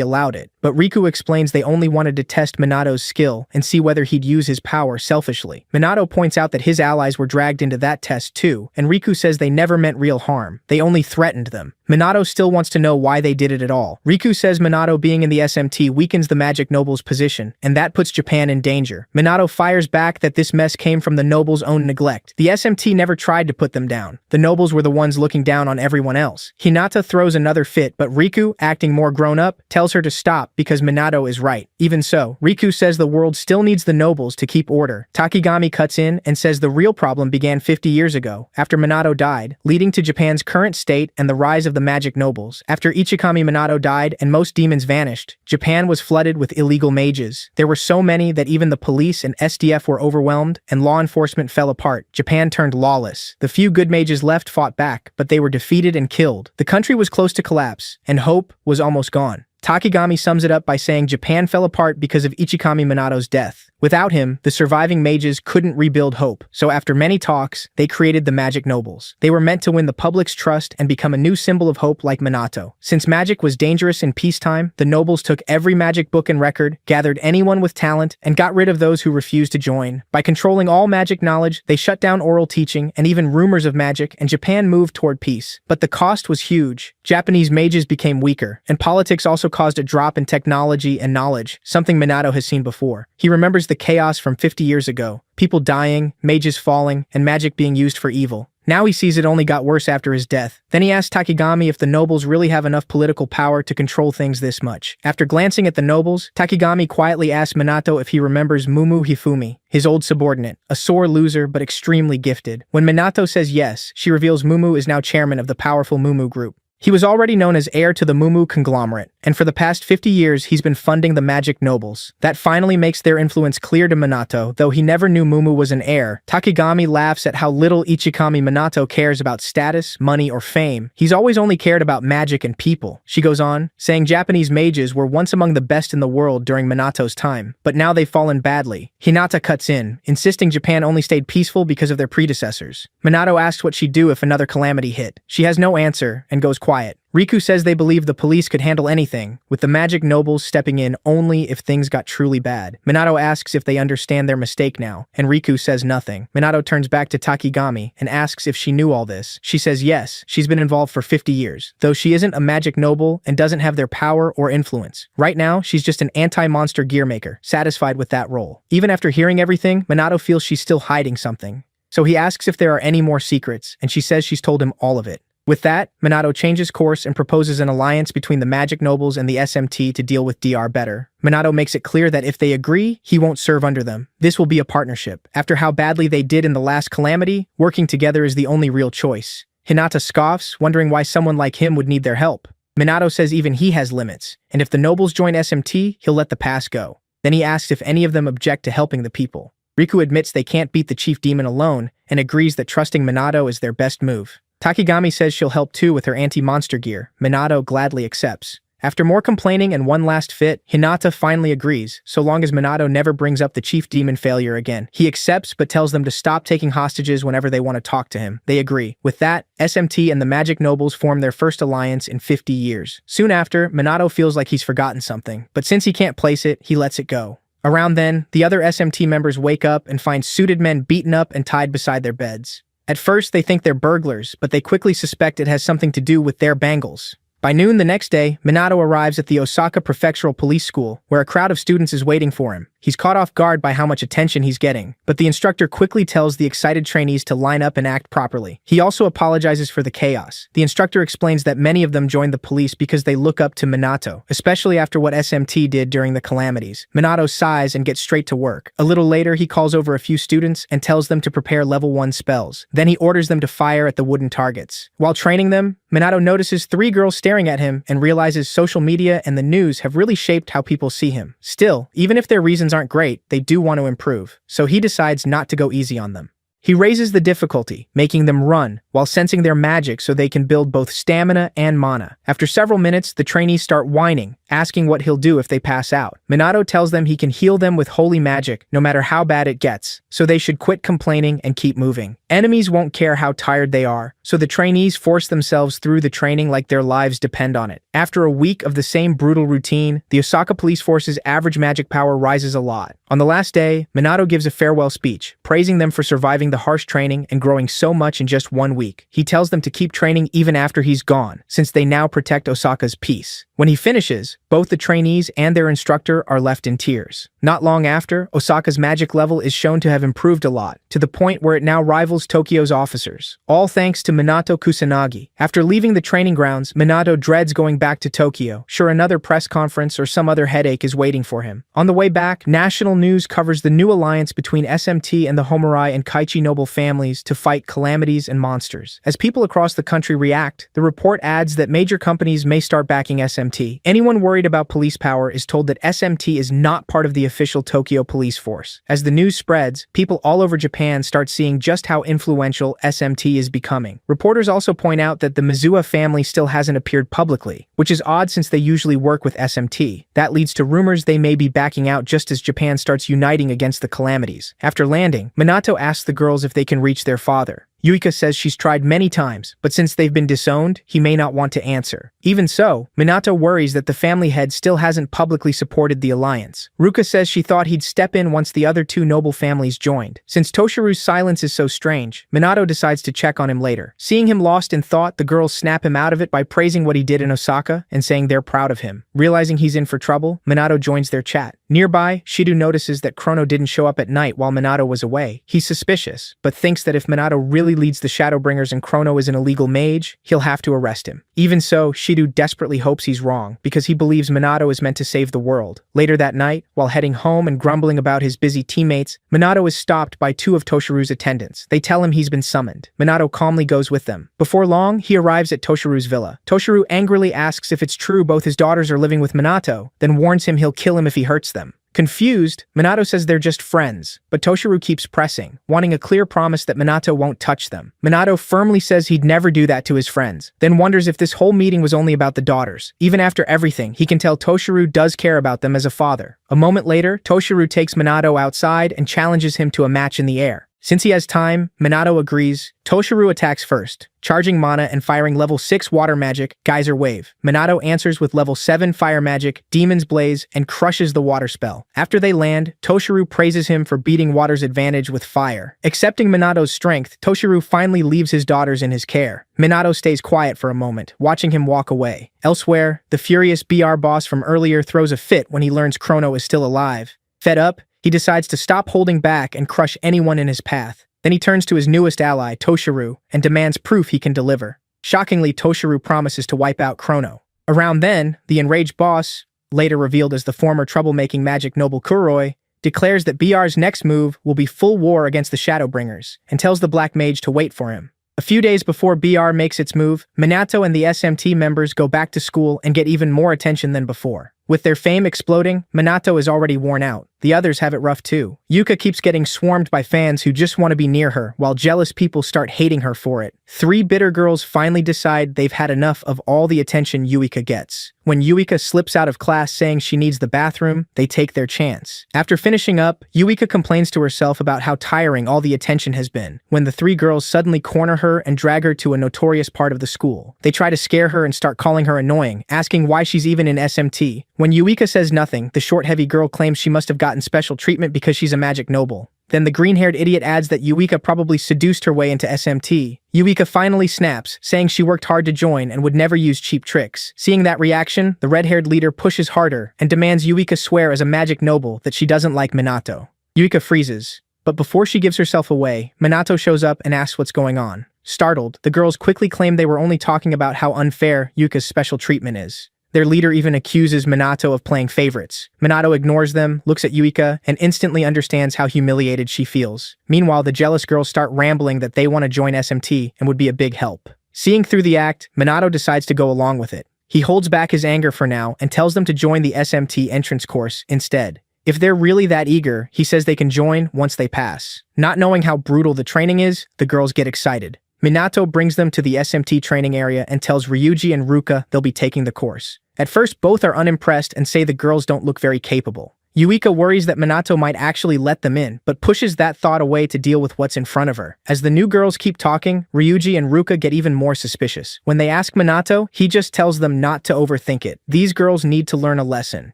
allowed it, but Riku explains they only wanted to test Minato's skill and see whether he'd use his power selfishly. Minato points out that his allies were dragged into that test too, and Riku says they never meant real harm. They only threatened them. Minato still wants to know why they did it at all. Riku says Minato being in the SMT weakens the magic nobles' position, and that puts Japan in danger. Minato fires back that this mess came from the nobles' own neglect. The SMT never tried to put them down. The nobles were the ones looking down on everyone else. Hinata throws another fit, but Riku, acting more grown up, tells her to stop because Minato is right. Even so, Riku says the world still needs the nobles to keep order. Takigami cuts in and says the real problem began 50 years ago, after Minato died, leading to Japan's current state and the rise of the magic nobles. After Ichikami Minato died and most demons vanished, Japan was flooded with illegal mages. There were so many that even the police and SDF were overwhelmed, and law enforcement fell apart. Japan turned lawless. The few good mages left fought back, but they were defeated and killed. The country was close to collapse, and hope was almost gone. Takigami sums it up by saying Japan fell apart because of Ichikami Minato's death. Without him, the surviving mages couldn't rebuild hope, so after many talks, they created the Magic Nobles. They were meant to win the public's trust and become a new symbol of hope like Minato. Since magic was dangerous in peacetime, the nobles took every magic book and record, gathered anyone with talent, and got rid of those who refused to join. By controlling all magic knowledge, they shut down oral teaching and even rumors of magic, and Japan moved toward peace. But the cost was huge. Japanese mages became weaker, and politics also caused a drop in technology and knowledge, something Minato has seen before. He remembers the chaos from 50 years ago, people dying, mages falling, and magic being used for evil. Now he sees it only got worse after his death. Then he asks Takigami if the nobles really have enough political power to control things this much. After glancing at the nobles, Takigami quietly asks Minato if he remembers Mumu Hifumi, his old subordinate, a sore loser but extremely gifted. When Minato says yes, she reveals Mumu is now chairman of the powerful Mumu group. He was already known as heir to the Mumu conglomerate, and for the past 50 years he's been funding the magic nobles. That finally makes their influence clear to Minato, though he never knew Mumu was an heir. Takigami laughs at how little Ichikami Minato cares about status, money, or fame. He's always only cared about magic and people. She goes on, saying Japanese mages were once among the best in the world during Minato's time, but now they've fallen badly. Hinata cuts in, insisting Japan only stayed peaceful because of their predecessors. Minato asks what she'd do if another calamity hit. She has no answer and goes quiet. Riku says they believe the police could handle anything, with the magic nobles stepping in only if things got truly bad. Minato asks if they understand their mistake now, and Riku says nothing. Minato turns back to Takigami and asks if she knew all this. She says yes, she's been involved for 50 years, though she isn't a magic noble and doesn't have their power or influence. Right now, she's just an anti-monster gear maker, satisfied with that role. Even after hearing everything, Minato feels she's still hiding something. So he asks if there are any more secrets, and she says she's told him all of it. With that, Minato changes course and proposes an alliance between the magic nobles and the SMT to deal with DR better. Minato makes it clear that if they agree, he won't serve under them. This will be a partnership. After how badly they did in the last calamity, working together is the only real choice. Hinata scoffs, wondering why someone like him would need their help. Minato says even he has limits, and if the nobles join SMT, he'll let the past go. Then he asks if any of them object to helping the people. Riku admits they can't beat the chief demon alone, and agrees that trusting Minato is their best move. Takigami says she'll help too with her anti-monster gear. Minato gladly accepts. After more complaining and one last fit, Hinata finally agrees, so long as Minato never brings up the chief demon failure again. He accepts but tells them to stop taking hostages whenever they want to talk to him. They agree. With that, SMT and the magic nobles form their first alliance in 50 years. Soon after, Minato feels like he's forgotten something, but since he can't place it, he lets it go. Around then, the other SMT members wake up and find suited men beaten up and tied beside their beds. At first, they think they're burglars, but they quickly suspect it has something to do with their bangles. By noon the next day, Minato arrives at the Osaka Prefectural Police School, where a crowd of students is waiting for him. He's caught off guard by how much attention he's getting, but the instructor quickly tells the excited trainees to line up and act properly. He also apologizes for the chaos. The instructor explains that many of them joined the police because they look up to Minato, especially after what SMT did during the calamities. Minato sighs and gets straight to work. A little later, he calls over a few students and tells them to prepare level 1 spells. Then he orders them to fire at the wooden targets. While training them, Minato notices 3 girls staring at him and realizes social media and the news have really shaped how people see him. Still, even if their reasons aren't great, they do want to improve, so he decides not to go easy on them. He raises the difficulty, making them run, while sensing their magic so they can build both stamina and mana. After several minutes, the trainees start whining, asking what he'll do if they pass out. Minato tells them he can heal them with holy magic, no matter how bad it gets, so they should quit complaining and keep moving. Enemies won't care how tired they are, so the trainees force themselves through the training like their lives depend on it. After a week of the same brutal routine, the Osaka Police Force's average magic power rises a lot. On the last day, Minato gives a farewell speech, praising them for surviving the harsh training and growing so much in just 1 week. He tells them to keep training even after he's gone, since they now protect Osaka's peace. When he finishes, both the trainees and their instructor are left in tears. Not long after, Osaka's magic level is shown to have improved a lot, to the point where it now rivals Tokyo's officers. All thanks to Minato Kusanagi. After leaving the training grounds, Minato dreads going back to Tokyo, sure another press conference or some other headache is waiting for him. On the way back, national news covers the new alliance between SMT and the Homurai and Kaichi noble families to fight calamities and monsters. As people across the country react, the report adds that major companies may start backing SMT. Anyone worried about police power is told that SMT is not part of the official Tokyo police force. As the news spreads, people all over Japan start seeing just how influential SMT is becoming. Reporters also point out that the Mizuha family still hasn't appeared publicly, which is odd since they usually work with SMT. That leads to rumors they may be backing out just as Japan starts uniting against the calamities. After landing, Minato asks the girls if they can reach their father. Yuika says she's tried many times, but since they've been disowned, he may not want to answer. Even so, Minato worries that the family head still hasn't publicly supported the alliance. Ruka says she thought he'd step in once the other 2 noble families joined. Since Toshiru's silence is so strange, Minato decides to check on him later. Seeing him lost in thought, the girls snap him out of it by praising what he did in Osaka and saying they're proud of him. Realizing he's in for trouble, Minato joins their chat. Nearby, Shido notices that Chrono didn't show up at night while Minato was away. He's suspicious, but thinks that if Minato really leads the Shadowbringers and Chrono is an illegal mage, he'll have to arrest him. Even so, Shido desperately hopes he's wrong, because he believes Minato is meant to save the world. Later that night, while heading home and grumbling about his busy teammates, Minato is stopped by 2 of Toshiru's attendants. They tell him he's been summoned. Minato calmly goes with them. Before long, he arrives at Toshiru's villa. Toshiru angrily asks if it's true both his daughters are living with Minato, then warns him he'll kill him if he hurts them. Confused, Minato says they're just friends, but Toshiru keeps pressing, wanting a clear promise that Minato won't touch them. Minato firmly says he'd never do that to his friends, then wonders if this whole meeting was only about the daughters. Even after everything, he can tell Toshiru does care about them as a father. A moment later, Toshiru takes Minato outside and challenges him to a match in the air. Since he has time, Minato agrees. Toshiro attacks first, charging mana and firing level 6 water magic, Geyser Wave. Minato answers with level 7 fire magic, Demon's Blaze, and crushes the water spell. After they land, Toshiro praises him for beating water's advantage with fire. Accepting Minato's strength, Toshiro finally leaves his daughters in his care. Minato stays quiet for a moment, watching him walk away. Elsewhere, the furious BR boss from earlier throws a fit when he learns Chrono is still alive. Fed up, he decides to stop holding back and crush anyone in his path. Then he turns to his newest ally, Toshiro, and demands proof he can deliver. Shockingly, Toshiro promises to wipe out Chrono. Around then, the enraged boss, later revealed as the former troublemaking magic noble Kuroi, declares that BR's next move will be full war against the Shadowbringers, and tells the Black Mage to wait for him. A few days before BR makes its move, Minato and the SMT members go back to school and get even more attention than before. With their fame exploding, Minato is already worn out. The others have it rough too. Yuka keeps getting swarmed by fans who just want to be near her, while jealous people start hating her for it. 3 bitter girls finally decide they've had enough of all the attention Yuika gets. When Yuika slips out of class saying she needs the bathroom, they take their chance. After finishing up, Yuika complains to herself about how tiring all the attention has been, when the 3 girls suddenly corner her and drag her to a notorious part of the school. They try to scare her and start calling her annoying, asking why she's even in SMT. When Yuika says nothing, the short heavy girl claims she must have gotten special treatment because she's a magic noble. Then the green-haired idiot adds that Yuika probably seduced her way into SMT. Yuika finally snaps, saying she worked hard to join and would never use cheap tricks. Seeing that reaction, the red-haired leader pushes harder and demands Yuika swear as a magic noble that she doesn't like Minato. Yuika freezes, but before she gives herself away, Minato shows up and asks what's going on. Startled, the girls quickly claim they were only talking about how unfair Yuka's special treatment is. Their leader even accuses Minato of playing favorites. Minato ignores them, looks at Yuika, and instantly understands how humiliated she feels. Meanwhile, the jealous girls start rambling that they want to join SMT and would be a big help. Seeing through the act, Minato decides to go along with it. He holds back his anger for now and tells them to join the SMT entrance course instead. If they're really that eager, he says they can join once they pass. Not knowing how brutal the training is, the girls get excited. Minato brings them to the SMT training area and tells Ryuji and Ruka they'll be taking the course. At first, both are unimpressed and say the girls don't look very capable. Yuika worries that Minato might actually let them in, but pushes that thought away to deal with what's in front of her. As the new girls keep talking, Ryuji and Ruka get even more suspicious. When they ask Minato, he just tells them not to overthink it. These girls need to learn a lesson.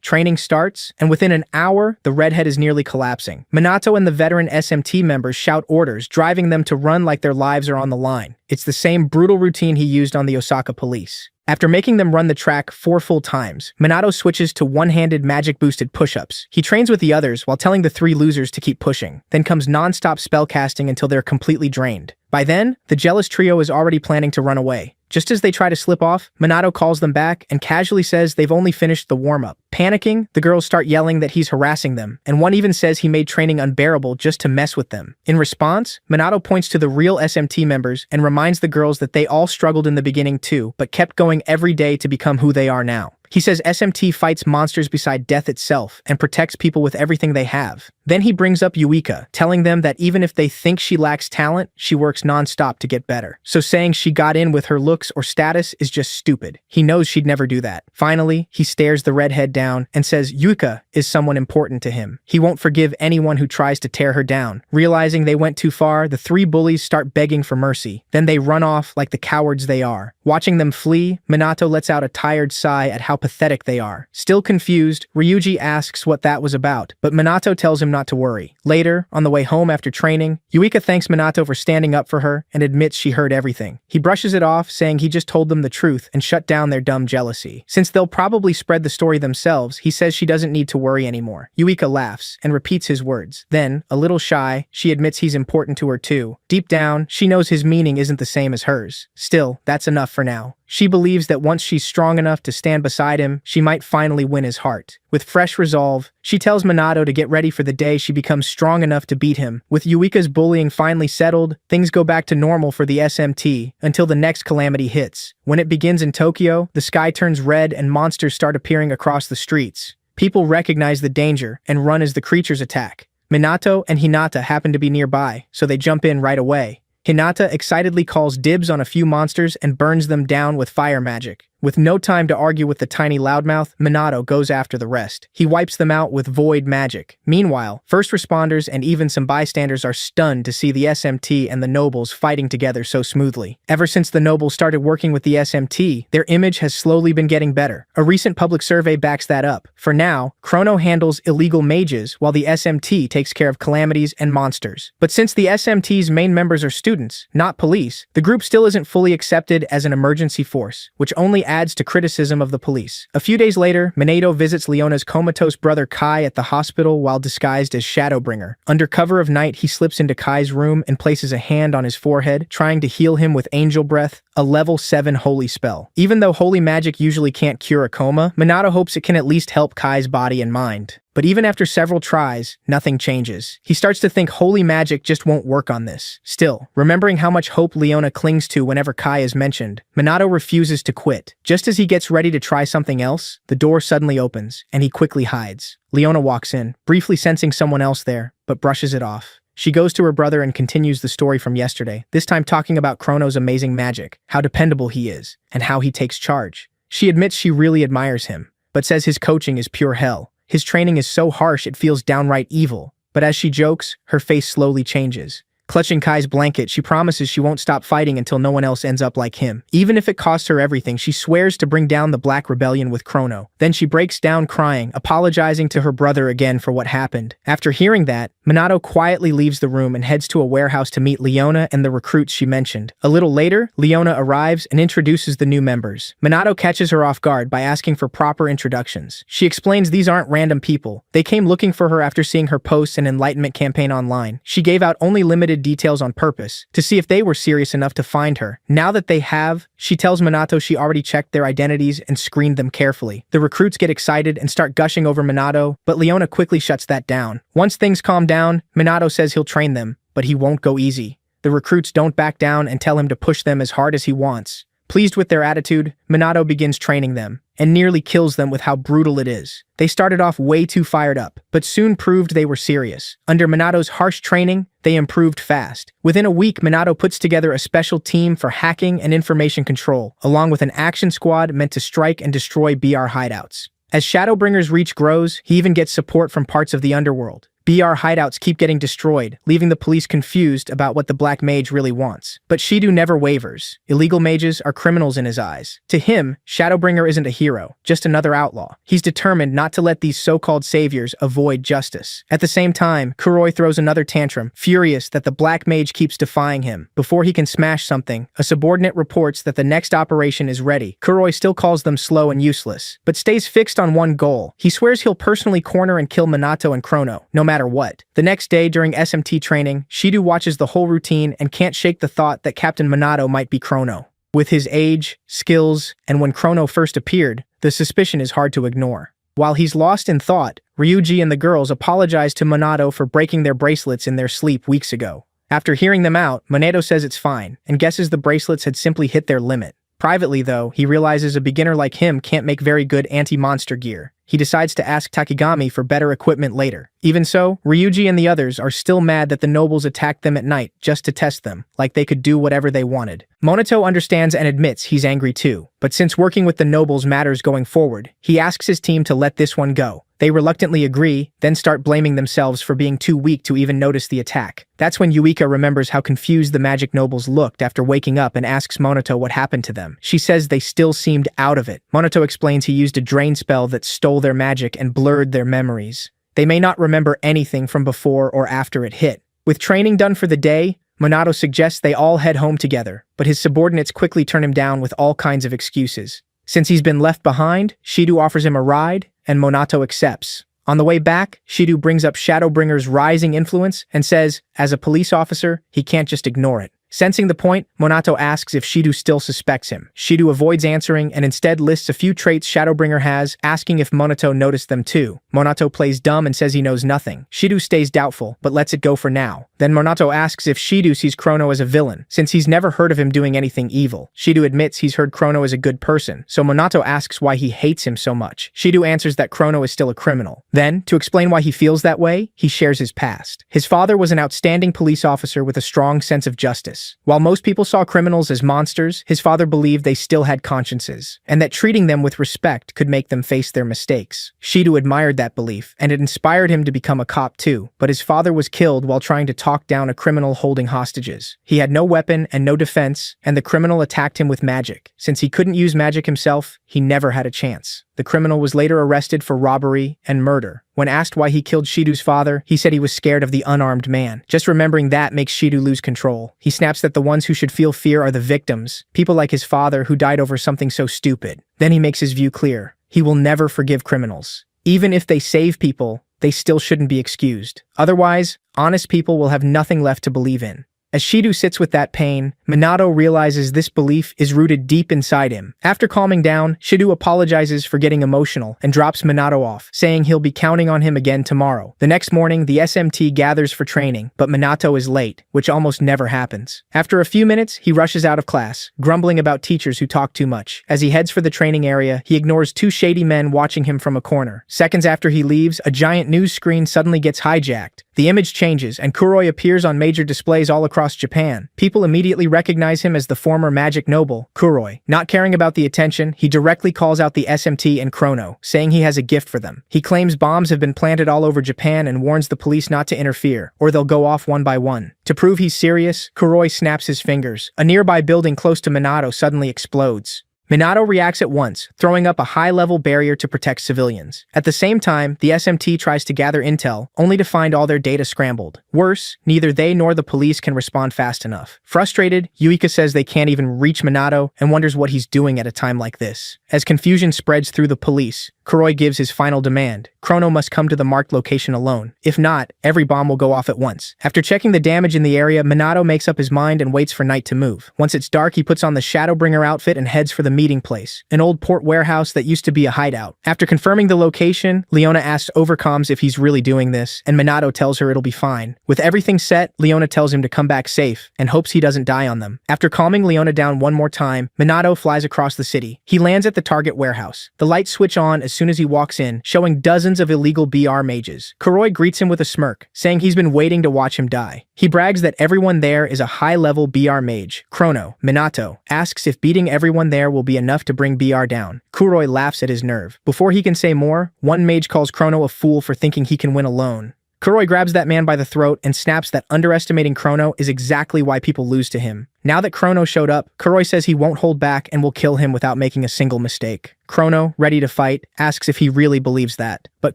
Training starts, and within an hour, the redhead is nearly collapsing. Minato and the veteran SMT members shout orders, driving them to run like their lives are on the line. It's the same brutal routine he used on the Osaka police. After making them run the track 4 full times, Minato switches to one-handed magic-boosted push-ups. He trains with the others while telling the 3 losers to keep pushing. Then comes non-stop spellcasting until they're completely drained. By then, the jealous trio is already planning to run away. Just as they try to slip off, Minato calls them back and casually says they've only finished the warm-up. Panicking, the girls start yelling that he's harassing them, and one even says he made training unbearable just to mess with them. In response, Minato points to the real SMT members and reminds the girls that they all struggled in the beginning too, but kept going every day to become who they are now. He says SMT fights monsters beside death itself and protects people with everything they have. Then he brings up Yuika, telling them that even if they think she lacks talent, she works non-stop to get better. So saying she got in with her looks or status is just stupid. He knows she'd never do that. Finally, he stares the redhead down and says Yuika is someone important to him. He won't forgive anyone who tries to tear her down. Realizing they went too far, the 3 bullies start begging for mercy. Then they run off like the cowards they are. Watching them flee, Minato lets out a tired sigh at how pathetic they are. Still confused, Ryuji asks what that was about, but Minato tells him not to worry. Later, on the way home after training, Yuika thanks Minato for standing up for her and admits she heard everything. He brushes it off, saying he just told them the truth and shut down their dumb jealousy. Since they'll probably spread the story themselves, he says she doesn't need to worry anymore. Yuika laughs and repeats his words. Then, a little shy, she admits he's important to her too. Deep down, she knows his meaning isn't the same as hers. Still, that's enough for now. She believes that once she's strong enough to stand beside him, she might finally win his heart. With fresh resolve, she tells Minato to get ready for the day she becomes strong enough to beat him. With Yuika's bullying finally settled, things go back to normal for the SMT until the next calamity hits. When it begins in Tokyo, the sky turns red and monsters start appearing across the streets. People recognize the danger and run as the creatures attack. Minato and Hinata happen to be nearby, so they jump in right away. Hinata excitedly calls dibs on a few monsters and burns them down with fire magic. With no time to argue with the tiny loudmouth, Minato goes after the rest. He wipes them out with void magic. Meanwhile, first responders and even some bystanders are stunned to see the SMT and the nobles fighting together so smoothly. Ever since the nobles started working with the SMT, their image has slowly been getting better. A recent public survey backs that up. For now, Chrono handles illegal mages while the SMT takes care of calamities and monsters. But since the SMT's main members are students, not police, the group still isn't fully accepted as an emergency force, which only adds to criticism of the police. A few days later, Minato visits Leona's comatose brother Kai at the hospital while disguised as Shadowbringer. Under cover of night, he slips into Kai's room and places a hand on his forehead, trying to heal him with Angel Breath, a level 7 holy spell. Even though holy magic usually can't cure a coma, Minato hopes it can at least help Kai's body and mind. But even after several tries, nothing changes. He starts to think holy magic just won't work on this. Still, remembering how much hope Leona clings to whenever Kai is mentioned, Minato refuses to quit. Just as he gets ready to try something else, the door suddenly opens, and he quickly hides. Leona walks in, briefly sensing someone else there, but brushes it off. She goes to her brother and continues the story from yesterday, this time talking about Chrono's amazing magic, how dependable he is, and how he takes charge. She admits she really admires him, but says his coaching is pure hell. His training is so harsh it feels downright evil. But as she jokes, her face slowly changes. Clutching Kai's blanket, she promises she won't stop fighting until no one else ends up like him. Even if it costs her everything, she swears to bring down the Black Rebellion with Chrono. Then she breaks down crying, apologizing to her brother again for what happened. After hearing that, Minato quietly leaves the room and heads to a warehouse to meet Leona and the recruits she mentioned. A little later, Leona arrives and introduces the new members. Minato catches her off guard by asking for proper introductions. She explains these aren't random people. They came looking for her after seeing her post an enlightenment campaign online. She gave out only limited details on purpose, to see if they were serious enough to find her. Now that they have, she tells Minato she already checked their identities and screened them carefully. The recruits get excited and start gushing over Minato, but Leona quickly shuts that down. Once things calm down, Minato says he'll train them, but he won't go easy. The recruits don't back down and tell him to push them as hard as he wants. Pleased with their attitude, Minato begins training them, and nearly kills them with how brutal it is. They started off way too fired up, but soon proved they were serious. Under Minato's harsh training, they improved fast. Within a week, Minato puts together a special team for hacking and information control, along with an action squad meant to strike and destroy BR hideouts. As Shadowbringer's reach grows, he even gets support from parts of the underworld. BR hideouts keep getting destroyed, leaving the police confused about what the Black Mage really wants. But Shido never wavers. Illegal mages are criminals in his eyes. To him, Shadowbringer isn't a hero, just another outlaw. He's determined not to let these so-called saviors avoid justice. At the same time, Kuroi throws another tantrum, furious that the Black Mage keeps defying him. Before he can smash something, a subordinate reports that the next operation is ready. Kuroi still calls them slow and useless, but stays fixed on one goal. He swears he'll personally corner and kill Minato and Chrono, no matter what. The next day during SMT training, Shido watches the whole routine and can't shake the thought that Captain Minato might be Chrono. With his age, skills, and when Chrono first appeared, the suspicion is hard to ignore. While he's lost in thought, Ryuji and the girls apologize to Minato for breaking their bracelets in their sleep weeks ago. After hearing them out, Minato says it's fine, and guesses the bracelets had simply hit their limit. Privately, though, he realizes a beginner like him can't make very good anti-monster gear. He decides to ask Takigami for better equipment later. Even so, Ryuji and the others are still mad that the nobles attacked them at night just to test them, like they could do whatever they wanted. Monato understands and admits he's angry too, but since working with the nobles matters going forward, he asks his team to let this one go. They reluctantly agree, then start blaming themselves for being too weak to even notice the attack. That's when Yuika remembers how confused the magic nobles looked after waking up and asks Monato what happened to them. She says they still seemed out of it. Monato explains he used a drain spell that stole their magic and blurred their memories. They may not remember anything from before or after it hit. With training done for the day, Monato suggests they all head home together, but his subordinates quickly turn him down with all kinds of excuses. Since he's been left behind, Shido offers him a ride, and Monato accepts. On the way back, Shido brings up Shadowbringer's rising influence and says, as a police officer, he can't just ignore it. Sensing the point, Monato asks if Shido still suspects him. Shido avoids answering and instead lists a few traits Shadowbringer has, asking if Monato noticed them too. Monato plays dumb and says he knows nothing. Shido stays doubtful, but lets it go for now. Then Monato asks if Shido sees Chrono as a villain, since he's never heard of him doing anything evil. Shido admits he's heard Chrono is a good person, so Monato asks why he hates him so much. Shido answers that Chrono is still a criminal. Then, to explain why he feels that way, he shares his past. His father was an outstanding police officer with a strong sense of justice. justice. While most people saw criminals as monsters, his father believed they still had consciences, and that treating them with respect could make them face their mistakes. Shido admired that belief, and it inspired him to become a cop too, but his father was killed while trying to talk down a criminal holding hostages. He had no weapon and no defense, and the criminal attacked him with magic. Since he couldn't use magic himself, he never had a chance. The criminal was later arrested for robbery and murder. When asked why he killed Shido's father, he said he was scared of the unarmed man. Just remembering that makes Shido lose control. He snaps that the ones who should feel fear are the victims, people like his father who died over something so stupid. Then he makes his view clear. He will never forgive criminals. Even if they save people, they still shouldn't be excused. Otherwise, honest people will have nothing left to believe in. As Shido sits with that pain, Minato realizes this belief is rooted deep inside him. After calming down, Shido apologizes for getting emotional and drops Minato off, saying he'll be counting on him again tomorrow. The next morning, the SMT gathers for training, but Minato is late, which almost never happens. After a few minutes, he rushes out of class, grumbling about teachers who talk too much. As he heads for the training area, he ignores two shady men watching him from a corner. Seconds after he leaves, a giant news screen suddenly gets hijacked. The image changes, and Kuroi appears on major displays all across Japan. People immediately recognize him as the former magic noble, Kuroi. Not caring about the attention, he directly calls out the SMT and Chrono, saying he has a gift for them. He claims bombs have been planted all over Japan and warns the police not to interfere, or they'll go off one by one. To prove he's serious, Kuroi snaps his fingers. A nearby building close to Minato suddenly explodes. Minato reacts at once, throwing up a high-level barrier to protect civilians. At the same time, the SMT tries to gather intel, only to find all their data scrambled. Worse, neither they nor the police can respond fast enough. Frustrated, Yuika says they can't even reach Minato and wonders what he's doing at a time like this. As confusion spreads through the police, Kuroi gives his final demand. Chrono must come to the marked location alone. If not, every bomb will go off at once. After checking the damage in the area, Minato makes up his mind and waits for night to move. Once it's dark, he puts on the Shadowbringer outfit and heads for the meeting place, an old port warehouse that used to be a hideout. After confirming the location, Leona asks Overcoms if he's really doing this, and Minato tells her it'll be fine. With everything set, Leona tells him to come back safe, and hopes he doesn't die on them. After calming Leona down one more time, Minato flies across the city. He lands at the target warehouse. The lights switch on as soon as he walks in, showing dozens of illegal BR mages. Kuroi greets him with a smirk, saying he's been waiting to watch him die. He brags that everyone there is a high-level BR mage. Chrono, Minato, asks if beating everyone there will be enough to bring BR down. Kuroi laughs at his nerve. Before he can say more, one mage calls Chrono a fool for thinking he can win alone. Kuroi grabs that man by the throat and snaps that underestimating Chrono is exactly why people lose to him. Now that Chrono showed up, Kuroi says he won't hold back and will kill him without making a single mistake. Chrono, ready to fight, asks if he really believes that. But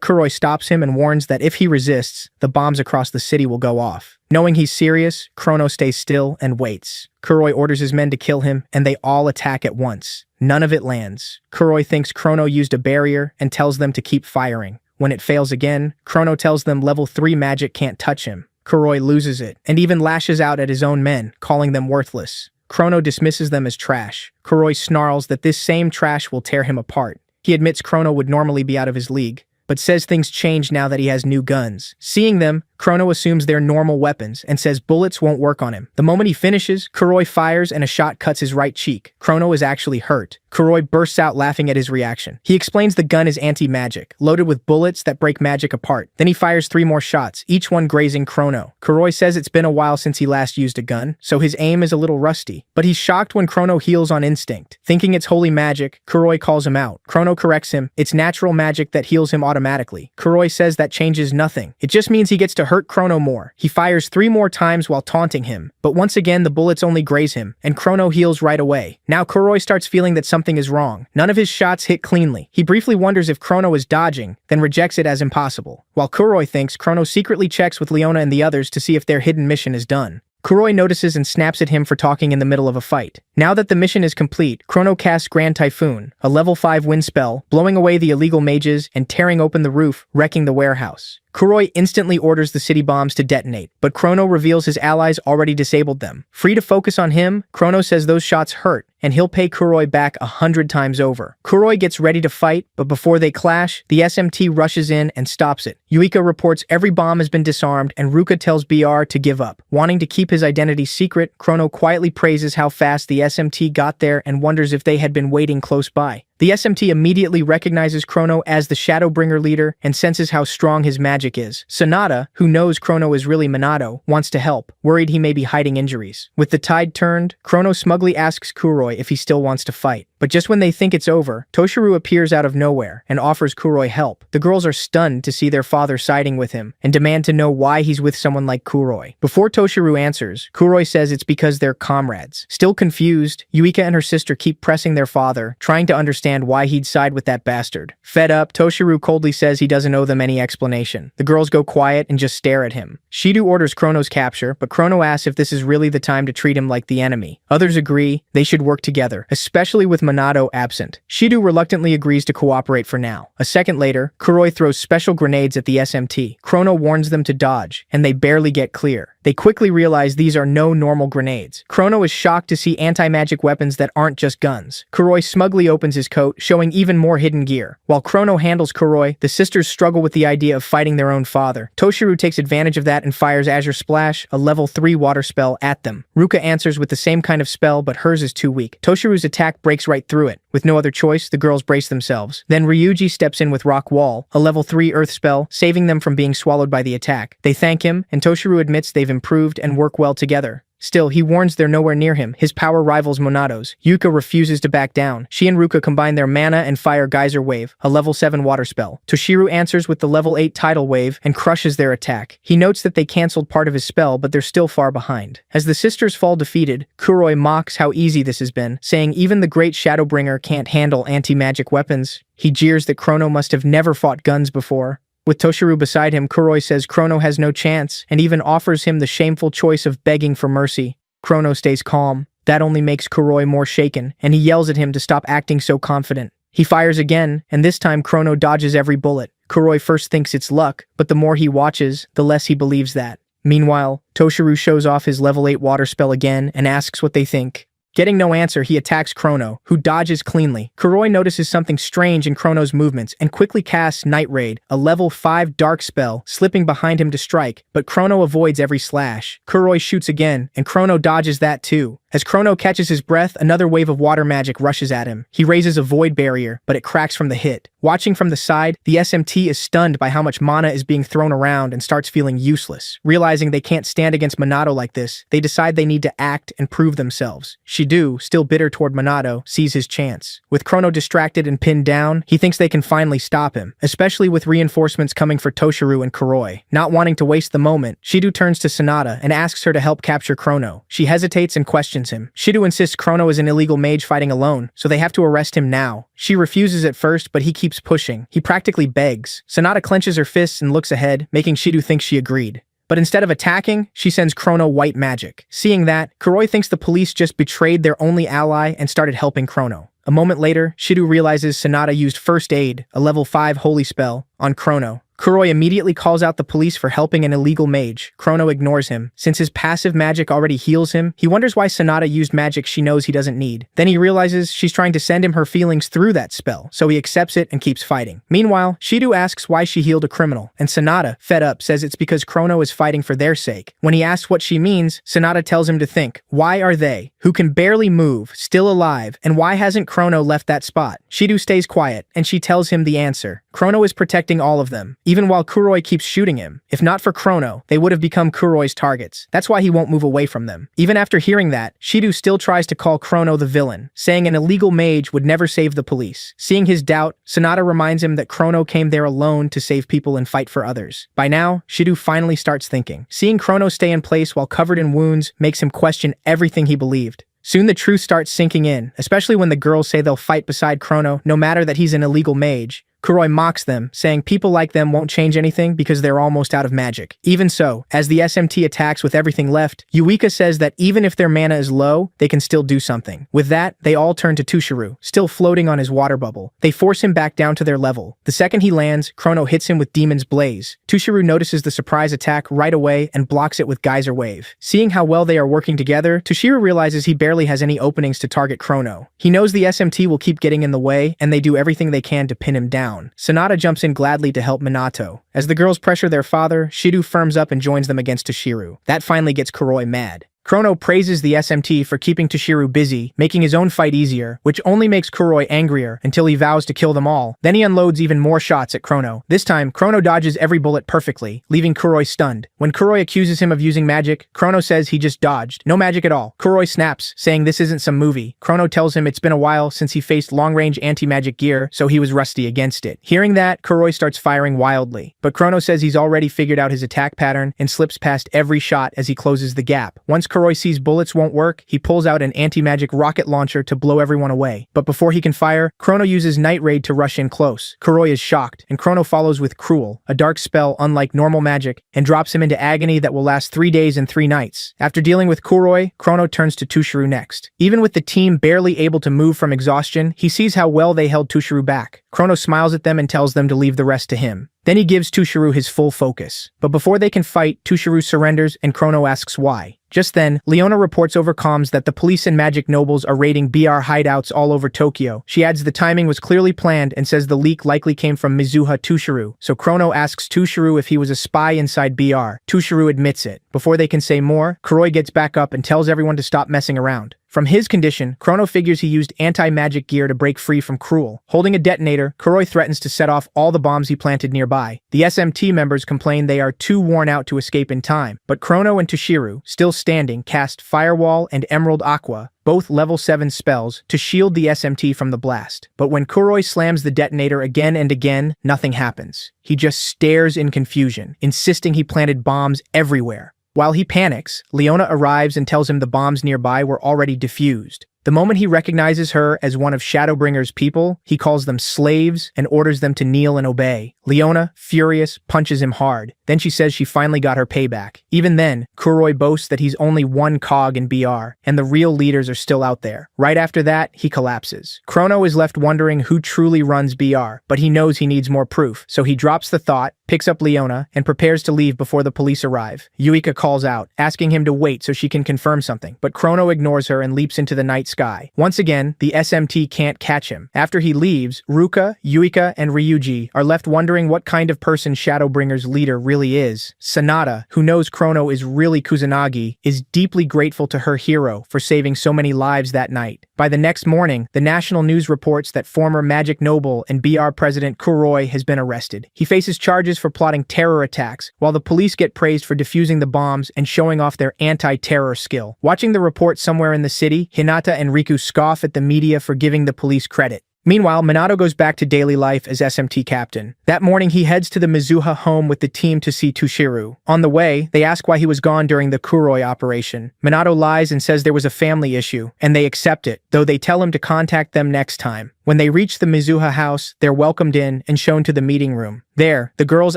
Kuroi stops him and warns that if he resists, the bombs across the city will go off. Knowing he's serious, Chrono stays still and waits. Kuroi orders his men to kill him, and they all attack at once. None of it lands. Kuroi thinks Chrono used a barrier and tells them to keep firing. When it fails again, Chrono tells them level 3 magic can't touch him. Kuroi loses it, and even lashes out at his own men, calling them worthless. Chrono dismisses them as trash. Kuroi snarls that this same trash will tear him apart. He admits Chrono would normally be out of his league, but says things change now that he has new guns. Seeing them, Chrono assumes they're normal weapons and says bullets won't work on him. The moment he finishes, Kuroi fires and a shot cuts his right cheek. Chrono is actually hurt. Kuroi bursts out laughing at his reaction. He explains the gun is anti-magic, loaded with bullets that break magic apart. Then he fires 3 more shots, each one grazing Chrono. Kuroi says it's been a while since he last used a gun, so his aim is a little rusty. But he's shocked when Chrono heals on instinct. Thinking it's holy magic, Kuroi calls him out. Chrono corrects him. It's natural magic that heals him automatically. Kuroi says that changes nothing. It just means he gets to hurt Chrono more. He fires 3 more times while taunting him, but once again the bullets only graze him, and Chrono heals right away. Now Kuroi starts feeling that something is wrong. None of his shots hit cleanly. He briefly wonders if Chrono is dodging, then rejects it as impossible. While Kuroi thinks, Chrono secretly checks with Leona and the others to see if their hidden mission is done. Kuroi notices and snaps at him for talking in the middle of a fight. Now that the mission is complete, Chrono casts Grand Typhoon, a level 5 wind spell, blowing away the illegal mages and tearing open the roof, wrecking the warehouse. Kuroi instantly orders the city bombs to detonate, but Chrono reveals his allies already disabled them. Free to focus on him, Chrono says those shots hurt, and he'll pay Kuroi back 100 times over. Kuroi gets ready to fight, but before they clash, the SMT rushes in and stops it. Yuika reports every bomb has been disarmed, and Ruka tells BR to give up. Wanting to keep his identity secret, Chrono quietly praises how fast the SMT got there and wonders if they had been waiting close by. The SMT immediately recognizes Chrono as the Shadowbringer leader and senses how strong his magic is. Sonata, who knows Chrono is really Minato, wants to help, worried he may be hiding injuries. With the tide turned, Chrono smugly asks Kuroi if he still wants to fight. But just when they think it's over, Toshiru appears out of nowhere and offers Kuroi help. The girls are stunned to see their father siding with him and demand to know why he's with someone like Kuroi. Before Toshiru answers, Kuroi says it's because they're comrades. Still confused, Yuika and her sister keep pressing their father, trying to understand why he'd side with that bastard. Fed up, Toshiru coldly says he doesn't owe them any explanation. The girls go quiet and just stare at him. Shido orders Chrono's capture, but Chrono asks if this is really the time to treat him like the enemy. Others agree they should work together, especially with Minato absent. Shido reluctantly agrees to cooperate for now. A second later, Kuroi throws special grenades at the SMT. Chrono warns them to dodge, and they barely get clear. They quickly realize these are no normal grenades. Chrono is shocked to see anti-magic weapons that aren't just guns. Kuroi smugly opens his coat, showing even more hidden gear. While Chrono handles Kuroi, the sisters struggle with the idea of fighting their own father. Toshiru takes advantage of that and fires Azure Splash, a level 3 water spell, at them. Ruka answers with the same kind of spell, but hers is too weak. Toshiru's attack breaks right through it. With no other choice, the girls brace themselves. Then Ryuji steps in with Rock Wall, a level 3 earth spell, saving them from being swallowed by the attack. They thank him, and Toshiru admits they've improved and work well together. Still, he warns they're nowhere near him. His power rivals Monato's. Yuka refuses to back down. She and Ruka combine their mana and fire Geyser Wave, a level 7 water spell. Toshiru answers with the level 8 Tidal Wave and crushes their attack. He notes that they cancelled part of his spell, but they're still far behind. As the sisters fall defeated, Kuroi mocks how easy this has been, saying even the great Shadowbringer can't handle anti-magic weapons. He jeers that Chrono must have never fought guns before. With Toshiru beside him, Kuroi says Chrono has no chance, and even offers him the shameful choice of begging for mercy. Chrono stays calm. That only makes Kuroi more shaken, and he yells at him to stop acting so confident. He fires again, and this time Chrono dodges every bullet. Kuroi first thinks it's luck, but the more he watches, the less he believes that. Meanwhile, Toshiru shows off his level 8 water spell again and asks what they think. Getting no answer, he attacks Chrono, who dodges cleanly. Kuroi notices something strange in Chrono's movements and quickly casts Night Raid, a level 5 dark spell, slipping behind him to strike, but Chrono avoids every slash. Kuroi shoots again, and Chrono dodges that too. As Chrono catches his breath, another wave of water magic rushes at him. He raises a void barrier, but it cracks from the hit. Watching from the side, the SMT is stunned by how much mana is being thrown around and starts feeling useless. Realizing they can't stand against Minato like this, they decide they need to act and prove themselves. Shido, still bitter toward Minato, sees his chance. With Chrono distracted and pinned down, he thinks they can finally stop him, especially with reinforcements coming for Toshiru and Kuroi. Not wanting to waste the moment, Shido turns to Sonata and asks her to help capture Chrono. She hesitates and questions him. Shido insists Chrono is an illegal mage fighting alone, so they have to arrest him now. She refuses at first, but he keeps pushing. He practically begs. Sonata clenches her fists and looks ahead, making Shido think she agreed. But instead of attacking, she sends Chrono white magic. Seeing that, Kuroi thinks the police just betrayed their only ally and started helping Chrono. A moment later, Shido realizes Sonata used First Aid, a level 5 holy spell, on Chrono. Kuroi immediately calls out the police for helping an illegal mage. Chrono ignores him. Since his passive magic already heals him, he wonders why Sonata used magic she knows he doesn't need. Then he realizes she's trying to send him her feelings through that spell, so he accepts it and keeps fighting. Meanwhile, Shido asks why she healed a criminal, and Sonata, fed up, says it's because Chrono is fighting for their sake. When he asks what she means, Sonata tells him to think, why are they, who can barely move, still alive, and why hasn't Chrono left that spot? Shido stays quiet, and she tells him the answer. Chrono is protecting all of them, even while Kuroi keeps shooting him. If not for Chrono, they would have become Kuroi's targets. That's why he won't move away from them. Even after hearing that, Shido still tries to call Chrono the villain, saying an illegal mage would never save the police. Seeing his doubt, Sonata reminds him that Chrono came there alone to save people and fight for others. By now, Shido finally starts thinking. Seeing Chrono stay in place while covered in wounds makes him question everything he believed. Soon the truth starts sinking in, especially when the girls say they'll fight beside Chrono no matter that he's an illegal mage. Kuroi mocks them, saying people like them won't change anything because they're almost out of magic. Even so, as the SMT attacks with everything left, Yuika says that even if their mana is low, they can still do something. With that, they all turn to Toshiru, still floating on his water bubble. They force him back down to their level. The second he lands, Chrono hits him with Demon's Blaze. Toshiru notices the surprise attack right away and blocks it with Geyser Wave. Seeing how well they are working together, Toshiru realizes he barely has any openings to target Chrono. He knows the SMT will keep getting in the way, and they do everything they can to pin him down. Sonata jumps in gladly to help Minato. As the girls pressure their father, Shido firms up and joins them against Toshiru. That finally gets Kuroi mad. Chrono praises the SMT for keeping Toshiru busy, making his own fight easier, which only makes Kuroi angrier until he vows to kill them all. Then he unloads even more shots at Chrono. This time, Chrono dodges every bullet perfectly, leaving Kuroi stunned. When Kuroi accuses him of using magic, Chrono says he just dodged. No magic at all. Kuroi snaps, saying this isn't some movie. Chrono tells him it's been a while since he faced long-range anti-magic gear, so he was rusty against it. Hearing that, Kuroi starts firing wildly, but Chrono says he's already figured out his attack pattern and slips past every shot as he closes the gap. Once Kuroi sees bullets won't work, he pulls out an anti-magic rocket launcher to blow everyone away. But before he can fire, Chrono uses Night Raid to rush in close. Kuroi is shocked, and Chrono follows with Cruel, a dark spell unlike normal magic, and drops him into agony that will last 3 days and 3 nights. After dealing with Kuroi, Chrono turns to Toshiru next. Even with the team barely able to move from exhaustion, he sees how well they held Toshiru back. Chrono smiles at them and tells them to leave the rest to him. Then he gives Toshiru his full focus. But before they can fight, Toshiru surrenders and Chrono asks why. Just then, Leona reports over comms that the police and magic nobles are raiding BR hideouts all over Tokyo. She adds the timing was clearly planned and says the leak likely came from Mizuha Toshiru. So Chrono asks Toshiru if he was a spy inside BR. Toshiru admits it. Before they can say more, Kuroi gets back up and tells everyone to stop messing around. From his condition, Chrono figures he used anti-magic gear to break free from Cruel. Holding a detonator, Kuroi threatens to set off all the bombs he planted nearby. The SMT members complain they are too worn out to escape in time, but Chrono and Toshiru, still standing, cast Firewall and Emerald Aqua, both level 7 spells, to shield the SMT from the blast. But when Kuroi slams the detonator again and again, nothing happens. He just stares in confusion, insisting he planted bombs everywhere. While he panics, Leona arrives and tells him the bombs nearby were already defused. The moment he recognizes her as one of Shadowbringer's people, he calls them slaves and orders them to kneel and obey. Leona, furious, punches him hard. Then she says she finally got her payback. Even then, Kuroi boasts that he's only one cog in BR, and the real leaders are still out there. Right after that, he collapses. Chrono is left wondering who truly runs BR, but he knows he needs more proof, so he drops the thought, picks up Leona, and prepares to leave before the police arrive. Yuika calls out, asking him to wait so she can confirm something, but Chrono ignores her and leaps into the night sky. Once again, the SMT can't catch him. After he leaves, Ruka, Yuika, and Ryuji are left wondering what kind of person Shadowbringer's leader really is. Sanada, who knows Chrono is really Kusanagi, is deeply grateful to her hero for saving so many lives that night. By the next morning, the national news reports that former Magic Noble and BR President Kuroi has been arrested. He faces charges for plotting terror attacks, while the police get praised for defusing the bombs and showing off their anti-terror skill. Watching the report somewhere in the city, Hinata and Riku scoff at the media for giving the police credit. Meanwhile, Minato goes back to daily life as SMT captain. That morning, he heads to the Mizuha home with the team to see Toshiru. On the way, they ask why he was gone during the Kuroi operation. Minato lies and says there was a family issue, and they accept it, though they tell him to contact them next time. When they reach the Mizuha house, they're welcomed in and shown to the meeting room. There, the girls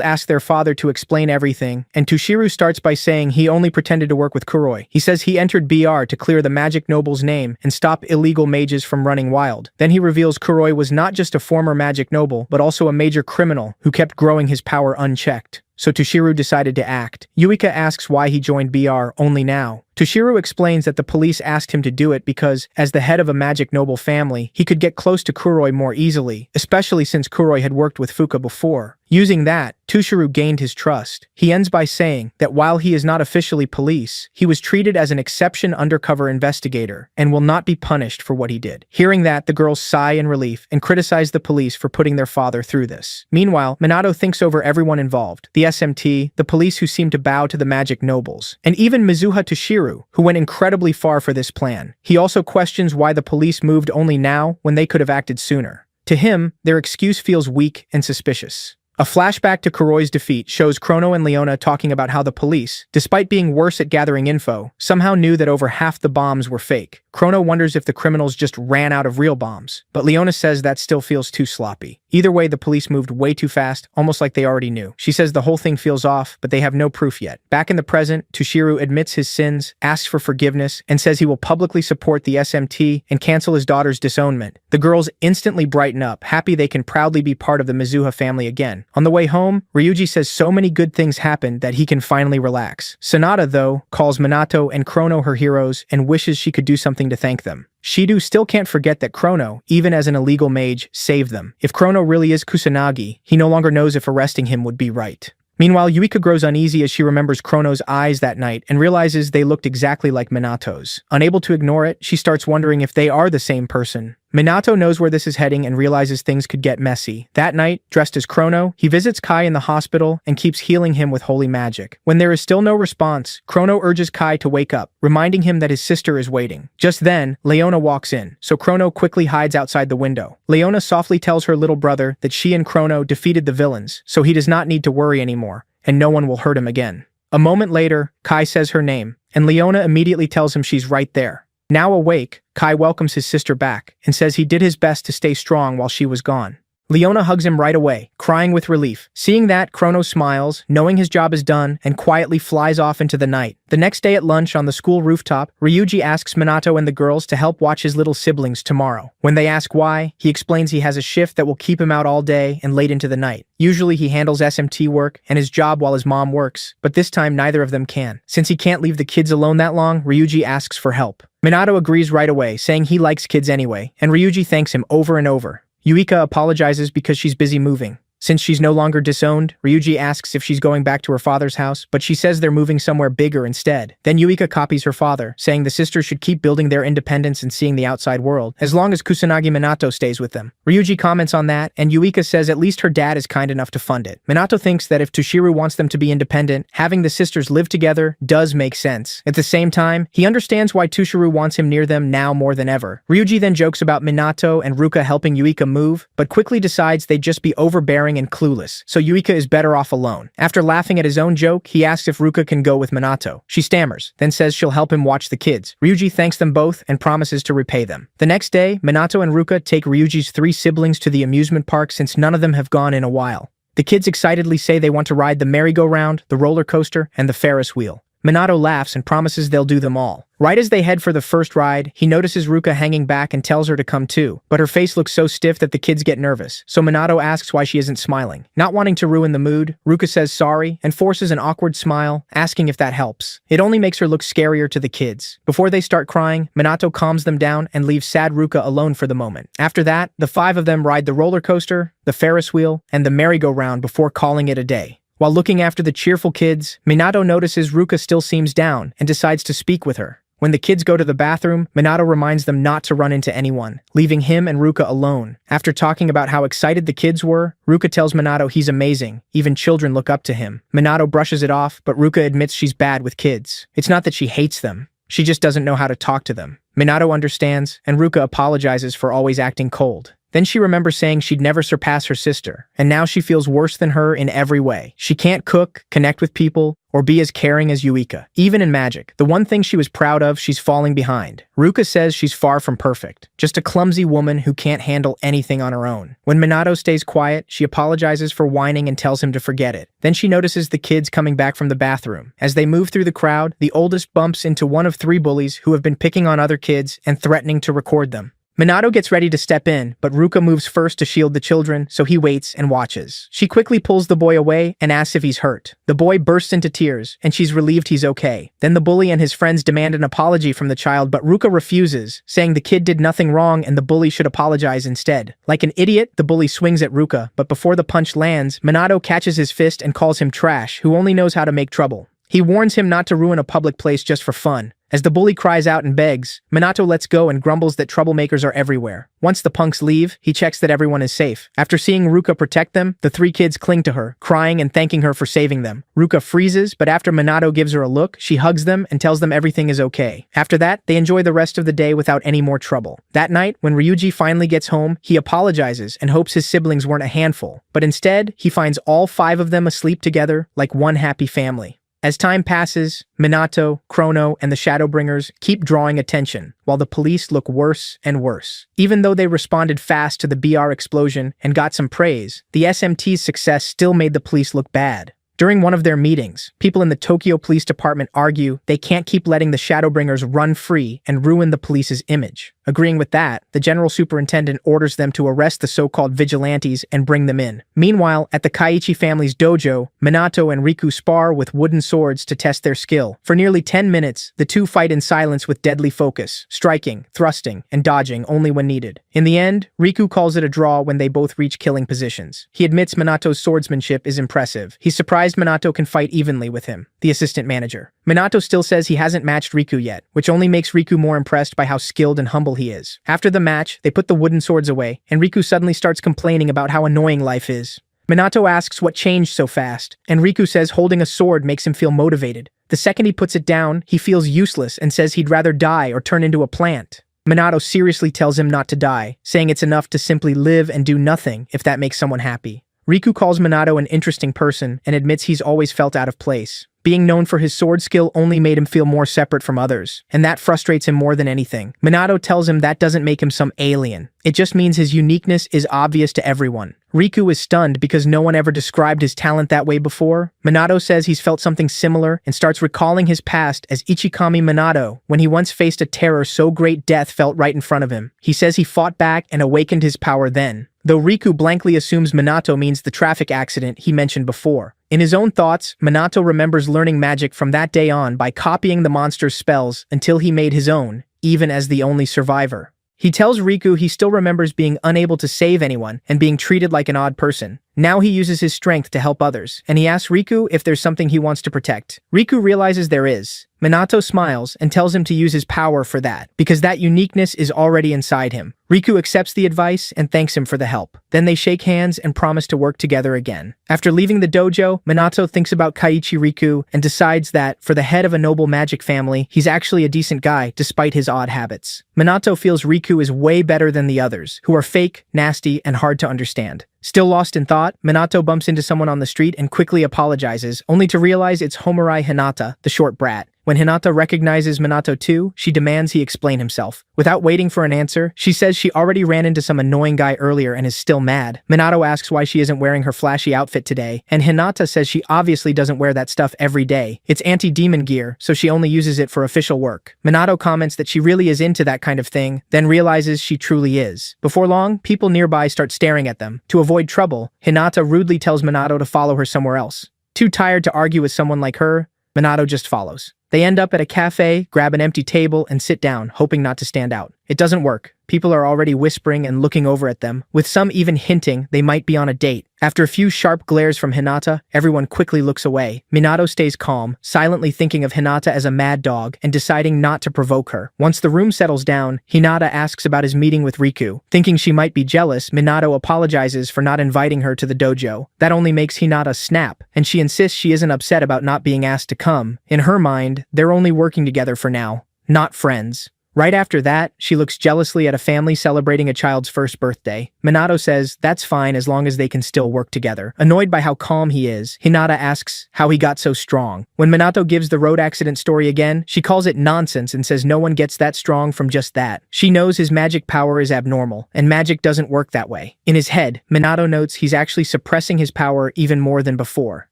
ask their father to explain everything, and Toshiru starts by saying he only pretended to work with Kuroi. He says he entered BR to clear the Magic Noble's name and stop illegal mages from running wild. Then he reveals Kuroi was not just a former Magic Noble, but also a major criminal who kept growing his power unchecked. So Toshiru decided to act. Yuika asks why he joined BR only now. Toshiru explains that the police asked him to do it because, as the head of a Magic Noble family, he could get close to Kuroi more easily, especially since Kuroi had worked with Fuka before. Using that, Toshiru gained his trust. He ends by saying that while he is not officially police, he was treated as an exception undercover investigator and will not be punished for what he did. Hearing that, the girls sigh in relief and criticize the police for putting their father through this. Meanwhile, Minato thinks over everyone involved: the SMT, the police who seem to bow to the Magic Nobles, and even Mizuha Toshiru, who went incredibly far for this plan. He also questions why the police moved only now when they could have acted sooner. To him, their excuse feels weak and suspicious. A flashback to Kuroi's defeat shows Chrono and Leona talking about how the police, despite being worse at gathering info, somehow knew that over half the bombs were fake. Chrono wonders if the criminals just ran out of real bombs, but Leona says that still feels too sloppy. Either way, the police moved way too fast, almost like they already knew. She says the whole thing feels off, but they have no proof yet. Back in the present, Toshiru admits his sins, asks for forgiveness, and says he will publicly support the SMT and cancel his daughter's disownment. The girls instantly brighten up, happy they can proudly be part of the Mizuha family again. On the way home, Ryuji says so many good things happened that he can finally relax. Sanada, though, calls Minato and Chrono her heroes and wishes she could do something to thank them. Shido still can't forget that Chrono, even as an illegal mage, saved them. If Chrono really is Kusanagi, he no longer knows if arresting him would be right. Meanwhile, Yuika grows uneasy as she remembers Chrono's eyes that night and realizes they looked exactly like Minato's. Unable to ignore it, she starts wondering if they are the same person. Minato knows where this is heading and realizes things could get messy. That night, dressed as Chrono, he visits Kai in the hospital and keeps healing him with holy magic. When there is still no response, Chrono urges Kai to wake up, reminding him that his sister is waiting. Just then, Leona walks in, so Chrono quickly hides outside the window. Leona softly tells her little brother that she and Chrono defeated the villains, so he does not need to worry anymore, and no one will hurt him again. A moment later, Kai says her name, and Leona immediately tells him she's right there. Now awake, Kai welcomes his sister back and says he did his best to stay strong while she was gone. Leona hugs him right away, crying with relief. Seeing that, Chrono smiles, knowing his job is done, and quietly flies off into the night. The next day at lunch on the school rooftop, Ryuji asks Minato and the girls to help watch his little siblings tomorrow. When they ask why, he explains he has a shift that will keep him out all day and late into the night. Usually he handles SMT work and his job while his mom works, but this time neither of them can. Since he can't leave the kids alone that long, Ryuji asks for help. Minato agrees right away, saying he likes kids anyway, and Ryuji thanks him over and over. Yuika apologizes because she's busy moving. Since she's no longer disowned, Ryuji asks if she's going back to her father's house, but she says they're moving somewhere bigger instead. Then Yuika copies her father, saying the sisters should keep building their independence and seeing the outside world, as long as Kusanagi Minato stays with them. Ryuji comments on that, and Yuika says at least her dad is kind enough to fund it. Minato thinks that if Toshiru wants them to be independent, having the sisters live together does make sense. At the same time, he understands why Toshiru wants him near them now more than ever. Ryuji then jokes about Minato and Ruka helping Yuika move, but quickly decides they'd just be overbearing and clueless, so Yuika is better off alone. After laughing at his own joke, he asks if Ruka can go with Minato. She stammers, then says she'll help him watch the kids. Ryuji thanks them both and promises to repay them. The next day, Minato and Ruka take Ryuji's 3 siblings to the amusement park since none of them have gone in a while. The kids excitedly say they want to ride the merry-go-round, the roller coaster, and the Ferris wheel. Minato laughs and promises they'll do them all. Right as they head for the first ride, he notices Ruka hanging back and tells her to come too, but her face looks so stiff that the kids get nervous, so Minato asks why she isn't smiling. Not wanting to ruin the mood, Ruka says sorry and forces an awkward smile, asking if that helps. It only makes her look scarier to the kids. Before they start crying, Minato calms them down and leaves sad Ruka alone for the moment. After that, the 5 of them ride the roller coaster, the Ferris wheel, and the merry-go-round before calling it a day. While looking after the cheerful kids, Minato notices Ruka still seems down and decides to speak with her. When the kids go to the bathroom, Minato reminds them not to run into anyone, leaving him and Ruka alone. After talking about how excited the kids were, Ruka tells Minato he's amazing, even children look up to him. Minato brushes it off, but Ruka admits she's bad with kids. It's not that she hates them, she just doesn't know how to talk to them. Minato understands, and Ruka apologizes for always acting cold. Then she remembers saying she'd never surpass her sister, and now she feels worse than her in every way. She can't cook, connect with people, or be as caring as Yuika. Even in magic, the one thing she was proud of, she's falling behind. Ruka says she's far from perfect, just a clumsy woman who can't handle anything on her own. When Minato stays quiet, she apologizes for whining and tells him to forget it. Then she notices the kids coming back from the bathroom. As they move through the crowd, the oldest bumps into one of 3 bullies who have been picking on other kids and threatening to record them. Minato gets ready to step in, but Ruka moves first to shield the children, so he waits and watches. She quickly pulls the boy away and asks if he's hurt. The boy bursts into tears, and she's relieved he's okay. Then the bully and his friends demand an apology from the child, but Ruka refuses, saying the kid did nothing wrong and the bully should apologize instead. Like an idiot, the bully swings at Ruka, but before the punch lands, Minato catches his fist and calls him trash, who only knows how to make trouble. He warns him not to ruin a public place just for fun. As the bully cries out and begs, Minato lets go and grumbles that troublemakers are everywhere. Once the punks leave, he checks that everyone is safe. After seeing Ruka protect them, the 3 kids cling to her, crying and thanking her for saving them. Ruka freezes, but after Minato gives her a look, she hugs them and tells them everything is okay. After that, they enjoy the rest of the day without any more trouble. That night, when Ryuji finally gets home, he apologizes and hopes his siblings weren't a handful. But instead, he finds all 5 of them asleep together like one happy family. As time passes, Minato, Chrono, and the Shadowbringers keep drawing attention, while the police look worse and worse. Even though they responded fast to the BR explosion and got some praise, the SMT's success still made the police look bad. During one of their meetings, people in the Tokyo Police Department argue they can't keep letting the Shadowbringers run free and ruin the police's image. Agreeing with that, the general superintendent orders them to arrest the so-called vigilantes and bring them in. Meanwhile, at the Kaiichi family's dojo, Minato and Riku spar with wooden swords to test their skill. For nearly 10 minutes, the two fight in silence with deadly focus, striking, thrusting, and dodging only when needed. In the end, Riku calls it a draw when they both reach killing positions. He admits Minato's swordsmanship is impressive. He's surprised surprised Minato can fight evenly with him, the assistant manager. Minato still says he hasn't matched Riku yet, which only makes Riku more impressed by how skilled and humble he is. After the match, they put the wooden swords away, and Riku suddenly starts complaining about how annoying life is. Minato asks what changed so fast, and Riku says holding a sword makes him feel motivated. The second he puts it down, he feels useless and says he'd rather die or turn into a plant. Minato seriously tells him not to die, saying it's enough to simply live and do nothing if that makes someone happy. Riku calls Minato an interesting person and admits he's always felt out of place. Being known for his sword skill only made him feel more separate from others, and that frustrates him more than anything. Minato tells him that doesn't make him some alien. It just means his uniqueness is obvious to everyone. Riku is stunned because no one ever described his talent that way before. Minato says he's felt something similar and starts recalling his past as Ichikami Minato when he once faced a terror so great death felt right in front of him. He says he fought back and awakened his power then, though Riku blankly assumes Minato means the traffic accident he mentioned before. In his own thoughts, Minato remembers learning magic from that day on by copying the monster's spells until he made his own, even as the only survivor. He tells Riku he still remembers being unable to save anyone and being treated like an odd person. Now he uses his strength to help others, and he asks Riku if there's something he wants to protect. Riku realizes there is. Minato smiles and tells him to use his power for that, because that uniqueness is already inside him. Riku accepts the advice and thanks him for the help. Then they shake hands and promise to work together again. After leaving the dojo, Minato thinks about Kaiichi Riku and decides that, for the head of a noble magic family, he's actually a decent guy despite his odd habits. Minato feels Riku is way better than the others, who are fake, nasty, and hard to understand. Still lost in thought, Minato bumps into someone on the street and quickly apologizes, only to realize it's Homurai Hinata, the short brat. When Hinata recognizes Minato too, she demands he explain himself. Without waiting for an answer, she says she already ran into some annoying guy earlier and is still mad. Minato asks why she isn't wearing her flashy outfit today, and Hinata says she obviously doesn't wear that stuff every day. It's anti-demon gear, so she only uses it for official work. Minato comments that she really is into that kind of thing, then realizes she truly is. Before long, people nearby start staring at them. To avoid trouble, Hinata rudely tells Minato to follow her somewhere else. Too tired to argue with someone like her, Minato just follows. They end up at a cafe, grab an empty table, and sit down, hoping not to stand out. It doesn't work. People are already whispering and looking over at them, with some even hinting they might be on a date. After a few sharp glares from Hinata, everyone quickly looks away. Minato stays calm, silently thinking of Hinata as a mad dog and deciding not to provoke her. Once the room settles down, Hinata asks about his meeting with Riku. Thinking she might be jealous, Minato apologizes for not inviting her to the dojo. That only makes Hinata snap, and she insists she isn't upset about not being asked to come. In her mind, they're only working together for now, not friends. Right after that, she looks jealously at a family celebrating a child's first birthday. Minato says that's fine as long as they can still work together. Annoyed by how calm he is, Hinata asks how he got so strong. When Minato gives the road accident story again, she calls it nonsense and says no one gets that strong from just that. She knows his magic power is abnormal, and magic doesn't work that way. In his head, Minato notes he's actually suppressing his power even more than before.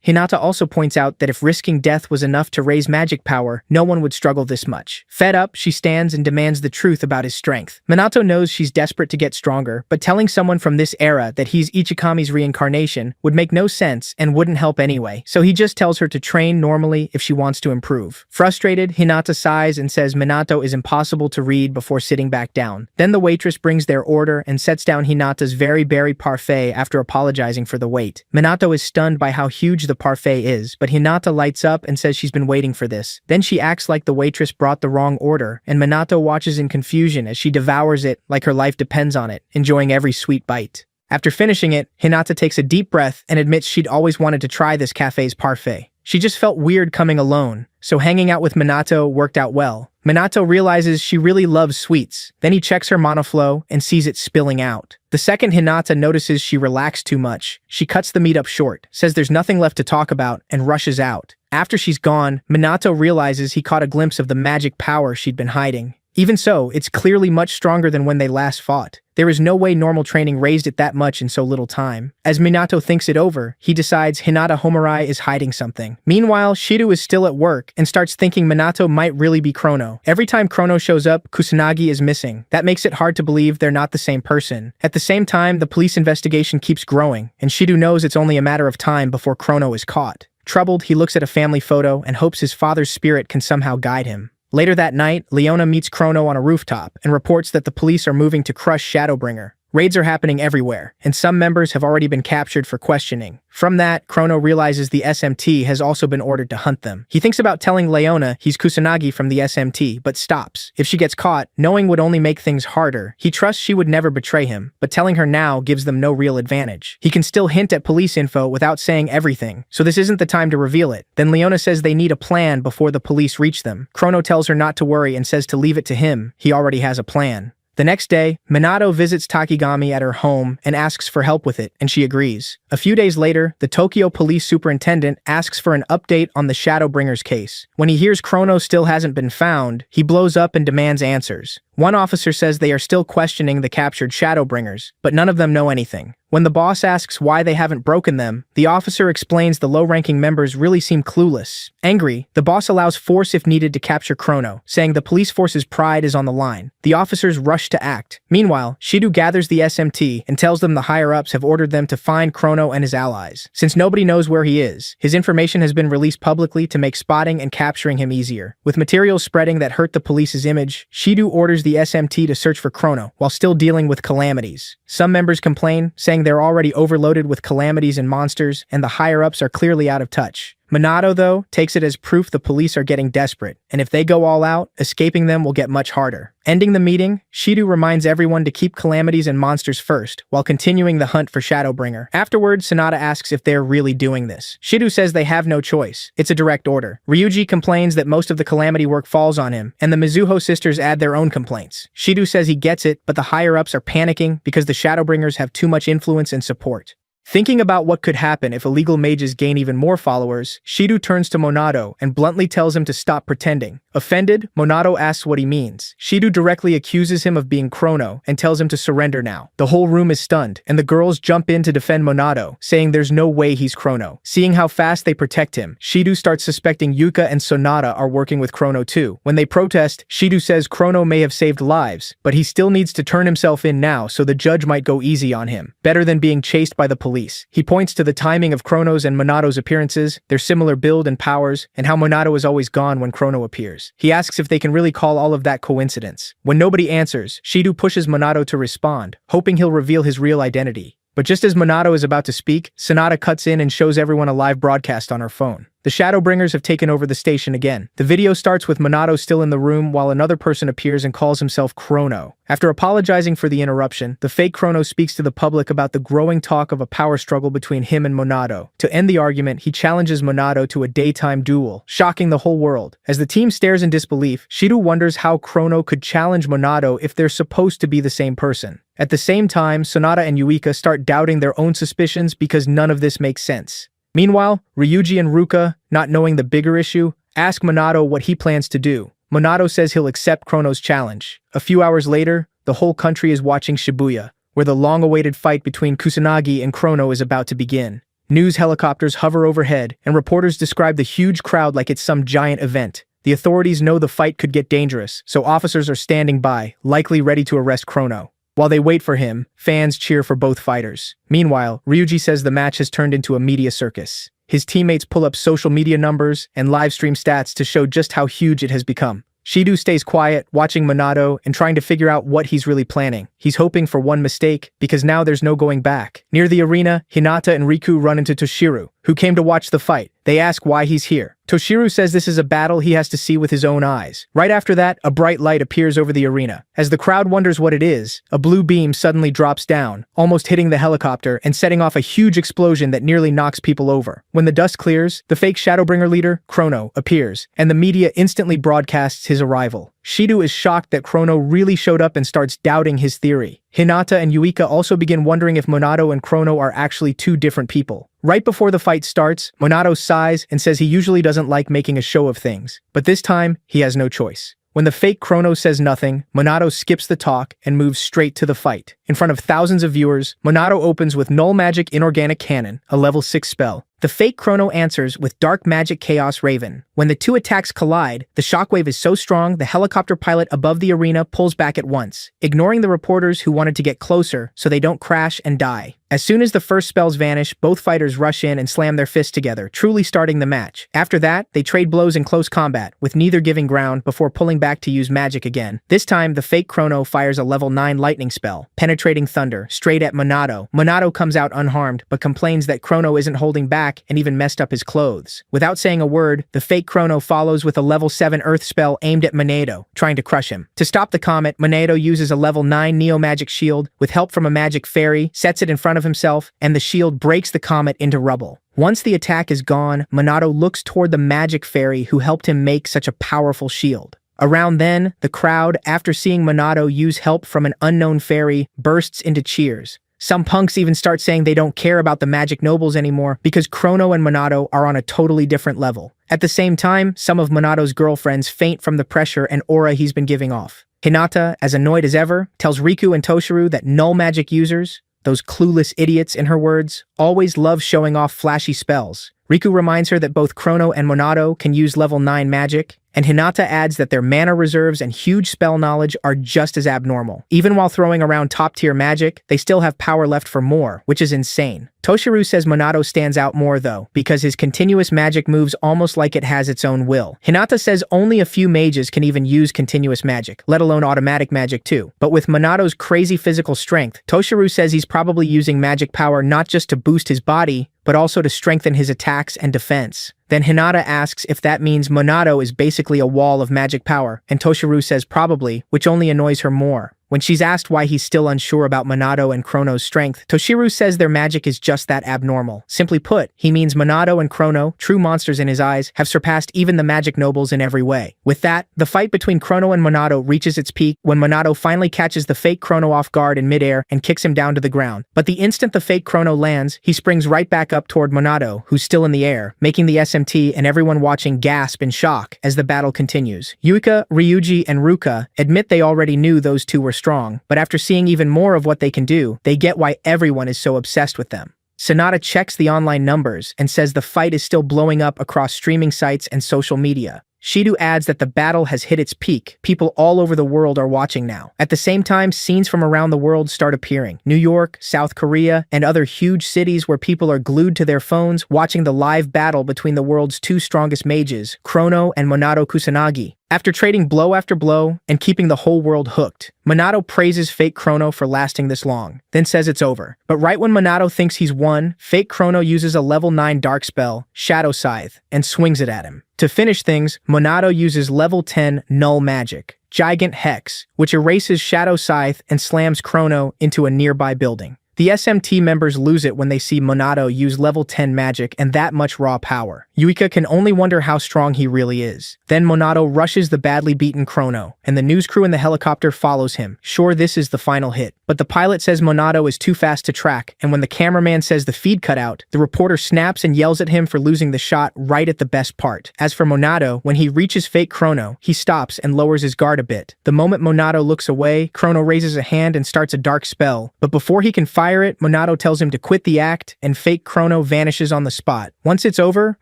Hinata also points out that if risking death was enough to raise magic power, no one would struggle this much. Fed up, she stands and demands the truth about his strength. Minato knows she's desperate to get stronger, but telling someone from this era that he's Ichikami's reincarnation would make no sense and wouldn't help anyway, so he just tells her to train normally if she wants to improve. Frustrated, Hinata sighs and says Minato is impossible to read before sitting back down. Then the waitress brings their order and sets down Hinata's very berry parfait after apologizing for the wait. Minato is stunned by how huge the parfait is, but Hinata lights up and says she's been waiting for this. Then she acts like the waitress brought the wrong order, and Minato watches in confusion as she devours it like her life depends on it, enjoying every sweet bite. After finishing it, Hinata takes a deep breath and admits she'd always wanted to try this cafe's parfait. She just felt weird coming alone, so hanging out with Minato worked out well. Minato realizes she really loves sweets. Then he checks her monoflow and sees it spilling out. The second Hinata notices she relaxed too much, she cuts the meetup short, says there's nothing left to talk about, and rushes out. After she's gone, Minato realizes he caught a glimpse of the magic power she'd been hiding. Even so, it's clearly much stronger than when they last fought. There is no way normal training raised it that much in so little time. As Minato thinks it over, he decides Hinata Homurai is hiding something. Meanwhile, Shiru is still at work and starts thinking Minato might really be Chrono. Every time Chrono shows up, Kusanagi is missing. That makes it hard to believe they're not the same person. At the same time, the police investigation keeps growing, and Shiru knows it's only a matter of time before Chrono is caught. Troubled, he looks at a family photo and hopes his father's spirit can somehow guide him. Later that night, Leona meets Chrono on a rooftop and reports that the police are moving to crush Shadowbringer. Raids are happening everywhere, and some members have already been captured for questioning. From that, Chrono realizes the SMT has also been ordered to hunt them. He thinks about telling Leona he's Kusanagi from the SMT, but stops. If she gets caught, knowing would only make things harder. He trusts she would never betray him, but telling her now gives them no real advantage. He can still hint at police info without saying everything, so this isn't the time to reveal it. Then Leona says they need a plan before the police reach them. Chrono tells her not to worry and says to leave it to him. He already has a plan. The next day, Minato visits Takigami at her home and asks for help with it, and she agrees. A few days later, the Tokyo police superintendent asks for an update on the Shadowbringers case. When he hears Chrono still hasn't been found, he blows up and demands answers. One officer says they are still questioning the captured Shadowbringers, but none of them know anything. When the boss asks why they haven't broken them, the officer explains the low-ranking members really seem clueless. Angry, the boss allows force if needed to capture Chrono, saying the police force's pride is on the line. The officers rush to act. Meanwhile, Shido gathers the SMT and tells them the higher-ups have ordered them to find Chrono and his allies. Since nobody knows where he is, his information has been released publicly to make spotting and capturing him easier. With materials spreading that hurt the police's image, Shido orders the SMT to search for Chrono, while still dealing with calamities. Some members complain, saying they're already overloaded with calamities and monsters, and the higher-ups are clearly out of touch. Minato, though, takes it as proof the police are getting desperate, and if they go all out, escaping them will get much harder. Ending the meeting, Shido reminds everyone to keep calamities and monsters first, while continuing the hunt for Shadowbringer. Afterwards, Sanada asks if they're really doing this. Shido says they have no choice. It's a direct order. Ryuji complains that most of the calamity work falls on him, and the Mizuho sisters add their own complaints. Shido says he gets it, but the higher-ups are panicking because the Shadowbringers have too much influence and support. Thinking about what could happen if illegal mages gain even more followers, Shido turns to Monado and bluntly tells him to stop pretending. Offended, Monado asks what he means. Shido directly accuses him of being Chrono and tells him to surrender now. The whole room is stunned, and the girls jump in to defend Monado, saying there's no way he's Chrono. Seeing how fast they protect him, Shido starts suspecting Yuka and Sonata are working with Chrono too. When they protest, Shido says Chrono may have saved lives, but he still needs to turn himself in now so the judge might go easy on him. Better than being chased by the police. He points to the timing of Chrono's and Monado's appearances, their similar build and powers, and how Monado is always gone when Chrono appears. He asks if they can really call all of that coincidence. When nobody answers, Shido pushes Monado to respond, hoping he'll reveal his real identity. But just as Monado is about to speak, Sonata cuts in and shows everyone a live broadcast on her phone. The Shadowbringers have taken over the station again. The video starts with Monado still in the room while another person appears and calls himself Chrono. After apologizing for the interruption, the fake Chrono speaks to the public about the growing talk of a power struggle between him and Monado. To end the argument, he challenges Monado to a daytime duel, shocking the whole world. As the team stares in disbelief, Shido wonders how Chrono could challenge Monado if they're supposed to be the same person. At the same time, Sonata and Yuika start doubting their own suspicions because none of this makes sense. Meanwhile, Ryuji and Ruka, not knowing the bigger issue, ask Monado what he plans to do. Monado says he'll accept Chrono's challenge. A few hours later, the whole country is watching Shibuya, where the long-awaited fight between Kusanagi and Chrono is about to begin. News helicopters hover overhead, and reporters describe the huge crowd like it's some giant event. The authorities know the fight could get dangerous, so officers are standing by, likely ready to arrest Chrono. While they wait for him, fans cheer for both fighters. Meanwhile, Ryuji says the match has turned into a media circus. His teammates pull up social media numbers and livestream stats to show just how huge it has become. Shido stays quiet, watching Monado and trying to figure out what he's really planning. He's hoping for one mistake, because now there's no going back. Near the arena, Hinata and Riku run into Toshiru, who came to watch the fight. They ask why he's here. Toshiru says this is a battle he has to see with his own eyes. Right after that, a bright light appears over the arena. As the crowd wonders what it is, a blue beam suddenly drops down, almost hitting the helicopter and setting off a huge explosion that nearly knocks people over. When the dust clears, the fake Shadowbringer leader, Chrono, appears, and the media instantly broadcasts his arrival. Shido is shocked that Chrono really showed up and starts doubting his theory. Hinata and Yuika also begin wondering if Monado and Chrono are actually two different people. Right before the fight starts, Monado sighs and says he usually doesn't like making a show of things, but this time, he has no choice. When the fake Chrono says nothing, Monado skips the talk and moves straight to the fight. In front of thousands of viewers, Monado opens with Null Magic Inorganic Cannon, a level 6 spell. The fake Chrono answers with Dark Magic Chaos Raven. When the two attacks collide, the shockwave is so strong the helicopter pilot above the arena pulls back at once, ignoring the reporters who wanted to get closer so they don't crash and die. As soon as the first spells vanish, both fighters rush in and slam their fists together, truly starting the match. After that, they trade blows in close combat, with neither giving ground before pulling back to use magic again. This time, the fake Chrono fires a level 9 lightning spell, Penetrating Thunder, straight at Monado. Monado comes out unharmed, but complains that Chrono isn't holding back and even messed up his clothes. Without saying a word, the fake Chrono follows with a level 7 earth spell aimed at Monado, trying to crush him. To stop the comet, Monado uses a level 9 neo-magic shield, with help from a magic fairy, sets it in front of himself, and the shield breaks the comet into rubble. Once the attack is gone, Monado looks toward the magic fairy who helped him make such a powerful shield. Around then, the crowd, after seeing Monado use help from an unknown fairy, bursts into cheers. Some punks even start saying they don't care about the magic nobles anymore because Chrono and Monado are on a totally different level. At the same time, some of Monado's girlfriends faint from the pressure and aura he's been giving off. Hinata, as annoyed as ever, tells Riku and Toshiru that null magic users, those clueless idiots in her words, always love showing off flashy spells. Riku reminds her that both Chrono and Monado can use level 9 magic, and Hinata adds that their mana reserves and huge spell knowledge are just as abnormal. Even while throwing around top-tier magic, they still have power left for more, which is insane. Toshiru says Monado stands out more though, because his continuous magic moves almost like it has its own will. Hinata says only a few mages can even use continuous magic, let alone automatic magic too. But with Monado's crazy physical strength, Toshiru says he's probably using magic power not just to boost his body, but also to strengthen his attacks and defense. Then Hinata asks if that means Monado is basically a wall of magic power, and Toshiru says probably, which only annoys her more. When she's asked why he's still unsure about Monado and Chrono's strength, Toshiru says their magic is just that abnormal. Simply put, he means Monado and Chrono, true monsters in his eyes, have surpassed even the magic nobles in every way. With that, the fight between Chrono and Monado reaches its peak when Monado finally catches the fake Chrono off guard in midair and kicks him down to the ground. But the instant the fake Chrono lands, he springs right back up toward Monado, who's still in the air, making the SMT and everyone watching gasp in shock as the battle continues. Yuika, Ryuji, and Ruka admit they already knew those two were strong, but after seeing even more of what they can do, they get why everyone is so obsessed with them. Sonata checks the online numbers and says the fight is still blowing up across streaming sites and social media. Shido adds that the battle has hit its peak. People all over the world are watching now. At the same time, scenes from around the world start appearing. New York, South Korea, and other huge cities where people are glued to their phones watching the live battle between the world's two strongest mages, Chrono and Monado Kusanagi. After trading blow after blow and keeping the whole world hooked, Monado praises fake Chrono for lasting this long, then says it's over. But right when Monado thinks he's won, fake Chrono uses a level 9 dark spell, Shadow Scythe, and swings it at him. To finish things, Monado uses level 10 null magic, Gigant Hex, which erases Shadow Scythe and slams Chrono into a nearby building. The SMT members lose it when they see Monado use level 10 magic and that much raw power. Yuika can only wonder how strong he really is. Then Monado rushes the badly beaten Chrono, and the news crew in the helicopter follows him, sure this is the final hit. But the pilot says Monado is too fast to track, and when the cameraman says the feed cut out, the reporter snaps and yells at him for losing the shot right at the best part. As for Monado, when he reaches fake Chrono, he stops and lowers his guard a bit. The moment Monado looks away, Chrono raises a hand and starts a dark spell, but before he can fire it, Monado tells him to quit the act, and fake Chrono vanishes on the spot. Once it's over,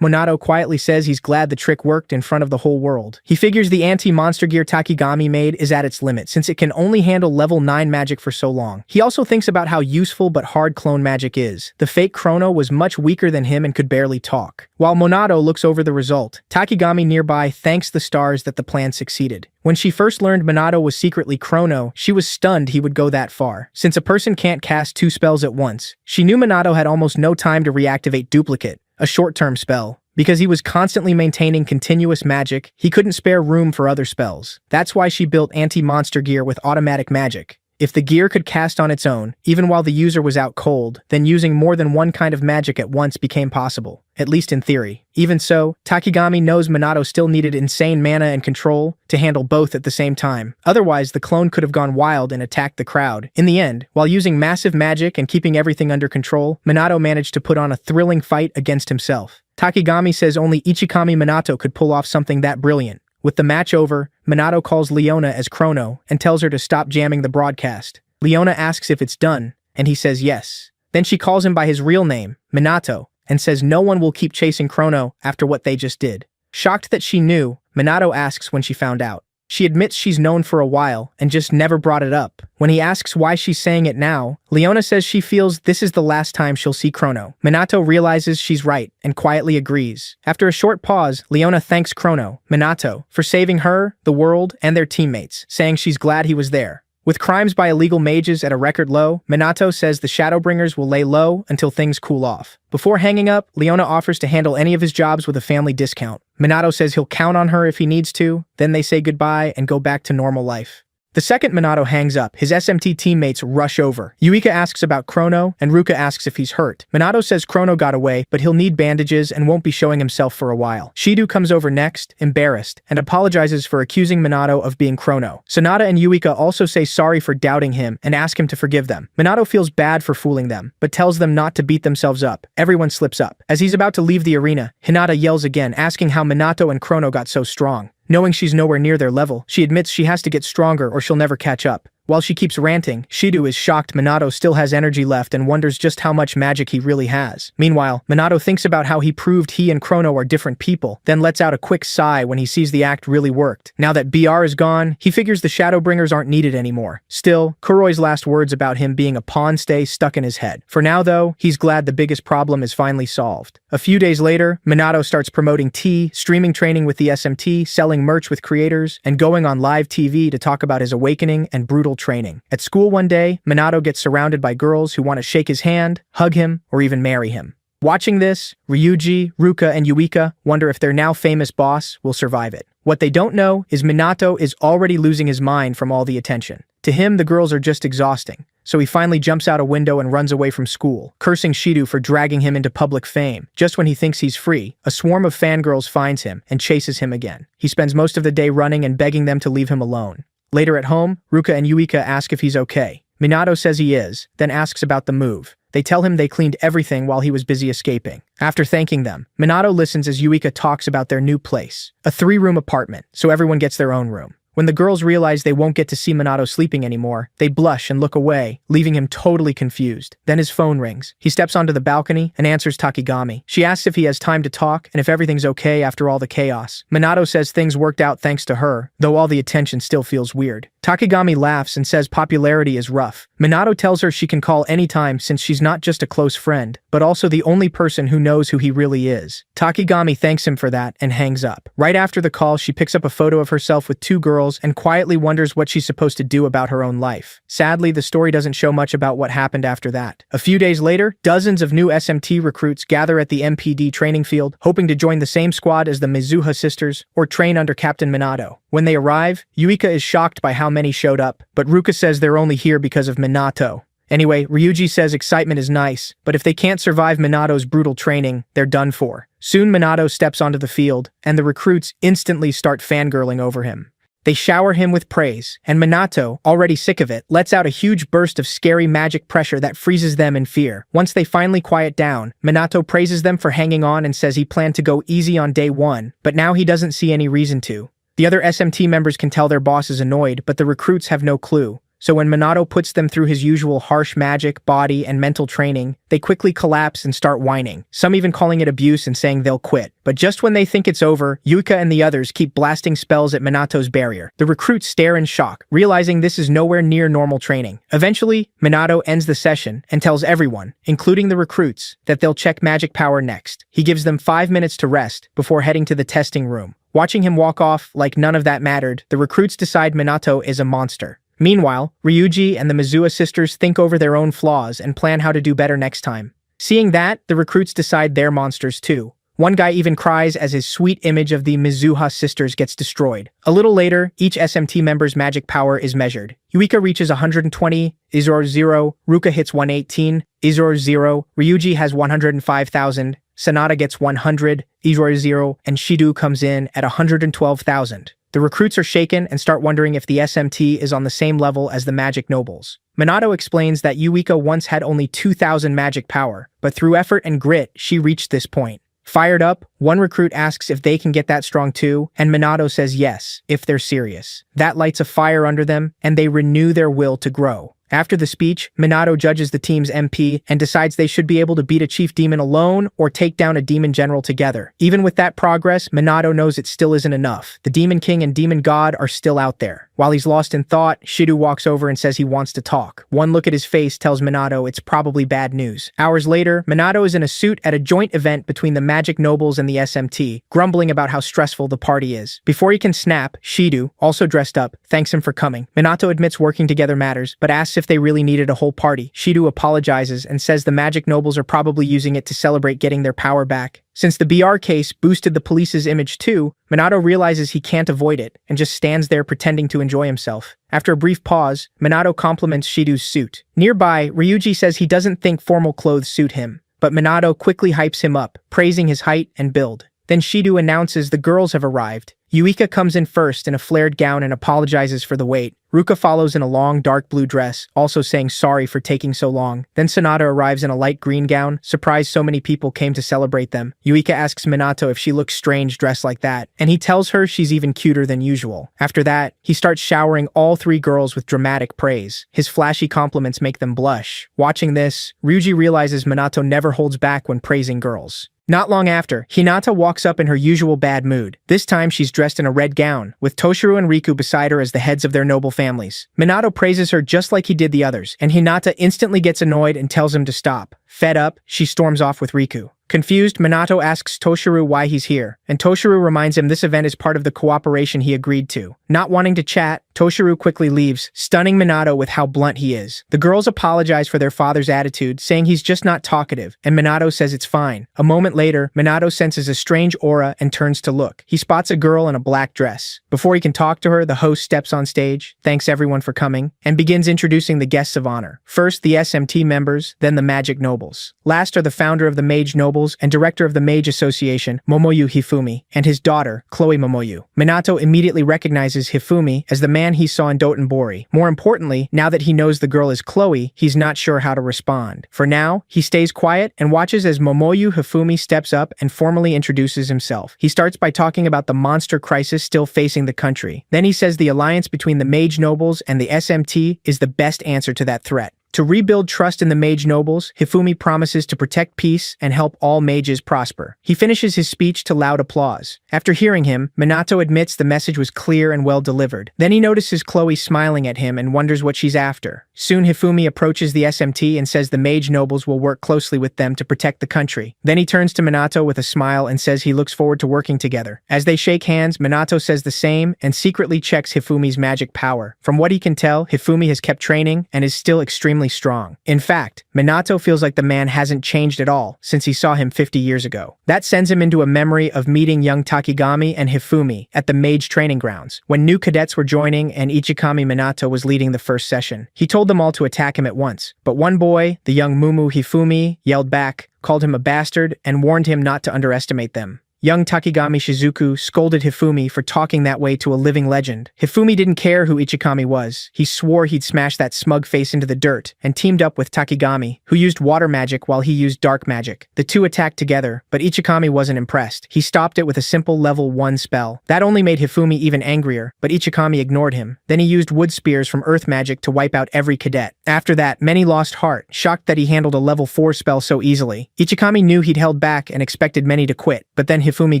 Monado quietly says he's glad the trick worked in front of the whole world. He figures the anti-monster gear Takigami made is at its limit, since it can only handle level 9 magic for so long. He also thinks about how useful but hard clone magic is. The fake Chrono was much weaker than him and could barely talk. While Monado looks over the result, Takigami nearby thanks the stars that the plan succeeded. When she first learned Monado was secretly Chrono, she was stunned he would go that far. Since a person can't cast 2 spells at once, she knew Monado had almost no time to reactivate Duplicate, a short-term spell. Because he was constantly maintaining continuous magic, he couldn't spare room for other spells. That's why she built anti-monster gear with automatic magic. If the gear could cast on its own, even while the user was out cold, then using more than one kind of magic at once became possible, at least in theory. Even so, Takigami knows Monado still needed insane mana and control to handle both at the same time. Otherwise, the clone could have gone wild and attacked the crowd. In the end, while using massive magic and keeping everything under control, Monado managed to put on a thrilling fight against himself. Takigami says only Ichikami Minato could pull off something that brilliant. With the match over, Monado calls Leona as Chrono and tells her to stop jamming the broadcast. Leona asks if it's done, and he says yes. Then she calls him by his real name, Minato, and says no one will keep chasing Chrono after what they just did. Shocked that she knew, Minato asks when she found out. She admits she's known for a while and just never brought it up. When he asks why she's saying it now, Leona says she feels this is the last time she'll see Chrono. Minato realizes she's right and quietly agrees. After a short pause, Leona thanks Chrono, Minato, for saving her, the world, and their teammates, saying she's glad he was there. With crimes by illegal mages at a record low, Minato says the Shadowbringers will lay low until things cool off. Before hanging up, Leona offers to handle any of his jobs with a family discount. Minato says he'll count on her if he needs to, then they say goodbye and go back to normal life. The second Minato hangs up, his SMT teammates rush over. Yuika asks about Chrono, and Ruka asks if he's hurt. Minato says Chrono got away, but he'll need bandages and won't be showing himself for a while. Shido comes over next, embarrassed, and apologizes for accusing Minato of being Chrono. Sonata and Yuika also say sorry for doubting him and ask him to forgive them. Minato feels bad for fooling them, but tells them not to beat themselves up. Everyone slips up. As he's about to leave the arena, Hinata yells again, asking how Minato and Chrono got so strong. Knowing she's nowhere near their level, she admits she has to get stronger or she'll never catch up. While she keeps ranting, Shido is shocked Minato still has energy left and wonders just how much magic he really has. Meanwhile, Minato thinks about how he proved he and Chrono are different people, then lets out a quick sigh when he sees the act really worked. Now that BR is gone, he figures the Shadowbringers aren't needed anymore. Still, Kuroi's last words about him being a pawn stay stuck in his head. For now though, he's glad the biggest problem is finally solved. A few days later, Minato starts promoting tea, streaming training with the SMT, selling merch with creators, and going on live TV to talk about his awakening and brutal training. At school one day, Minato gets surrounded by girls who want to shake his hand, hug him, or even marry him. Watching this, Ryuji, Ruka, and Yuika wonder if their now famous boss will survive it. What they don't know is Minato is already losing his mind from all the attention. To him, the girls are just exhausting. So he finally jumps out a window and runs away from school, cursing Shido for dragging him into public fame. Just when he thinks he's free, a swarm of fangirls finds him and chases him again. He spends most of the day running and begging them to leave him alone. Later at home, Ruka and Yuika ask if he's okay. Minato says he is, then asks about the move. They tell him they cleaned everything while he was busy escaping. After thanking them, Minato listens as Yuika talks about their new place, a 3-room apartment, so everyone gets their own room. When the girls realize they won't get to see Minato sleeping anymore, they blush and look away, leaving him totally confused. Then his phone rings. He steps onto the balcony and answers Takigami. She asks if he has time to talk and if everything's okay after all the chaos. Minato says things worked out thanks to her, though all the attention still feels weird. Takigami laughs and says popularity is rough. Minato tells her she can call anytime since she's not just a close friend, but also the only person who knows who he really is. Takigami thanks him for that and hangs up. Right after the call, she picks up a photo of herself with 2 girls and quietly wonders what she's supposed to do about her own life. Sadly, the story doesn't show much about what happened after that. A few days later, dozens of new SMT recruits gather at the MPD training field, hoping to join the same squad as the Mizuha sisters or train under Captain Minato. When they arrive, Yuika is shocked by how many showed up, but Ruka says they're only here because of Minato. Anyway, Ryuji says excitement is nice, but if they can't survive Minato's brutal training, they're done for. Soon Minato steps onto the field, and the recruits instantly start fangirling over him. They shower him with praise, and Minato, already sick of it, lets out a huge burst of scary magic pressure that freezes them in fear. Once they finally quiet down, Minato praises them for hanging on and says he planned to go easy on day 1, but now he doesn't see any reason to. The other SMT members can tell their boss is annoyed, but the recruits have no clue. So when Minato puts them through his usual harsh magic, body, and mental training, they quickly collapse and start whining, some even calling it abuse and saying they'll quit. But just when they think it's over, Yuika and the others keep blasting spells at Minato's barrier. The recruits stare in shock, realizing this is nowhere near normal training. Eventually, Minato ends the session and tells everyone, including the recruits, that they'll check magic power next. He gives them 5 minutes to rest before heading to the testing room. Watching him walk off like none of that mattered, the recruits decide Minato is a monster. Meanwhile, Ryuji and the Mizuha sisters think over their own flaws and plan how to do better next time. Seeing that, the recruits decide they're monsters too. One guy even cries as his sweet image of the Mizuha sisters gets destroyed. A little later, each SMT member's magic power is measured. Yuika reaches 120, Izor 0, Ruka hits 118, Izor 0, Ryuji has 105,000, Sonata gets 100, Izor 0, and Shido comes in at 112,000. The recruits are shaken and start wondering if the SMT is on the same level as the magic nobles. Minato explains that Yuika once had only 2,000 magic power, but through effort and grit, she reached this point. Fired up, one recruit asks if they can get that strong too, and Minato says yes, if they're serious. That lights a fire under them, and they renew their will to grow. After the speech, Minato judges the team's MP and decides they should be able to beat a chief demon alone or take down a demon general together. Even with that progress, Minato knows it still isn't enough. The Demon King and Demon God are still out there. While he's lost in thought, Shido walks over and says he wants to talk. One look at his face tells Minato it's probably bad news. Hours later, Minato is in a suit at a joint event between the Magic Nobles and the SMT, grumbling about how stressful the party is. Before he can snap, Shido, also dressed up, thanks him for coming. Minato admits working together matters, but asks if they really needed a whole party. Shido apologizes and says the Magic Nobles are probably using it to celebrate getting their power back. Since the BR case boosted the police's image too, Minato realizes he can't avoid it and just stands there pretending to enjoy himself. After a brief pause, Minato compliments Shido's suit. Nearby, Ryuji says he doesn't think formal clothes suit him, but Minato quickly hypes him up, praising his height and build. Then Shido announces the girls have arrived. Yuika comes in first in a flared gown and apologizes for the wait. Ruka follows in a long dark blue dress, also saying sorry for taking so long. Then Sonata arrives in a light green gown, surprised so many people came to celebrate them. Yuika asks Minato if she looks strange dressed like that, and he tells her she's even cuter than usual. After that, he starts showering all three girls with dramatic praise. His flashy compliments make them blush. Watching this, Ryuji realizes Minato never holds back when praising girls. Not long after, Hinata walks up in her usual bad mood. This time she's dressed in a red gown, with Toshiro and Riku beside her as the heads of their noble families. Minato praises her just like he did the others, and Hinata instantly gets annoyed and tells him to stop. Fed up, she storms off with Riku. Confused, Minato asks Toshiro why he's here, and Toshiro reminds him this event is part of the cooperation he agreed to. Not wanting to chat, Toshiro quickly leaves, stunning Minato with how blunt he is. The girls apologize for their father's attitude, saying he's just not talkative, and Minato says it's fine. A moment later, Minato senses a strange aura and turns to look. He spots a girl in a black dress. Before he can talk to her, the host steps on stage, thanks everyone for coming, and begins introducing the guests of honor. First, the SMT members, then the Magic Nobles. Last are the founder of the Mage Nobles and director of the Mage Association, Momoyu Hifumi, and his daughter, Chloe Momoyu. Minato immediately recognizes Hifumi as the man he saw in Dotonbori. More importantly, now that he knows the girl is Chloe, he's not sure how to respond. For now, he stays quiet and watches as Momoyu Hifumi steps up and formally introduces himself. He starts by talking about the monster crisis still facing the country. Then he says the alliance between the Mage Nobles and the SMT is the best answer to that threat. To rebuild trust in the Mage Nobles, Hifumi promises to protect peace and help all mages prosper. He finishes his speech to loud applause. After hearing him, Minato admits the message was clear and well delivered. Then he notices Chloe smiling at him and wonders what she's after. Soon Hifumi approaches the SMT and says the Mage Nobles will work closely with them to protect the country. Then he turns to Minato with a smile and says he looks forward to working together. As they shake hands, Minato says the same and secretly checks Hifumi's magic power. From what he can tell, Hifumi has kept training and is still extremely strong. In fact, Minato feels like the man hasn't changed at all since he saw him 50 years ago. That sends him into a memory of meeting young Takigami and Hifumi at the Mage training grounds, when new cadets were joining and Ichikami Minato was leading the first session. He told them all to attack him at once, but one boy, the young Mumu Hifumi, yelled back, called him a bastard, and warned him not to underestimate them. Young Takigami Shizuku scolded Hifumi for talking that way to a living legend. Hifumi didn't care who Ichikami was. He swore he'd smash that smug face into the dirt and teamed up with Takigami, who used water magic while he used dark magic. The two attacked together, but Ichikami wasn't impressed. He stopped it with a simple level 1 spell. That only made Hifumi even angrier, but Ichikami ignored him. Then he used wood spears from earth magic to wipe out every cadet. After that, many lost heart, shocked that he handled a level 4 spell so easily. Ichikami knew he'd held back and expected many to quit, but then Hifumi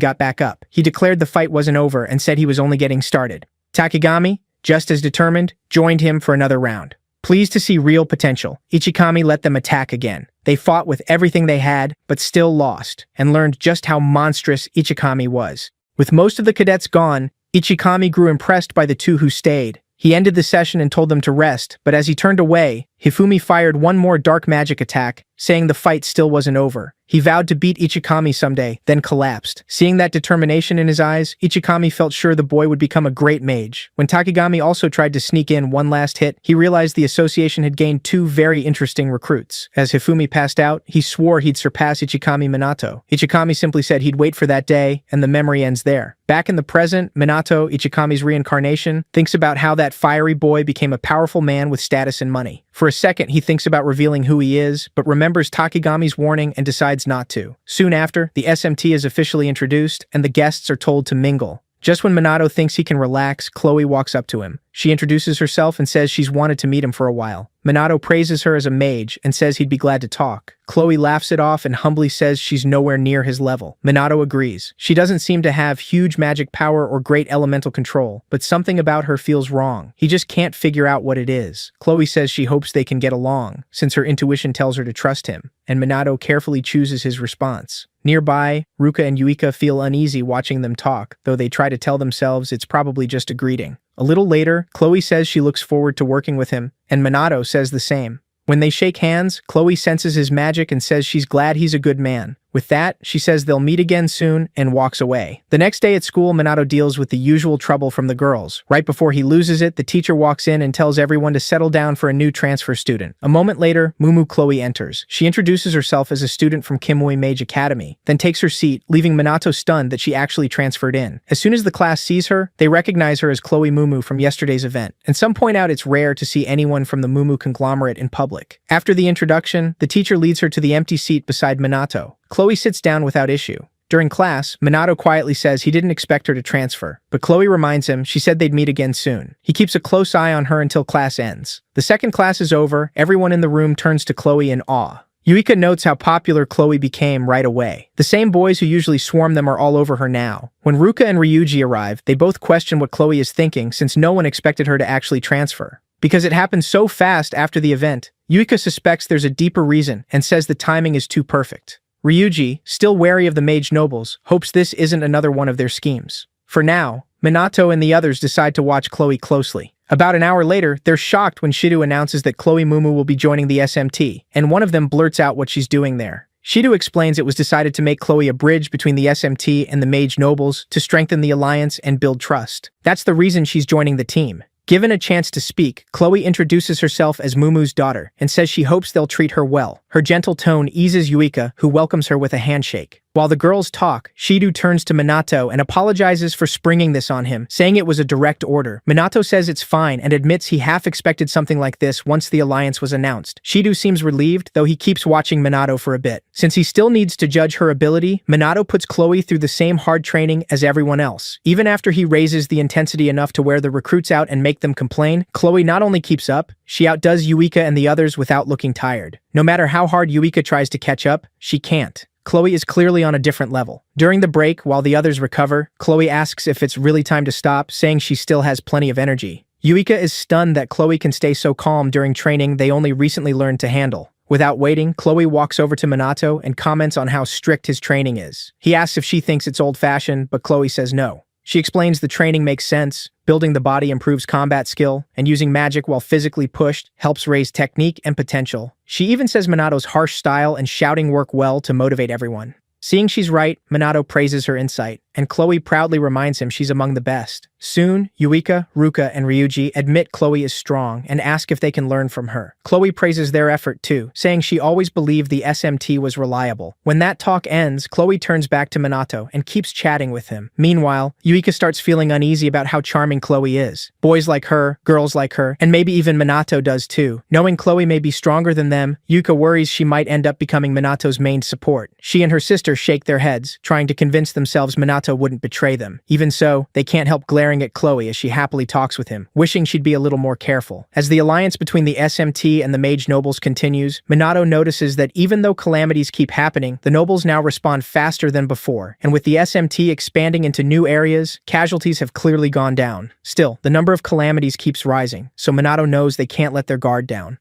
got back up. He declared the fight wasn't over and said he was only getting started. Takigami, just as determined, joined him for another round. Pleased to see real potential, Ichikami let them attack again. They fought with everything they had, but still lost, and learned just how monstrous Ichikami was. With most of the cadets gone, Ichikami grew impressed by the two who stayed. He ended the session and told them to rest, but as he turned away, Hifumi fired one more dark magic attack, saying the fight still wasn't over. He vowed to beat Ichikami someday, then collapsed. Seeing that determination in his eyes, Ichikami felt sure the boy would become a great mage. When Takigami also tried to sneak in one last hit, he realized the association had gained two very interesting recruits. As Hifumi passed out, he swore he'd surpass Ichikami Minato. Ichikami simply said he'd wait for that day, and the memory ends there. Back in the present, Minato, Ichikami's reincarnation, thinks about how that fiery boy became a powerful man with status and money. For a second, he thinks about revealing who he is, but remembers Takigami's warning and decides not to. Soon after, the SMT is officially introduced, and the guests are told to mingle. Just when Minato thinks he can relax, Chloe walks up to him. She introduces herself and says she's wanted to meet him for a while. Minato praises her as a mage and says he'd be glad to talk. Chloe laughs it off and humbly says she's nowhere near his level. Minato agrees. She doesn't seem to have huge magic power or great elemental control, but something about her feels wrong. He just can't figure out what it is. Chloe says she hopes they can get along, since her intuition tells her to trust him, and Minato carefully chooses his response. Nearby, Ruka and Yuika feel uneasy watching them talk, though they try to tell themselves it's probably just a greeting. A little later, Chloe says she looks forward to working with him, and Minato says the same. When they shake hands, Chloe senses his magic and says she's glad he's a good man. With that, she says they'll meet again soon and walks away. The next day at school, Minato deals with the usual trouble from the girls. Right before he loses it, the teacher walks in and tells everyone to settle down for a new transfer student. A moment later, Mumu Chloe enters. She introduces herself as a student from Kimui Mage Academy, then takes her seat, leaving Minato stunned that she actually transferred in. As soon as the class sees her, they recognize her as Chloe Mumu from yesterday's event, and some point out it's rare to see anyone from the Mumu conglomerate in public. After the introduction, the teacher leads her to the empty seat beside Minato. Chloe sits down without issue. During class, Minato quietly says he didn't expect her to transfer, but Chloe reminds him she said they'd meet again soon. He keeps a close eye on her until class ends. The second class is over, everyone in the room turns to Chloe in awe. Yuika notes how popular Chloe became right away. The same boys who usually swarm them are all over her now. When Ruka and Ryuji arrive, they both question what Chloe is thinking since no one expected her to actually transfer. Because it happened so fast after the event, Yuika suspects there's a deeper reason and says the timing is too perfect. Ryuji, still wary of the mage nobles, hopes this isn't another one of their schemes. For now, Minato and the others decide to watch Chloe closely. About an hour later, they're shocked when Shido announces that Chloe Mumu will be joining the SMT, and one of them blurts out what she's doing there. Shido explains it was decided to make Chloe a bridge between the SMT and the mage nobles to strengthen the alliance and build trust. That's the reason she's joining the team. Given a chance to speak, Chloe introduces herself as Mumu's daughter and says she hopes they'll treat her well. Her gentle tone eases Yuika, who welcomes her with a handshake. While the girls talk, Shido turns to Minato and apologizes for springing this on him, saying it was a direct order. Minato says it's fine and admits he half expected something like this once the alliance was announced. Shido seems relieved, though he keeps watching Minato for a bit. Since he still needs to judge her ability, Minato puts Chloe through the same hard training as everyone else. Even after he raises the intensity enough to wear the recruits out and make them complain, Chloe not only keeps up, she outdoes Yuika and the others without looking tired. No matter how hard Yuika tries to catch up, she can't. Chloe is clearly on a different level. During the break, while the others recover, Chloe asks if it's really time to stop, saying she still has plenty of energy. Yuika is stunned that Chloe can stay so calm during training they only recently learned to handle. Without waiting, Chloe walks over to Minato and comments on how strict his training is. He asks if she thinks it's old-fashioned, but Chloe says no. She explains the training makes sense, building the body improves combat skill, and using magic while physically pushed helps raise technique and potential. She even says Minato's harsh style and shouting work well to motivate everyone. Seeing she's right, Minato praises her insight, and Chloe proudly reminds him she's among the best. Soon, Yuika, Ruka, and Ryuji admit Chloe is strong and ask if they can learn from her. Chloe praises their effort too, saying she always believed the SMT was reliable. When that talk ends, Chloe turns back to Minato and keeps chatting with him. Meanwhile, Yuika starts feeling uneasy about how charming Chloe is. Boys like her, girls like her, and maybe even Minato does too. Knowing Chloe may be stronger than them, Yuika worries she might end up becoming Minato's main support. She and her sister shake their heads, trying to convince themselves Minato wouldn't betray them. Even so, they can't help glaring at Chloe as she happily talks with him, wishing she'd be a little more careful. As the alliance between the SMT and the mage nobles continues, Minato notices that even though calamities keep happening, the nobles now respond faster than before, and with the SMT expanding into new areas, casualties have clearly gone down. Still, the number of calamities keeps rising, so Minato knows they can't let their guard down.